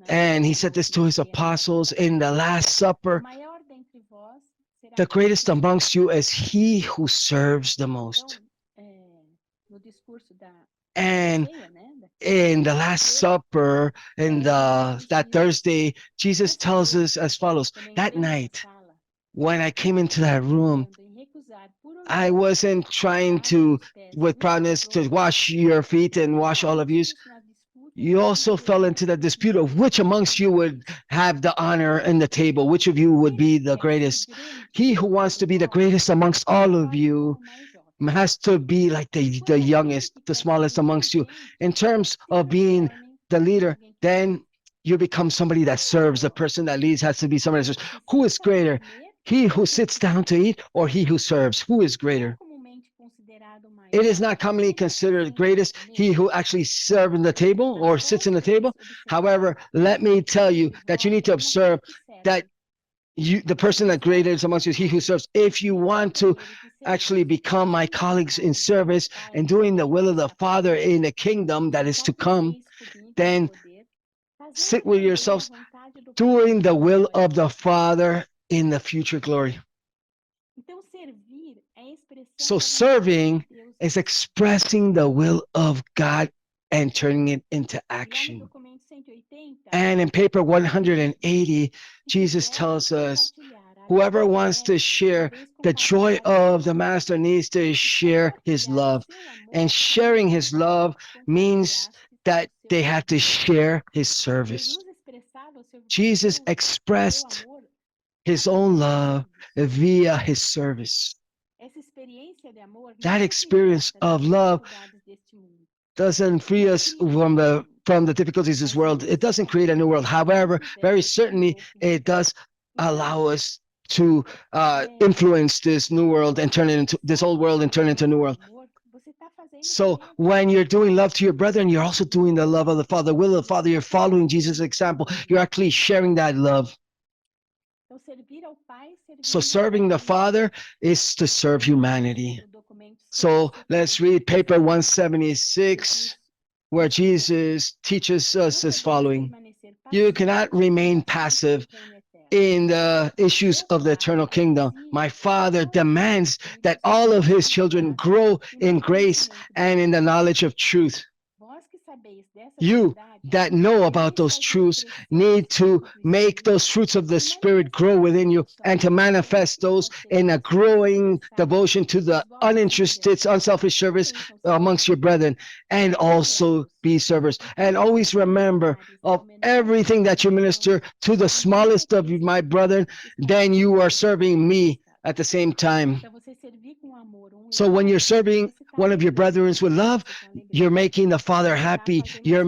and he said this to his apostles in the Last Supper, the greatest amongst you is he who serves the most. And in the Last Supper, in that Thursday, Jesus tells us as follows. That night, when I came into that room, I wasn't trying to, with proudness, to wash your feet and wash all of you. You also fell into the dispute of which amongst you would have the honor in the table, which of you would be the greatest. He who wants to be the greatest amongst all of you has to be like the youngest, the smallest amongst you. In terms of being the leader, then you become somebody that serves. The person that leads has to be somebody that serves. Who is greater? He who sits down to eat or he who serves? Who is greater? It is not commonly considered greatest he who actually serves in the table or sits in the table. However, let me tell you that you need to observe that the person that greater is amongst you is he who serves. If you want to actually become my colleagues in service and doing the will of the Father in the kingdom that is to come, then sit with yourselves doing the will of the Father in the future glory. So serving is expressing the will of God and turning it into action. And in paper 180, Jesus tells us, whoever wants to share the joy of the master needs to share his love. And sharing his love means that they have to share his service. Jesus expressed his own love via his service. That experience of love doesn't free us from the difficulties of this world. It doesn't create a new world. However, very certainly it does allow us to influence this new world and turn it into this old world and turn it into a new world. So when you're doing love to your brethren, you're also doing the love of the Father, the will of the Father. You're following Jesus' example. You're actually sharing that love. So serving the Father is to serve humanity. So let's read paper 176, where Jesus teaches us as following. You cannot remain passive in the issues of the eternal kingdom. My Father demands that all of his children grow in grace and in the knowledge of truth. You that know about those truths need to make those fruits of the Spirit grow within you and to manifest those in a growing devotion to the uninterested, unselfish service amongst your brethren, and also be servers. And always remember, of everything that you minister to the smallest of my brethren, then you are serving me at the same time. So when you're serving one of your brethren with love, you're making the Father happy. You're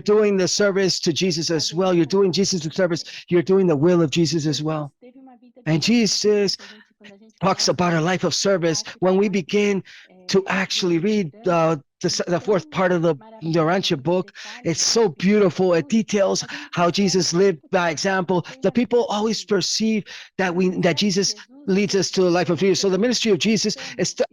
doing the service to Jesus as well. You're doing Jesus' service. You're doing the will of Jesus as well. And Jesus talks about a life of service. When we begin to actually read the fourth part of the Urantiathon book, it's so beautiful. It details how Jesus lived by example. The people always perceive that Jesus leads us to a life of Jesus. So the ministry of Jesus is to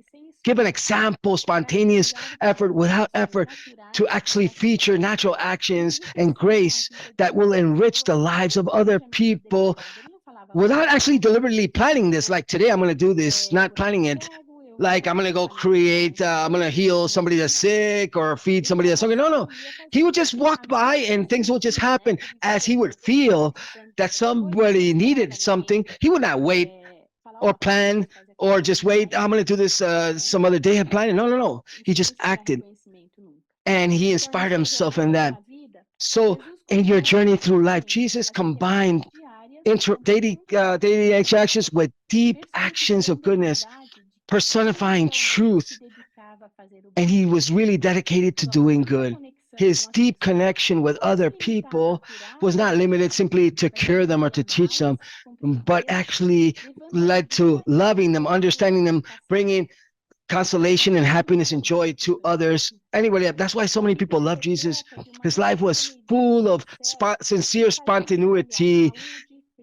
give an example, spontaneous effort without effort, to actually feature natural actions and grace that will enrich the lives of other people without actually deliberately planning this. Like today, I'm going to do this, not planning it. Like I'm going to go I'm going to heal somebody that's sick or feed somebody that's hungry. No. He would just walk by and things will just happen as he would feel that somebody needed something. He would not wait or plan or just wait. I'm going to do this some other day and plan it. No. He just acted and he inspired himself in that. So in your journey through life, Jesus combined daily actions with deep actions of goodness, personifying truth, and he was really dedicated to doing good. His deep connection with other people was not limited simply to cure them or to teach them, but actually led to loving them, understanding them, bringing consolation and happiness and joy to others. Anyway, that's why so many people love Jesus. His life was full of sincere spontaneity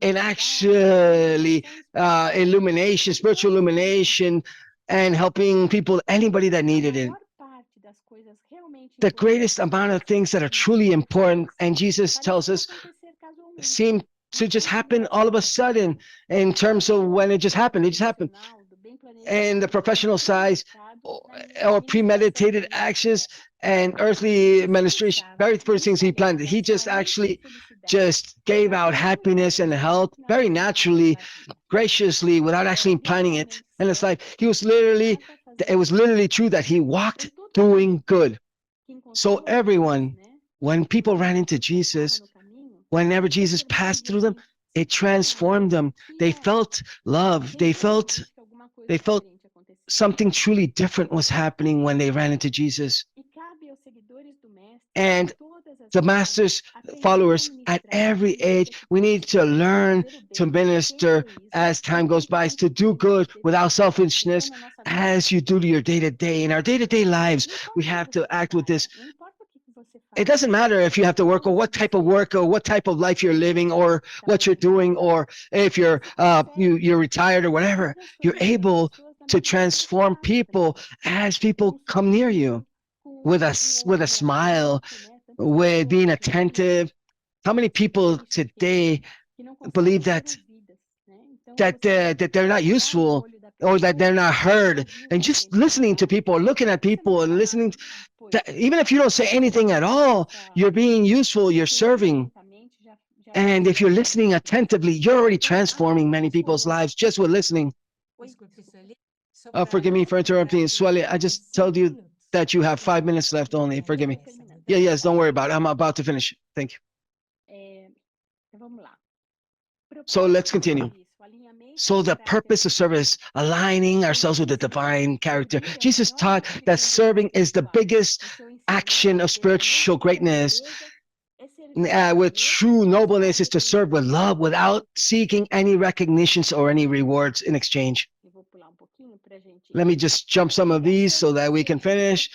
and actually illumination, spiritual illumination, and helping people, anybody that needed it. The greatest amount of things that are truly important, and Jesus tells us, seem to just happen all of a sudden in terms of when it just happened. And the professional side or premeditated actions and earthly administration, very first things he planned. He just actually just gave out happiness and health very naturally, graciously, without actually planning it. And it's like it was literally true that he walked doing good. So everyone, when people ran into Jesus, whenever Jesus passed through them, it transformed them. They felt love. They felt something truly different was happening when they ran into Jesus. And the master's followers at every age, we need to learn to minister as time goes by, to do good without selfishness as you do to your day-to-day. In our day-to-day lives, we have to act with this. It doesn't matter if you have to work or what type of work or what type of life you're living or what you're doing, or if you're you're retired or whatever. You're able to transform people as people come near you with a smile, with being attentive. How many people today believe that they're not useful or that they're not heard? And just listening to people, or looking at people, and listening even if you don't say anything at all, you're being useful, you're serving. And if you're listening attentively, you're already transforming many people's lives just with listening. Forgive me for interrupting, Sueli. I just told you that you have 5 minutes left only. Forgive me. Yes, don't worry about it. I'm about to finish. Thank you. So let's continue. So the purpose of service, aligning ourselves with the divine character. Jesus taught that serving is the biggest action of spiritual greatness. With true nobleness is to serve with love without seeking any recognitions or any rewards in exchange. Let me just jump some of these so that we can finish.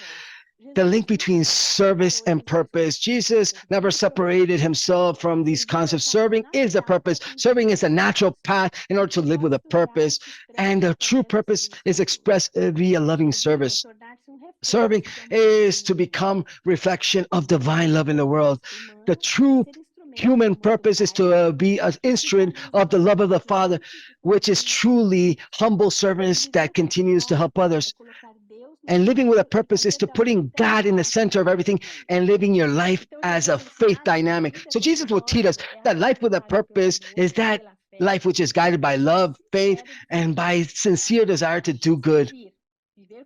The link between service and purpose. Jesus never separated himself from these concepts. Serving is a purpose. Serving is a natural path in order to live with a purpose. And the true purpose is expressed via loving service. Serving is to become reflection of divine love in the world. The true human purpose is to be an instrument of the love of the Father, which is truly humble service that continues to help others. And living with a purpose is to putting God in the center of everything and living your life as a faith dynamic. So Jesus will teach us that life with a purpose is that life which is guided by love, faith, and by sincere desire to do good.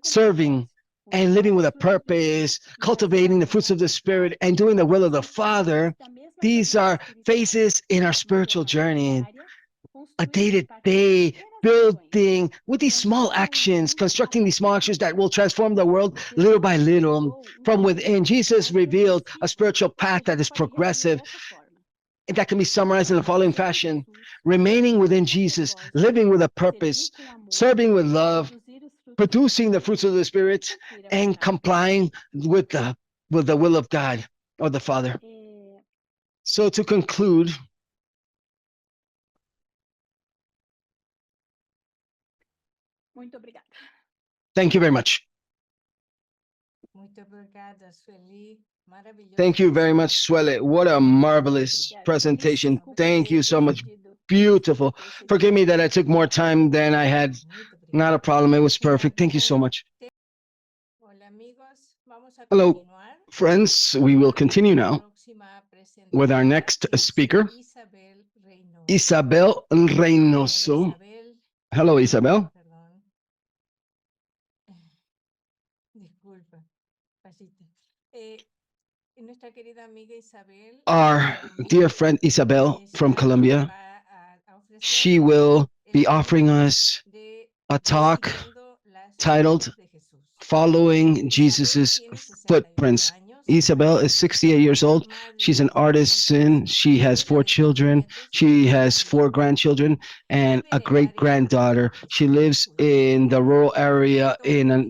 Serving and living with a purpose, cultivating the fruits of the Spirit, and doing the will of the Father, these are phases in our spiritual journey. A day-to-day building with these small actions, constructing these small actions that will transform the world little by little from within. Jesus revealed a spiritual path that is progressive, that can be summarized in the following fashion: remaining within Jesus, living with a purpose, serving with love, producing the fruits of the Spirit, and complying with the will of God or the Father. So to conclude, thank you very much. Thank you very much, Sueli. What a marvelous presentation. Thank you so much. Beautiful. Forgive me that I took more time than I had. Not a problem. It was perfect. Thank you so much. Hello, friends. We will continue now with our next speaker, Isabel Reynoso. Hello, Isabel. Our dear friend Isabel from Colombia, she will be offering us a talk titled Following Jesus's Footprints. Isabel is 68 years old. She's an artisan. She has 4 children. She has 4 grandchildren and a great-granddaughter. She lives in the rural area in a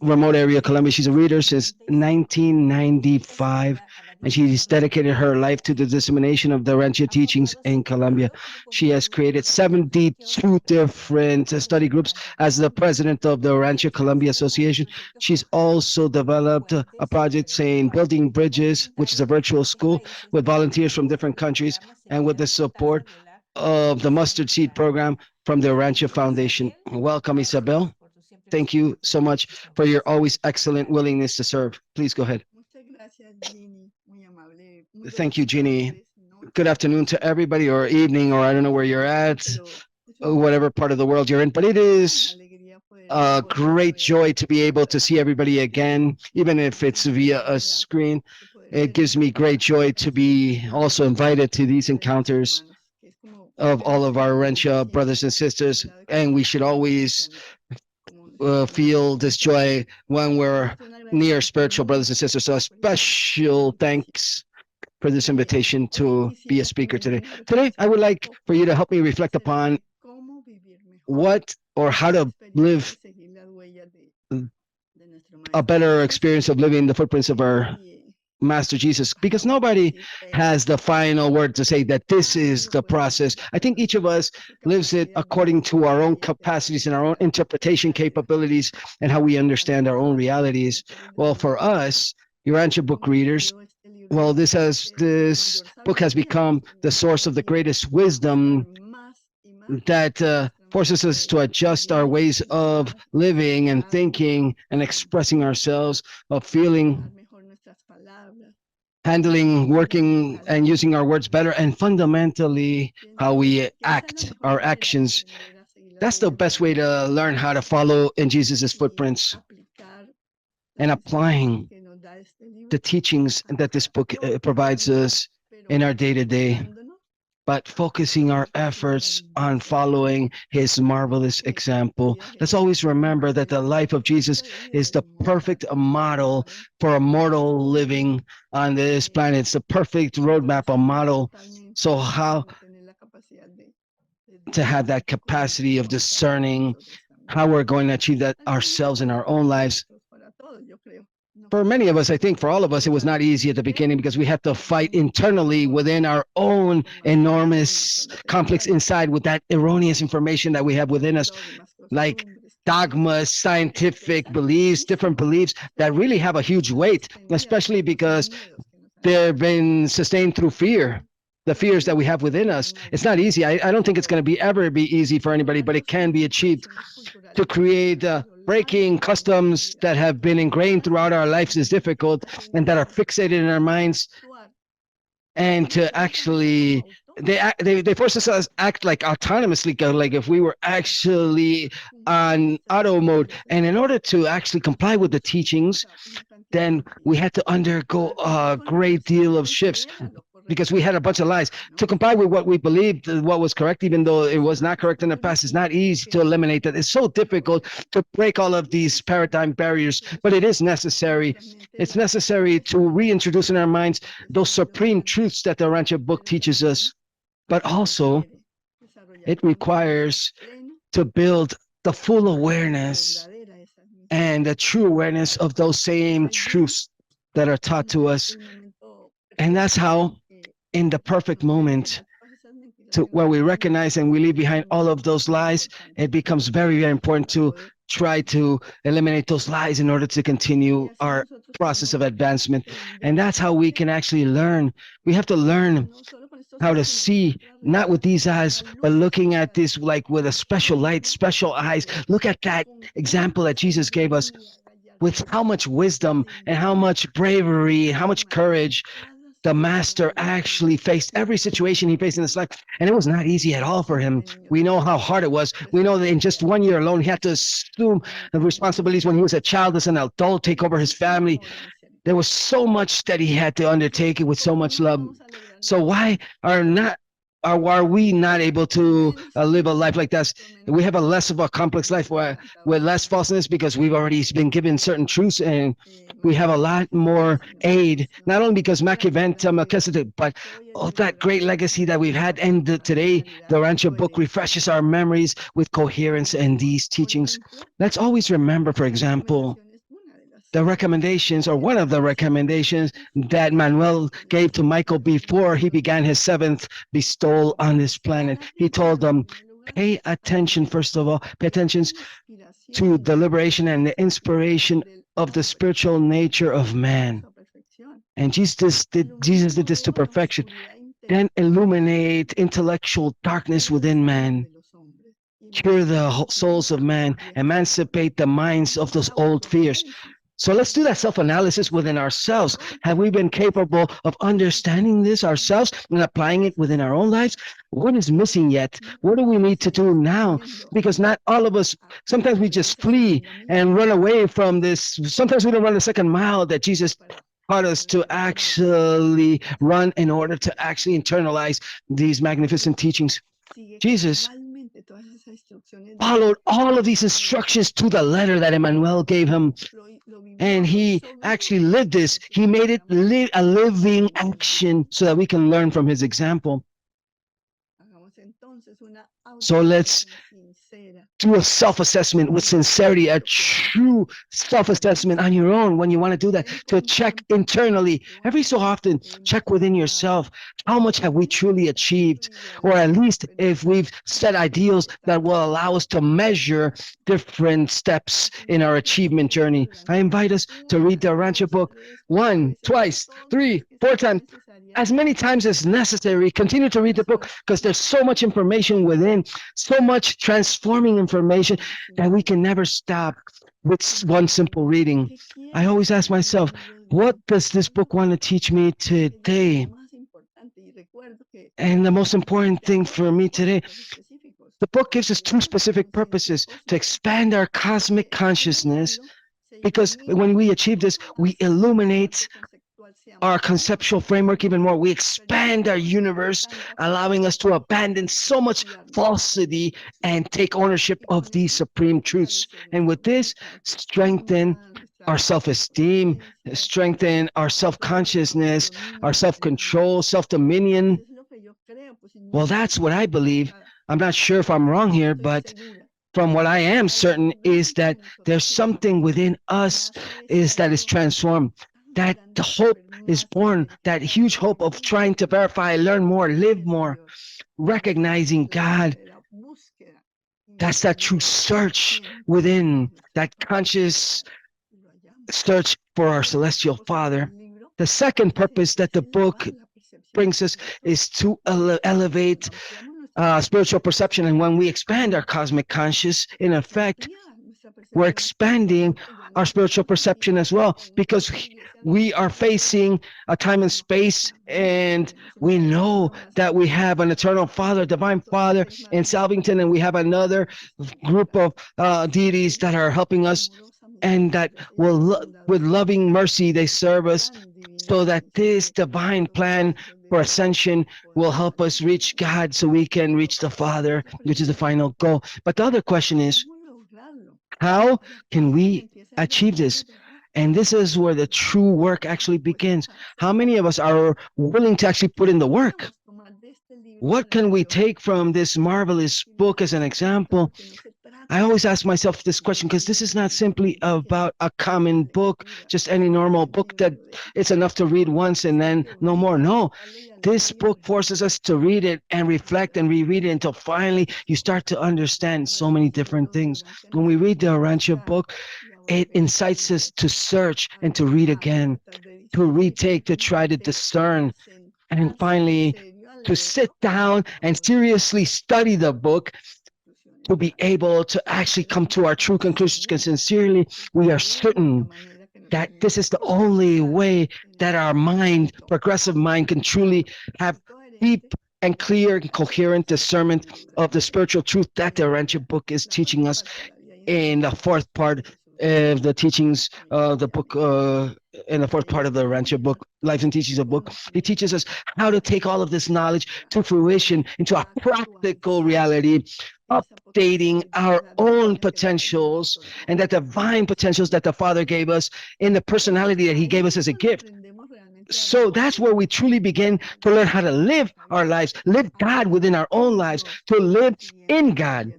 remote area of Colombia. She's a reader since 1995, and she's dedicated her life to the dissemination of the Urantia teachings in Colombia. She has created 72 different study groups as the president of the Urantia Colombia Association. She's also developed a project saying Building Bridges, which is a virtual school with volunteers from different countries and with the support of the Mustard Seed Program from the Urantia Foundation. Welcome, Isabel. Thank you so much for your always excellent willingness to serve. Please go ahead. Thank you, Jeannie. Good afternoon to everybody, or evening, or I don't know where you're at, whatever part of the world you're in, but it is a great joy to be able to see everybody again, even if it's via a screen. It gives me great joy to be also invited to these encounters of all of our Urantia brothers and sisters, and we should always feel this joy when we're near spiritual brothers and sisters. So a special thanks for this invitation to be a speaker today. Today, I would like for you to help me reflect upon what or how to live a better experience of living the footprints of our Master Jesus, because nobody has the final word to say that this is the process. I think each of us lives it according to our own capacities and our own interpretation capabilities and how we understand our own realities. Well, for us, Urantia book readers, well, this book has become the source of the greatest wisdom that forces us to adjust our ways of living and thinking and expressing ourselves, of feeling, handling, working, and using our words better, and fundamentally how we act, our actions. That's the best way to learn how to follow in Jesus's footprints and applying the teachings that this book provides us in our day-to-day, but focusing our efforts on following his marvelous example. Let's always remember that the life of Jesus is the perfect model for a mortal living on this planet. It's the perfect roadmap, a model. So how to have that capacity of discerning how we're going to achieve that ourselves in our own lives. For many of us, I think for all of us, it was not easy at the beginning because we had to fight internally within our own enormous conflicts inside with that erroneous information that we have within us, like dogmas, scientific beliefs, different beliefs that really have a huge weight, especially because they've been sustained through fear. The fears that we have within us. It's not easy. I don't think it's going to ever be easy for anybody, but it can be achieved. To create breaking customs that have been ingrained throughout our lives is difficult and that are fixated in our minds. And to actually, they force us to act like autonomously, like if we were actually on auto mode. And in order to actually comply with the teachings, then we had to undergo a great deal of shifts because we had a bunch of lies. To comply with what we believed what was correct, even though it was not correct in the past, is not easy to eliminate that. It's so difficult to break all of these paradigm barriers, but it is necessary. It's necessary to reintroduce in our minds those supreme truths that the Urantia book teaches us, but also it requires to build the full awareness and the true awareness of those same truths that are taught to us. And that's how, in the perfect moment, where we recognize and we leave behind all of those lies, it becomes very, very important to try to eliminate those lies in order to continue our process of advancement. And that's how we can actually learn. We have to learn how to see, not with these eyes, but looking at this like with a special light, special eyes. Look at that example that Jesus gave us with how much wisdom and how much bravery, how much courage the master actually faced every situation he faced in his life. And it was not easy at all for him. We know how hard it was. We know that in just 1 year alone, he had to assume the responsibilities when he was a child as an adult, take over his family. There was so much that he had to undertake it with so much love. So why are we not able to live a life like this? We have a less of a complex life with less falseness because we've already been given certain truths, and we have a lot more aid, not only because Melchizedek, but that great legacy that we've had. And today, the Urantia book refreshes our memories with coherence and these teachings. Let's always remember, for example, the recommendations, or one of the recommendations that Manuel gave to Michael before he began his 7th bestowal on this planet. He told them, pay attention, first of all, pay attention to the liberation and the inspiration of the spiritual nature of man. And Jesus did this to perfection. Then illuminate intellectual darkness within man. Cure the souls of man, emancipate the minds of those old fears. So let's do that self-analysis within ourselves. Have we been capable of understanding this ourselves and applying it within our own lives? What is missing yet? What do we need to do now? Because not all of us, sometimes we just flee and run away from this. Sometimes we don't run the second mile that Jesus taught us to actually run in order to actually internalize these magnificent teachings. Jesus followed all of these instructions to the letter that Emmanuel gave him. And he actually lived this. He made it a living action so that we can learn from his example. So let's do a self-assessment with sincerity, a true self-assessment on your own when you want to do that, to check internally. Every so often, check within yourself. How much have we truly achieved? Or at least if we've set ideals that will allow us to measure different steps in our achievement journey. I invite us to read the Urantia book 1, twice, 3, 4 times, as many times as necessary. Continue to read the book because there's so much information within, so much transforming information that we can never stop with one simple reading. I always ask myself, what does this book want to teach me today? And the most important thing for me today, the book gives us 2 specific purposes: to expand our cosmic consciousness, because when we achieve this, we illuminate our conceptual framework even more. We expand our universe, allowing us to abandon so much falsity and take ownership of these supreme truths. And with this, strengthen our self-esteem, strengthen our self-consciousness, our self-control, self-dominion. Well, that's what I believe. I'm not sure if I'm wrong here, but from what I am certain is that there's something within us that is transformed, that the hope is born, that huge hope of trying to verify, learn more, live more, recognizing God. That's that true search within, that conscious search for our celestial Father. The second purpose that the book brings us is to elevate spiritual perception. And when we expand our cosmic conscious, in effect, we're expanding our spiritual perception as well, because we are facing a time and space, and we know that we have an eternal Father, divine Father in Salvington, and we have another group of deities that are helping us, and that will with loving mercy they serve us, so that this divine plan for ascension will help us reach God so we can reach the Father, which is the final goal. But the other question is, how can we achieve this? And this is where the true work actually begins. How many of us are willing to actually put in the work? What can we take from this marvelous book as an example? I always ask myself this question because this is not simply about a common book, just any normal book that it's enough to read once and then no more. No, this book forces us to read it and reflect and reread it until finally you start to understand so many different things. When we read the Urantia book, it incites us to search and to read again, to retake, to try to discern, and finally to sit down and seriously study the book, to be able to actually come to our true conclusions, because sincerely we are certain that this is the only way that our mind, progressive mind, can truly have deep and clear and coherent discernment of the spiritual truth that the Urantia book is teaching us in the 4th part of the teachings of the book, in the 4th part of the Urantia book, Lives and Teachings of book. It teaches us how to take all of this knowledge to fruition into a practical reality, updating our own potentials and the divine potentials that the Father gave us in the personality that he gave us as a gift. So that's where we truly begin to learn how to live our lives, live God within our own lives, to live in God,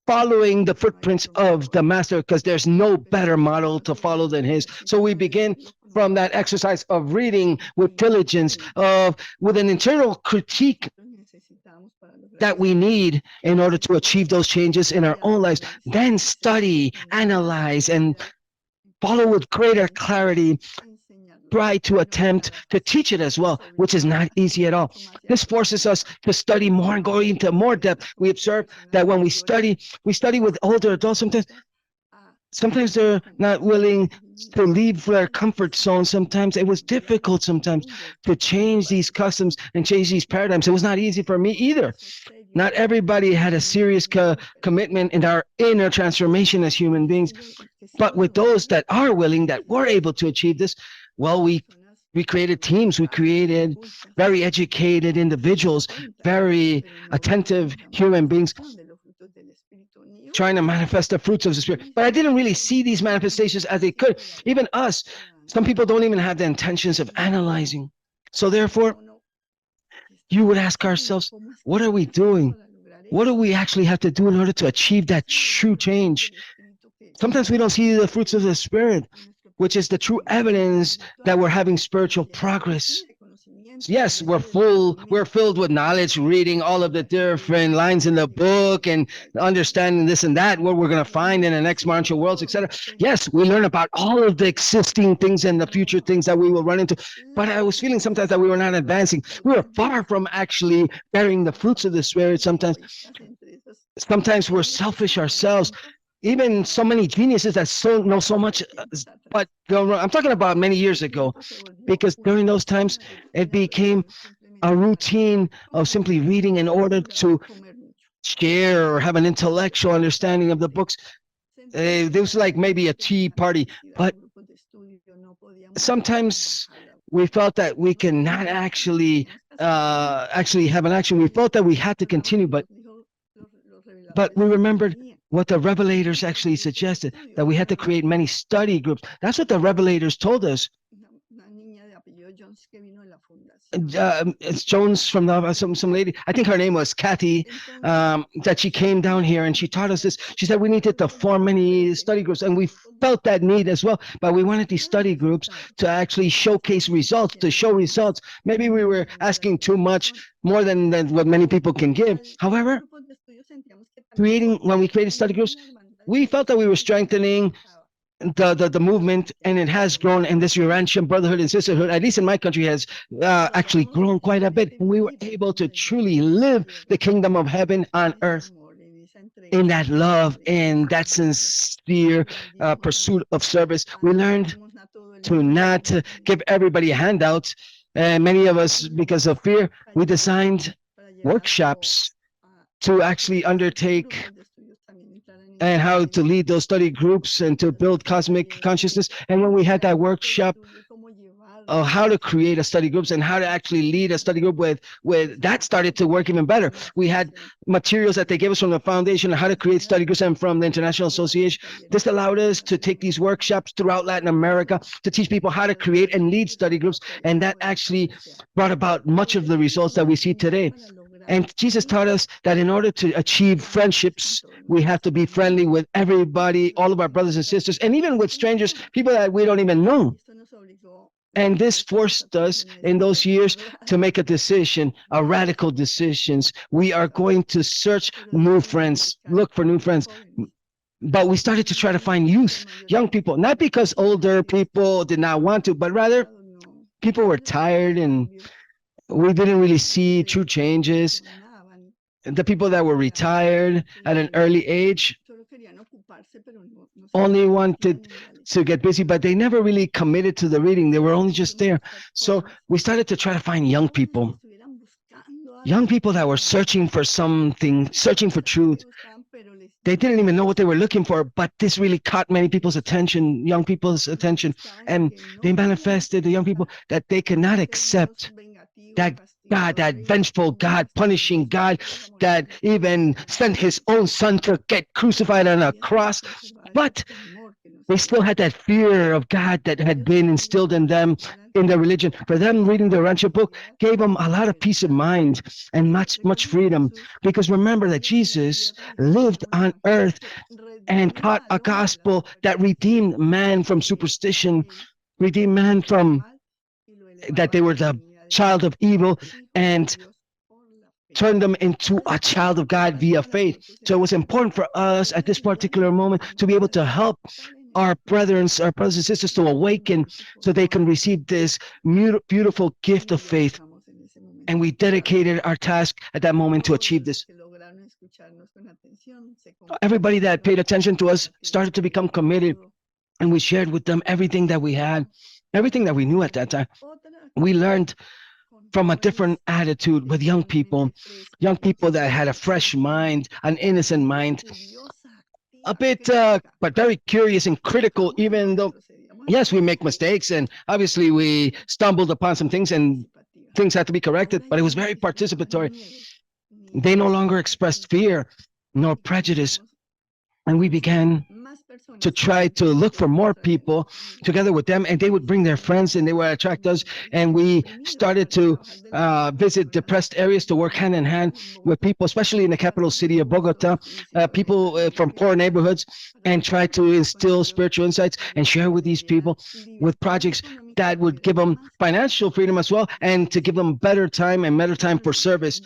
following the footprints of the Master, because there's no better model to follow than his. So we begin from that exercise of reading with diligence, with an internal critique that we need in order to achieve those changes in our own lives. Then study, analyze, and follow with greater clarity. Try to attempt to teach it as well, which is not easy at all. This forces us to study more and go into more depth. We observe that when we study with older adults. Sometimes they're not willing to leave their comfort zone. Sometimes it was difficult to change these customs and change these paradigms. It was not easy for me either. Not everybody had a serious commitment in our inner transformation as human beings. But with those that are willing, that were able to achieve this, well, we created teams. We created very educated individuals, very attentive human beings trying to manifest the fruits of the Spirit. But I didn't really see these manifestations as they could. Even us, some people don't even have the intentions of analyzing. So therefore, you would ask ourselves, what are we doing? What do we actually have to do in order to achieve that true change? Sometimes we don't see the fruits of the Spirit, which is the true evidence that we're having spiritual progress. Yes, we're filled with knowledge, reading all of the different lines in the book and understanding this and that, what we're going to find in the next martial worlds, etc. Yes, we learn about all of the existing things and the future things that we will run into. But I was feeling sometimes that we were not advancing. We were far from actually bearing the fruits of the Spirit. Sometimes we're selfish ourselves. Even so many geniuses that know so much, but I'm talking about many years ago, because during those times it became a routine of simply reading in order to share or have an intellectual understanding of the books. There was like maybe a tea party, but sometimes we felt that we cannot actually have an action. We felt that we had to continue, but we remembered what the revelators actually suggested, that we had to create many study groups. That's what the revelators told us. It's Jones from the some lady, I think her name was Kathy, that she came down here and she taught us this. She said we needed to form many study groups, and we felt that need as well, but we wanted these study groups to actually showcase results, to show results. Maybe we were asking too much, more than what many people can give. However, when we created study groups, we felt that we were strengthening the movement, and it has grown. And this Urantian brotherhood and sisterhood, at least in my country, has actually grown quite a bit. And we were able to truly live the kingdom of heaven on earth in that love, in that sincere pursuit of service. We learned to not give everybody handouts. And many of us, because of fear, we designed workshops to actually undertake and how to lead those study groups and to build cosmic consciousness. And when we had that workshop of how to create a study groups and how to actually lead a study group with that started to work even better. We had materials that they gave us from the foundation on how to create study groups and from the International Association. This allowed us to take these workshops throughout Latin America to teach people how to create and lead study groups. And that actually brought about much of the results that we see today. And Jesus taught us that in order to achieve friendships, we have to be friendly with everybody, all of our brothers and sisters, and even with strangers, people that we don't even know. And this forced us in those years to make a decision, a radical decisions. We are going to search new friends, look for new friends. But we started to try to find youth, young people, not because older people did not want to, but rather people were tired and we didn't really see true changes. The people that were retired at an early age only wanted to get busy, but they never really committed to the reading. They were only just there. So we started to try to find young people that were searching for something, searching for truth. They didn't even know what they were looking for, but this really caught many people's attention, young people's attention. And they manifested, the young people, that they could not accept that God, that vengeful God, punishing God, that even sent his own son to get crucified on a cross. But they still had that fear of God that had been instilled in them in their religion. For them, reading the Urantia book gave them a lot of peace of mind and much freedom. Because remember that Jesus lived on earth and taught a gospel that redeemed man from superstition, redeemed man from that they were the child of evil, and turned them into a child of God via faith. So it was important for us at this particular moment to be able to help our brothers and sisters to awaken so they can receive this beautiful gift of faith. And we dedicated our task at that moment to achieve this. Everybody that paid attention to us started to become committed, and we shared with them everything that we had, everything that we knew at that time. We learned from a different attitude with young people that had a fresh mind, an innocent mind, a bit, but very curious and critical, even though, yes, we make mistakes and obviously we stumbled upon some things and things had to be corrected, but it was very participatory. They no longer expressed fear. nor prejudice. And we began to try to look for more people together with them, and they would bring their friends and they would attract us. And we started to visit depressed areas to work hand in hand with people, especially in the capital city of Bogota, people from poor neighborhoods, and try to instill spiritual insights and share with these people with projects that would give them financial freedom as well, and to give them better time and better time for service.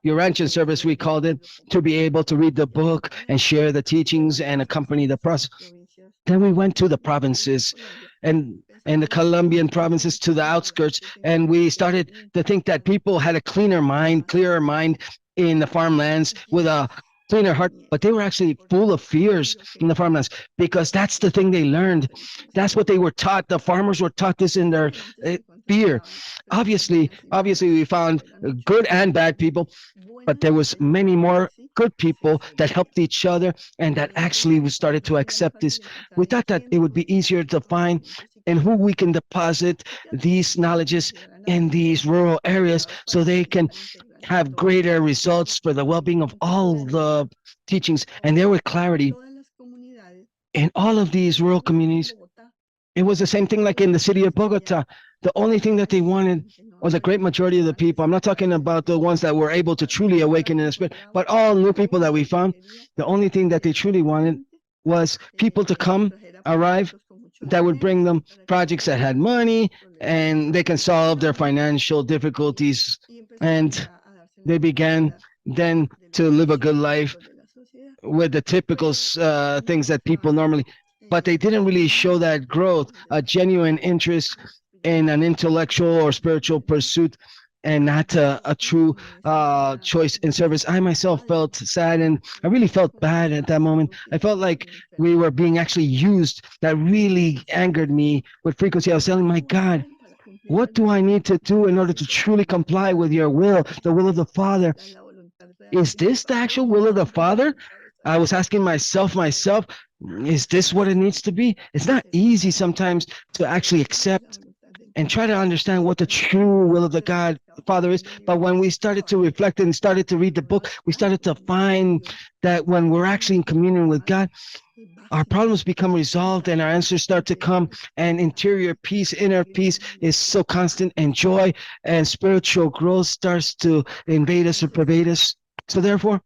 Urantian service, we called it, to be able to read the book and share the teachings and accompany the process. Then we went to the provinces and the Colombian provinces, to the outskirts, and we started to think that people had a clearer mind in the farmlands with a cleaner heart, but they were actually full of fears in the farmlands, because that's the thing they learned. That's what they were taught. The farmers were taught this in their fear. Obviously, we found good and bad people, but there was many more good people that helped each other, and that actually we started to accept this. We thought that it would be easier to find and who we can deposit these knowledges in these rural areas, so they can have greater results for the well-being of all the teachings, and there with clarity in all of these rural communities. It was the same thing like in the city of Bogota. The only thing that they wanted was a great majority of the people. I'm not talking about the ones that were able to truly awaken in the spirit, but all new people that we found. The only thing that they truly wanted was people to come, arrive, that would bring them projects that had money and they can solve their financial difficulties. And they began then to live a good life with the typical things that people normally, but they didn't really show that growth, a genuine interest in an intellectual or spiritual pursuit, and not a true choice in service. I myself felt sad, and I really felt bad at that moment. I felt like we were being actually used. That really angered me with frequency. I was telling my God, what do I need to do in order to truly comply with your will, the will of the Father? Is this the actual will of the Father? I was asking myself, is this what it needs to be? It's not easy sometimes to actually accept and try to understand what the true will of the God the Father is. But when we started to reflect and started to read the book, we started to find that when we're actually in communion with God, our problems become resolved and our answers start to come, and interior peace, inner peace is so constant, and joy and spiritual growth starts to invade us or pervade us. So therefore,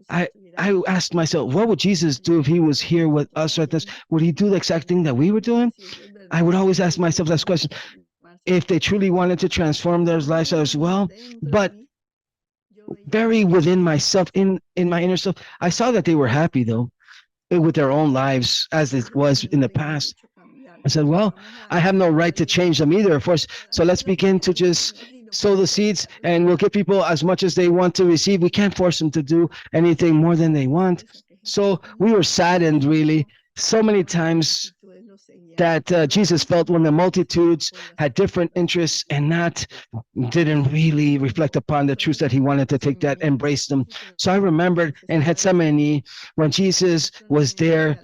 I asked myself, what would Jesus do if he was here with us right this? Would he do the exact thing that we were doing? I would always ask myself that question. If they truly wanted to transform their lives as well, but very within myself, in my inner self, I saw that they were happy though, with their own lives as it was in the past. I said, well, I have no right to change them either, of course. So let's begin to just sow the seeds, and we'll give people as much as they want to receive. We can't force them to do anything more than they want. So we were saddened, really, so many times that Jesus felt when the multitudes had different interests and didn't really reflect upon the truths that he wanted to take that, embrace them. So I remembered in Gethsemane when Jesus was there,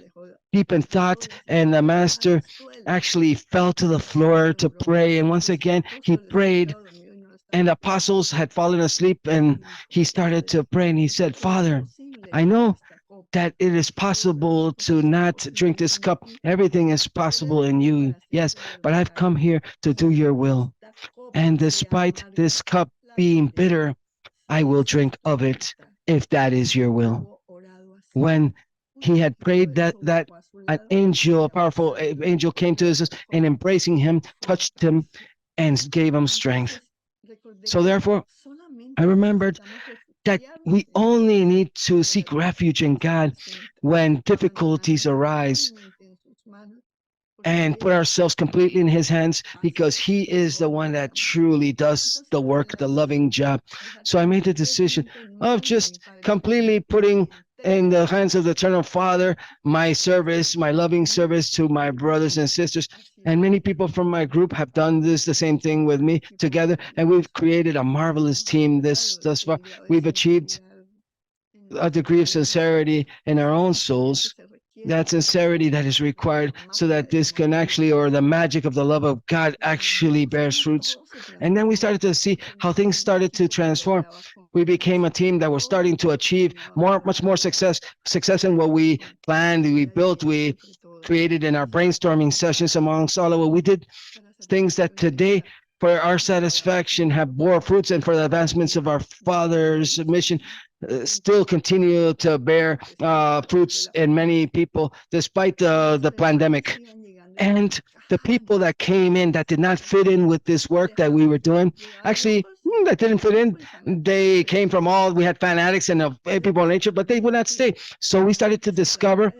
deep in thought, and the master actually fell to the floor to pray. And once again, he prayed, and the apostles had fallen asleep, and he started to pray, and he said, Father, I know that it is possible to not drink this cup. Everything is possible in you, yes, but I've come here to do your will. And despite this cup being bitter, I will drink of it if that is your will. When he had prayed that an angel, a powerful angel, came to us and embracing him, touched him and gave him strength. So therefore, I remembered that we only need to seek refuge in God when difficulties arise, and put ourselves completely in his hands, because he is the one that truly does the work, the loving job. So I made the decision of just completely putting in the hands of the eternal Father my service, my loving service to my brothers and sisters. And many people from my group have done the same thing with me together, and we've created a marvelous team thus far. We've achieved a degree of sincerity in our own souls, that sincerity that is required so that this can actually, or the magic of the love of God actually bears fruits. And then we started to see how things started to transform. We became a team that was starting to achieve much more success in what we planned, we built, we created in our brainstorming sessions amongst all of what we did, things that today for our satisfaction have bore fruits and for the advancements of our Father's mission still continue to bear fruits in many people despite the pandemic. And the people that came in that did not fit in with this work that we were doing, actually, that didn't fit in, they came from all, we had fanatics and people in nature, but they would not stay. So we started to discover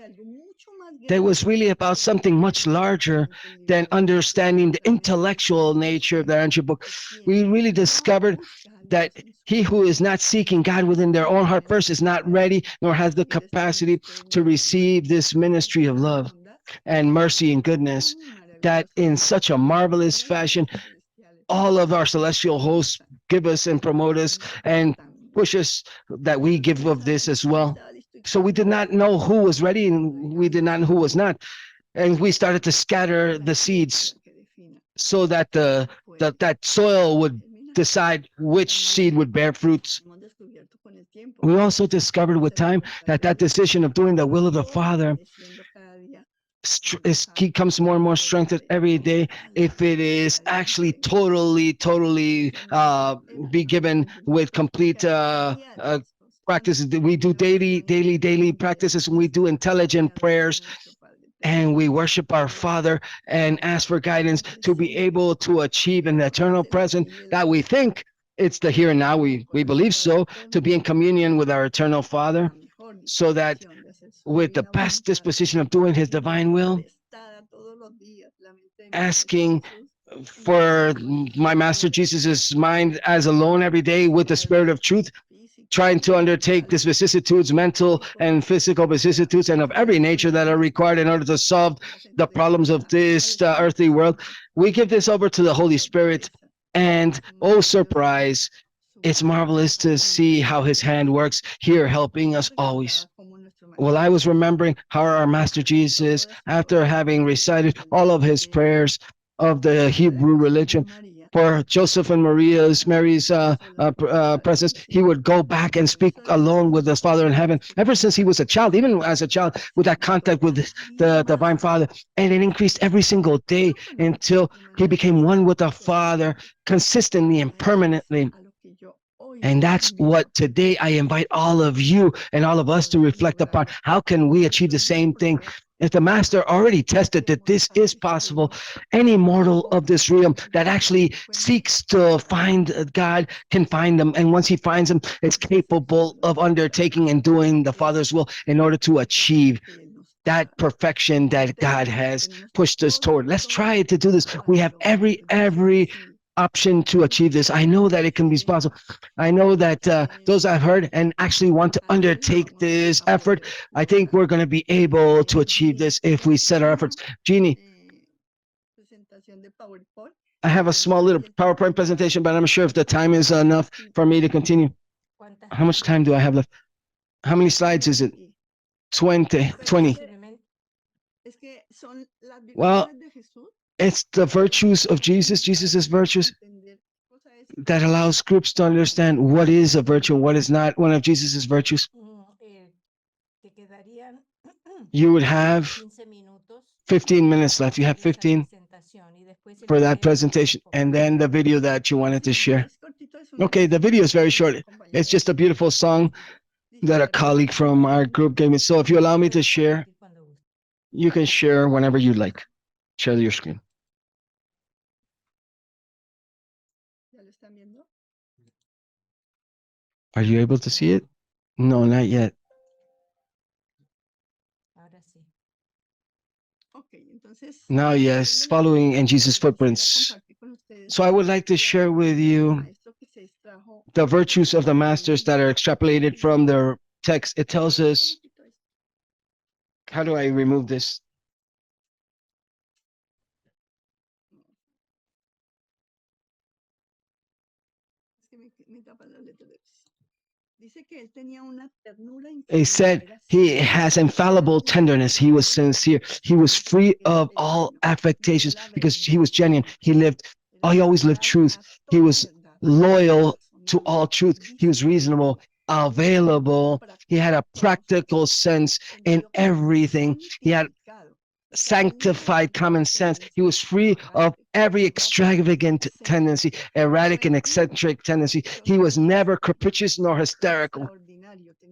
that was really about something much larger than understanding the intellectual nature of the ancient book. We really discovered that he who is not seeking God within their own heart first is not ready nor has the capacity to receive this ministry of love and mercy and goodness, that in such a marvelous fashion all of our celestial hosts give us and promote us and push us that we give of this as well. So we did not know who was ready and we did not know who was not. And we started to scatter the seeds so that that soil would decide which seed would bear fruits. We also discovered with time that that decision of doing the will of the Father comes more and more strengthened every day if it is actually totally be given with complete practices. We do daily practices, and we do intelligent prayers, and we worship our Father and ask for guidance to be able to achieve in the eternal present that we think it's the here and now. We believe so, to be in communion with our eternal Father, so that with the best disposition of doing his divine will, asking for my Master Jesus's mind as alone every day with the spirit of truth, trying to undertake these vicissitudes, mental and physical vicissitudes, and of every nature that are required in order to solve the problems of this earthly world. We give this over to the Holy Spirit, and oh, surprise, it's marvelous to see how his hand works here, helping us always. Well, I was remembering how our Master Jesus, after having recited all of his prayers of the Hebrew religion for Joseph and Mary's presence, he would go back and speak alone with his Father in heaven. Ever since he was a child, even as a child, with that contact with the Divine Father, and it increased every single day until he became one with the Father consistently and permanently. And that's what today I invite all of you and all of us to reflect upon. How can we achieve the same thing? If the Master already tested that this is possible, any mortal of this realm that actually seeks to find God can find them. And once he finds them, it's capable of undertaking and doing the Father's will in order to achieve that perfection that God has pushed us toward. Let's try to do this. We have every option to achieve this. I know that it can be possible. I know that those I've heard and actually want to undertake this effort, I think we're going to be able to achieve this if we set our efforts. Jeannie, I have a small little PowerPoint presentation, but I'm sure if the time is enough for me to continue. How much time do I have left? How many slides is it? 20. Well, it's the virtues of Jesus, Jesus's virtues, that allows groups to understand what is a virtue and what is not one of Jesus's virtues. You would have 15 minutes left. You have 15 for that presentation, and then the video that you wanted to share. Okay, the video is very short. It's just a beautiful song that a colleague from our group gave me. So if you allow me to share, you can share whenever you like. Share your screen. Are you able to see it? No, not yet. Now, yes, following in Jesus' footprints. So I would like to share with you the virtues of the masters that are extrapolated from their text. It tells us, how do I remove this? He said he has infallible tenderness. He was sincere. He was free of all affectations because he was genuine. He always lived truth. He was loyal to all truth. He was reasonable, available. He had a practical sense in everything. He had sanctified common sense. He was free of every extravagant tendency, erratic and eccentric tendency. He was never capricious nor hysterical.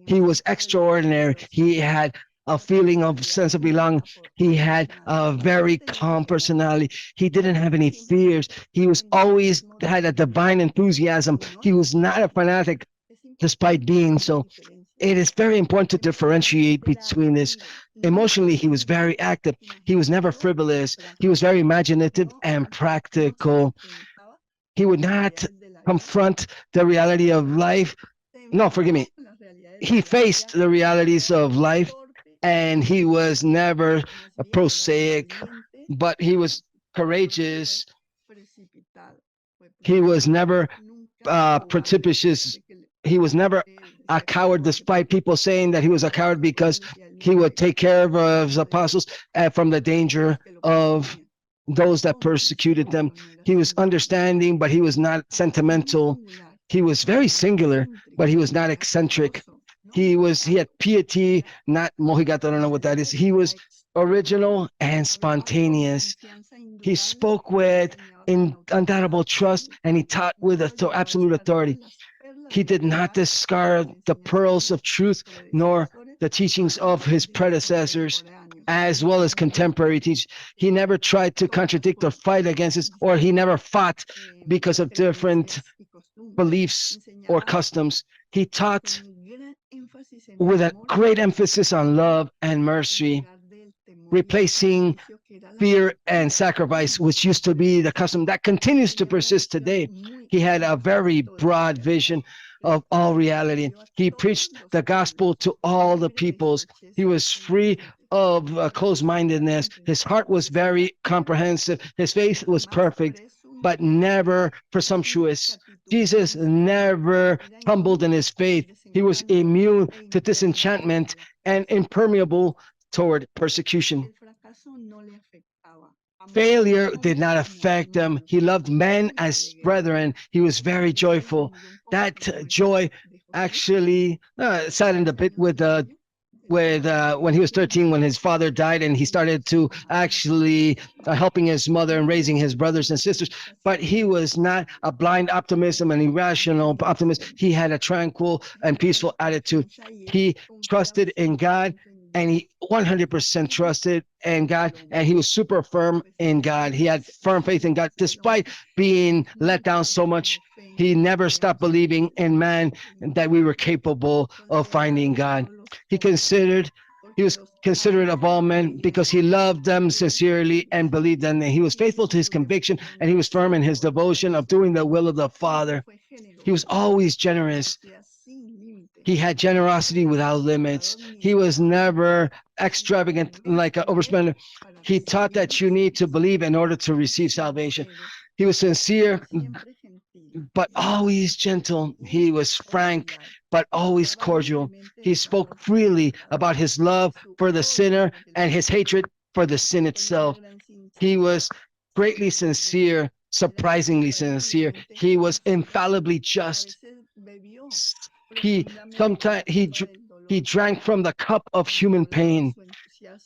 He was extraordinary. He had a feeling of sense of belonging. He had a very calm personality. He didn't have any fears. He was always had a divine enthusiasm. He was not a fanatic despite being so. It is very important to differentiate between this. Emotionally, he was very active. He was never frivolous. He was very imaginative and practical. He would not confront the reality of life. No, forgive me. He faced the realities of life and he was never a prosaic, but he was courageous. He was never precipitous. He was never a coward, despite people saying that he was a coward because he would take care of his apostles from the danger of those that persecuted them. He was understanding, but he was not sentimental. He was very singular, but he was not eccentric. He had piety, not mojigato. I don't know what that is. He was original and spontaneous. He spoke with undoubtable trust, and he taught with absolute authority. He did not discard the pearls of truth nor the teachings of his predecessors, as well as contemporary teachers. He never tried to contradict or fight against it, or he never fought because of different beliefs or customs. He taught with a great emphasis on love and mercy, replacing fear and sacrifice, which used to be the custom that continues to persist today. He had a very broad vision of all reality. He preached the gospel to all the peoples. He was free of closed-mindedness. His heart was very comprehensive. His faith was perfect, but never presumptuous. Jesus never tumbled in his faith. He was immune to disenchantment and impermeable toward persecution. Failure did not affect him. He loved men as brethren. He was very joyful. That joy actually saddened a bit with when he was 13, when his father died, and he started to actually helping his mother and raising his brothers and sisters. But he was not a blind optimism, an irrational optimist. He had a tranquil and peaceful attitude. He trusted in God, and he 100% trusted in God, and he was super firm in God. He had firm faith in God, despite being let down so much. He never stopped believing in man and that we were capable of finding God. He was considerate of all men because he loved them sincerely and believed them. And he was faithful to his conviction, and he was firm in his devotion of doing the will of the Father. He was always generous. He had generosity without limits. He was never extravagant like an overspender. He taught that you need to believe in order to receive salvation. He was sincere, but always gentle. He was frank, but always cordial. He spoke freely about his love for the sinner and his hatred for the sin itself. He was greatly sincere, surprisingly sincere. He was infallibly just. He sometimes he drank from the cup of human pain.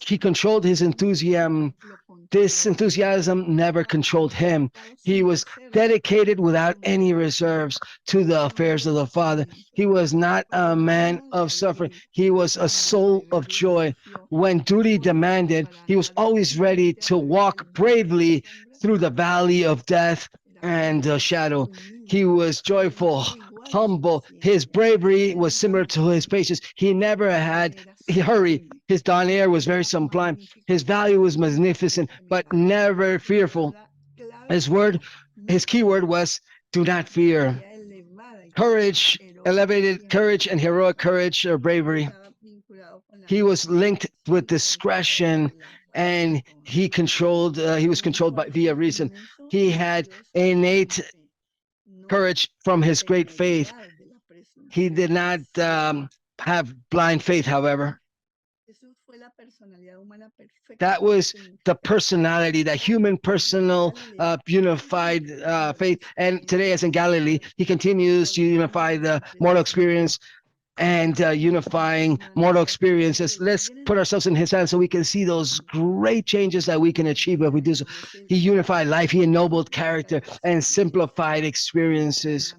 He controlled his enthusiasm. This enthusiasm never controlled him. He was dedicated without any reserves to the affairs of the Father. He was not a man of suffering. He was a soul of joy. When duty demanded, he was always ready to walk bravely through the valley of death and shadow. He was joyful, humble. His bravery was similar to his patience. He never had hurry. His don air was very sublime. His value was magnificent, but never fearful. His key word was do not fear. Courage, elevated courage, and heroic courage or bravery. He was linked with discretion, and he was controlled by via reason. He had innate courage from his great faith. He did not have blind faith, however. That was the personality, the human personal unified faith. And today, as in Galilee, he continues to unify the mortal experience and unifying mortal experiences. Let's put ourselves in his hands so we can see those great changes that we can achieve if we do so. He unified life, he ennobled character and simplified experiences.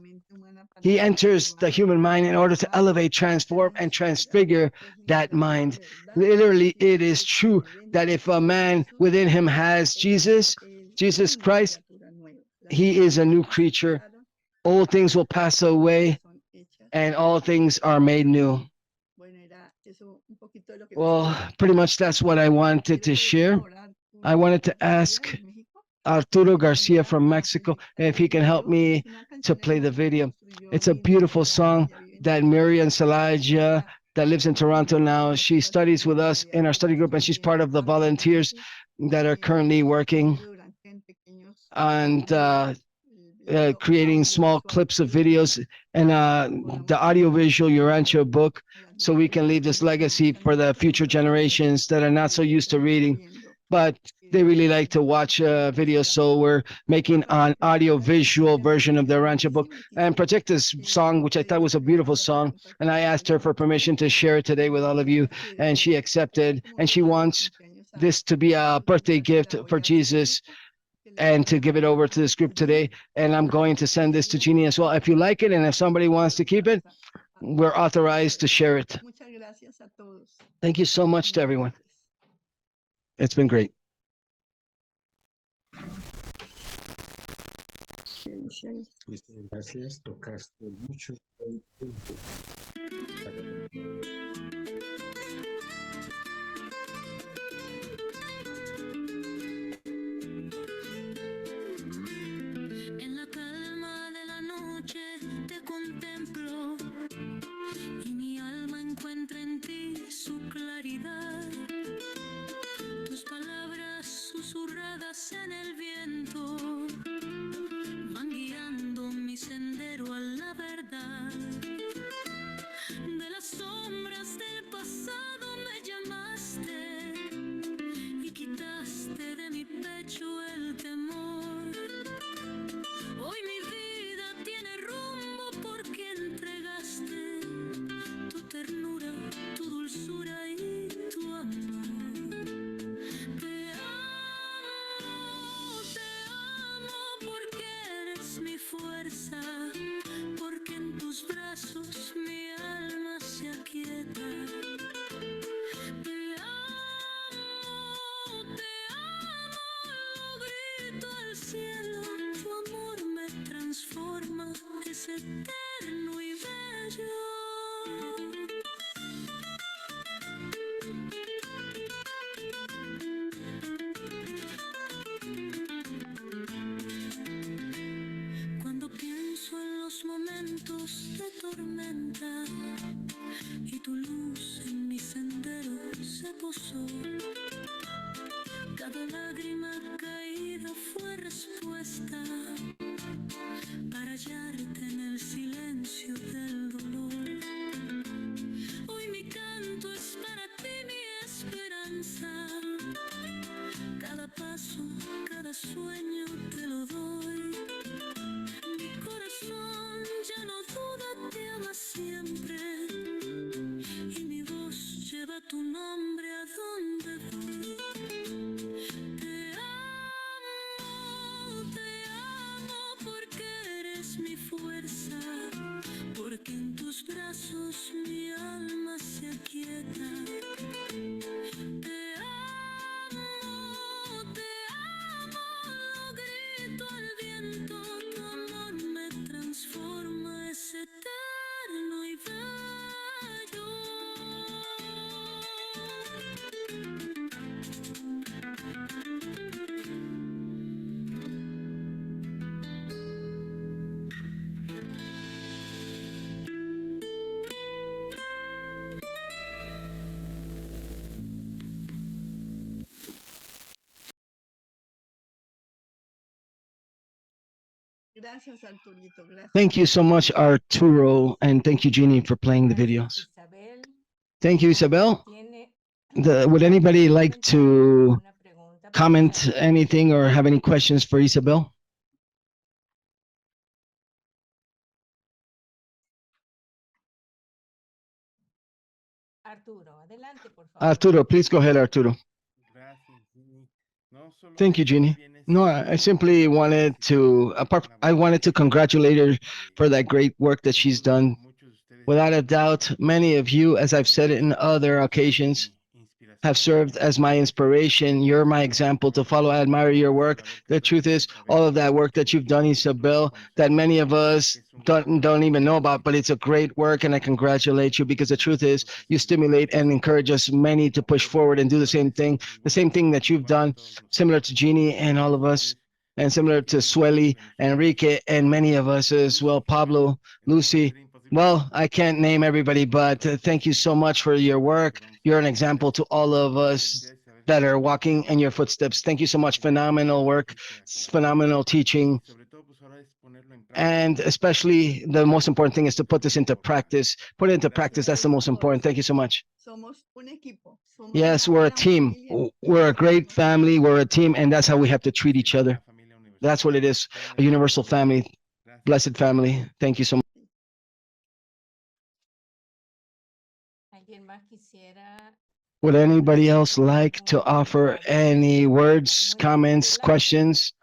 He enters the human mind in order to elevate, transform, and transfigure that mind. Literally, it is true that if a man within him has Jesus Christ, he is a new creature. Old things will pass away and all things are made new. Well, pretty much that's what I wanted to share. I wanted to ask Arturo Garcia from Mexico if he can help me to play the video. It's a beautiful song that Miriam Salaja, that lives in Toronto now, she studies with us in our study group, and she's part of the volunteers that are currently working and creating small clips of videos and the audiovisual Urantia book, so we can leave this legacy for the future generations that are not so used to reading, but they really like to watch videos. So we're making an audiovisual version of the Urantia book and project this song, which I thought was a beautiful song. And I asked her for permission to share it today with all of you, and she accepted. And she wants this to be a birthday gift for Jesus and to give it over to this group today. And I'm going to send this to Jeannie as well. If you like it and if somebody wants to keep it, we're authorized to share it. Thank you so much to everyone. It's been great. Gracias, tocaste mucho el punto. En la calma de la noche te contemplo y mi alma encuentra en ti su claridad. Tus palabras susurradas en el viento van guiando mi sendero a la verdad. De las sombras del pasado me llamaste y quitaste de mi pecho el temor. Hoy mi vida tiene rumbo porque entregaste tu ternura, tu dulzura y tu amor. Te amo porque eres mi fuerza, porque en tus brazos mi alma se aquieta. Te amo, lo grito al cielo, tu amor me transforma, es eterno y bello. Cuando pienso en los momentos de tormenta y tu luz en mi sendero se posó, cada lágrima caída fue respuesta para hallarte en el silencio del dolor. Gracias, Arturito. Gracias. Thank you so much, Arturo, and thank you, Jeannie, for playing the videos. Thank you, Isabel. Would anybody like to comment anything or have any questions for Isabel? Arturo, adelante, por favor. Arturo, please go ahead, Arturo. Gracias, Ginny. No, solo Thank you, Jeannie. No, I simply wanted to, I wanted to congratulate her for that great work that she's done. Without a doubt, many of you, as I've said in other occasions, have served as my inspiration. You're my example to follow. I admire your work. The truth is, all of that work that you've done, Isabel, that many of us don't even know about, but it's a great work, and I congratulate you because the truth is, you stimulate and encourage us many to push forward and do the same thing that you've done, similar to Jeannie and all of us, and similar to Sueli, Enrique, and many of us as well, Pablo, Lucy. Well, I can't name everybody, but thank you so much for your work. You're an example to all of us that are walking in your footsteps. Thank you so much. Phenomenal work, phenomenal teaching. And especially the most important thing is to put this into practice. Put it into practice. That's the most important. Thank you so much. Somos un equipo. Somos Yes, una we're a gran team. familia. We're a great family. We're a team, and that's how we have to treat each other. That's what it is. A universal family, blessed family. Thank you so much. ¿Alguien más quisiera? Would anybody else like to offer any words, comments, questions?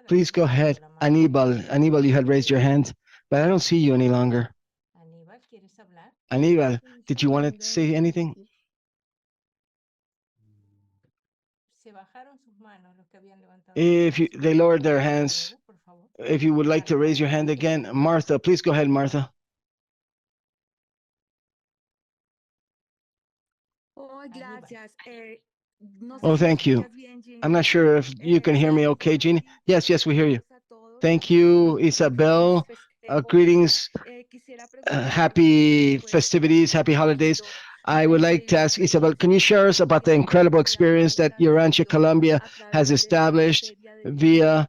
Please go ahead. Anibal, you had raised your hand, but I don't see you any longer. Aníbal, ¿quieres hablar? Anibal, did you want to say anything? Se bajaron sus manos los que habían levantado. They lowered their hands. If you would like to raise your hand again, Martha, please go ahead, Martha. Oh, gracias. No sé Oh, si me thank you. escuchas bien, Jean. I'm not sure if you can hear me okay, Jeannie. Yes, we hear you. Thank you, Isabel. Greetings. Happy festivities, happy holidays. I would like to ask Isabel, can you share us about the incredible experience that Urantia Colombia has established via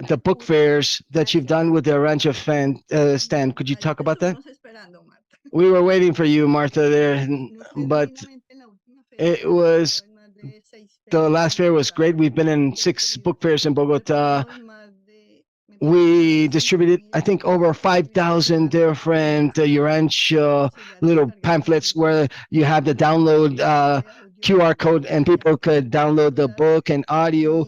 the book fairs that you've done with the Urantia stand? Could you talk about that? We were waiting for you, Martha, there, but it was the last fair was great. We've been in 6 book fairs in Bogota. We distributed, I think, over 5,000 different Urantia little pamphlets where you have the download QR code and people could download the book and audio,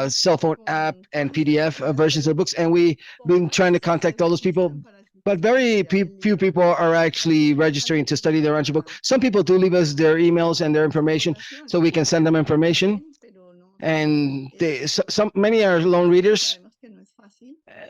cell phone app, and PDF versions of the books. And we've been trying to contact all those people, but very few people are actually registering to study the Urantia book. Some people do leave us their emails and their information so we can send them information. And many are lone readers.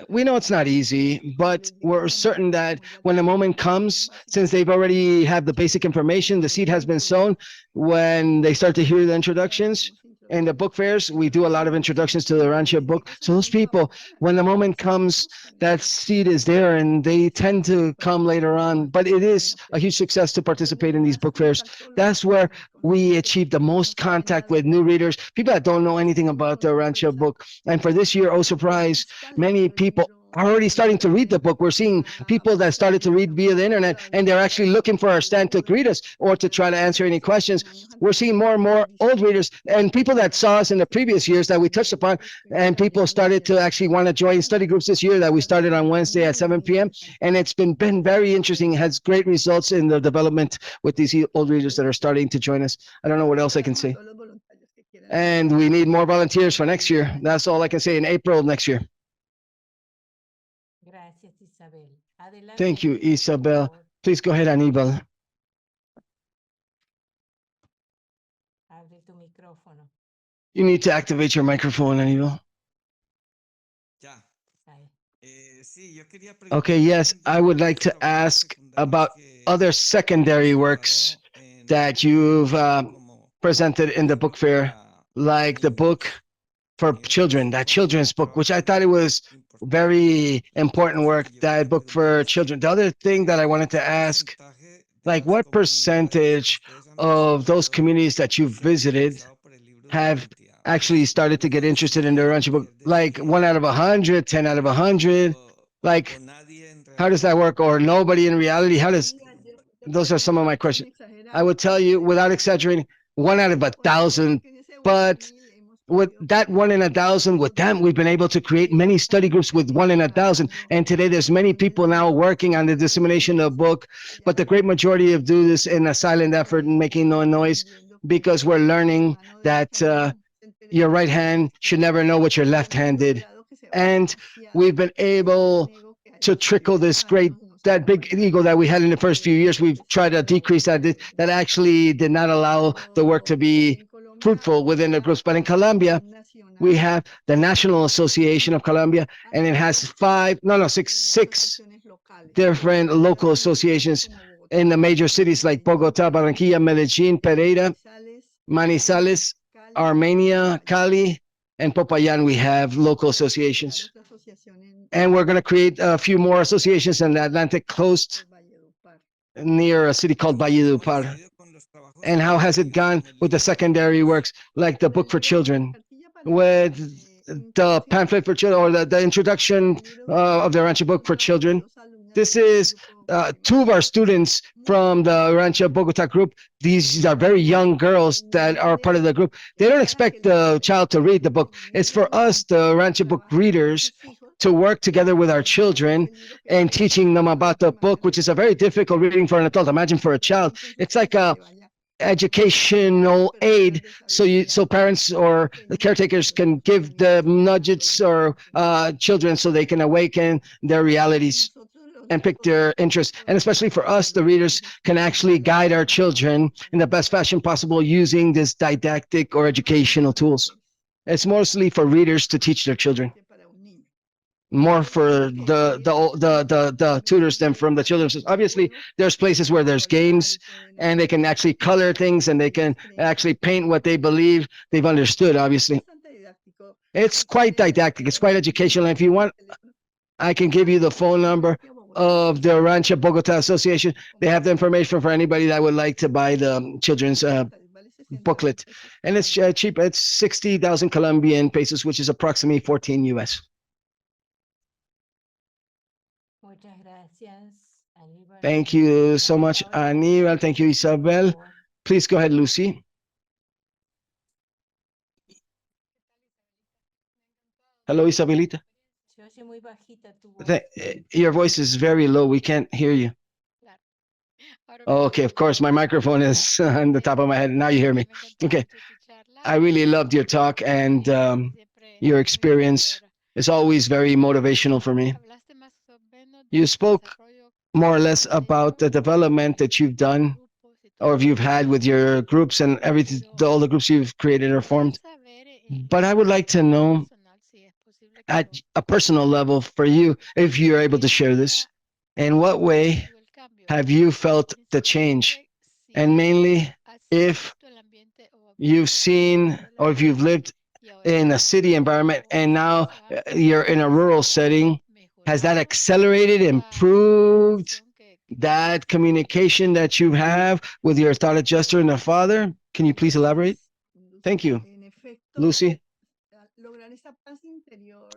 We know it's not easy, but we're certain that when the moment comes, since they've already have the basic information, the seed has been sown, when they start to hear the introductions in the book fairs, we do a lot of introductions to the Urantia book. So those people, when the moment comes, that seed is there and they tend to come later on. But it is a huge success to participate in these book fairs. That's where we achieve the most contact with new readers, people that don't know anything about the Urantia book. And for this year, oh surprise, many people are already starting to read the book. We're seeing people that started to read via the internet, and they're actually looking for our stand to greet us or to try to answer any questions. We're seeing more and more old readers and people that saw us in the previous years that we touched upon, and people started to actually want to join study groups this year that we started on Wednesday at 7 p.m. And it's been very interesting. It has great results in the development with these old readers that are starting to join us. I don't know what else I can say. And we need more volunteers for next year. That's all I can say in April next year. Gracias, Isabel. Adelante, Thank you, Isabel. Please go ahead, Anibal. Abre tu micrófono. You need to activate your microphone, Anibal. Okay, yes, I would like to ask about other secondary works that you've presented in the book fair, like the book for children, that children's book, which I thought it was very important work, that book for children. The other thing that I wanted to ask, like what percentage of those communities that you've visited have actually started to get interested in the Urantia book? Like 1 out of 100, 10 out of 100? Like, how does that work? Or nobody in reality? How does, those are some of my questions. I would tell you, without exaggerating, 1 out of 1,000. But with that 1 in 1,000, with them, we've been able to create many study groups with 1 in 1,000. And today there's many people now working on the dissemination of the book, but the great majority of do this in a silent effort and making no noise, because we're learning that your right hand should never know what your left hand did. And we've been able to trickle this that big ego that we had in the first few years. We've tried to decrease that. That actually did not allow the work to be fruitful within the groups. But in Colombia, we have the National Association of Colombia, and it has six different local associations in the major cities like Bogota, Barranquilla, Medellin, Pereira, Manizales, Armenia, Cali, and Popayan. We have local associations. And we're going to create a few more associations in the Atlantic coast near a city called Valledupar. And how has it gone with the secondary works, like the book for children, with the pamphlet for children, or the introduction of the Urantia book for children? This is 2 of our students from the Urantia Bogota group. These are very young girls that are part of the group. They don't expect the child to read the book. It's for us, the Urantia book readers, to work together with our children and teaching them about the book, which is a very difficult reading for an adult. Imagine for a child. It's like a educational aid, so parents or the caretakers can give the nudges or children so they can awaken their realities and pick their interests. And especially for us, the readers can actually guide our children in the best fashion possible using this didactic or educational tools. It's mostly for readers to teach their children, more for the tutors than from the children. Obviously, there's places where there's games and they can actually color things and they can actually paint what they believe they've understood. Obviously, it's quite didactic. It's quite educational. If you want, I can give you the phone number of the Urantia Bogota Association. They have the information for anybody that would like to buy the children's booklet. And it's cheap. It's 60,000 Colombian pesos, which is approximately 14 US. Thank you so much, Aníbal. Thank you, Isabel. Please go ahead, Lucy. Hello, Isabelita. Your voice is very low. We can't hear you. Oh, okay, of course. My microphone is on the top of my head. Now you hear me. Okay. I really loved your talk, and your experience is always very motivational for me. You spoke more or less about the development that you've done or if you've had with your groups and everything, all the groups you've created or formed. But I would like to know at a personal level for you, if you're able to share this, in what way have you felt the change? And mainly if you've seen or if you've lived in a city environment and now you're in a rural setting, has that accelerated, improved that communication that you have with your thought adjuster and the father? Can you please elaborate? Thank you, Lucy.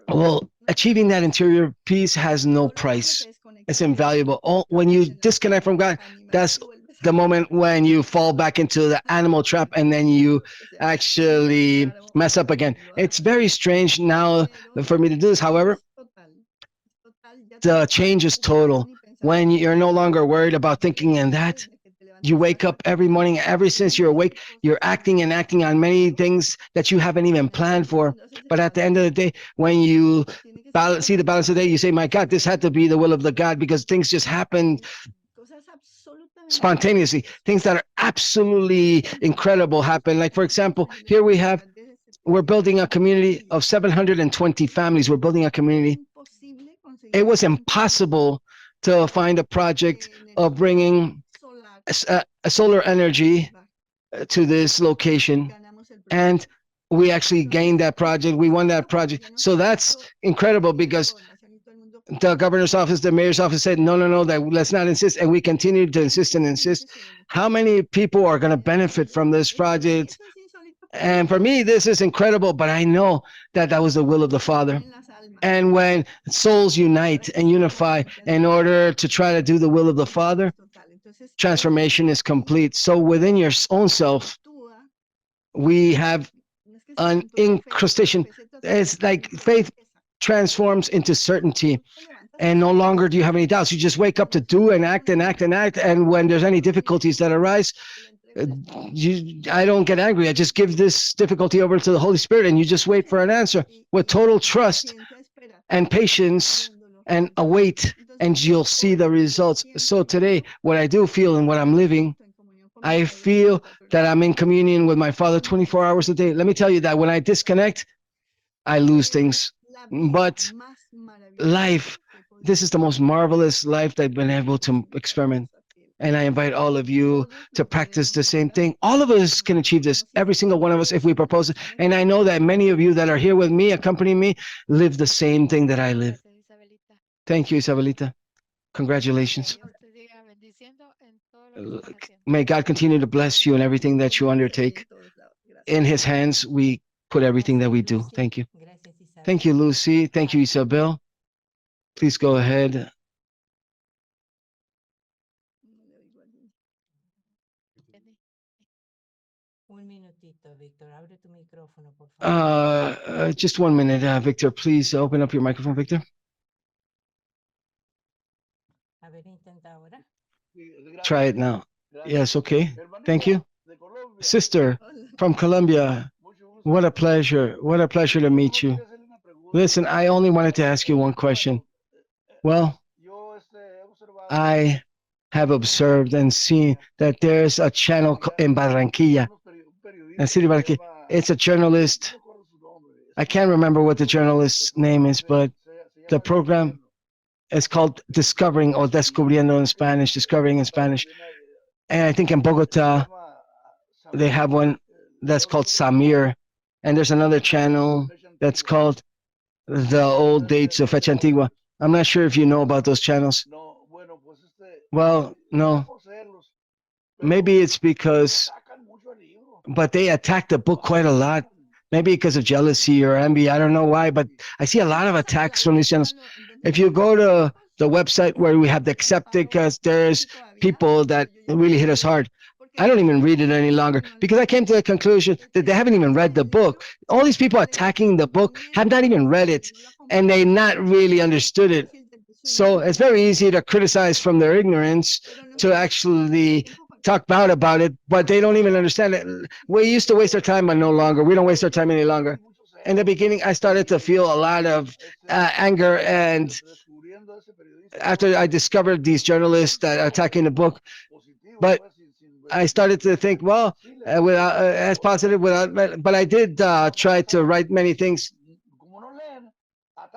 Well, achieving that interior peace has no price. It's invaluable. When you disconnect from God, that's the moment when you fall back into the animal trap and then you actually mess up again. It's very strange now for me to do this. However, the change is total. When you're no longer worried about thinking in that, you wake up every morning, ever since you're awake, you're acting and acting on many things that you haven't even planned for. But at the end of the day, when you see the balance of the day, you say, my God, this had to be the will of the God, because things just happened spontaneously. Things that are absolutely incredible happen. Like, for example, here we're building a community of 720 families. We're building a community. It was impossible to find a project of bringing a solar energy to this location. And we actually gained that project. We won that project. So that's incredible, because the governor's office, the mayor's office said, no, that let's not insist. And we continue to insist and insist. How many people are going to benefit from this project? And for me, this is incredible, but I know that that was the will of the Father. And when souls unite and unify in order to try to do the will of the Father, transformation is complete. So within your own self, we have an incrustation. It's like faith transforms into certainty. And no longer do you have any doubts. You just wake up to do and act and act and act. And when there's any difficulties that arise, I don't get angry. I just give this difficulty over to the Holy Spirit, and you just wait for an answer with total trust and patience and await, and you'll see the results. So today, what I do feel and what I'm living, I feel that I'm in communion with my Father 24 hours a day. Let me tell you that when I disconnect, I lose things. But life, this is the most marvelous life that I've been able to experiment. And I invite all of you to practice the same thing. All of us can achieve this, every single one of us, if we propose it. And I know that many of you that are here with me, accompanying me, live the same thing that I live. Thank you, Isabelita. Congratulations. May God continue to bless you in everything that you undertake. In his hands, we put everything that we do. Thank you. Thank you, Lucy. Thank you, Isabel. Please go ahead. Un minutito, Víctor. Abre tu micrófono, por favor. Just 1 minute, Victor. Please open up your microphone, Victor. A ver, intenta ahora. Try it now. Yes, okay. Thank you. Sister from Colombia, what a pleasure. What a pleasure to meet you. Listen, I only wanted to ask you one question. Well, I have observed and seen that there's a channel in Barranquilla. It's a journalist. I can't remember what the journalist's name is, but the program is called Discovering or Descubriendo in Spanish, Discovering in Spanish. And I think in Bogota, they have one that's called Samir. And there's another channel that's called The Old Dates of Fecha Antigua. I'm not sure if you know about those channels. Well, no. Maybe it's because, but they attack the book quite a lot. Maybe because of jealousy or envy. I don't know why, but I see a lot of attacks from these channels. If you go to the website where we have the accepted, there's people that really hit us hard. I don't even read it any longer because I came to the conclusion that they haven't even read the book. All these people attacking the book have not even read it, and they not really understood it. So it's very easy to criticize from their ignorance, to actually talk bad about it, but they don't even understand it. We used to waste our time, but no longer. We don't waste our time any longer. In the beginning, I started to feel a lot of anger, and after I discovered these journalists that are attacking the book, but I started to think, well, without as positive, but I did try to write many things.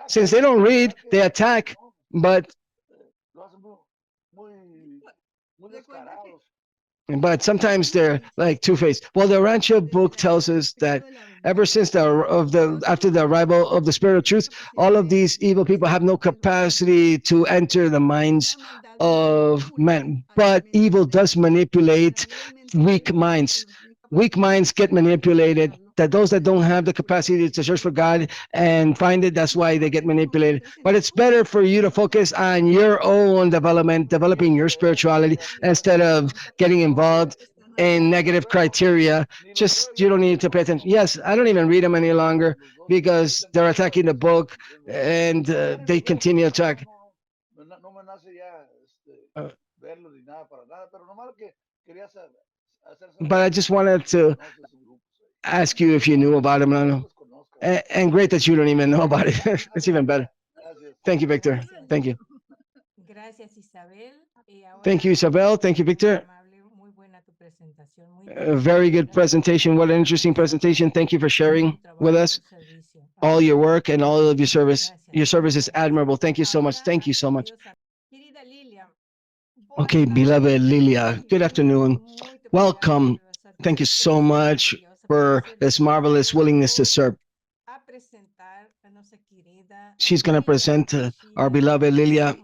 Since they don't read, they attack, but sometimes they're like two-faced. Well, the Urantia book tells us that ever since after the arrival of the Spirit of Truth, all of these evil people have no capacity to enter the minds of men. But evil does manipulate weak minds. Weak minds get manipulated. That those that don't have the capacity to search for God and find it, that's why they get manipulated. But it's better for you to focus on your own development, developing your spirituality, instead of getting involved in negative criteria. Just, you don't need to pay attention. Yes, I don't even read them any longer because they're attacking the book, and they continue to attack. But I just wanted to ask you if you knew about him. No. And great that you don't even know about it. It's even better. Thank you, Victor. Thank you. Thank you, Isabel. Thank you, Victor. A very good presentation. What an interesting presentation. Thank you for sharing with us all your work and all of your service. Your service is admirable. Thank you so much. Thank you so much. Okay, beloved Lilia, good afternoon. Welcome. Thank you so much for this marvelous willingness to serve. She's going to present our beloved Lilia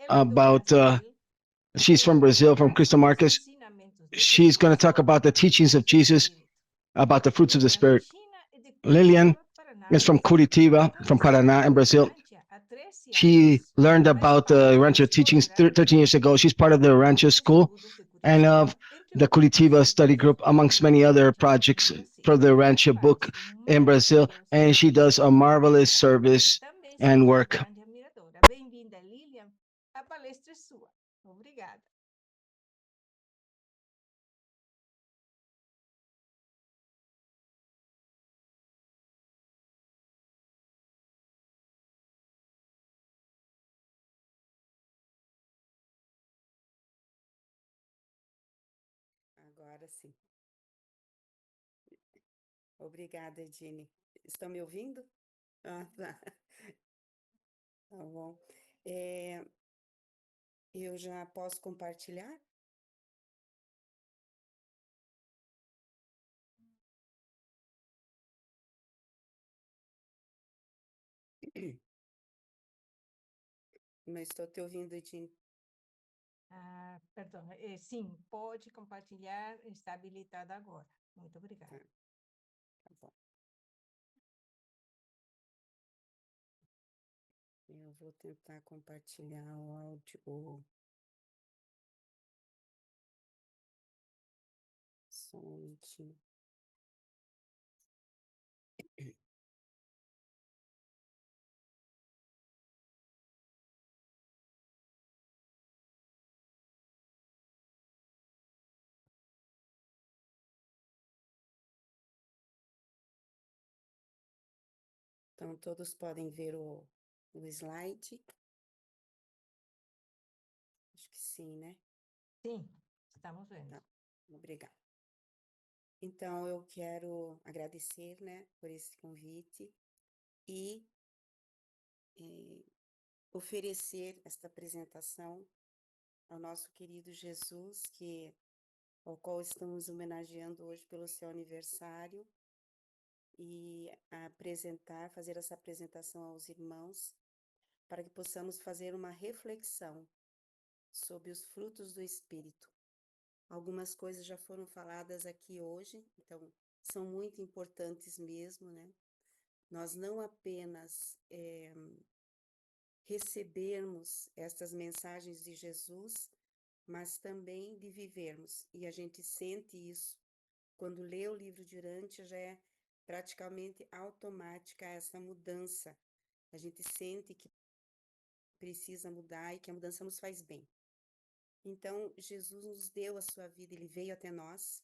about, she's from Brazil, from Cristo Marques. She's going to talk about the teachings of Jesus about the fruits of the Spirit. Lillian is from Curitiba, from Paraná in Brazil. She learned about the Urantia teachings 13 years ago. She's part of the Urantia school and of the Curitiba study group, amongst many other projects for the Urantia book in Brazil. And she does a marvelous service and work. Bem-vinda, Lilian. A palestra é sua. Obrigada. Agora sim. Obrigada, Edine. Estão me ouvindo? Ah, tá. Tá bom. Eu já posso compartilhar? Mas estou te ouvindo, Edine. Perdão. Sim, pode compartilhar. Está habilitada agora. Muito obrigada. Tá bom. Eu vou tentar compartilhar o áudio. Só um minutinho. Então, todos podem ver o slide? Acho que sim, né? Sim, estamos vendo. Tá, obrigada. Então, eu quero agradecer, né, por esse convite e oferecer esta apresentação ao nosso querido Jesus, ao qual estamos homenageando hoje pelo seu aniversário, e fazer essa apresentação aos irmãos, para que possamos fazer uma reflexão sobre os frutos do Espírito. Algumas coisas já foram faladas aqui hoje, então são muito importantes mesmo, né? Nós não apenas recebermos estas mensagens de Jesus, mas também de vivermos. E a gente sente isso. Quando lê o livro de Urantia, já é praticamente automática essa mudança. A gente sente que precisa mudar e que a mudança nos faz bem. Então, Jesus nos deu a sua vida, ele veio até nós,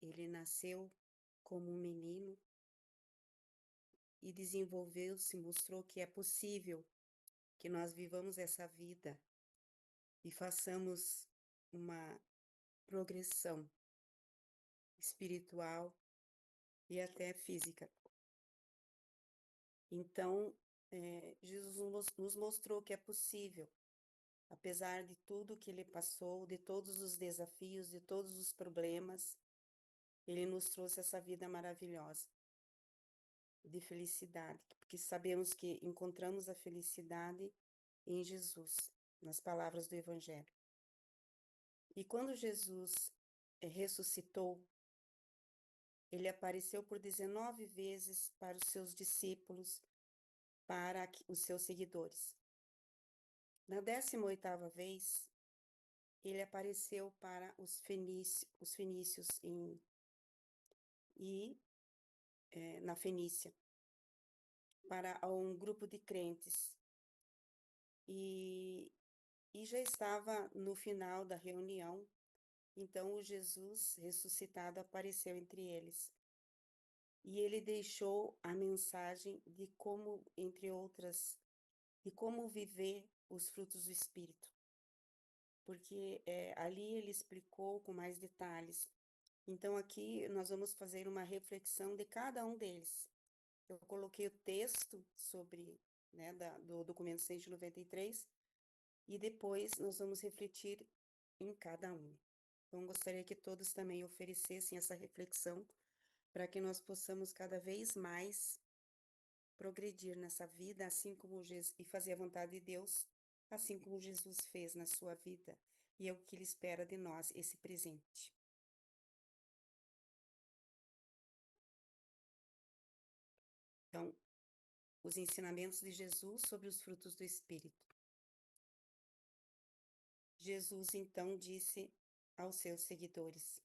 ele nasceu como um menino e desenvolveu-se, mostrou que é possível que nós vivamos essa vida e façamos uma progressão espiritual e até física. Então, Jesus nos mostrou que é possível, apesar de tudo que ele passou, de todos os desafios, de todos os problemas, ele nos trouxe essa vida maravilhosa de felicidade, porque sabemos que encontramos a felicidade em Jesus, nas palavras do Evangelho. E quando Jesus ressuscitou, ele apareceu por 19 vezes para os seus discípulos, para os seus seguidores. Na 18ª vez, ele apareceu para os fenícios na Fenícia, para um grupo de crentes. E já estava no final da reunião, então o Jesus ressuscitado apareceu entre eles. E ele deixou a mensagem de como, entre outras, de como viver os frutos do Espírito. Porque ali ele explicou com mais detalhes. Então aqui nós vamos fazer uma reflexão de cada um deles. Eu coloquei o texto sobre, né, do documento 193, e depois nós vamos refletir em cada um. Então, gostaria que todos também oferecessem essa reflexão para que nós possamos cada vez mais progredir nessa vida, assim como Jesus, e fazer a vontade de Deus, assim como Jesus fez na sua vida, e é o que ele espera de nós, esse presente. Então, os ensinamentos de Jesus sobre os frutos do Espírito. Jesus, então, disse aos seus seguidores: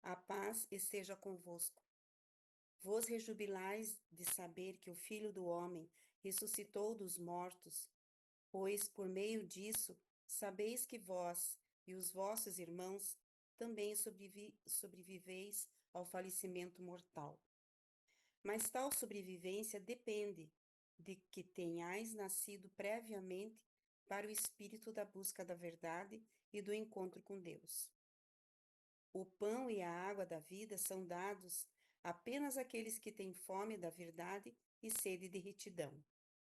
a paz esteja convosco. Vos rejubilais de saber que o Filho do Homem ressuscitou dos mortos, pois por meio disso sabeis que vós e os vossos irmãos também sobreviveis ao falecimento mortal. Mas tal sobrevivência depende de que tenhais nascido previamente para o espírito da busca da verdade e do encontro com Deus. O pão e a água da vida são dados apenas àqueles que têm fome da verdade e sede de retidão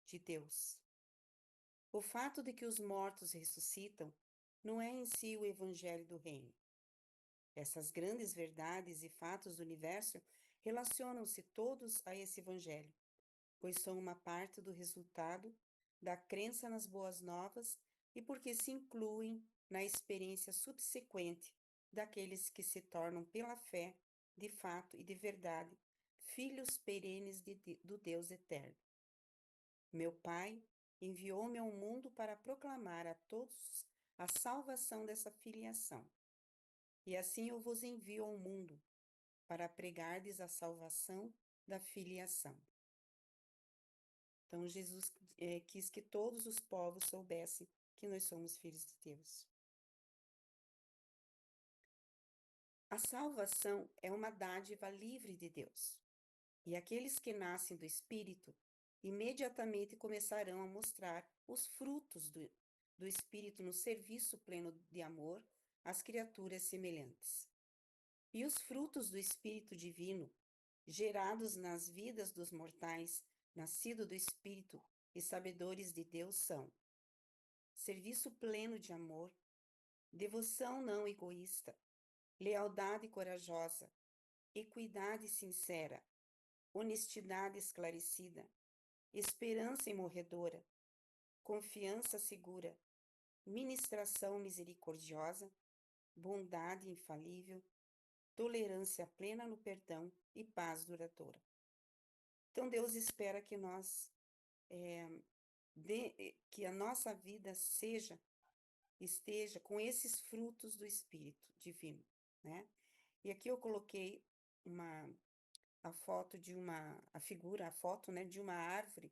de Deus. O fato de que os mortos ressuscitam não é em si o evangelho do reino. Essas grandes verdades e fatos do universo relacionam-se todos a esse evangelho, pois são uma parte do resultado da crença nas boas novas e porque se incluem na experiência subsequente daqueles que se tornam pela fé, de fato e de verdade, filhos perenes do Deus eterno. Meu Pai enviou-me ao mundo para proclamar a todos a salvação dessa filiação. E assim eu vos envio ao mundo, para pregardes a salvação da filiação. Então, Jesus quis que todos os povos soubessem que nós somos filhos de Deus. A salvação é uma dádiva livre de Deus. E aqueles que nascem do Espírito imediatamente começarão a mostrar os frutos do Espírito no serviço pleno de amor às criaturas semelhantes. E os frutos do Espírito Divino, gerados nas vidas dos mortais, nascidos do Espírito e sabedores de Deus, são serviço pleno de amor, devoção não egoísta, lealdade corajosa, equidade sincera, honestidade esclarecida, esperança imorredora, confiança segura, ministração misericordiosa, bondade infalível, tolerância plena no perdão e paz duradoura. Então, Deus espera que que a nossa vida esteja com esses frutos do Espírito Divino, né? E aqui eu coloquei a foto né, de uma árvore,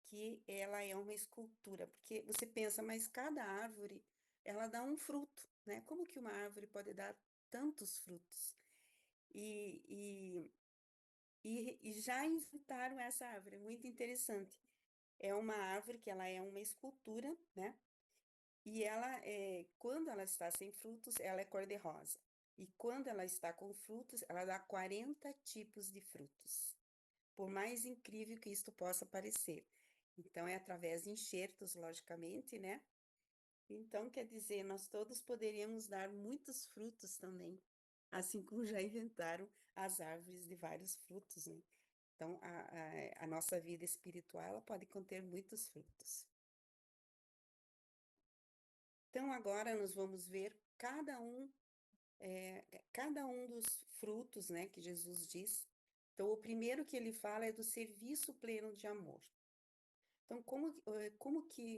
que ela é uma escultura, porque você pensa, mas cada árvore, ela dá um fruto, né? Como que uma árvore pode dar tantos frutos? E já inventaram essa árvore, muito interessante. É uma árvore que ela é uma escultura, né? E ela, quando ela está sem frutos, ela é cor-de-rosa. E quando ela está com frutos, ela dá 40 tipos de frutos. Por mais incrível que isto possa parecer. Então, é através de enxertos, logicamente, né? Então, quer dizer, nós todos poderíamos dar muitos frutos também, assim como já inventaram as árvores de vários frutos, né? Então, a nossa vida espiritual, ela pode conter muitos frutos. Então, agora nós vamos ver cada um dos frutos, né, que Jesus diz. Então, o primeiro que ele fala é do serviço pleno de amor. Então,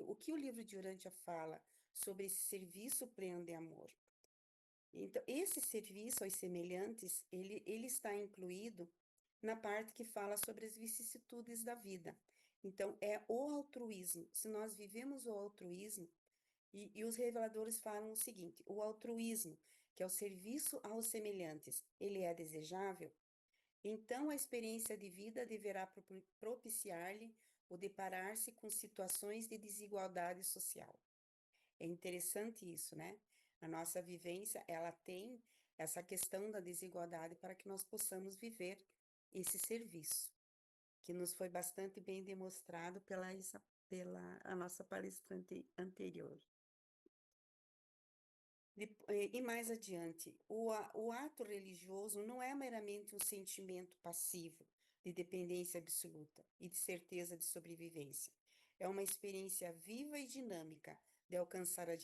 o que o livro de Urantia fala sobre esse serviço pleno de amor? Então, esse serviço aos semelhantes, ele está incluído na parte que fala sobre as vicissitudes da vida. Então, é o altruísmo. Se nós vivemos o altruísmo, e os reveladores falam o seguinte: o altruísmo, que é o serviço aos semelhantes, ele é desejável? Então, a experiência de vida deverá propiciar-lhe o deparar-se com situações de desigualdade social. É interessante isso, né? A nossa vivência, ela tem essa questão da desigualdade para que nós possamos viver esse serviço, que nos foi bastante bem demonstrado pela a nossa palestrante anterior. E mais adiante, o ato religioso não é meramente um sentimento passivo de dependência absoluta e de certeza de sobrevivência. É uma experiência viva e dinâmica de alcançar a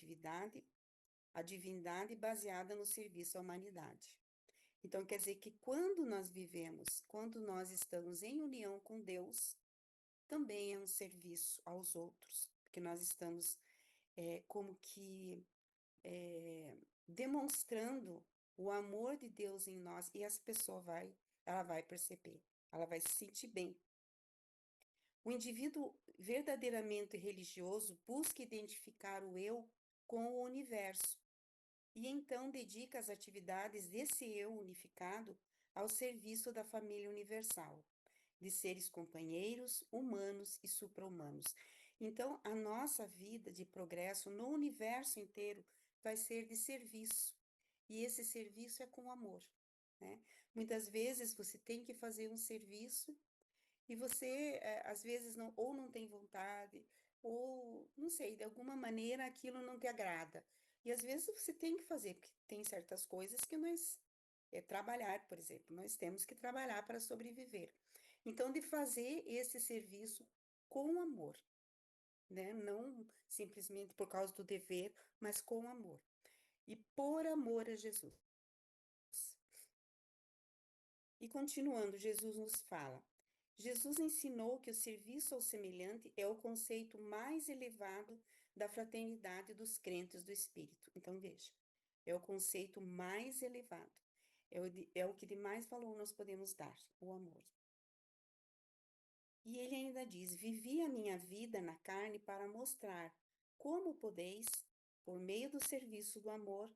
divindade baseada no serviço à humanidade. Então, quer dizer que quando nós estamos em união com Deus, também é um serviço aos outros, porque nós estamos como que demonstrando o amor de Deus em nós e essa pessoa ela vai perceber, ela vai se sentir bem. O indivíduo verdadeiramente religioso busca identificar o eu com o universo e então dedica as atividades desse eu unificado ao serviço da família universal, de seres companheiros, humanos e supra-humanos. Então, a nossa vida de progresso no universo inteiro vai ser de serviço, e esse serviço é com amor, né? Muitas vezes você tem que fazer um serviço e você, às vezes, não tem vontade, ou, não sei, de alguma maneira aquilo não te agrada. E às vezes você tem que fazer, porque tem certas coisas que trabalhar, por exemplo, nós temos que trabalhar para sobreviver. Então, de fazer esse serviço com amor, né? Não simplesmente por causa do dever, mas com amor. E por amor a Jesus. E continuando, Jesus nos fala. Jesus ensinou que o serviço ao semelhante é o conceito mais elevado da fraternidade dos crentes do Espírito. Então, veja, é o conceito mais elevado. É o que de mais valor nós podemos dar, o amor. E ele ainda diz: vivi a minha vida na carne para mostrar como podeis, por meio do serviço do amor,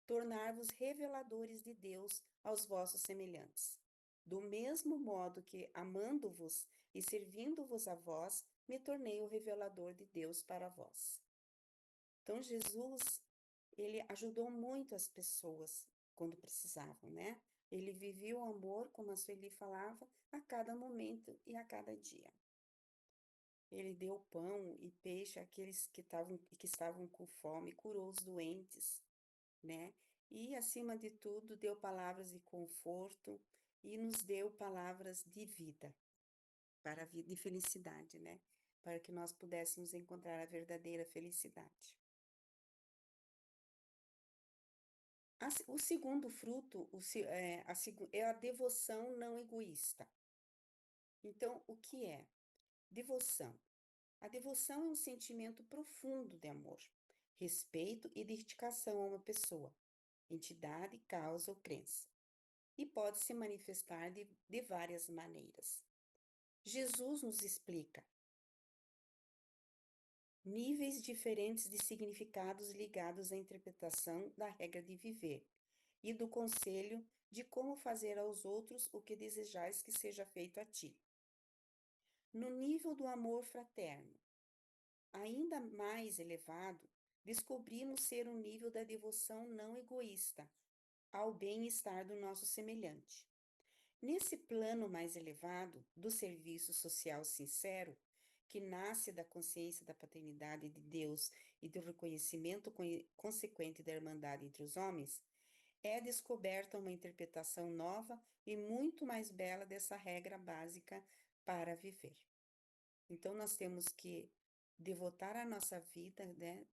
tornar-vos reveladores de Deus aos vossos semelhantes. Do mesmo modo que, amando-vos e servindo-vos a vós, me tornei o revelador de Deus para vós. Então, Jesus, ele ajudou muito as pessoas quando precisavam, né? Ele vivia o amor, como a Sueli falava, a cada momento e a cada dia. Ele deu pão e peixe àqueles que estavam com fome, curou os doentes, né? E, acima de tudo, deu palavras de conforto e nos deu palavras de vida, para a vida, de felicidade, né? Para que nós pudéssemos encontrar a verdadeira felicidade. O segundo fruto é a devoção não egoísta. Então, o que é? Devoção. A devoção é um sentimento profundo de amor, respeito e dedicação a uma pessoa, entidade, causa ou crença. E pode se manifestar de várias maneiras. Jesus nos explica níveis diferentes de significados ligados à interpretação da regra de viver e do conselho de como fazer aos outros o que desejais que seja feito a ti. No nível do amor fraterno, ainda mais elevado, descobrimos ser um nível da devoção não egoísta ao bem-estar do nosso semelhante. Nesse plano mais elevado do serviço social sincero, que nasce da consciência da paternidade de Deus e do reconhecimento consequente da irmandade entre os homens, é descoberta uma interpretação nova e muito mais bela dessa regra básica para viver. Então, nós temos que devotar a nossa vida, né,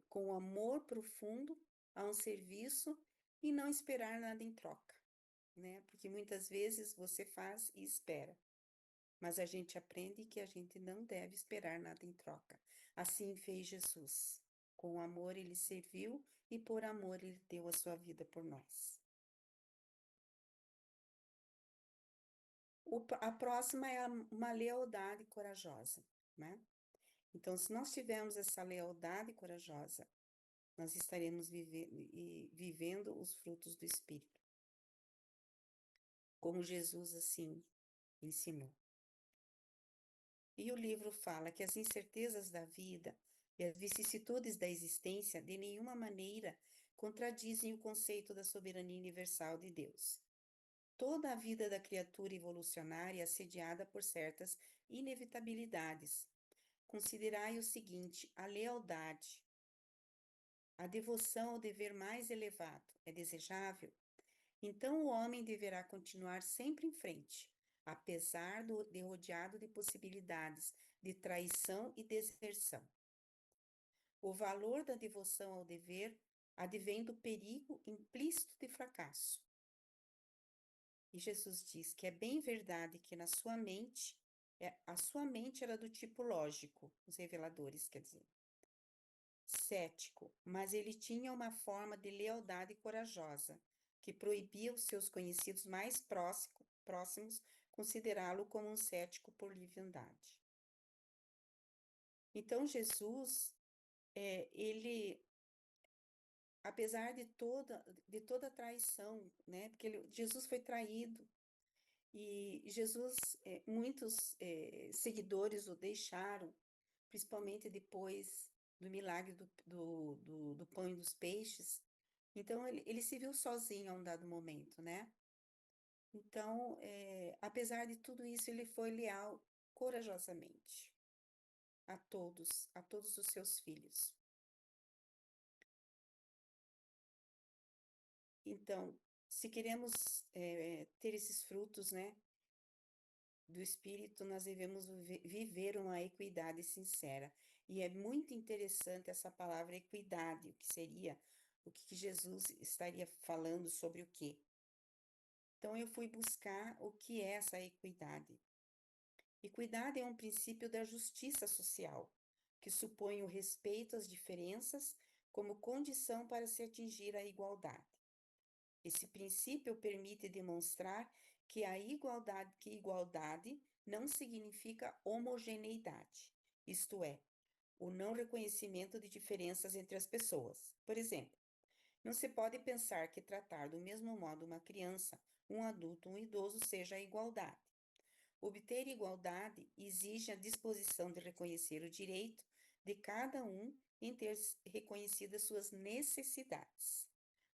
com amor profundo a um serviço e não esperar nada em troca, né? Porque muitas vezes você faz e espera, mas a gente aprende que a gente não deve esperar nada em troca. Assim fez Jesus. Com amor ele serviu e por amor ele deu a sua vida por nós. A próxima é uma lealdade corajosa, né? Então, se nós tivermos essa lealdade corajosa, nós estaremos vivendo os frutos do Espírito, como Jesus assim ensinou. E o livro fala que as incertezas da vida e as vicissitudes da existência de nenhuma maneira contradizem o conceito da soberania universal de Deus. Toda a vida da criatura evolucionária é assediada por certas inevitabilidades. Considerai o seguinte: a lealdade, a devoção ao dever mais elevado é desejável? Então o homem deverá continuar sempre em frente, apesar de rodeado de possibilidades de traição e deserção. O valor da devoção ao dever advém do perigo implícito de fracasso. E Jesus diz que é bem verdade que na sua mente, a sua mente era do tipo lógico, os reveladores, quer dizer, cético, mas ele tinha uma forma de lealdade corajosa, que proibia os seus conhecidos mais próximos considerá-lo como um cético por livre-andade. Então, Jesus, ele, apesar de toda a traição, né? Porque Jesus foi traído, e Jesus, muitos seguidores o deixaram, principalmente depois do milagre do pão e dos peixes. Então, ele se viu sozinho a um dado momento, né? Então, apesar de tudo isso, ele foi leal corajosamente a todos os seus filhos. Então, se queremos ter esses frutos, né, do Espírito, nós devemos viver uma equidade sincera. E é muito interessante essa palavra equidade, o que seria, o que Jesus estaria falando sobre o quê? Então, eu fui buscar o que é essa equidade. Equidade é um princípio da justiça social, que supõe o respeito às diferenças como condição para se atingir a igualdade. Esse princípio permite demonstrar que igualdade não significa homogeneidade, isto é, o não reconhecimento de diferenças entre as pessoas. Por exemplo, não se pode pensar que tratar do mesmo modo uma criança, um adulto, um idoso seja a igualdade. Obter igualdade exige a disposição de reconhecer o direito de cada um em ter reconhecidas suas necessidades.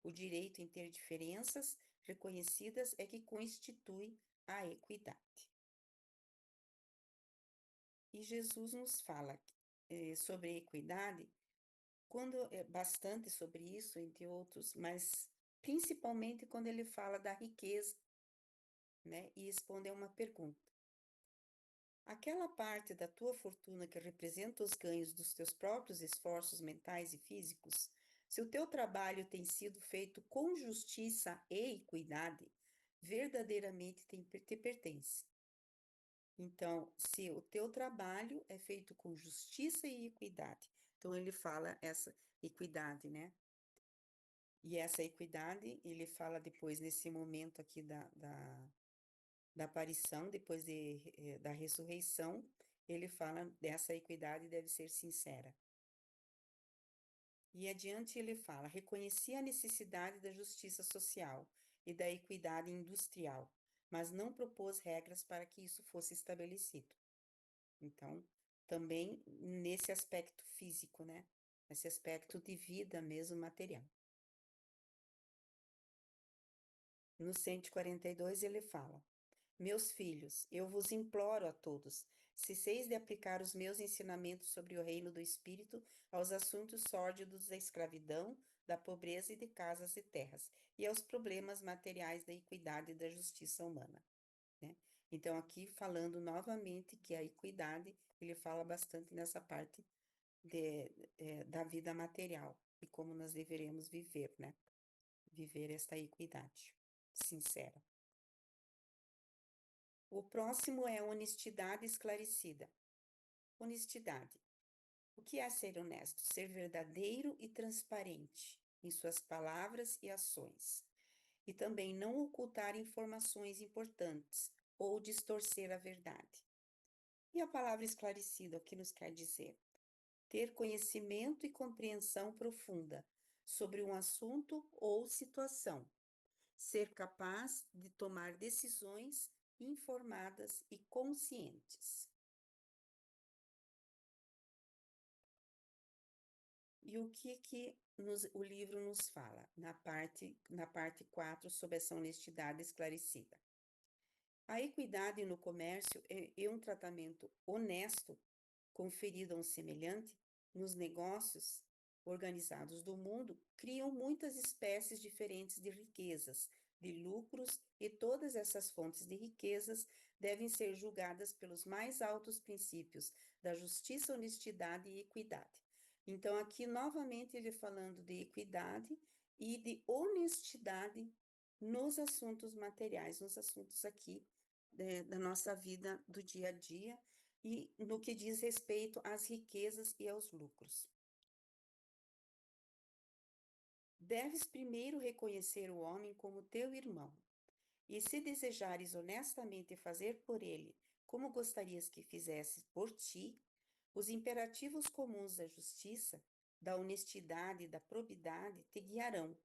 O direito em ter diferenças reconhecidas é que constitui a equidade. E Jesus nos fala sobre equidade, bastante sobre isso, entre outros, mas principalmente quando ele fala da riqueza, né, e responde a uma pergunta. Aquela parte da tua fortuna que representa os ganhos dos teus próprios esforços mentais e físicos, se o teu trabalho tem sido feito com justiça e equidade, verdadeiramente te pertence. Então, se o teu trabalho é feito com justiça e equidade, então ele fala essa equidade, né? E essa equidade, ele fala depois, nesse momento aqui da aparição, depois da ressurreição, ele fala dessa equidade deve ser sincera. E adiante ele fala, reconheci a necessidade da justiça social e da equidade industrial, mas não propôs regras para que isso fosse estabelecido. Então, também nesse aspecto físico, né? Nesse aspecto de vida mesmo material. No 142 ele fala, meus filhos, eu vos imploro a todos, cesseis de aplicar os meus ensinamentos sobre o reino do Espírito aos assuntos sórdidos da escravidão, da pobreza e de casas e terras, e aos problemas materiais da equidade e da justiça humana. Né? Então, aqui falando novamente que a equidade, ele fala bastante nessa parte da vida material e como nós deveremos viver, né? Viver esta equidade sincera. O próximo é honestidade esclarecida. Honestidade. O que é ser honesto? Ser verdadeiro e transparente em suas palavras e ações. E também não ocultar informações importantes ou distorcer a verdade. E a palavra esclarecida, o que nos quer dizer? Ter conhecimento e compreensão profunda sobre um assunto ou situação. Ser capaz de tomar decisões informadas e conscientes. E o que o livro nos fala na parte 4 sobre essa honestidade esclarecida? A equidade no comércio é um tratamento honesto conferido a um semelhante nos negócios organizados do mundo, criam muitas espécies diferentes de riquezas, de lucros, e todas essas fontes de riquezas devem ser julgadas pelos mais altos princípios da justiça, honestidade e equidade. Então, aqui, novamente, ele falando de equidade e de honestidade nos assuntos materiais, nos assuntos aqui da nossa vida do dia a dia e no que diz respeito às riquezas e aos lucros. Deves primeiro reconhecer o homem como teu irmão, e se desejares honestamente fazer por ele como gostarias que fizesse por ti, os imperativos comuns da justiça, da honestidade e da probidade te guiarão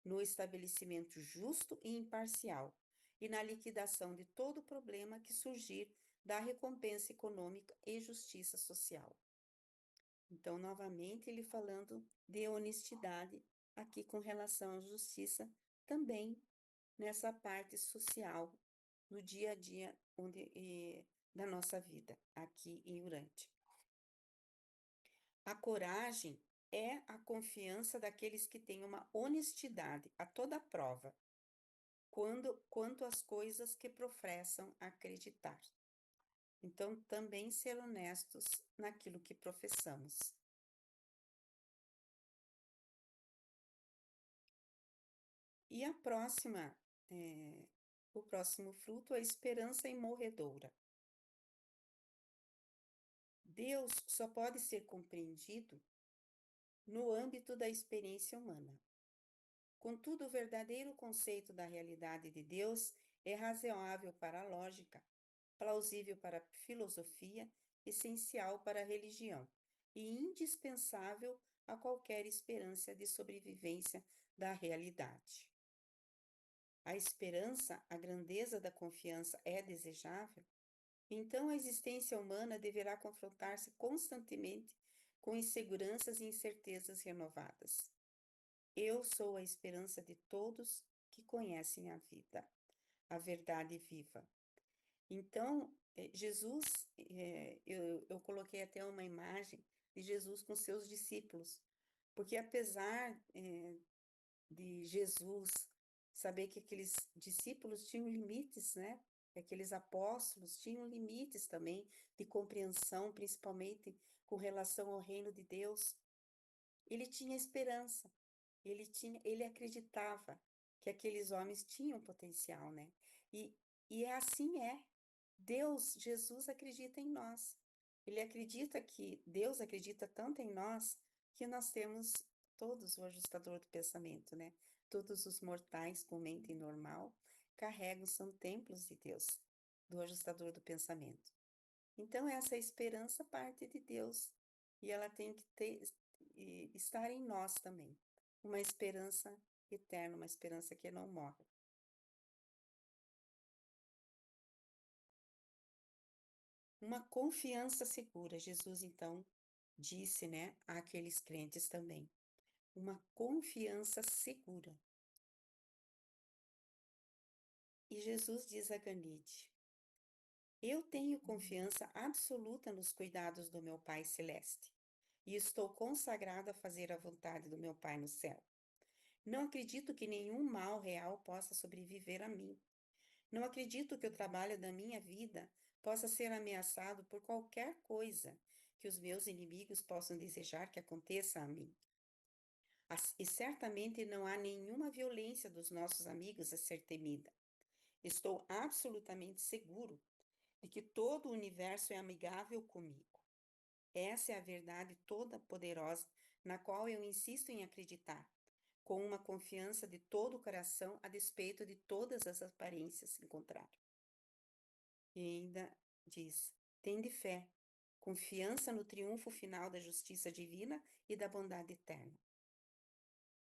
no estabelecimento justo e imparcial e na liquidação de todo problema que surgir da recompensa econômica e justiça social. Então, novamente, ele falando de honestidade aqui com relação à justiça, também nessa parte social, no dia a dia da nossa vida, aqui em Urante. A coragem é a confiança daqueles que têm uma honestidade a toda prova, quanto às coisas que professam acreditar. Então, também ser honestos naquilo que professamos. E o próximo fruto é a esperança imorredoura. Deus só pode ser compreendido no âmbito da experiência humana. Contudo, o verdadeiro conceito da realidade de Deus é razoável para a lógica, plausível para a filosofia, essencial para a religião e indispensável a qualquer esperança de sobrevivência da realidade. A esperança, a grandeza da confiança é desejável, então a existência humana deverá confrontar-se constantemente com inseguranças e incertezas renovadas. Eu sou a esperança de todos que conhecem a vida, a verdade viva. Então, Jesus, eu coloquei até uma imagem de Jesus com seus discípulos, porque apesar de Jesus saber que aqueles discípulos tinham limites, né? Aqueles apóstolos tinham limites também de compreensão, principalmente com relação ao reino de Deus. Ele tinha esperança, ele acreditava que aqueles homens tinham potencial, né? E assim é. Jesus acredita em nós. Deus acredita tanto em nós que nós temos todos o ajustador do pensamento, né? Todos os mortais com mente normal são templos de Deus, do ajustador do pensamento. Então, essa esperança parte de Deus e ela tem que estar em nós também. Uma esperança eterna, uma esperança que não morre. Uma confiança segura. Jesus, então, disse, né, àqueles crentes também. Uma confiança segura. E Jesus diz a Ganide: eu tenho confiança absoluta nos cuidados do meu Pai Celeste e estou consagrado a fazer a vontade do meu Pai no céu. Não acredito que nenhum mal real possa sobreviver a mim. Não acredito que o trabalho da minha vida possa ser ameaçado por qualquer coisa que os meus inimigos possam desejar que aconteça a mim. E certamente não há nenhuma violência dos nossos amigos a ser temida. Estou absolutamente seguro de que todo o universo é amigável comigo. Essa é a verdade toda poderosa na qual eu insisto em acreditar, com uma confiança de todo o coração a despeito de todas as aparências em contrário. E ainda diz: tende fé, confiança no triunfo final da justiça divina e da bondade eterna.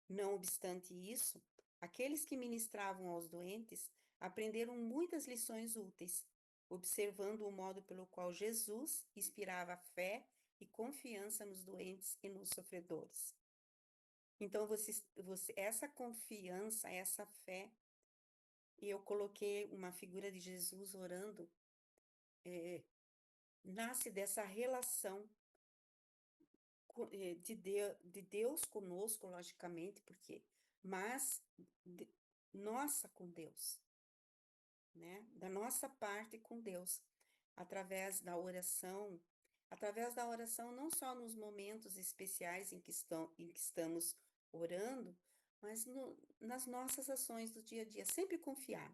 Não obstante isso, aqueles que ministravam aos doentes aprenderam muitas lições úteis, observando o modo pelo qual Jesus inspirava fé e confiança nos doentes e nos sofredores. Então, essa confiança, essa fé, e eu coloquei uma figura de Jesus orando, nasce dessa relação de Deus conosco, logicamente, mas nossa com Deus, né? Da nossa parte com Deus, através da oração não só nos momentos especiais em que estamos orando, mas nas nossas ações do dia a dia, sempre confiar.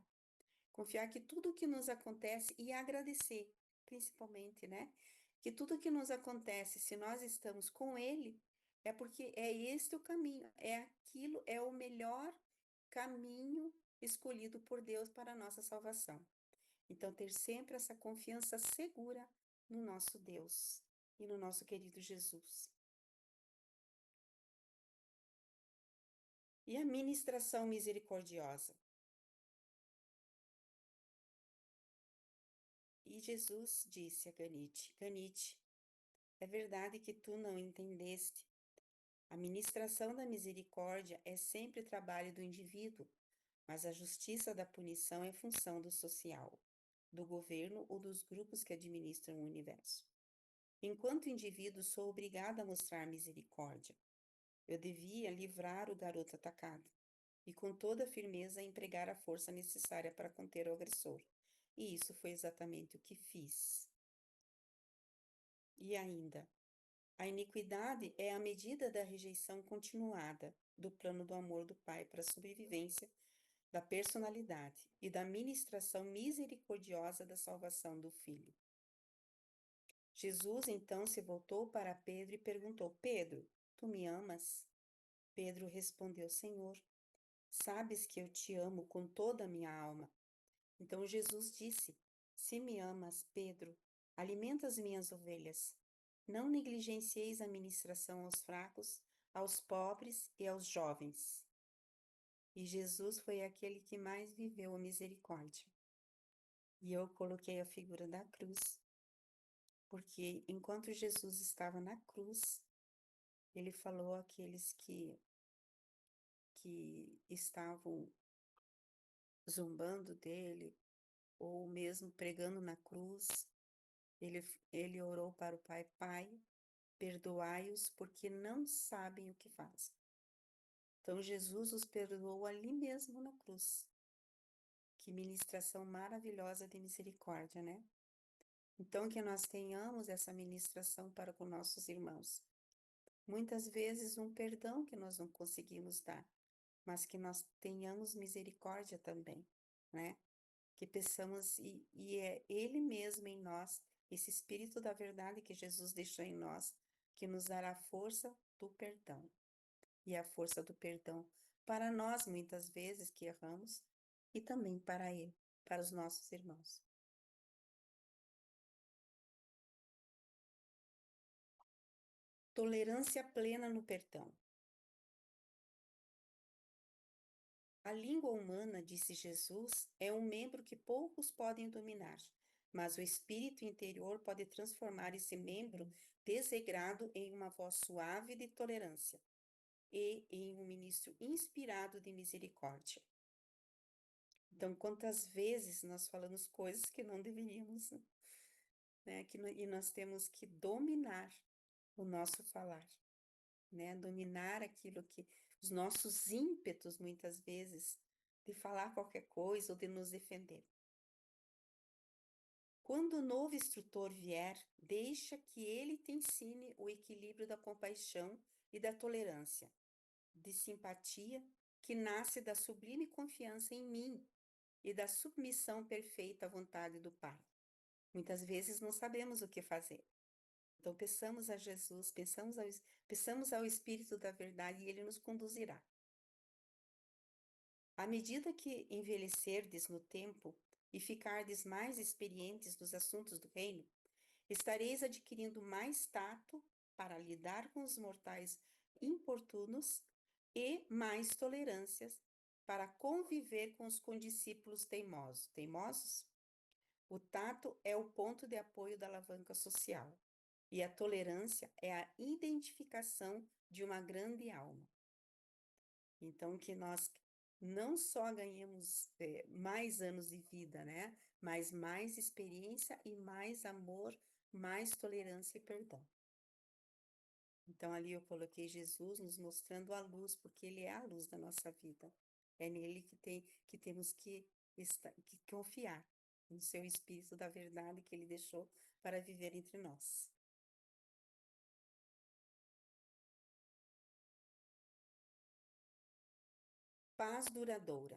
Confiar que tudo o que nos acontece e agradecer, principalmente, né? Que tudo que nos acontece, se nós estamos com Ele, é porque é este o caminho, é o melhor caminho escolhido por Deus para a nossa salvação. Então, ter sempre essa confiança segura no nosso Deus e no nosso querido Jesus. E a ministração misericordiosa. E Jesus disse a Ganite: Ganite, é verdade que tu não entendeste. A ministração da misericórdia é sempre trabalho do indivíduo, mas a justiça da punição é função do social, do governo ou dos grupos que administram o universo. Enquanto indivíduo, sou obrigada a mostrar misericórdia. Eu devia livrar o garoto atacado e, com toda firmeza, empregar a força necessária para conter o agressor. E isso foi exatamente o que fiz. E ainda, a iniquidade é a medida da rejeição continuada do plano do amor do Pai para a sobrevivência da personalidade e da ministração misericordiosa da salvação do Filho. Jesus então se voltou para Pedro e perguntou: Pedro, tu me amas? Pedro respondeu: Senhor, sabes que eu te amo com toda a minha alma. Então Jesus disse: Se me amas, Pedro, alimenta as minhas ovelhas. Não negligencieis a ministração aos fracos, aos pobres e aos jovens. E Jesus foi aquele que mais viveu a misericórdia. E eu coloquei a figura da cruz, porque enquanto Jesus estava na cruz, ele falou àqueles que estavam zombando dele, ou mesmo pregando na cruz, ele orou para o Pai: Pai, perdoai-os, porque não sabem o que fazem. Então, Jesus os perdoou ali mesmo na cruz. Que ministração maravilhosa de misericórdia, né? Então, que nós tenhamos essa ministração para com nossos irmãos. Muitas vezes, um perdão que nós não conseguimos dar, mas que nós tenhamos misericórdia também, né? Que peçamos, e é Ele mesmo em nós, esse Espírito da verdade que Jesus deixou em nós, que nos dará a força do perdão. E a força do perdão para nós, muitas vezes, que erramos, e também para Ele, para os nossos irmãos. Tolerância plena no perdão. A língua humana, disse Jesus, é um membro que poucos podem dominar, mas o espírito interior pode transformar esse membro desregrado em uma voz suave de tolerância e em um ministro inspirado de misericórdia. Então, quantas vezes nós falamos coisas que não deveríamos, né? E nós temos que dominar o nosso falar, né? Dominar aquilo que os nossos ímpetos, muitas vezes, de falar qualquer coisa ou de nos defender. Quando o novo instrutor vier, deixa que ele te ensine o equilíbrio da compaixão e da tolerância, de simpatia, que nasce da sublime confiança em mim e da submissão perfeita à vontade do Pai. Muitas vezes não sabemos o que fazer. Então, peçamos a Jesus, peçamos ao Espírito da verdade e Ele nos conduzirá. À medida que envelhecerdes no tempo e ficardes mais experientes nos assuntos do reino, estareis adquirindo mais tato para lidar com os mortais importunos e mais tolerâncias para conviver com os condiscípulos teimosos. Teimosos? O tato é o ponto de apoio da alavanca social. E a tolerância é a identificação de uma grande alma. Então, que nós não só ganhemos mais anos de vida, né? Mas mais experiência e mais amor, mais tolerância e perdão. Então, ali eu coloquei Jesus nos mostrando a luz, porque Ele é a luz da nossa vida. É nele que temos que confiar, no seu Espírito da verdade que Ele deixou para viver entre nós. Paz duradoura.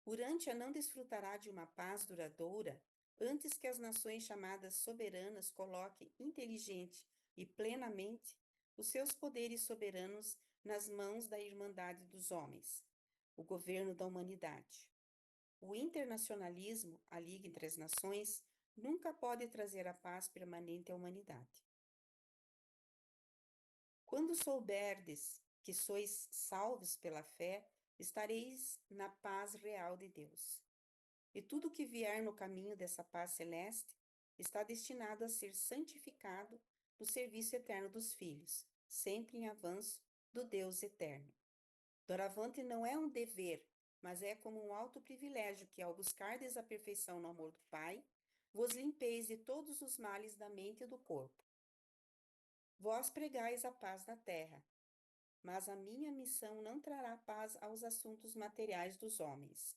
Urantia não desfrutará de uma paz duradoura antes que as nações chamadas soberanas coloquem inteligente e plenamente os seus poderes soberanos nas mãos da Irmandade dos Homens, o governo da humanidade. O internacionalismo, a Liga entre as Nações, nunca pode trazer a paz permanente à humanidade. Quando souberdes que sois salvos pela fé, estareis na paz real de Deus. E tudo que vier no caminho dessa paz celeste está destinado a ser santificado no serviço eterno dos filhos, sempre em avanço do Deus eterno. Doravante não é um dever, mas é como um alto privilégio que, ao buscardes a perfeição no amor do Pai, vos limpeis de todos os males da mente e do corpo. Vós pregais a paz na terra, mas a minha missão não trará paz aos assuntos materiais dos homens.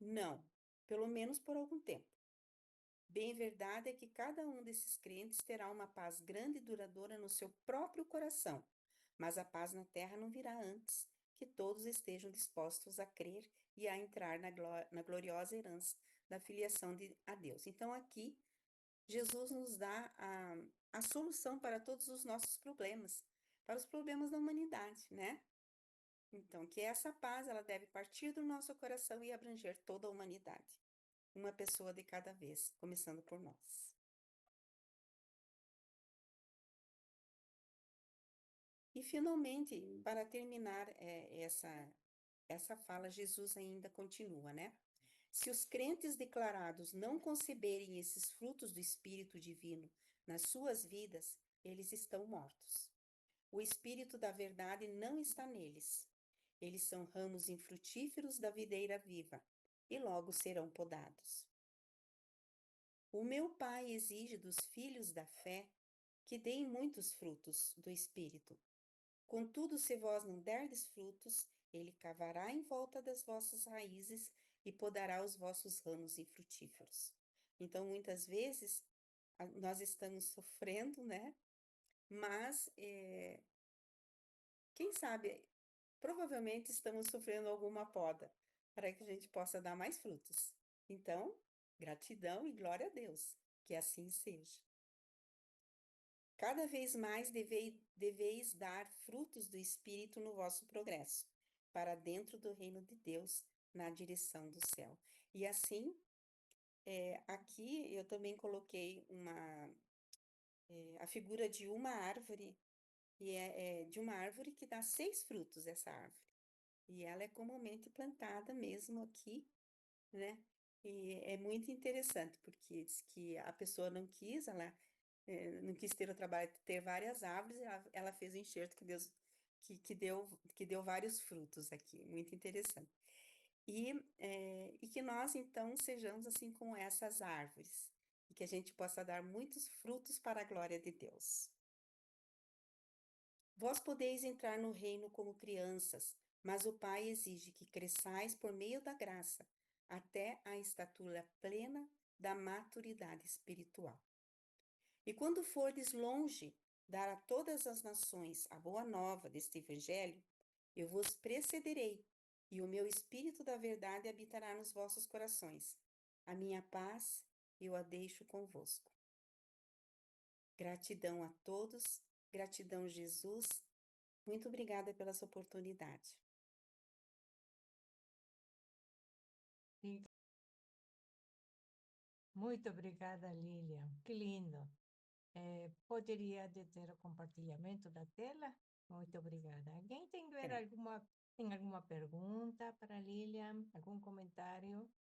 Não, pelo menos por algum tempo. Bem verdade é que cada um desses crentes terá uma paz grande e duradoura no seu próprio coração, mas a paz na terra não virá antes que todos estejam dispostos a crer e a entrar na gloriosa herança da filiação a Deus. Então aqui, Jesus nos dá a solução para todos os nossos problemas, para os problemas da humanidade, né? Então, que essa paz, ela deve partir do nosso coração e abranger toda a humanidade. Uma pessoa de cada vez, começando por nós. E, finalmente, para terminar essa fala, Jesus ainda continua, né? Se os crentes declarados não conceberem esses frutos do Espírito Divino nas suas vidas, eles estão mortos. O Espírito da verdade não está neles. Eles são ramos infrutíferos da videira viva, e logo serão podados. O meu Pai exige dos filhos da fé que deem muitos frutos do Espírito. Contudo, se vós não derdes frutos, ele cavará em volta das vossas raízes e podará os vossos ramos infrutíferos. Então, muitas vezes, nós estamos sofrendo, né? Mas, quem sabe, provavelmente estamos sofrendo alguma poda para que a gente possa dar mais frutos. Então, gratidão e glória a Deus, que assim seja. Cada vez mais deveis dar frutos do Espírito no vosso progresso, para dentro do reino de Deus, na direção do céu. E assim, aqui eu também coloquei a figura de uma árvore, e é de uma árvore que dá 6 frutos, essa árvore. E ela é comumente plantada mesmo aqui, né? E é muito interessante, porque diz que a pessoa não quis, ela não quis ter o trabalho de ter várias árvores, ela fez o enxerto que deu vários frutos aqui, muito interessante. E que nós, então, sejamos assim com essas árvores, e que a gente possa dar muitos frutos para a glória de Deus. Vós podeis entrar no reino como crianças, mas o Pai exige que cresçais por meio da graça, até a estatura plena da maturidade espiritual. E quando fordes longe, dar a todas as nações a boa nova deste evangelho, eu vos precederei, e o meu Espírito da verdade habitará nos vossos corações. A minha paz eu a deixo convosco. Gratidão a todos, gratidão, Jesus. Muito obrigada pela sua oportunidade. Muito obrigada, Lilian. Que lindo. Poderia ter o compartilhamento da tela? Muito obrigada. Alguém tem alguma pergunta para Lilian? Algum comentário?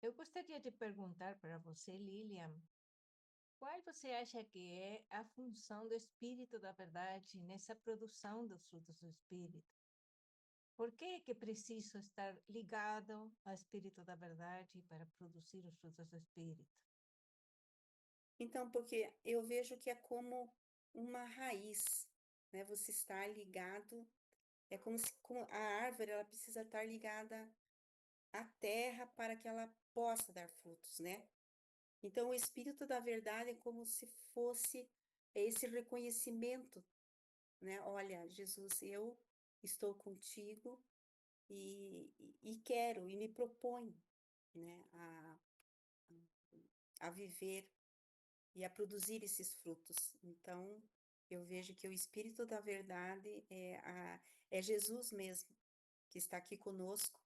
Eu gostaria de perguntar para você, Lilian, qual você acha que é a função do Espírito da Verdade nessa produção dos frutos do Espírito? Por que é preciso estar ligado ao Espírito da Verdade para produzir os frutos do Espírito? Então, porque eu vejo que é como uma raiz, né? Você estar ligado, é como se a árvore, ela precisa estar ligada à terra para que ela possa dar frutos, né? Então, o Espírito da Verdade é como se fosse esse reconhecimento né? Olha, Jesus, eu estou contigo e quero, e me proponho, né, a viver e a produzir esses frutos. Então, eu vejo que o Espírito da Verdade é Jesus mesmo, que está aqui conosco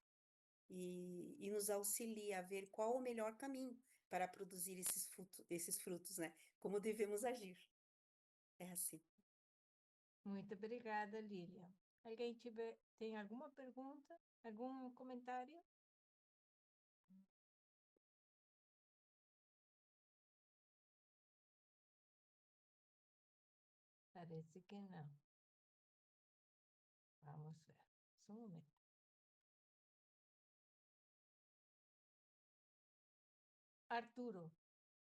e nos auxilia a ver qual o melhor caminho para produzir esses frutos, né? Como devemos agir. É assim. Muito obrigada, Lilian. Alguém tem alguma pergunta? Algum comentário? Parece que não. Vamos ver. Só um momento. Arturo,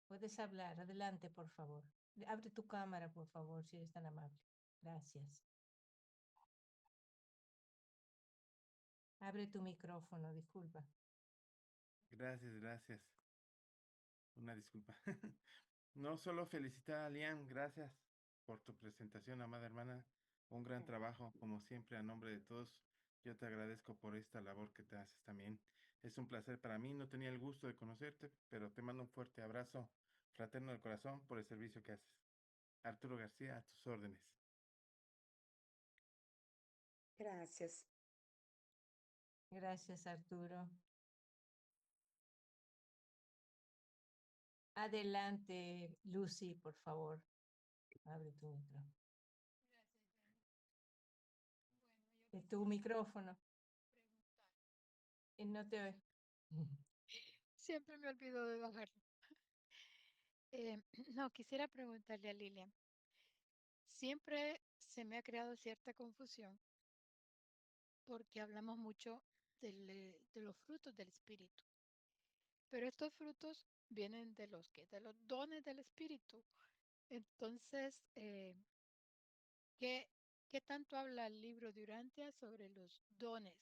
puedes hablar. Adelante, por favor. Abre tu cámara, por favor, si eres tan amable. Gracias. Abre tu micrófono, disculpa. Gracias, gracias. Una disculpa. No solo felicitar a Liam, gracias por tu presentación, amada hermana. Un gran trabajo, como siempre, a nombre de todos. Yo te agradezco por esta labor que te haces también. Es un placer para mí. No tenía el gusto de conocerte, pero te mando un fuerte abrazo fraterno del corazón por el servicio que haces. Arturo García, a tus órdenes. Gracias. Gracias, Arturo. Adelante, Lucy, por favor. Abre tu micrófono. Tu micrófono. No te oye. Siempre me olvido de bajarlo. No, quisiera preguntarle a Lilian. Siempre se me ha creado cierta confusión porque hablamos mucho de los frutos del Espíritu. Pero estos frutos vienen de de los dones del Espíritu. Entonces, ¿qué tanto habla el libro de Urantia sobre los dones?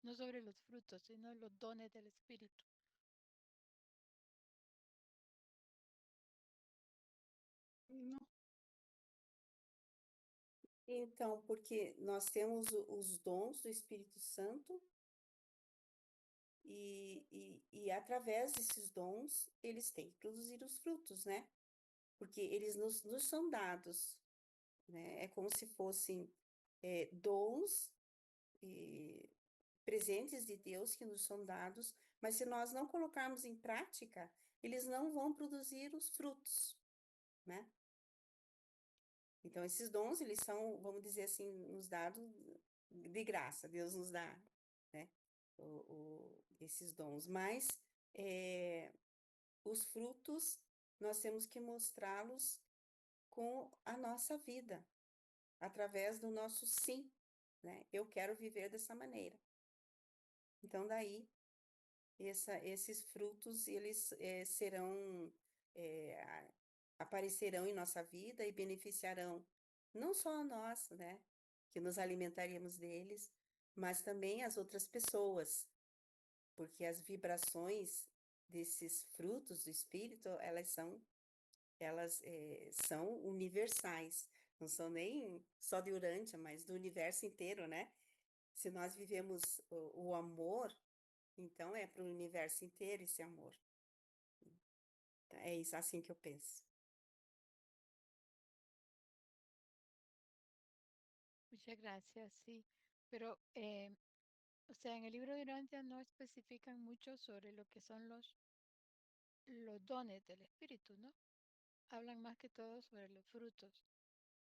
No sobre los frutos, sino los dones del Espíritu. Não. Então, porque nós temos os dons do Espírito Santo e através desses dons, eles têm que produzir os frutos, né? Porque eles nos são dados, né? É como se fossem dons e presentes de Deus que nos são dados, mas se nós não colocarmos em prática, eles não vão produzir os frutos, né? Então, esses dons, eles são, vamos dizer assim, nos dados de graça, Deus nos dá, né? Esses dons, mas os frutos, nós temos que mostrá-los com a nossa vida, através do nosso sim, né? Eu quero viver dessa maneira. Então, daí, esses frutos, eles aparecerão em nossa vida e beneficiarão não só a nós, né, que nos alimentaremos deles, mas também as outras pessoas, porque as vibrações desses frutos do Espírito, elas são universais, não são nem só de Urântia, mas do universo inteiro, né? Se nós vivemos o amor, então é para o universo inteiro esse amor. É isso, assim que eu penso. Muchas gracias, sí. Pero, o sea, en el libro de Urantia no especifican mucho sobre lo que son los dones del Espíritu, ¿no? Hablan más que todo sobre los frutos.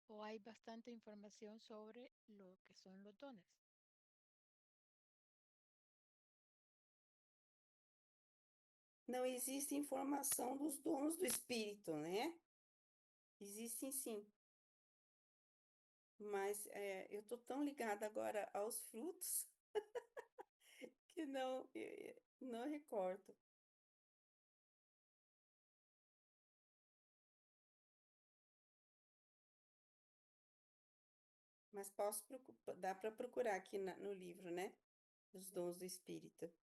O hay bastante información sobre lo que son los dones. Não existe informação dos dons do Espírito, né? Existem sim. Mas eu estou tão ligada agora aos frutos que não recordo. Mas dá para procurar aqui no livro, né? Os dons do Espírito.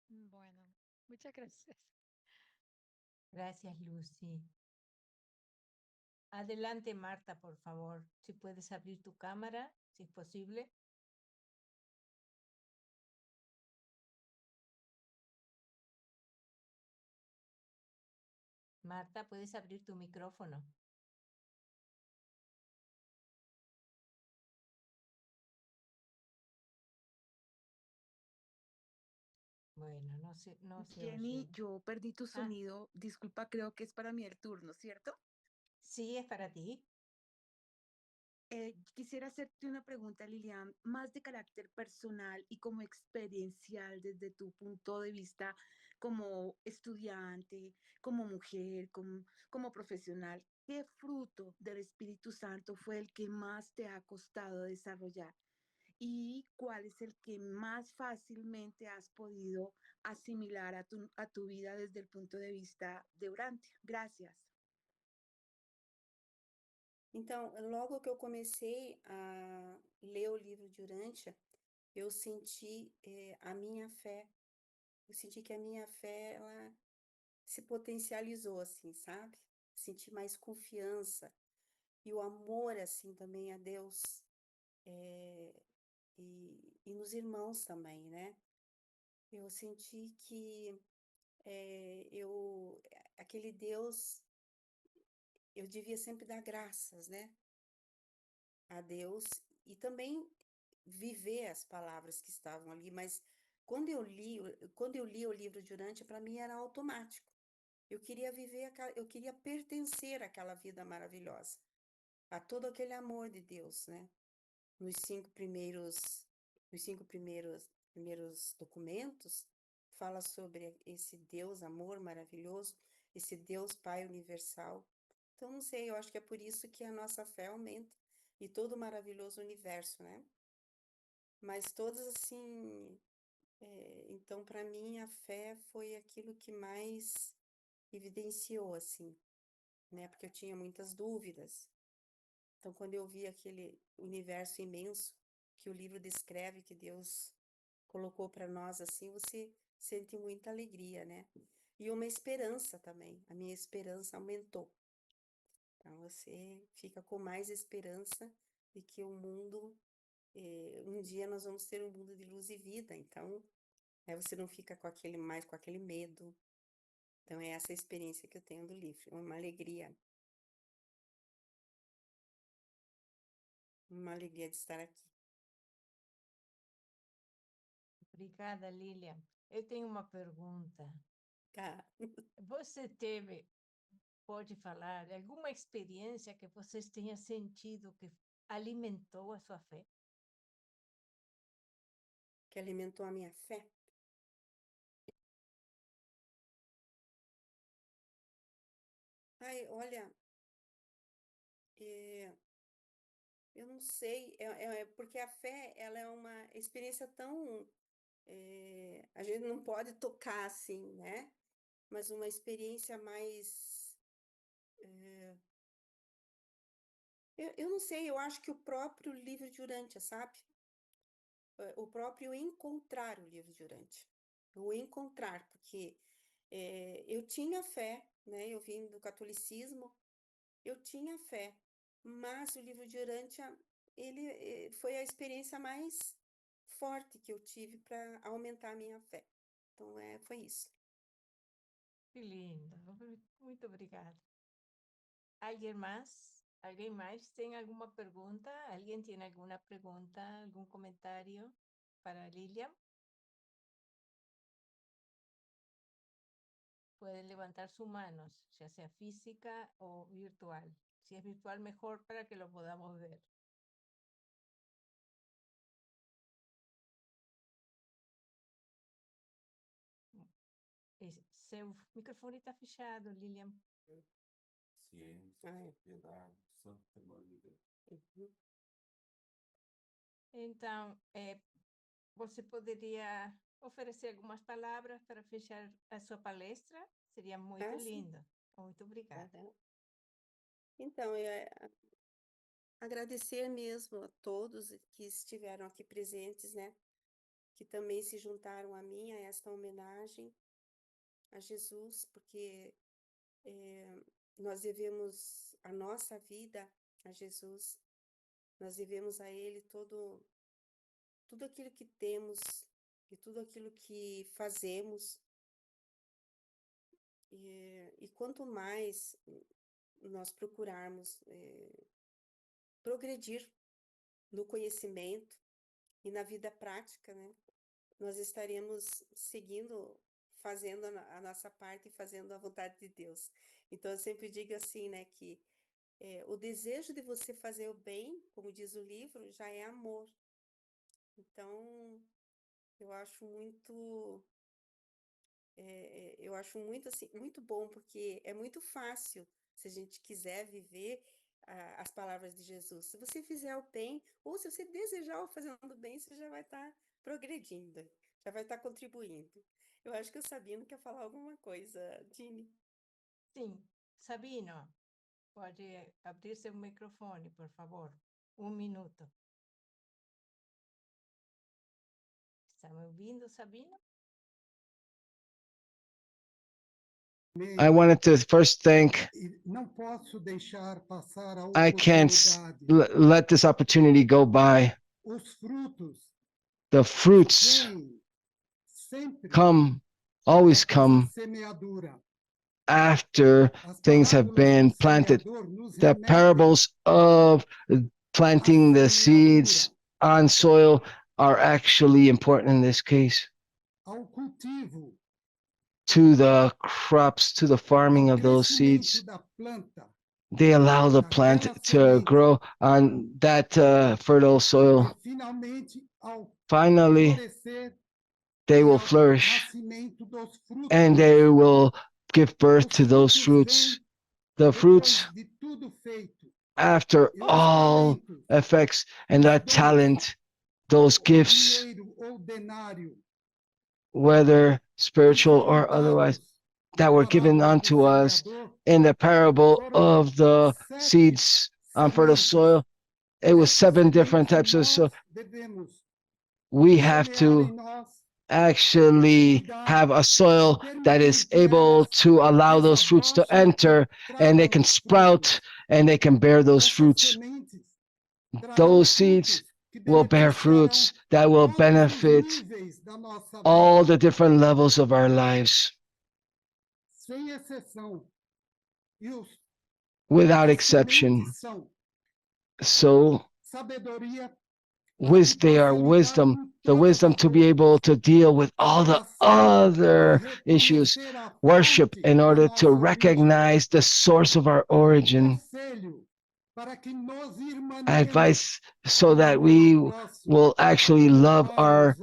Bueno, muchas gracias. Gracias, Lucy. Adelante, Marta, por favor. Si puedes abrir tu cámara, si es posible. Marta, puedes abrir tu micrófono. Bueno, no se Jenny, oye. yo perdí tu sonido. Disculpa, creo que es para mí el turno, ¿cierto? Sí, es para ti. Quisiera hacerte una pregunta, Lilian, más de carácter personal y como experiencial desde tu punto de vista como estudiante, como mujer, como profesional. ¿Qué fruto del Espíritu Santo fue el que más te ha costado desarrollar? ¿Y cuál es el que más fácilmente has podido asimilar a tu vida desde el punto de vista de Urantia? Gracias. Então, logo que eu comecei a ler o livro de Urantia, eu senti a minha fé, eu senti que a minha fé, ela se potencializou, assim, sabe? Senti mais confiança e o amor, assim, também a Deus e nos irmãos também, né? Eu senti que aquele Deus, eu devia sempre dar graças, né? A Deus e também viver as palavras que estavam ali, mas quando eu li o livro de Urantia, para mim era automático. Eu queria eu queria pertencer àquela vida maravilhosa, a todo aquele amor de Deus, né? Nos cinco primeiros documentos, fala sobre esse Deus amor maravilhoso, esse Deus Pai universal. Então, não sei, eu acho que é por isso que a nossa fé aumenta e todo o maravilhoso universo, né? Mas todas assim, então para mim a fé foi aquilo que mais evidenciou assim, né? Porque eu tinha muitas dúvidas. Então quando eu vi aquele universo imenso que o livro descreve, que Deus colocou para nós assim, você sente muita alegria, né? E uma esperança também. A minha esperança aumentou. Então você fica com mais esperança de que o mundo um dia nós vamos ter um mundo de luz e vida, então você não fica mais com aquele medo. Então é essa experiência que eu tenho do livro, uma alegria de estar aqui. Obrigada, Lilian. Eu tenho uma pergunta. Tá. Você pode falar de alguma experiência que vocês tenham sentido que alimentou a sua fé? Que alimentou a minha fé? Ai, olha, eu não sei, porque a fé, ela é uma experiência tão, a gente não pode tocar assim, né? Mas uma experiência mais, eu não sei, eu acho que o próprio livro de Urantia, sabe? O próprio encontrar o livro de Urantia. O encontrar, porque eu tinha fé, né? Eu vim do catolicismo, eu tinha fé, mas o livro de Urantia, ele foi a experiência mais forte que eu tive para aumentar a minha fé. Então, foi isso. Que lindo, muito obrigada. Alguém mais? Alguém mais tem alguma pergunta? Alguém tem alguma pergunta, algum comentário para Lilian? Pueden levantar sus manos, ya sea física o virtual. Si es virtual, mejor para que lo podamos ver. Seu microfone está fechado, Lilian. Ciência, piedade, Santa Maria. Então, você poderia oferecer algumas palavras para fechar a sua palestra? Seria muito lindo. Muito obrigada. Então, agradecer mesmo a todos que estiveram aqui presentes, né? Que também se juntaram a mim, a esta homenagem a Jesus, porque nós devemos a nossa vida a Jesus, nós devemos a Ele tudo aquilo que temos e tudo aquilo que fazemos. E quanto mais nós procurarmos progredir no conhecimento e na vida prática, né, nós estaremos seguindo, fazendo a nossa parte e fazendo a vontade de Deus. Então, eu sempre digo assim, né, que o desejo de você fazer o bem, como diz o livro, já é amor. Então, eu acho muito assim, muito bom, porque é muito fácil, se a gente quiser viver as palavras de Jesus. Se você fizer o bem, ou se você desejar o fazendo o bem, você já vai estar progredindo, já vai estar contribuindo. Eu acho que o Sabino quer falar alguma coisa, Dini. Sim, Sabino, pode abrir seu microfone, por favor. 1 minuto. Está me ouvindo, Sabino? I wanted to first thank. I can't let this opportunity go by. The fruits always come after things have been planted. The parables of planting the seeds on soil are actually important in this case. To the crops, to the farming of those seeds. They allow the plant to grow on that fertile soil. Finally, they will flourish and they will give birth to those fruits. The fruits, after all effects and that talent, those gifts, whether spiritual or otherwise, that were given unto us in the parable of the seeds on fertile soil. It was 7 different types of soil. We have to actually have a soil that is able to allow those fruits to enter, and they can sprout and they can bear those fruits. Those seeds will bear fruits that will benefit all the different levels of our lives. Without exception. So, they are wisdom, the wisdom to be able to deal with all the other issues, worship in order to recognize the source of our origin, advice so that we will actually love our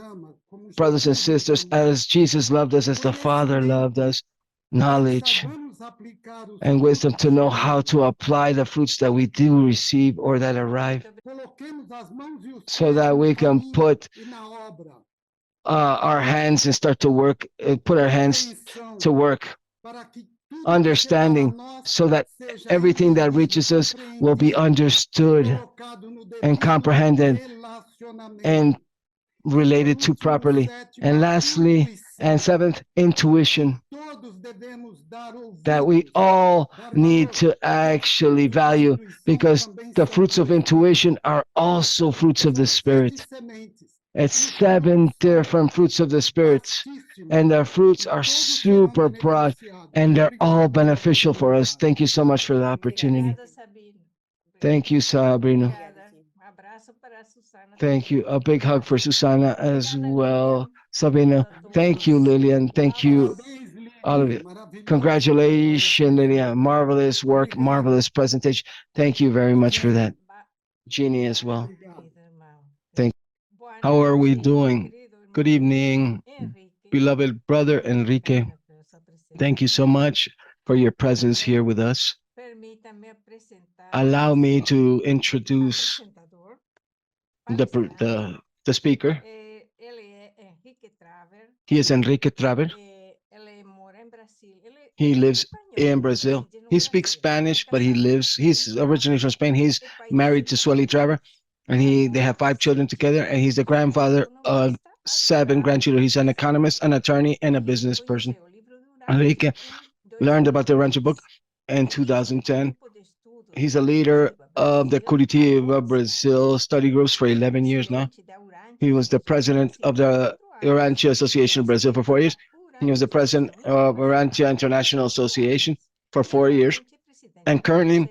brothers and sisters as Jesus loved us, as the Father loved us, knowledge and wisdom to know how to apply the fruits that we do receive or that arrive, so that we can put our hands and start to work, put our hands to work, understanding, so that everything that reaches us will be understood and comprehended and related to properly. And lastly, and 7th, intuition, that we all need to actually value, because the fruits of intuition are also fruits of the Spirit. It's 7 different fruits of the Spirit, and the fruits are super broad, and they're all beneficial for us. Thank you so much for the opportunity. Thank you, Sabrina. Thank you. A big hug for Susana as well. Sabina, thank you, Lillian. Thank you, all of you. Congratulations, Lillian. Marvelous work, marvelous presentation. Thank you very much for that. Jeannie as well. Thank you. How are we doing? Good evening, beloved brother Enrique. Thank you so much for your presence here with us. Allow me to introduce the speaker. He is Enrique Traver. He lives in Brazil. He speaks Spanish, but he's originally from Spain. He's married to Sueli Traver, and they have 5 children together, and he's the grandfather of 7 grandchildren. He's an economist, an attorney, and a business person. Enrique learned about the Urantiathon book in 2010. He's a leader of the Curitiba, Brazil study groups for 11 years now. He was the president of the Urantia Association of Brazil for 4 years. He was the president of Urantia International Association for 4 years. And currently,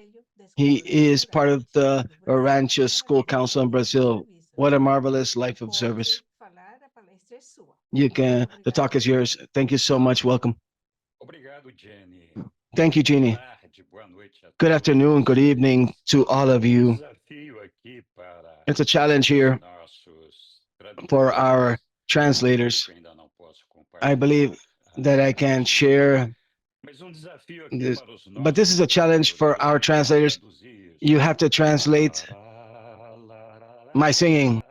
he is part of the Urantia School Council in Brazil. What a marvelous life of service. You can, the talk is yours. Thank you so much. Welcome. Thank you, Jeannie. Good afternoon, good evening to all of you. It's a challenge here for our translators. I believe that I can share this, but this is a challenge for our translators. You have to translate my singing.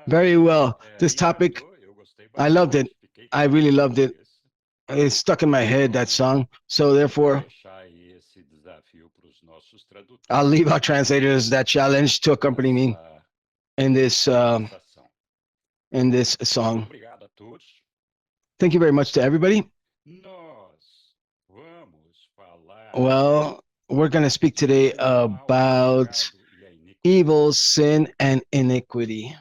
Very well. This topic, I loved it. I really loved it. It's stuck in my head, that song. So therefore, I'll leave our translators that challenge to accompany me in this song. Thank you very much to everybody. Well, we're going to speak today about evil, sin, and iniquity.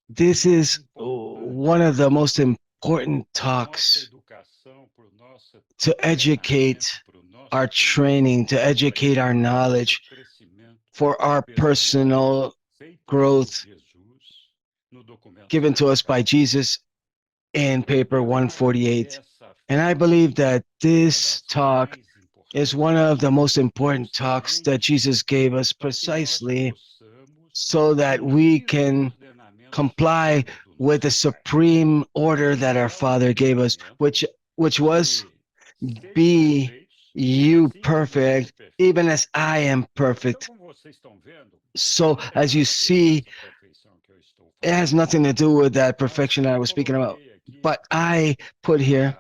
This is one of the most important talks to educate our training, to educate our knowledge for our personal growth given to us by Jesus in paper 148. And I believe that this talk is one of the most important talks that Jesus gave us precisely so that we can comply with the supreme order that our Father gave us, which was, be you perfect, even as I am perfect. So as you see, it has nothing to do with that perfection I was speaking about. But I put here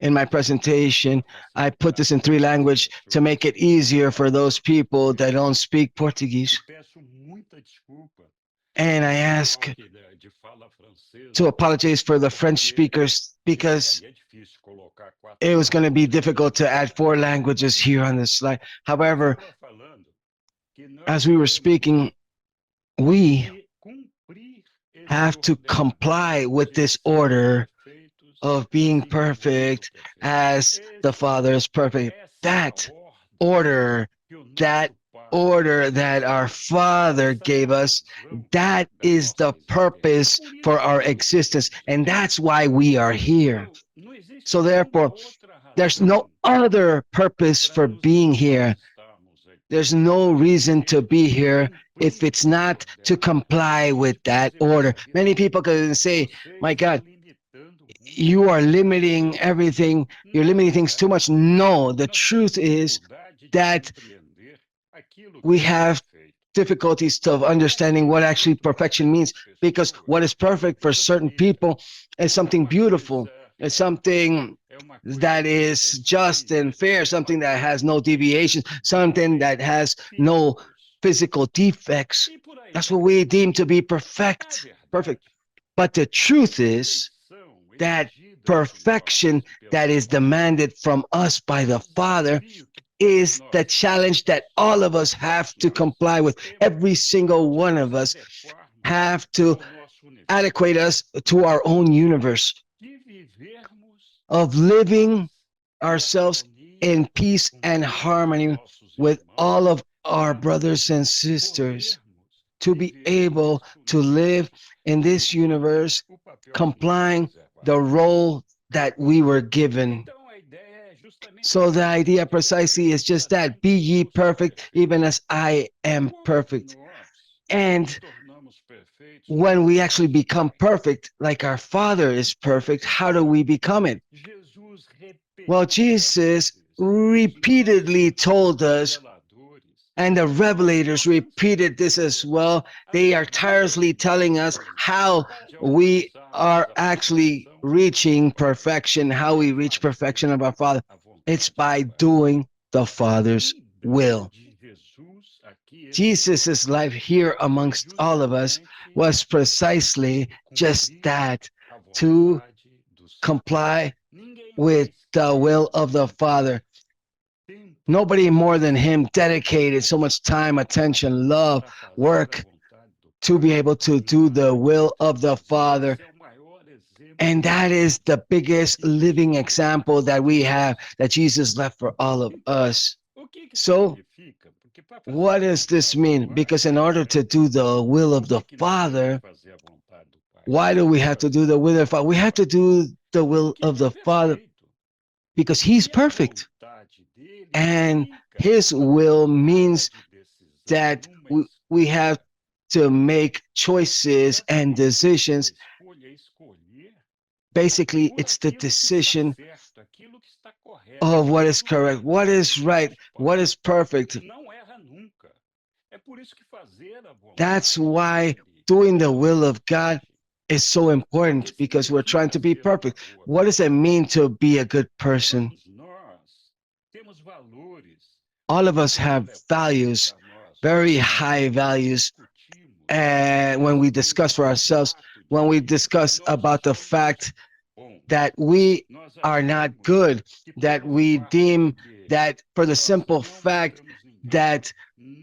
in my presentation, I put this in 3 languages to make it easier for those people that don't speak Portuguese. And I ask to apologize for the French speakers because it was going to be difficult to add 4 languages here on this slide. However, as we were speaking, we have to comply with this order of being perfect as the Father is perfect. That order that our Father gave us, that is the purpose for our existence, and that's why we are here. So therefore, there's no other purpose for being here. There's no reason to be here if it's not to comply with that order. Many people can say, my God, you are limiting everything. You're limiting things too much. No, the truth is that we have difficulties of understanding what actually perfection means, because what is perfect for certain people is something beautiful. It's something that is just and fair, something that has no deviations, something that has no physical defects. That's what we deem to be perfect. But the truth is that perfection that is demanded from us by the Father is the challenge that all of us have to comply with. Every single one of us have to adequate us to our own universe of living ourselves in peace and harmony with all of our brothers and sisters, to be able to live in this universe complying the role that we were given. So the idea precisely is just that: be ye perfect, even as I am perfect. And when we actually become perfect, like our Father is perfect, how do we become it? Well, Jesus repeatedly told us, and the revelators repeated this as well. They are tirelessly telling us how we are actually reaching perfection, how we reach perfection of our Father. It's by doing the Father's will. Jesus' life here amongst all of us was precisely just that, to comply with the will of the Father. Nobody more than him dedicated so much time, attention, love, work to be able to do the will of the Father. And that is the biggest living example that we have, that Jesus left for all of us. So, what does this mean? Because in order to do the will of the Father, why do we have to do the will of the Father? We have to do the will of the Father because he's perfect. And his will means that we have to make choices and decisions. Basically, it's the decision of what is correct, what is right, what is perfect. That's why doing the will of God is so important, because we're trying to be perfect. What does it mean to be a good person? All of us have values, very high values. And when we discuss for ourselves, when we discuss about the fact that we are not good, that we deem that for the simple fact that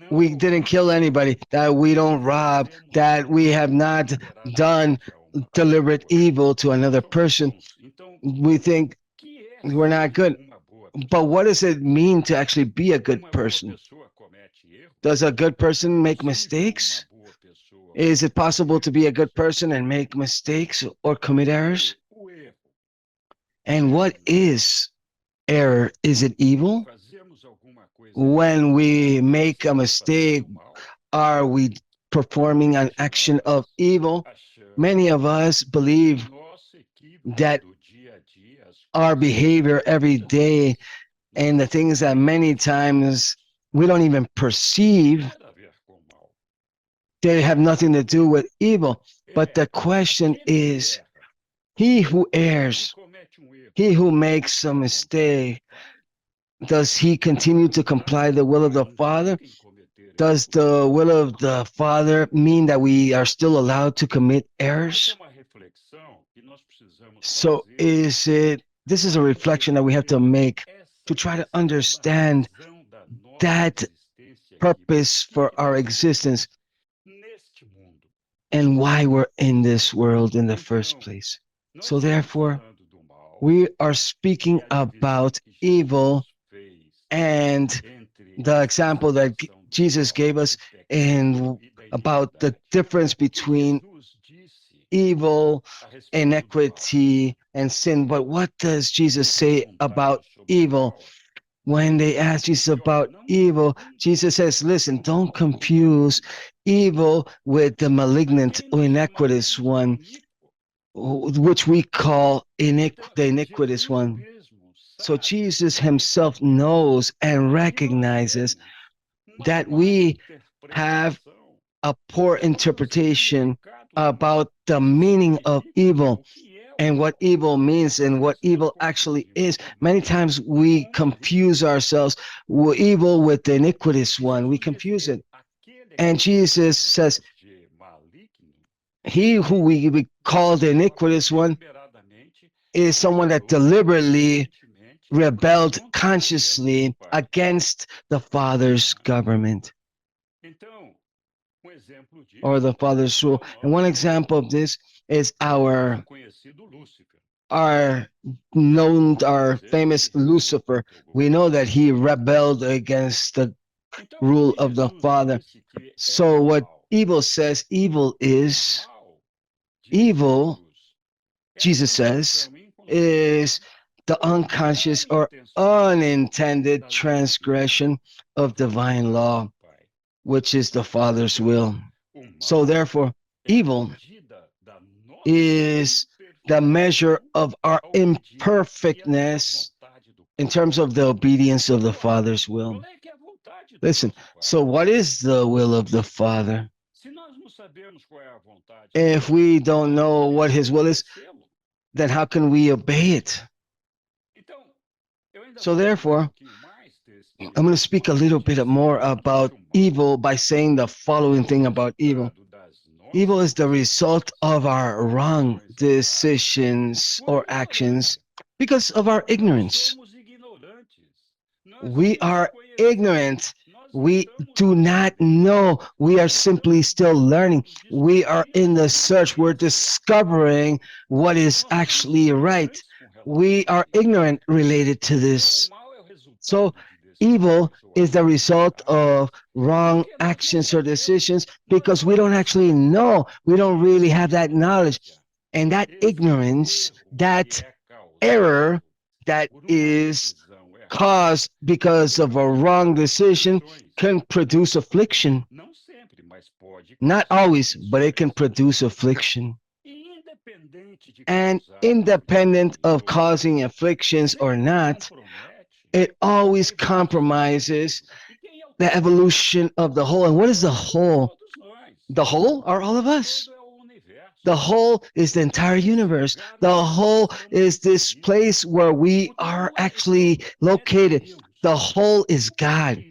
we didn't kill anybody, that we don't rob, that we have not done deliberate evil to another person, we think we're not good. But what does it mean to actually be a good person? Does a good person make mistakes? Is it possible to be a good person and make mistakes or commit errors? And what is error? Is it evil? When we make a mistake, are we performing an action of evil? Many of us believe that our behavior every day and the things that many times we don't even perceive, they have nothing to do with evil. But the question is, he who errs, he who makes a mistake, does he continue to comply the will of the Father? Does the will of the Father mean that we are still allowed to commit errors? So this is a reflection that we have to make to try to understand that purpose for our existence and why we're in this world in the first place. So therefore, we are speaking about evil and the example that Jesus gave us and about the difference between evil, inequity, and sin. But what does Jesus say about evil? When they ask Jesus about evil, Jesus says, listen, don't confuse evil with the malignant or iniquitous one, which we call the iniquitous one. So Jesus himself knows and recognizes that we have a poor interpretation about the meaning of evil and what evil means and what evil actually is. Many times we confuse ourselves, evil with the iniquitous one. We confuse it. And Jesus says, he who we call the iniquitous one is someone that deliberately rebelled consciously against the Father's government or the Father's rule. And one example of this is our famous Lucifer. We know that he rebelled against the rule of the Father. So what evil says, evil is evil, Jesus says, is the unconscious or unintended transgression of divine law, which is the Father's will. So therefore, evil is the measure of our imperfectness in terms of the obedience of the Father's will. Listen, so what is the will of the Father? If we don't know what his will is, then how can we obey it? So therefore, I'm going to speak a little bit more about evil by saying the following thing about evil. Evil is the result of our wrong decisions or actions because of our ignorance. We are ignorant. We do not know. We are simply still learning. We are in the search. We're discovering what is actually right. We are ignorant related to this. So, evil is the result of wrong actions or decisions because we don't actually know. We don't really have that knowledge. And that ignorance, that error that is caused because of a wrong decision can produce affliction. Not always, but it can produce affliction. And independent of causing afflictions or not, it always compromises the evolution of the whole. And what is the whole? The whole are all of us. The whole is the entire universe. The whole is this place where we are actually located. The whole is God.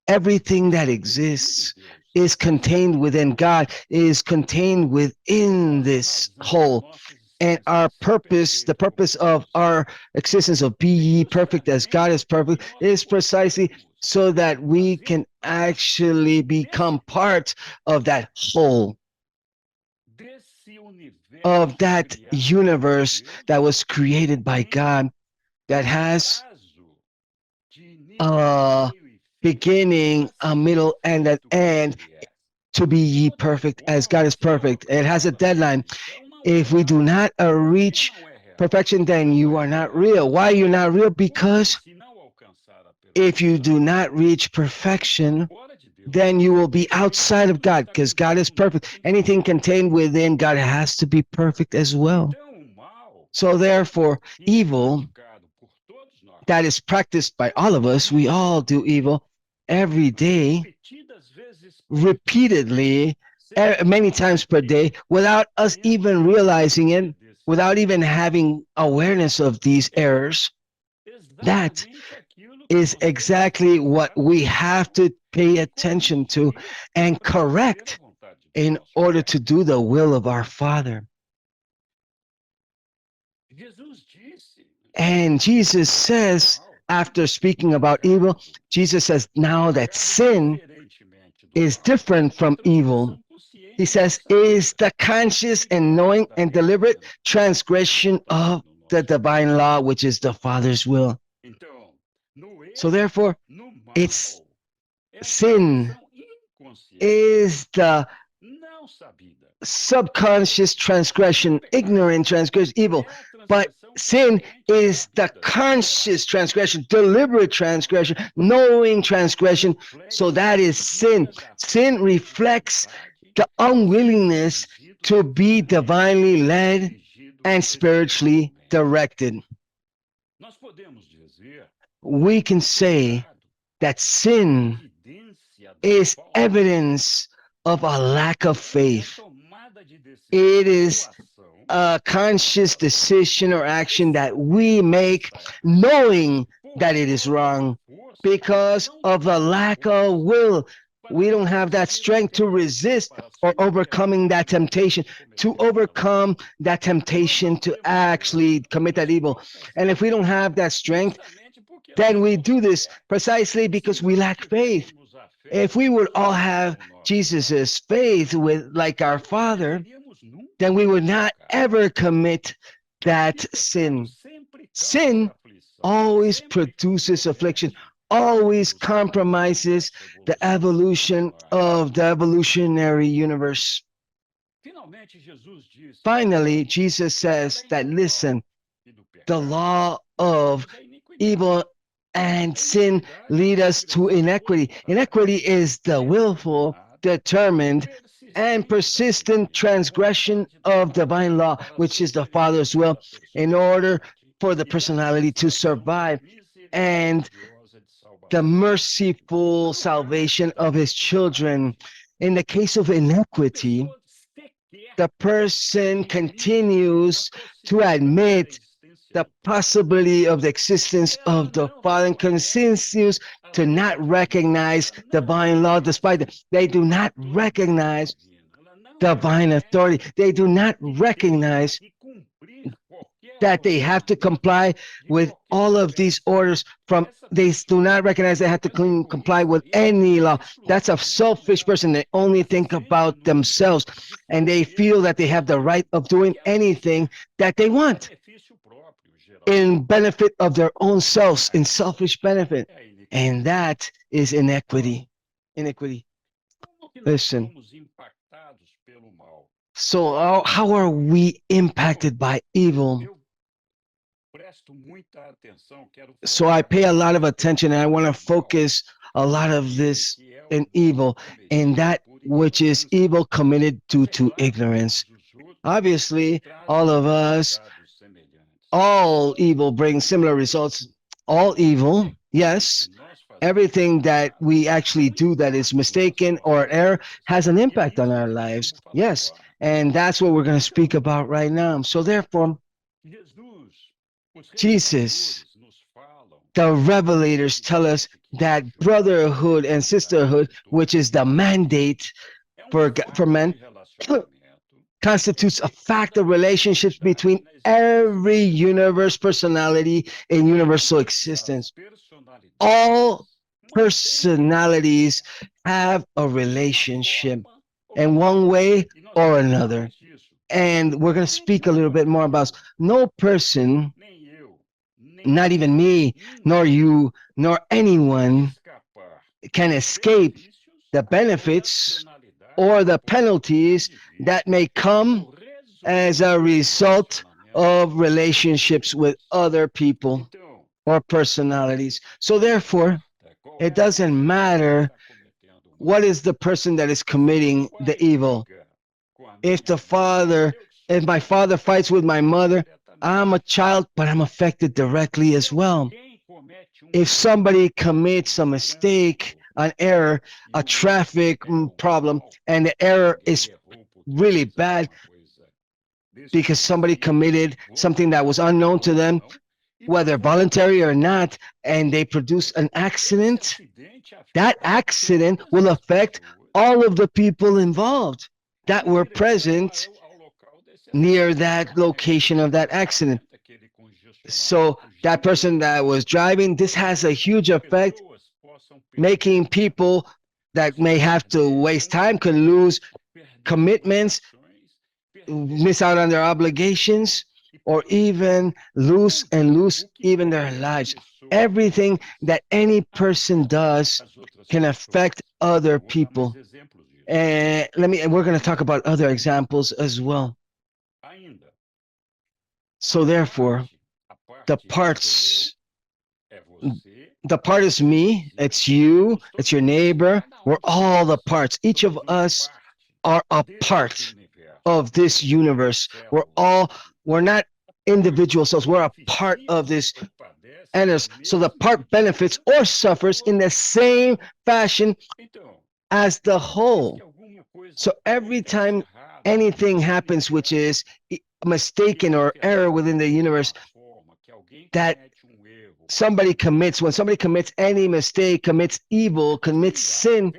Everything that exists is contained within God, is contained within this whole. And our purpose, the purpose of our existence of be ye perfect as God is perfect, is precisely so that we can actually become part of that whole, of that universe that was created by God, that has a beginning, a middle, and an end, to be ye perfect as God is perfect. It has a deadline. If we do not reach perfection, then you are not real. Why are you not real? Because if you do not reach perfection, then you will be outside of God, because God is perfect. Anything contained within God has to be perfect as well. So therefore, evil that is practiced by all of us, we all do evil every day, repeatedly, many times per day, without us even realizing it, without even having awareness of these errors. That is exactly what we have to pay attention to and correct in order to do the will of our Father. And Jesus says, after speaking about evil, Jesus says now that sin is different from evil. He says, is the conscious and knowing and deliberate transgression of the divine law, which is the Father's will. So therefore, it's sin is the subconscious transgression, ignorant transgression, evil. But sin is the conscious transgression, deliberate transgression, knowing transgression. So that is sin. Sin reflects the unwillingness to be divinely led and spiritually directed. We can say that sin is evidence of a lack of faith. It is a conscious decision or action that we make knowing that it is wrong because of the lack of will. We don't have that strength to resist or overcoming that temptation, to overcome that temptation to actually commit that evil. And if we don't have that strength, then we do this precisely because we lack faith. If we would all have Jesus's faith with like our Father, then we would not ever commit that sin. Sin always produces affliction, always compromises the evolution of the evolutionary universe. Finally, Jesus says that, listen, the law of evil and sin lead us to inequity. Inequity is the willful, determined, and persistent transgression of divine law, which is the Father's will, in order for the personality to survive and the merciful salvation of his children. In the case of inequity, the person continues to admit the possibility of the existence of the Father and continues to not recognize divine law despite it. They do not recognize divine authority. They do not recognize that they have to comply with all of these orders from they do not recognize they have to comply with any law. That's a selfish person. They only think about themselves and they feel that they have the right of doing anything that they want in benefit of their own selves, in selfish benefit. And that is inequity. Iniquity. Listen. So how are we impacted by evil? So I pay a lot of attention and I want to focus a lot of this in evil, and that which is evil committed due to ignorance. Obviously, all of us, all evil brings similar results. All evil, yes. Everything that we actually do that is mistaken or error has an impact on our lives. Yes. And that's what we're going to speak about right now. So therefore, Jesus, the revelators tell us that brotherhood and sisterhood, which is the mandate for men, constitutes a fact of relationships between every universe personality in universal existence. All personalities have a relationship in one way or another. And we're going to speak a little bit more about no person, not even me, nor you, nor anyone can escape the benefits or the penalties that may come as a result of relationships with other people or personalities. So therefore, it doesn't matter what is the person that is committing the evil. If my father fights with my mother, I'm a child, but I'm affected directly as well. If somebody commits a mistake, an error, a traffic problem, and the error is really bad because somebody committed something that was unknown to them, whether voluntary or not, and they produce an accident, that accident will affect all of the people involved that were present near that location of that accident. So that person that was driving, this has a huge effect, making people that may have to waste time can lose commitments, miss out on their obligations, or even lose even their lives. Everything that any person does can affect other people. And we're going to talk about other examples as well. So therefore, the part is me, it's you, it's your neighbor. We're all the parts. Each of us are a part of this universe. We're not individual selves. We're a part of this enters. So the part benefits or suffers in the same fashion as the whole. So every time anything happens which is mistaken or error within the universe that when somebody commits any mistake, commits evil, commits sin,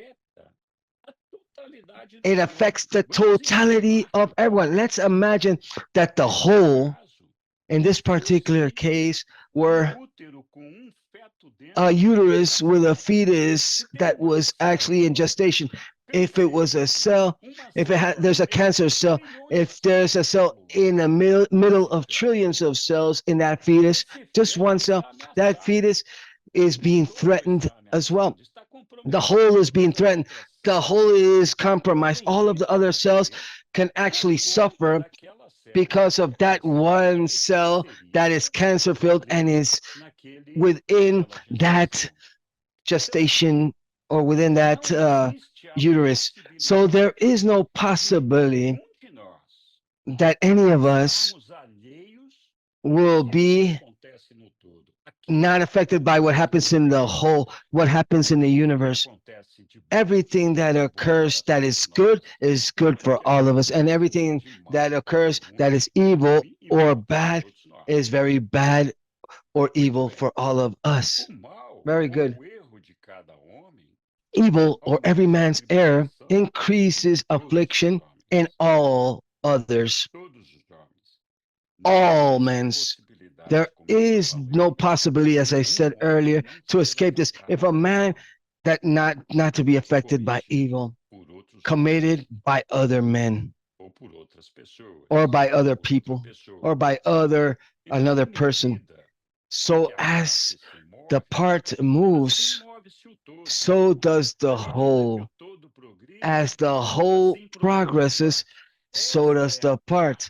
it affects the totality of everyone. Let's imagine that the whole, in this particular case, were a uterus with a fetus that was actually in gestation. If it was a cell, there's a cancer cell, if there's a cell in the middle of trillions of cells in that fetus, just one cell, that fetus is being threatened as well. The whole is being threatened. The whole is compromised. All of the other cells can actually suffer because of that one cell that is cancer filled and is within that gestation or within that uterus. So there is no possibility that any of us will be not affected by what happens in the whole, what happens in the universe. Everything that occurs that is good for all of us, and everything that occurs that is evil or bad is very bad or evil for all of us. Very good. evil or every man's error increases affliction in all others. All men's. There is no possibility, as I said earlier, to escape this. If a man that not to be affected by evil, committed by other men, or by other people, or by another person. So as the part moves, so does the whole. As the whole progresses, so does the part.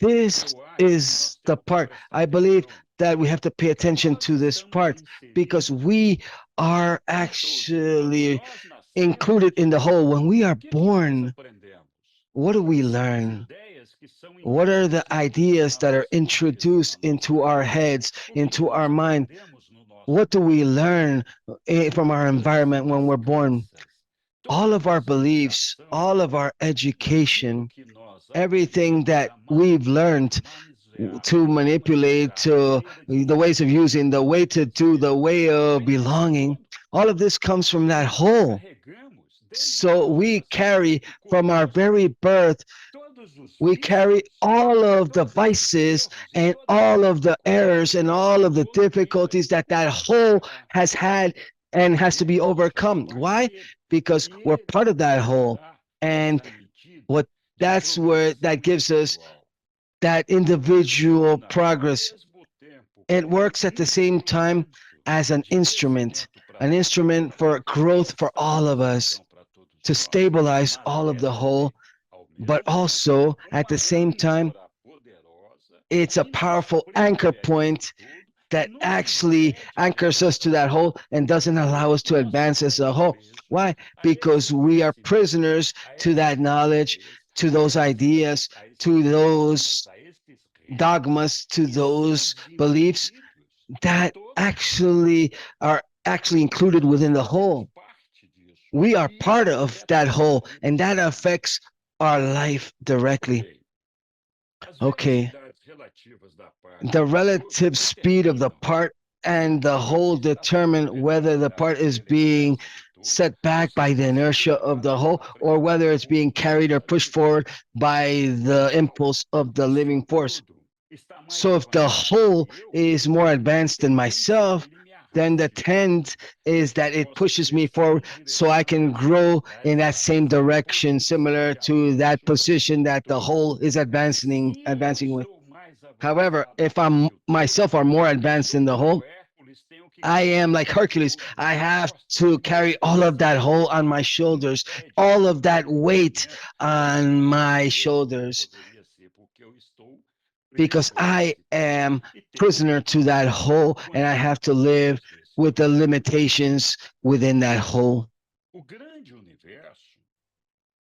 This is the part. I believe that we have to pay attention to this part because we are actually included in the whole. When we are born, what do we learn? What are the ideas that are introduced into our heads, into our mind? What do we learn from our environment when we're born? All of our beliefs, all of our education, everything that we've learned to manipulate, to the ways of using, the way to do, the way of belonging, all of this comes from that whole. So we carry from our very birth, we carry all of the vices and all of the errors and all of the difficulties that that whole has had and has to be overcome. Why? Because we're part of that whole. And what that's where that gives us that individual progress. It works at the same time as an instrument for growth for all of us, to stabilize all of the whole, but also at the same time, it's a powerful anchor point that actually anchors us to that whole and doesn't allow us to advance as a whole. Why? Because we are prisoners to that knowledge, to those ideas, to those dogmas, to those beliefs that actually are actually included within the whole. We are part of that whole, and that affects our life directly. Okay. The relative speed of the part and the whole determine whether the part is being set back by the inertia of the whole or whether it's being carried or pushed forward by the impulse of the living force. So if the whole is more advanced than myself, then the trend is that it pushes me forward so I can grow in that same direction, similar to that position that the whole is advancing with. However, if I'm myself are more advanced than the whole, I am like Hercules. I have to carry all of that whole on my shoulders, all of that weight on my shoulders, because I am prisoner to that whole and I have to live with the limitations within that whole.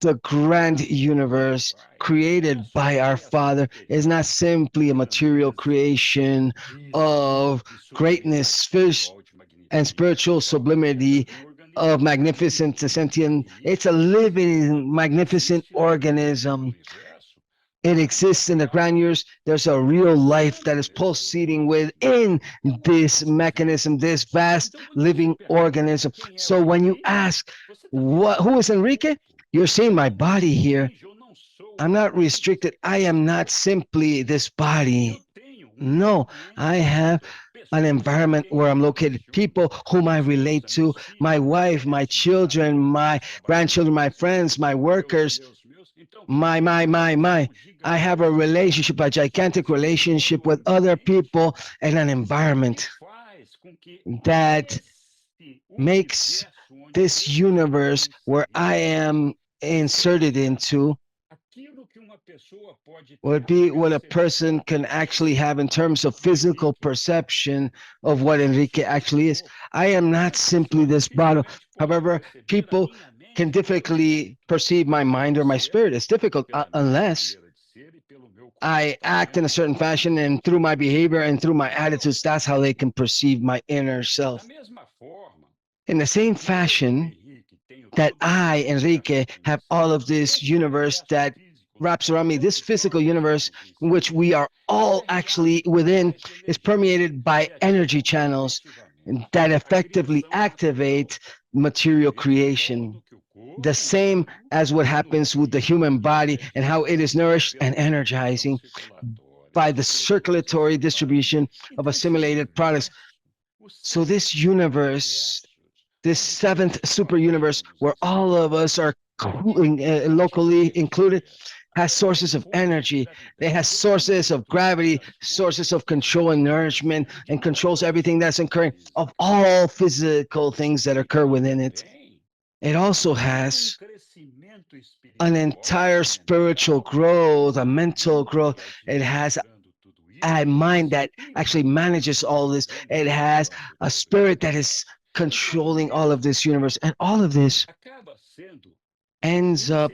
The grand universe created by our Father is not simply a material creation of greatness, and spiritual sublimity, of magnificent sentient. It's a living, magnificent organism. It exists in the grand universe. There's a real life that is pulsating within this mechanism, this vast living organism. So when you ask, who is Enrique? You're seeing my body here. I'm not restricted. I am not simply this body. No, I have an environment where I'm located, people whom I relate to, my wife, my children, my grandchildren, my friends, my workers, my. I have a relationship, a gigantic relationship with other people and an environment that makes this universe where I am inserted into would be what a person can actually have in terms of physical perception of what Enrique actually is. I am not simply this bottle. However, people can difficultly perceive my mind or my spirit. It's difficult unless I act in a certain fashion and through my behavior and through my attitudes, that's how they can perceive my inner self. In the same fashion that I, Enrique, have all of this universe that wraps around me, this physical universe in which we are all actually within is permeated by energy channels. that effectively activate material creation. The same as what happens with the human body and how it is nourished and energizing by the circulatory distribution of assimilated products. So this universe, this seventh super universe, where all of us are locally included, has sources of energy. It has sources of gravity, sources of control and nourishment, and controls everything that's occurring of all physical things that occur within it. It also has an entire spiritual growth, a mental growth. It has a mind that actually manages all this. It has a spirit that is controlling all of this universe. And all of this ends up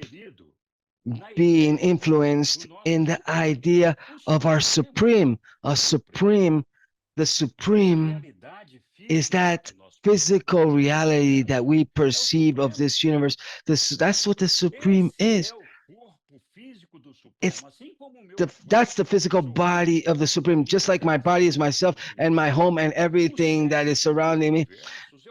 being influenced in the idea of our supreme. The supreme is that physical reality that we perceive of this universe. That's what the supreme is. That's the physical body of the supreme, just like my body is myself and my home and everything that is surrounding me.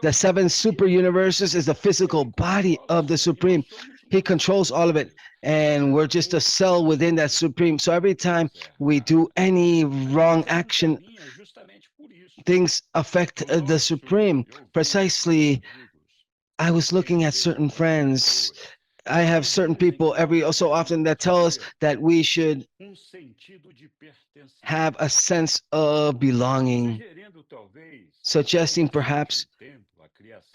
The seven super universes is the physical body of the supreme. He controls all of it, and we're just a cell within that supreme. So every time we do any wrong action, things affect the supreme. Precisely, I was looking at certain friends. I have certain people every so often that tell us that we should have a sense of belonging, suggesting perhaps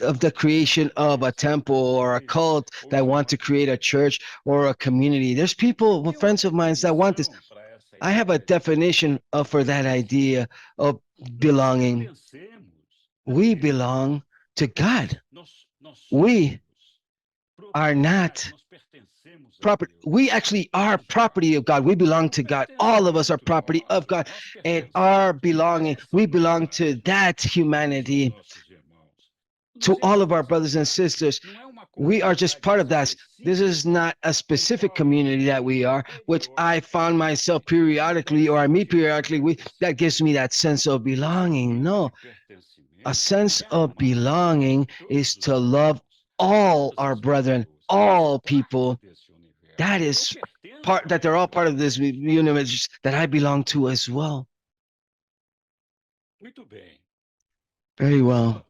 of the creation of a temple or a cult that want to create a church or a community. There's people, friends of mine that want this. I have a definition for that idea of belonging. We belong to God. We are not property. We actually are property of God. We belong to God. All of us are property of God. And our belonging, we belong to that humanity, to all of our brothers and sisters. We are just part of that. This is not a specific community that we are, which I found myself periodically, or I meet periodically with, that gives me that sense of belonging. No, a sense of belonging is to love all our brethren, all people. That is part, that they're all part of this universe that I belong to as well. Very well.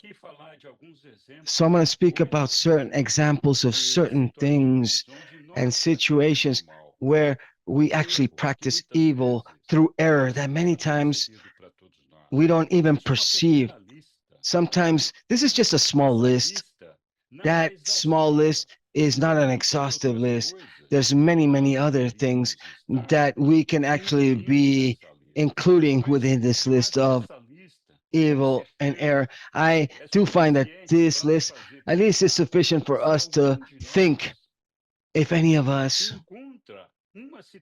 So I'm going to speak about certain examples of certain things and situations where we actually practice evil through error that many times we don't even perceive. Sometimes this is just a small list. That small list is not an exhaustive list. There's many, many other things that we can actually be including within this list of evil and error. I do find that this list at least is sufficient for us to think. If any of us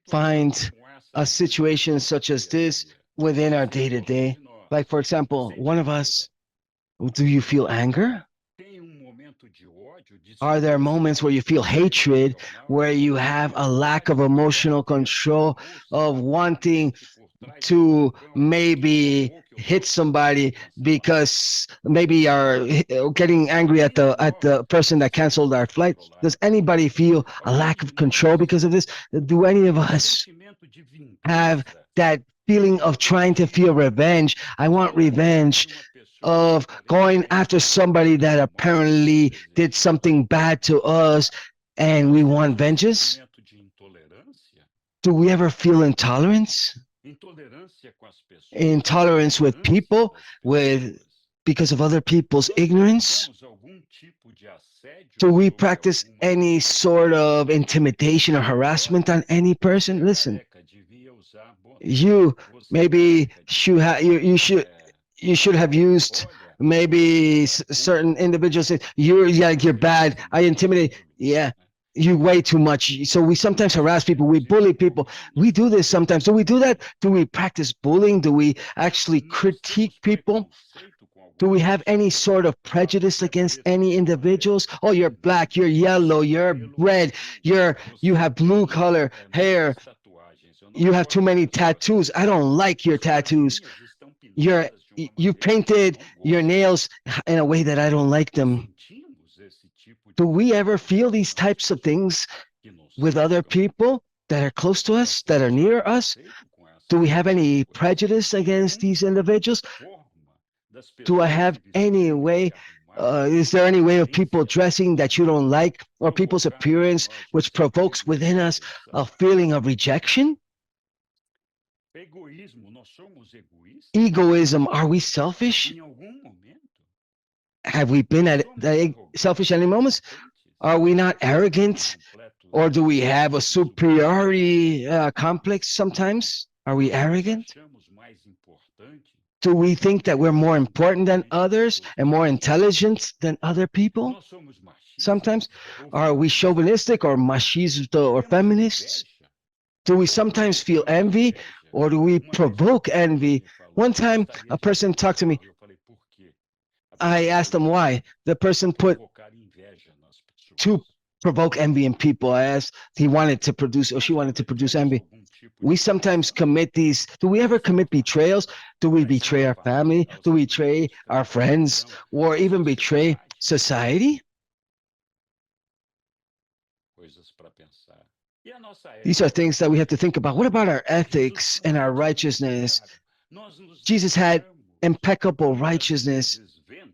find a situation such as this within our day-to-day, like for example, one of us, do you feel anger? Are there moments where you feel hatred, where you have a lack of emotional control, of wanting to maybe hit somebody because maybe are getting angry at the person that canceled our flight? Does anybody feel a lack of control because of this? Do any of us have that feeling of trying to feel revenge? I want revenge, of going after somebody that apparently did something bad to us and we want vengeance? Do we ever feel intolerance? Intolerance with people, because of other people's ignorance? Do we practice any sort of intimidation or harassment on any person? Listen, you maybe you should have used maybe certain individuals say you're bad, I intimidate. Yeah, you way too much. So we sometimes harass people, we bully people. We do this sometimes. Do we do that? Do we practice bullying? Do we actually critique people? Do we have any sort of prejudice against any individuals? Oh, you're black, you're yellow, you're red, you have blue color hair, you have too many tattoos. I don't like your tattoos. you painted your nails in a way that I don't like them. Do we ever feel these types of things with other people that are close to us, that are near us? Do we have any prejudice against these individuals? Do I have any way? Is there any way of people dressing that you don't like, or people's appearance which provokes within us a feeling of rejection? Egoism, are we selfish? Have we been selfish at any moments? Are we not arrogant? Or do we have a superiority complex sometimes? Are we arrogant? Do we think that we're more important than others and more intelligent than other people? Sometimes, are we chauvinistic or machista or feminists? Do we sometimes feel envy or do we provoke envy? One time, a person talked to me. I asked them why. The person put to provoke envy in people. I asked, he wanted to produce, or she wanted to produce envy. We sometimes commit these. Do we ever commit betrayals? Do we betray our family? Do we betray our friends? Or even betray society? These are things that we have to think about. What about our ethics and our righteousness? Jesus had impeccable righteousness.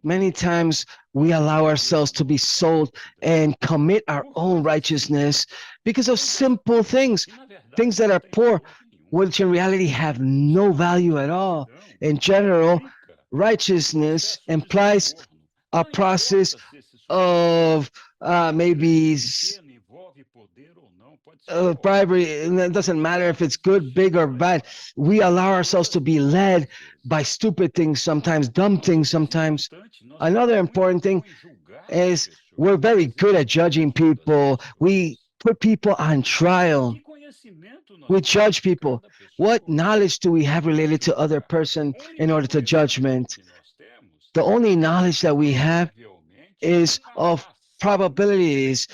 Many times we allow ourselves to be sold and commit our own righteousness because of simple things, things that are poor, which in reality have no value at all. In general, righteousness implies a process of maybe bribery, and it doesn't matter if it's good, big, or bad. We allow ourselves to be led by stupid things sometimes, dumb things sometimes. Another important thing is we're very good at judging people. We put people on trial. We judge people. What knowledge do we have related to other person in order to judgment? The only knowledge that we have is of probabilities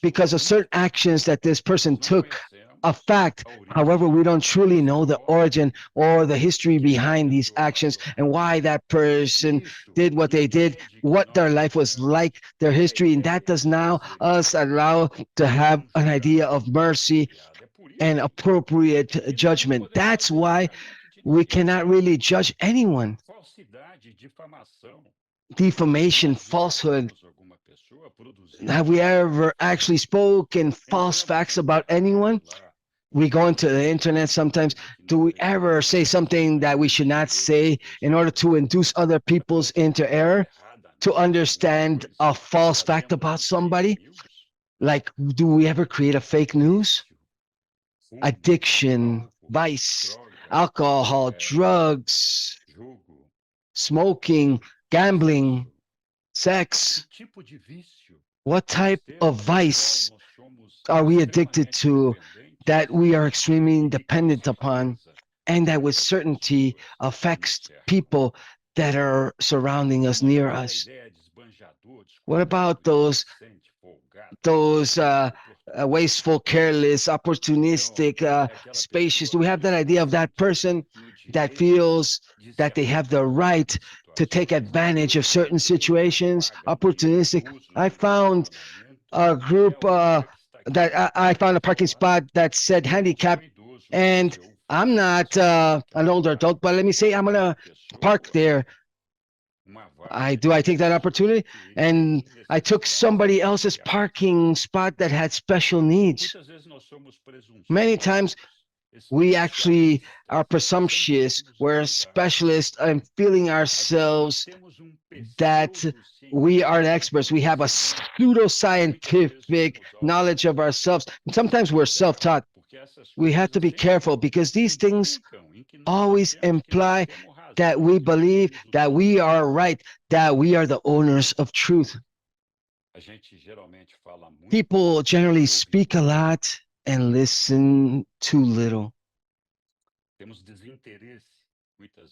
because of certain actions that this person took, a fact. However, we don't truly know the origin or the history behind these actions and why that person did what they did, what their life was like, their history, and that does now us allow to have an idea of mercy and appropriate judgment. That's why we cannot really judge anyone. Defamation, falsehood. Have we ever actually spoken false facts about anyone? We go into the internet sometimes. Do we ever say something that we should not say in order to induce other people's into error, to understand a false fact about somebody? Like, do we ever create a fake news? Addiction, vice, alcohol, drugs, smoking, gambling, sex. What type of vice are we addicted to that we are extremely dependent upon and that with certainty affects people that are surrounding us, near us? What about those wasteful, careless, opportunistic, spacious? Do we have that idea of that person that feels that they have the right to take advantage of certain situations? Opportunistic. I found a group that I found a parking spot that said handicap, and I'm not an older adult, but let me say I'm gonna park there. I take that opportunity, and I took somebody else's parking spot that had special needs. Many times we actually are presumptuous, we're specialists and feeling ourselves that we are experts. We have a pseudo-scientific knowledge of ourselves. And sometimes we're self-taught. We have to be careful because these things always imply that we believe that we are right, that we are the owners of truth. People generally speak a lot and listen too little.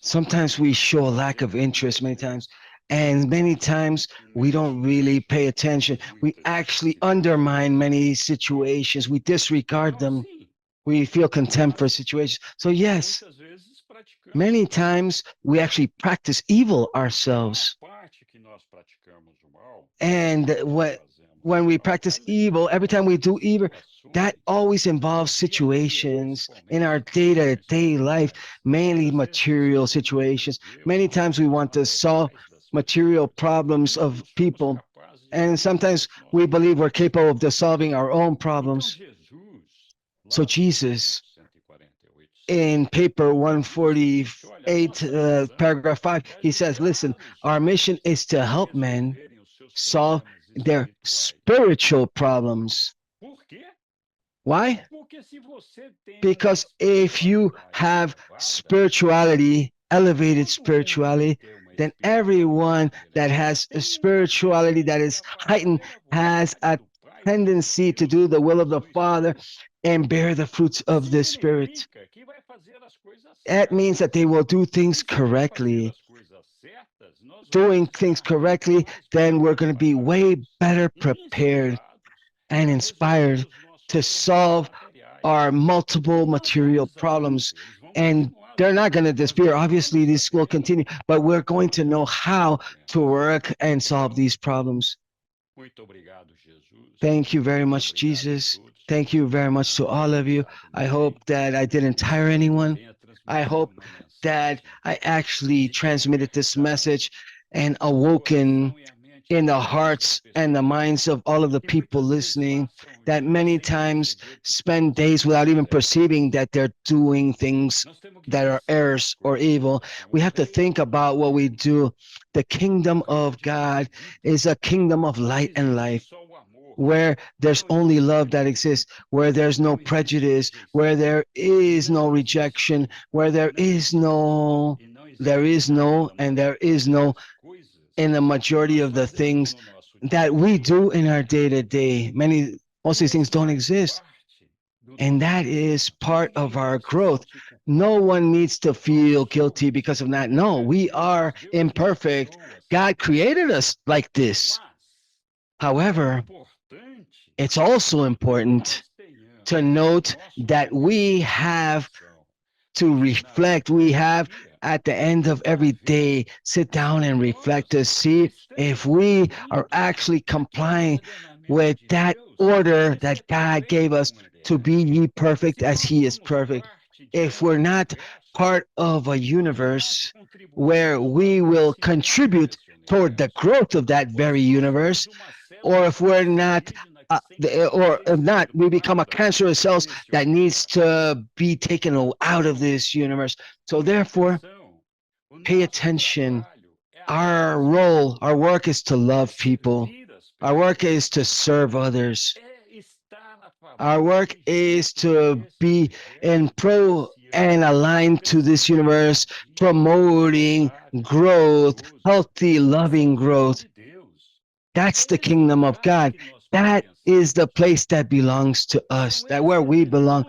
Sometimes we show a lack of interest many times, and many times we don't really pay attention. We actually undermine many situations. We disregard them. We feel contempt for situations. So yes, Many times we actually practice evil ourselves. And when we practice evil, every time we do evil, that always involves situations in our day-to-day life, mainly material situations. Many times we want to solve material problems of people, and sometimes we believe we're capable of solving our own problems. So Jesus, in paper 148, paragraph 5, he says, listen, our mission is to help men solve their spiritual problems. Why? Because if you have spirituality, elevated spirituality, then everyone that has a spirituality that is heightened has a tendency to do the will of the Father and bear the fruits of the Spirit. That means that they will do things correctly. Doing things correctly, then we're going to be way better prepared and inspired to solve our multiple material problems. And they're not going to disappear. Obviously, this will continue, but we're going to know how to work and solve these problems. Thank you very much, Jesus. Thank you very much to all of you. I hope that I didn't tire anyone. I hope that I actually transmitted this message and awoken in the hearts and the minds of all of the people listening that many times spend days without even perceiving that they're doing things that are errors or evil. We have to think about what we do. The kingdom of God is a kingdom of light and life, where there's only love that exists, where there's no prejudice, where there is no rejection, where there is no, and there is no in the majority of the things that we do in our day-to-day. Most of these things don't exist. And that is part of our growth. No one needs to feel guilty because of that. No, we are imperfect. God created us like this. However, it's also important to note that we have to reflect. We have at the end of every day, sit down and reflect to see if we are actually complying with that order that God gave us to be ye perfect as he is perfect. If we're not part of a universe where we will contribute toward the growth of that very universe, or if we're not or if not, we become a cancerous cells that needs to be taken out of this universe. So therefore, pay attention. Our role, our work is to love people. Our work is to serve others. Our work is to be in pro and aligned to this universe, promoting growth, healthy, loving growth. That's the kingdom of God. That is the place that belongs to us, that where we belong.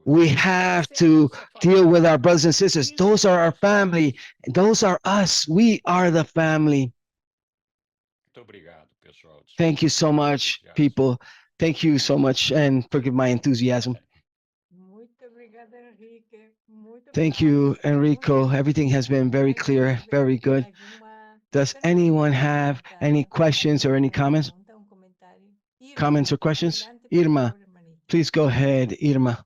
We have to deal with our brothers and sisters. Those are our family. Those are us. We are the family. Thank you so much, people. Thank you so much, and forgive my enthusiasm. Thank you, Enrico. Everything has been very clear, very good. Does anyone have any questions or any comments? Comments or questions? Irma, please go ahead, Irma.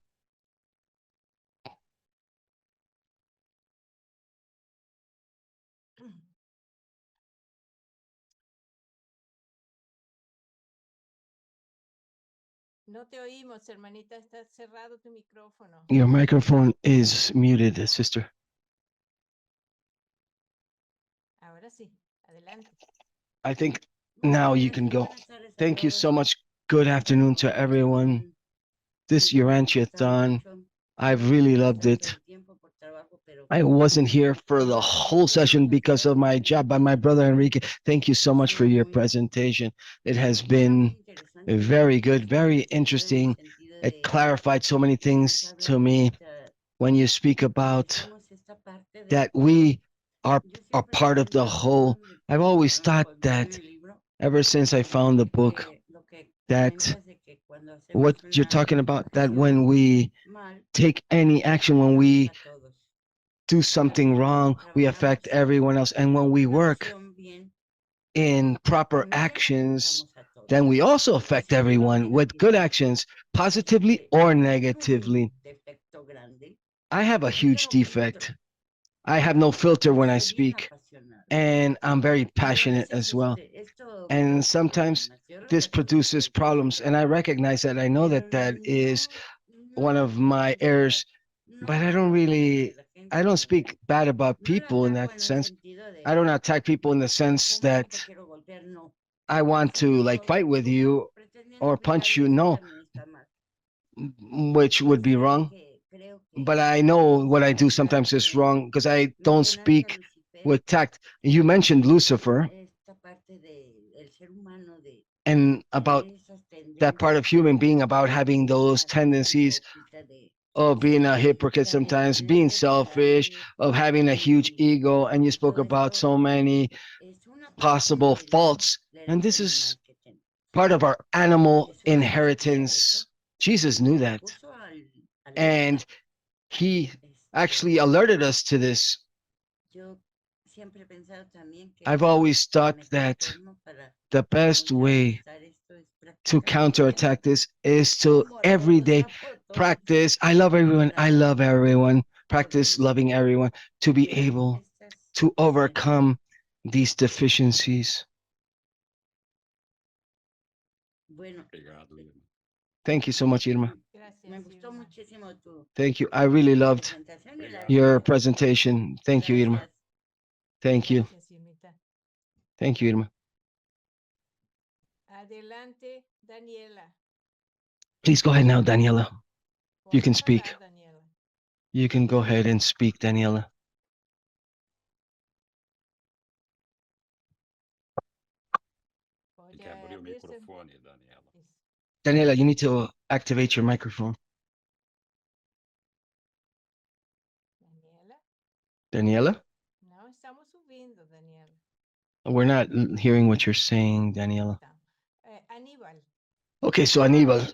No te oímos, hermanita, está cerrado tu micrófono. Your microphone is muted, sister. Ahora sí, adelante. I think now you can go. Thank you so much. Good afternoon to everyone. This Urantiathon, I've really loved it. I wasn't here for the whole session because of my job by my brother Enrique. Thank you so much for your presentation. It has been very good, very interesting. It clarified so many things to me when you speak about that we are a part of the whole. I've always thought that ever since I found the book, that what you're talking about, that when we take any action, when we do something wrong, we affect everyone else. And when we work in proper actions, then we also affect everyone with good actions, positively or negatively. I have a huge defect. I have no filter when I speak, and I'm very passionate as well. And sometimes this produces problems, and I recognize that. I know that that is one of my errors, but I don't speak bad about people in that sense. I don't attack people in the sense that I want to like fight with you or punch you. No, which would be wrong. But I know what I do sometimes is wrong because I don't speak with tact. You mentioned Lucifer and about that part of human being, about having those tendencies of being a hypocrite sometimes, being selfish, of having a huge ego. And you spoke about so many possible faults. And this is part of our animal inheritance. Jesus knew that. And he actually alerted us to this. I've always thought that the best way to counterattack this is to every day practice. I love everyone. I love everyone. Practice loving everyone to be able to overcome these deficiencies. Thank you so much, Irma. Thank you. I really loved your presentation. Thank you, Irma. Thank you. Thank you, Irma. Adelante, Daniela. Please go ahead now, Daniela. You can speak. You can go ahead and speak, Daniela. Tem que abrir o microfone, Daniela. Daniela, you need to activate your microphone. Daniela? Não estamos ouvindo, Daniela. We're not hearing what you're saying, Daniela. Aníbal. Okay, so Aníbal.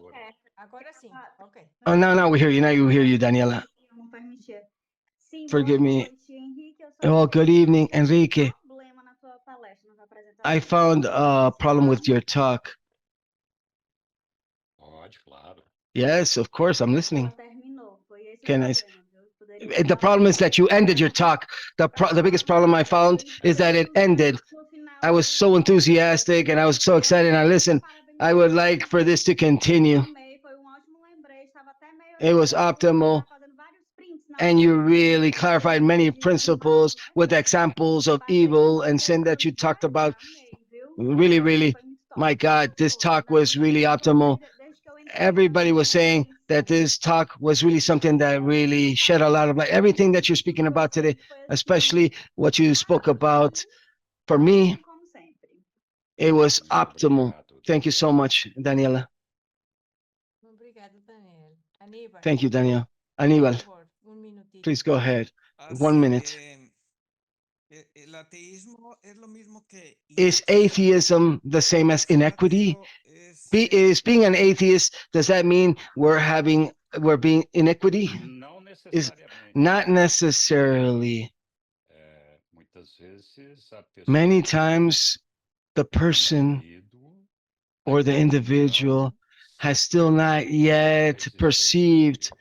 Agora sim, ok. Oh, now we hear you. Now we hear you, Daniela. Forgive me. Oh, good evening, Enrique. I found a problem with your talk. Pode, claro. Yes, of course, I'm listening. Can I? The problem is that you ended your talk. The biggest problem I found is that it ended. I was so enthusiastic and I was so excited and I listened. I would like for this to continue. It was optimal. And you really clarified many principles with examples of evil and sin that you talked about. Really, my God, this talk was really optimal. Everybody was saying that this talk was really something that really shed a lot of light. Everything that you're speaking about today, especially what you spoke about, for me, it was optimal. Thank you so much, Daniela. Obrigado, Daniel. Aníbal. Thank you, Daniel. Aníbal, please go ahead. 1 minute. Is atheism the same as inequity? Is being an atheist, does that mean we're being inequity? Não Is necessariamente. not necessarily. Muitas vezes a pessoa, Many times the person or the individual has still not yet perceived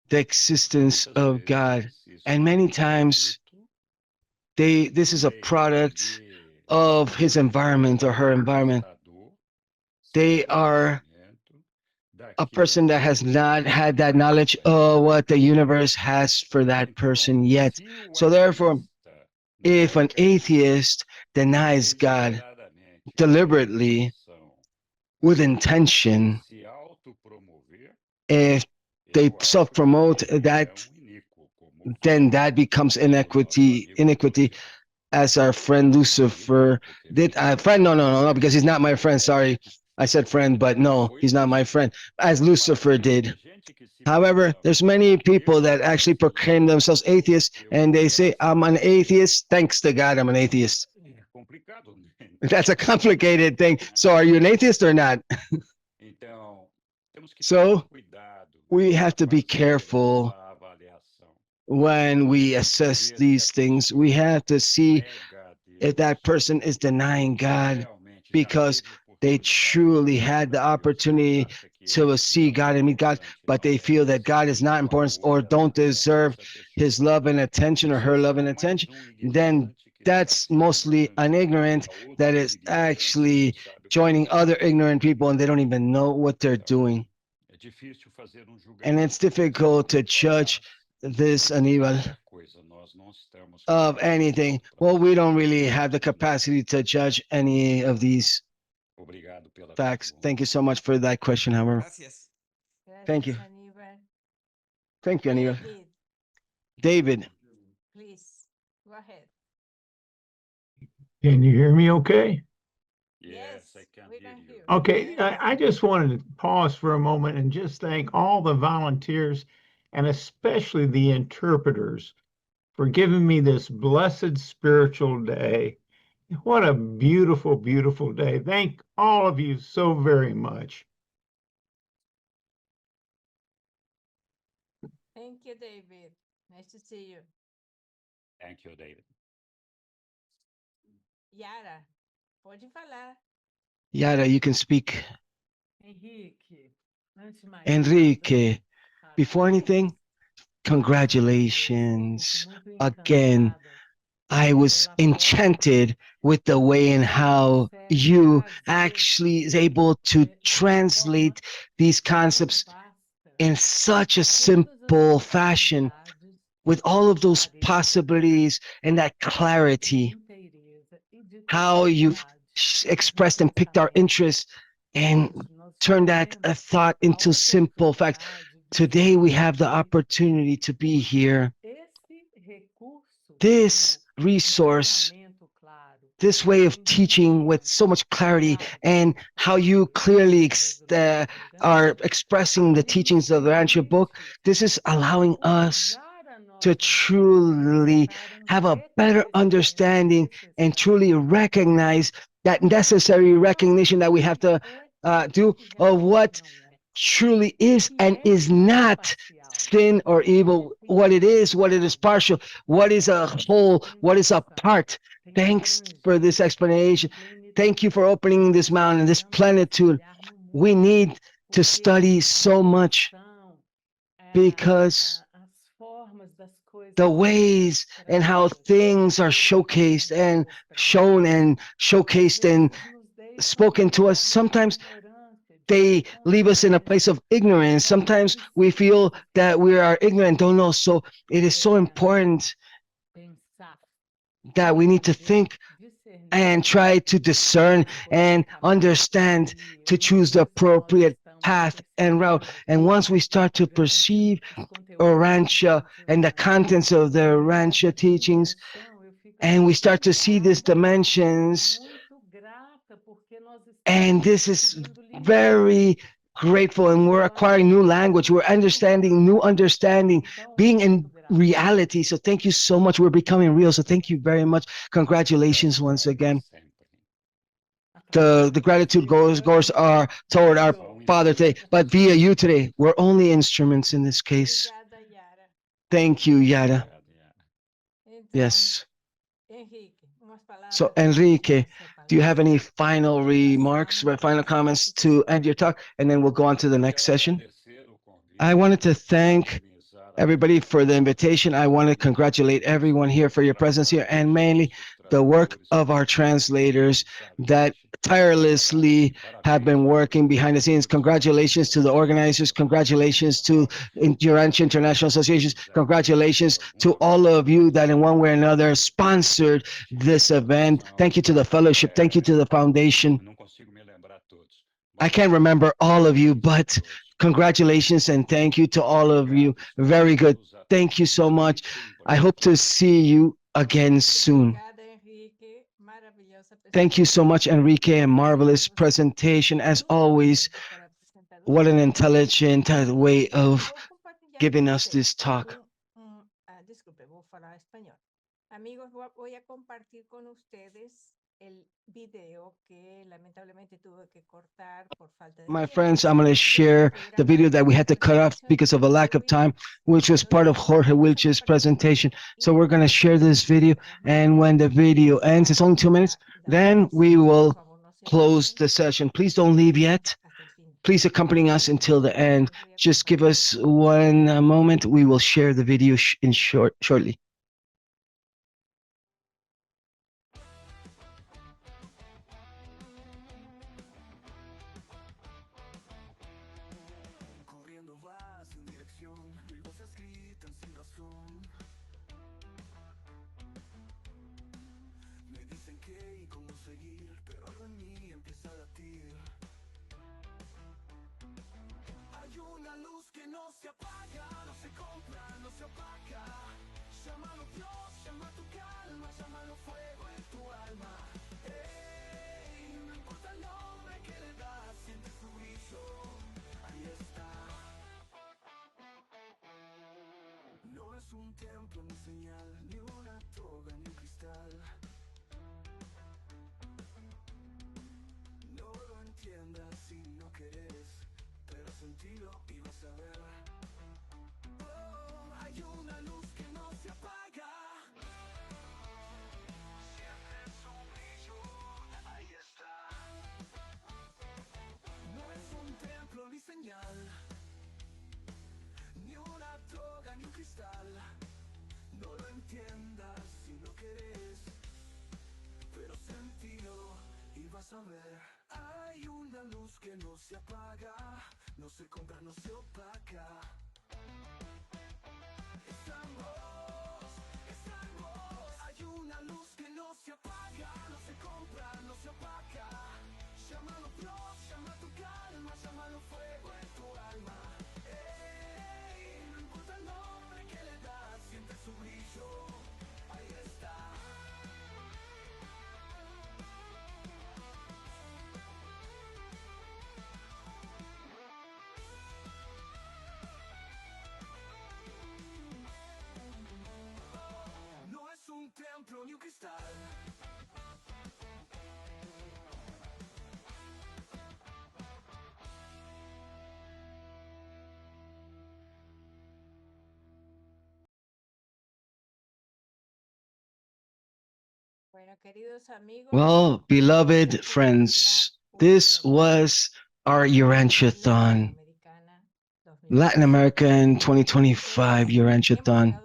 the existence of God. And many times this is a product of his environment or her environment. They are a person that has not had that knowledge of what the universe has for that person yet. So therefore, if an atheist denies God deliberately, with intention, if they self-promote that, then that becomes iniquity, as our friend Lucifer did. Friend, no, because he's not my friend. Sorry, I said friend, but no, he's not my friend. As Lucifer did. However, there's many people that actually proclaim themselves atheists, and they say, I'm an atheist. Thanks to God, I'm an atheist. That's a complicated thing. So are you an atheist or not? So we have to be careful when we assess these things. We have to see if that person is denying God because they truly had the opportunity to see God and meet God, but they feel that God is not important or don't deserve his love and attention or her love and attention, then that's mostly an ignorant that is actually joining other ignorant people and they don't even know what they're doing. And it's difficult to judge this, Aníbal, of anything. Well, we don't really have the capacity to judge any of these facts. Thank you so much for that question, however. Gracias. Thank you. Aníbal. Thank you, Aníbal. David, David. please, go ahead. Can you hear me okay? Yes, we can hear. Okay, I just wanted to pause for a moment and just thank all the volunteers and especially the interpreters for giving me this blessed spiritual day. What a beautiful, beautiful day. Thank all of you so very much. Thank you, David. Nice to see you. Thank you, David. Yara, pode falar. Yara, you can speak. Henrique, antes de mais Enrique, nada, before anything, congratulations. Again, I was enchanted with the way in how you actually is able to translate these concepts in such a simple fashion with all of those possibilities and that clarity, how you've expressed and picked our interest and turned that a thought into simple facts. Today we have the opportunity to be here. This resource, this way of teaching with so much clarity and how you clearly are expressing the teachings of the Rancho book, this is allowing us to truly have a better understanding and truly recognize that necessary recognition that we have to do of what truly is and is not sin or evil, what it is partial, what is a whole, what is a part. Thanks for this explanation. Thank you for opening this mountain, this plenitude. We need to study so much because the ways and how things are showcased and shown and showcased and spoken to us, sometimes they leave us in a place of ignorance. Sometimes we feel that we are ignorant, don't know. So it is so important that we need to think and try to discern and understand to choose the appropriate path and route. And once we start to perceive Urantia and the contents of the Urantia teachings, and we start to see these dimensions, and this is very grateful, and we're acquiring new language, we're understanding new understanding, being in reality. So thank you so much. We're becoming real. So thank you very much. Congratulations once again. The gratitude goes are toward our Father today, but via you today. We're only instruments in this case. Thank you, Yara. Yes. So, Enrique, do you have any final remarks, final comments to end your talk? And then we'll go on to the next session. I wanted to thank everybody for the invitation. I want to congratulate everyone here for your presence here, and mainly the work of our translators that tirelessly have been working behind the scenes. Congratulations to the organizers. Congratulations to Urantia International Associations. Congratulations to all of you that in one way or another sponsored this event. Thank you to the fellowship. Thank you to the foundation. I can't remember all of you, but congratulations and thank you to all of you. Very good. Thank you so much. I hope to see you again soon. Thank you so much, Enrique. A marvelous presentation as always. What an intelligent way of giving us this talk. Desculpe, vou falar espanhol. Amigos, voy a compartir con ustedes el video que lamentablemente tuve que cortar por falta de My tiempo. friends, I'm going to share the video that we had to cut off because of a lack of time, which was part of Jorge Wilch's presentation. So we're going to share this video. And when the video ends, it's only 2 minutes, then we will close the session. Please don't leave yet. Please accompany us until the end. Just give us one moment. We will share the video shortly. Corriendo vas sin dirección, mil voces gritan sin razón. Me dicen qué y cómo seguir, pero algo en mí empieza a latir. Hay una luz que no se apaga, no se compra, no se opaca. Llámalo Dios, llama tu calma, llámalo fuego en tu alma. Ey, no importa el nombre que le das, siente su brillo, ahí está. No es un templo ni señal, ni una toga ni un cristal. No lo entiendas si no querés, pero sentilo y vas a ver. Oh, hay una luz que no se apaga. Siente su brillo, ahí está. No es un templo ni señal, ni una toga ni un cristal. No lo entiendas si no querés, pero sentilo y vas a ver. Hay una luz que no se apaga, no se compra, no se opaca. Está en vos, está en vos. Hay una luz que no se apaga, no se compra, no se opaca. Llámalo Dios, llama tu calma, llámalo fuego en tu alma. Ey, no importa el nombre que le das, siente su brillo, ahí está. No es un templo ni un cristal. Bueno, queridos amigos, Well, beloved friends, this was our Urantiathon, Latin American 2025 Urantiathon.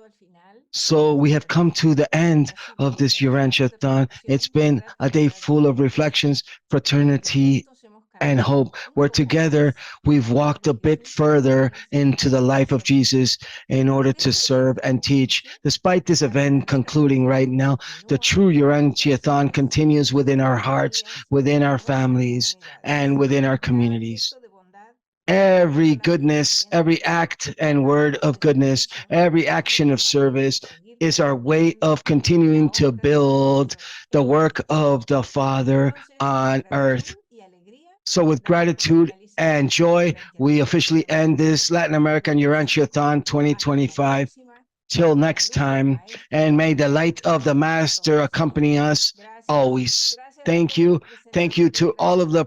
So we have come to the end of this Urantiathon. It's been a day full of reflections, fraternity, and hope. Where together we've walked a bit further into the life of Jesus in order to serve and teach. Despite this event concluding right now, the true Urantiathon continues within our hearts, within our families, and within our communities. Every goodness, every act and word of goodness, every action of service is our way of continuing to build the work of the Father on earth. So with gratitude and joy, we officially end this Latin American Urantiathon 2025. Till next time, and may the light of the Master accompany us always. Thank you. Thank you to all of the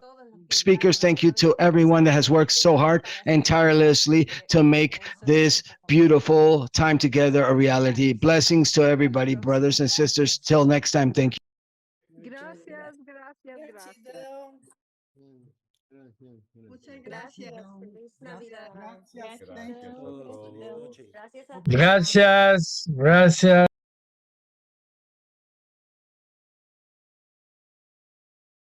speakers. Thank you to everyone that has worked so hard and tirelessly to make this beautiful time together a reality. Blessings to everybody, brothers and sisters. Till next time, thank you. Gracias, gracias, gracias. Gratidão. Muchas gracias. Feliz Navidad. Gracias. Gracias. Thank you for this. Gracias a todos. Gracias, gracias.